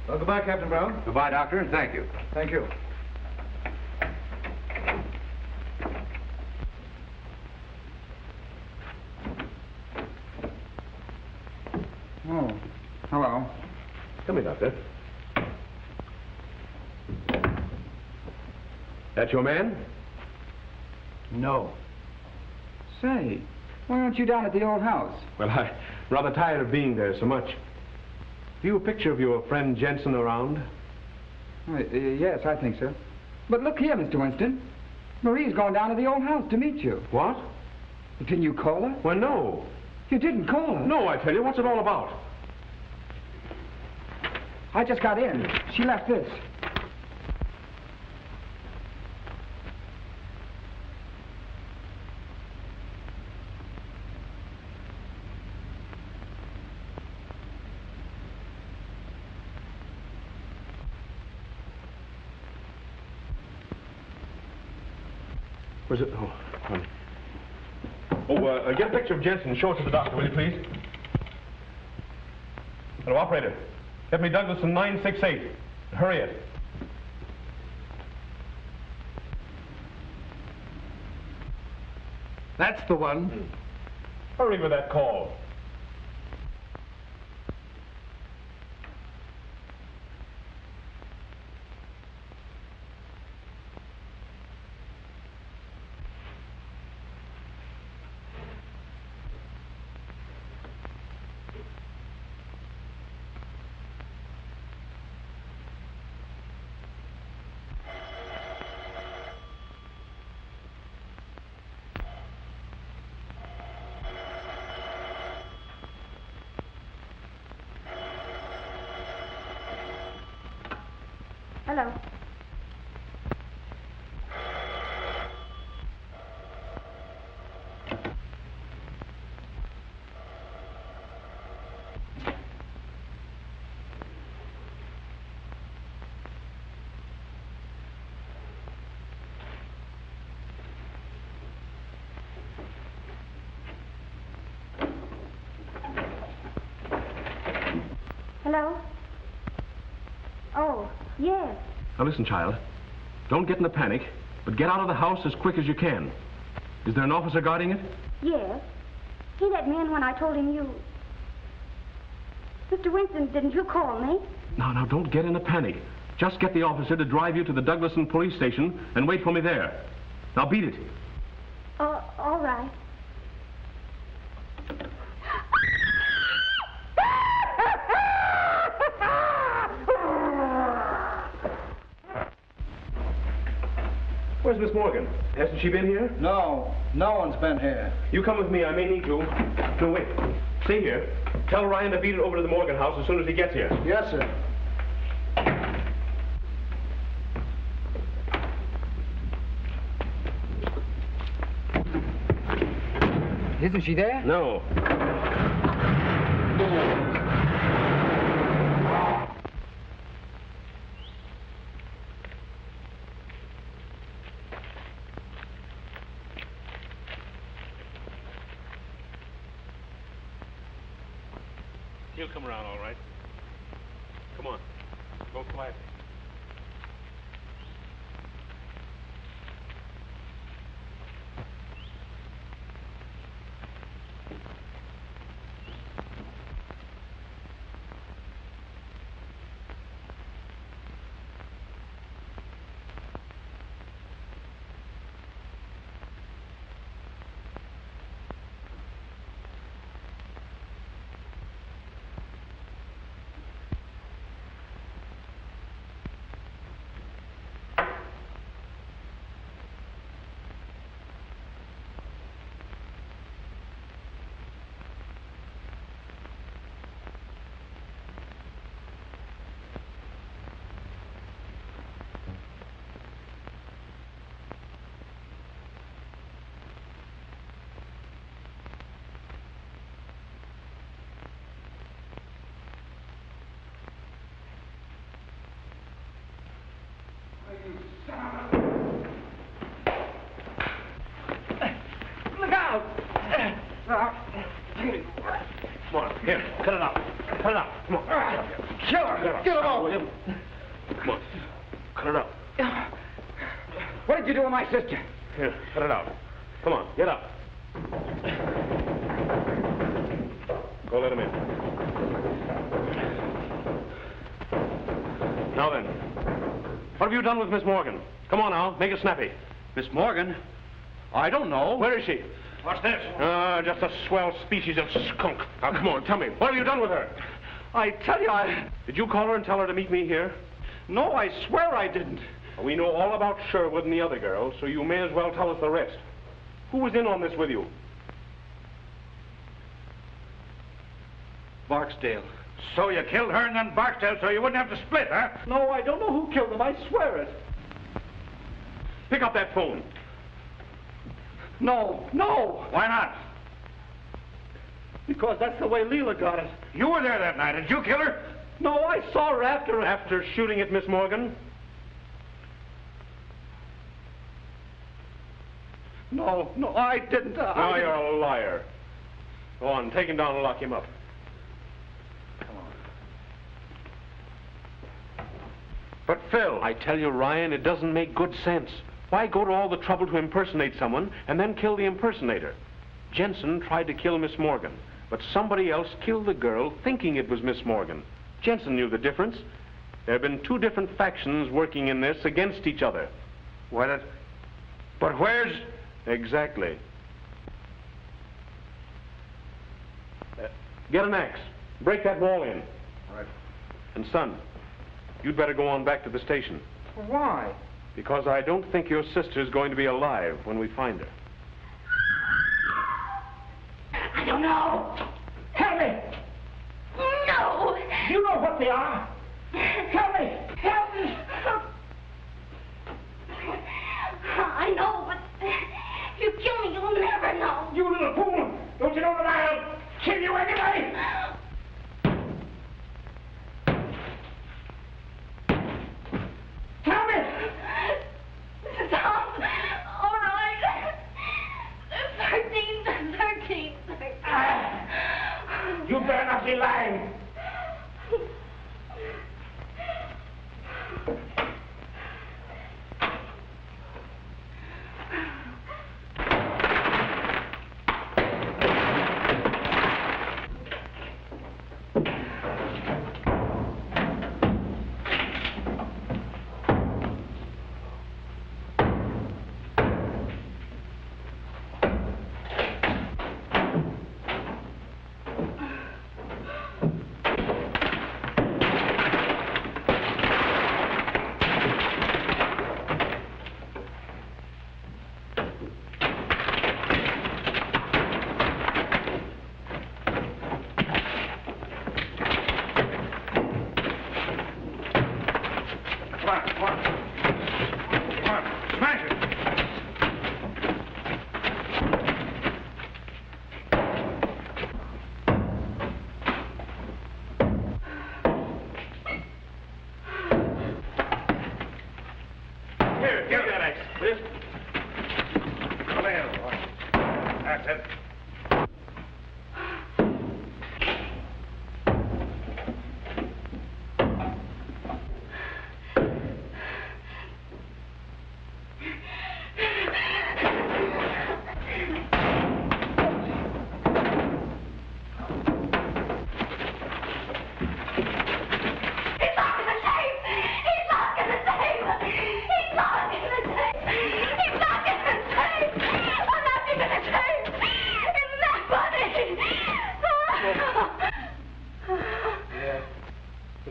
Well, goodbye, Captain Brown. Goodbye, Doctor, and thank you. Thank you. Oh, hello. Come here, Doctor. That your man? No. Say, why aren't you down at the old house? Well, I'm rather tired of being there so much. Have you a picture of your friend Jensen around? Yes, I think so. But look here, Mr. Winston. Marie's gone down to the old house to meet you. What? Didn't you call her? Well, no. You didn't call her? No, I tell you. What's it all about? I just got in. She left this. Where's it? Oh, honey. Oh, get a picture of Jensen and show it to the doctor, will you, please? Hello, operator. Get me Douglas in 968. Hurry it. That's the one. Hurry with that call. Hello. Hello? Oh, yes. Now listen, child. Don't get in a panic, but get out of the house as quick as you can. Is there an officer guarding it? Yes. He let me in when I told him you... Mr. Winston, didn't you call me? Now, don't get in a panic. Just get the officer to drive you to the Douglaston police station and wait for me there. Now beat it. All right. Where's Miss Morgan? Hasn't she been here? No, no one's been here. You come with me. I may need you. No, wait. Stay here. Tell Ryan to beat it over to the Morgan house as soon as he gets here. Yes, sir. Isn't she there? No. He'll come around all right. Come on. Go quietly. Here, cut it out. Cut it out. Come on. Killer! Get him out! Come on. Cut it out. What did you do with my sister? Here, cut it out. Come on, get up. Go let him in. Now then, what have you done with Miss Morgan? Come on now, make it snappy. Miss Morgan? I don't know. Where is she? What's this? Just a swell species of skunk. Now, come on, tell me, what have you done with her? I tell you, Did you call her and tell her to meet me here? No, I swear I didn't. We know all about Sherwood and the other girls, so you may as well tell us the rest. Who was in on this with you? Barksdale. So you killed her and then Barksdale so you wouldn't have to split, huh? No, I don't know who killed them, I swear it. Pick up that phone. No. Why not? Because that's the way Leela got it. You were there that night. Did you kill her? No, I saw her after shooting at Miss Morgan. No, I didn't. Now you're a liar. Go on, take him down and lock him up. But Phil... I tell you, Ryan, it doesn't make good sense. Why go to all the trouble to impersonate someone and then kill the impersonator? Jensen tried to kill Miss Morgan, but somebody else killed the girl thinking it was Miss Morgan. Jensen knew the difference. There have been two different factions working in this against each other. But where's... Exactly. Get an axe. Break that wall in. Right. And son, you'd better go on back to the station. Why? Because I don't think your sister's going to be alive when we find her. I don't know. Help me. No. You know what they are. Help me. Help me. I know, but if you kill me, you'll never know. You little fool. Don't you know that I'll kill you anyway? Tell me. Stop. All right. 13. You better not be lying.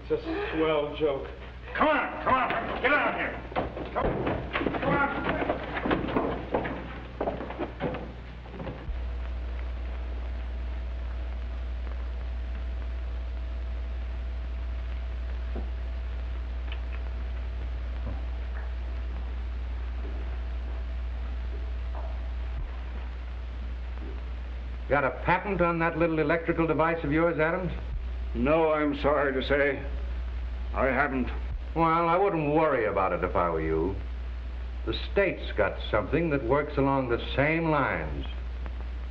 It's a swell joke. Come on. Get out of here. Come on. Got a patent on that little electrical device of yours, Adams? No, I'm sorry to say. I haven't. Well, I wouldn't worry about it if I were you. The state's got something that works along the same lines.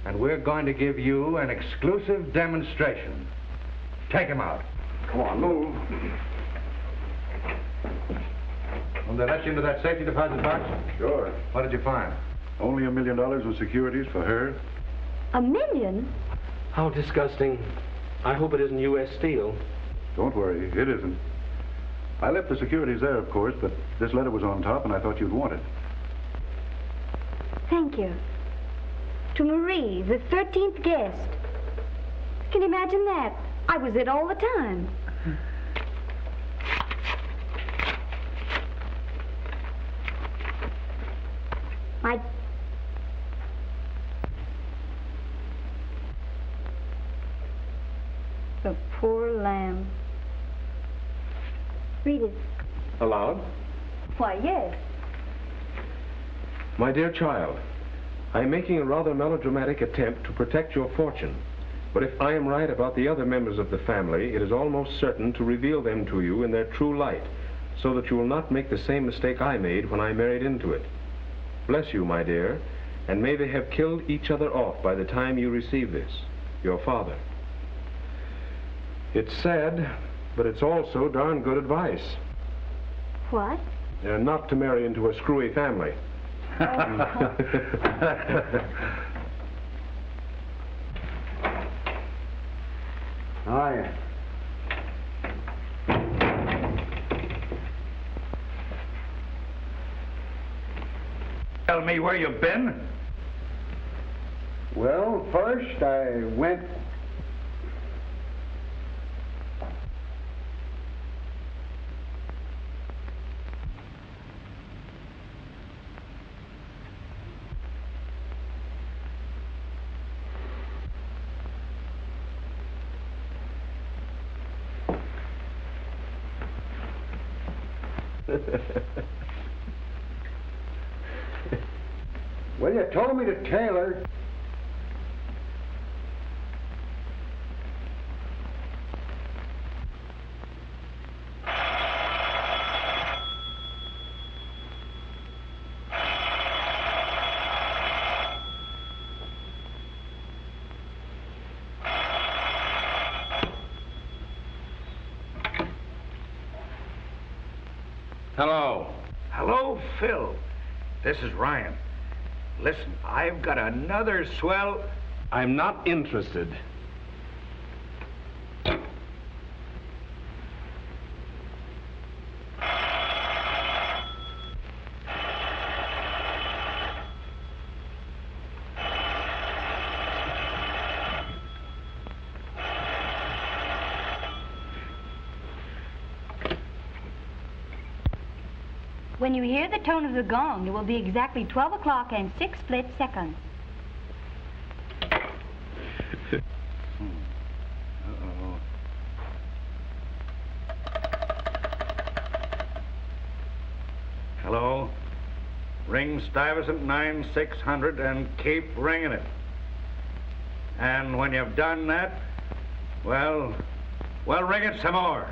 And we're going to give you an exclusive demonstration. Take him out. Come on, move. Will they let you into that safety deposit box? Sure. What did you find? Only $1 million in securities for her. $1 million? How disgusting. I hope it isn't U.S. Steel. Don't worry, it isn't. I left the securities there, of course, but this letter was on top, and I thought you'd want it. Thank you. To Marie, the 13th guest. Can you imagine that? I was it all the time. The poor lamb. Read it. Aloud? Why, yes. My dear child, I am making a rather melodramatic attempt to protect your fortune. But if I am right about the other members of the family, it is almost certain to reveal them to you in their true light, so that you will not make the same mistake I made when I married into it. Bless you, my dear, and may they have killed each other off by the time you receive this, your father. It's sad, but it's also darn good advice. What? Not to marry into a screwy family. Hi. Tell me where you've been? Well, first I went... Well, you told me to tailor. Hello. Hello, Phil. This is Ryan. Listen, I've got another swell... I'm not interested. When you hear the tone of the gong, it will be exactly 12 o'clock and 6 split seconds. Uh-oh. Hello? Ring Stuyvesant 9600 and keep ringing it. And when you've done that, well, ring it some more.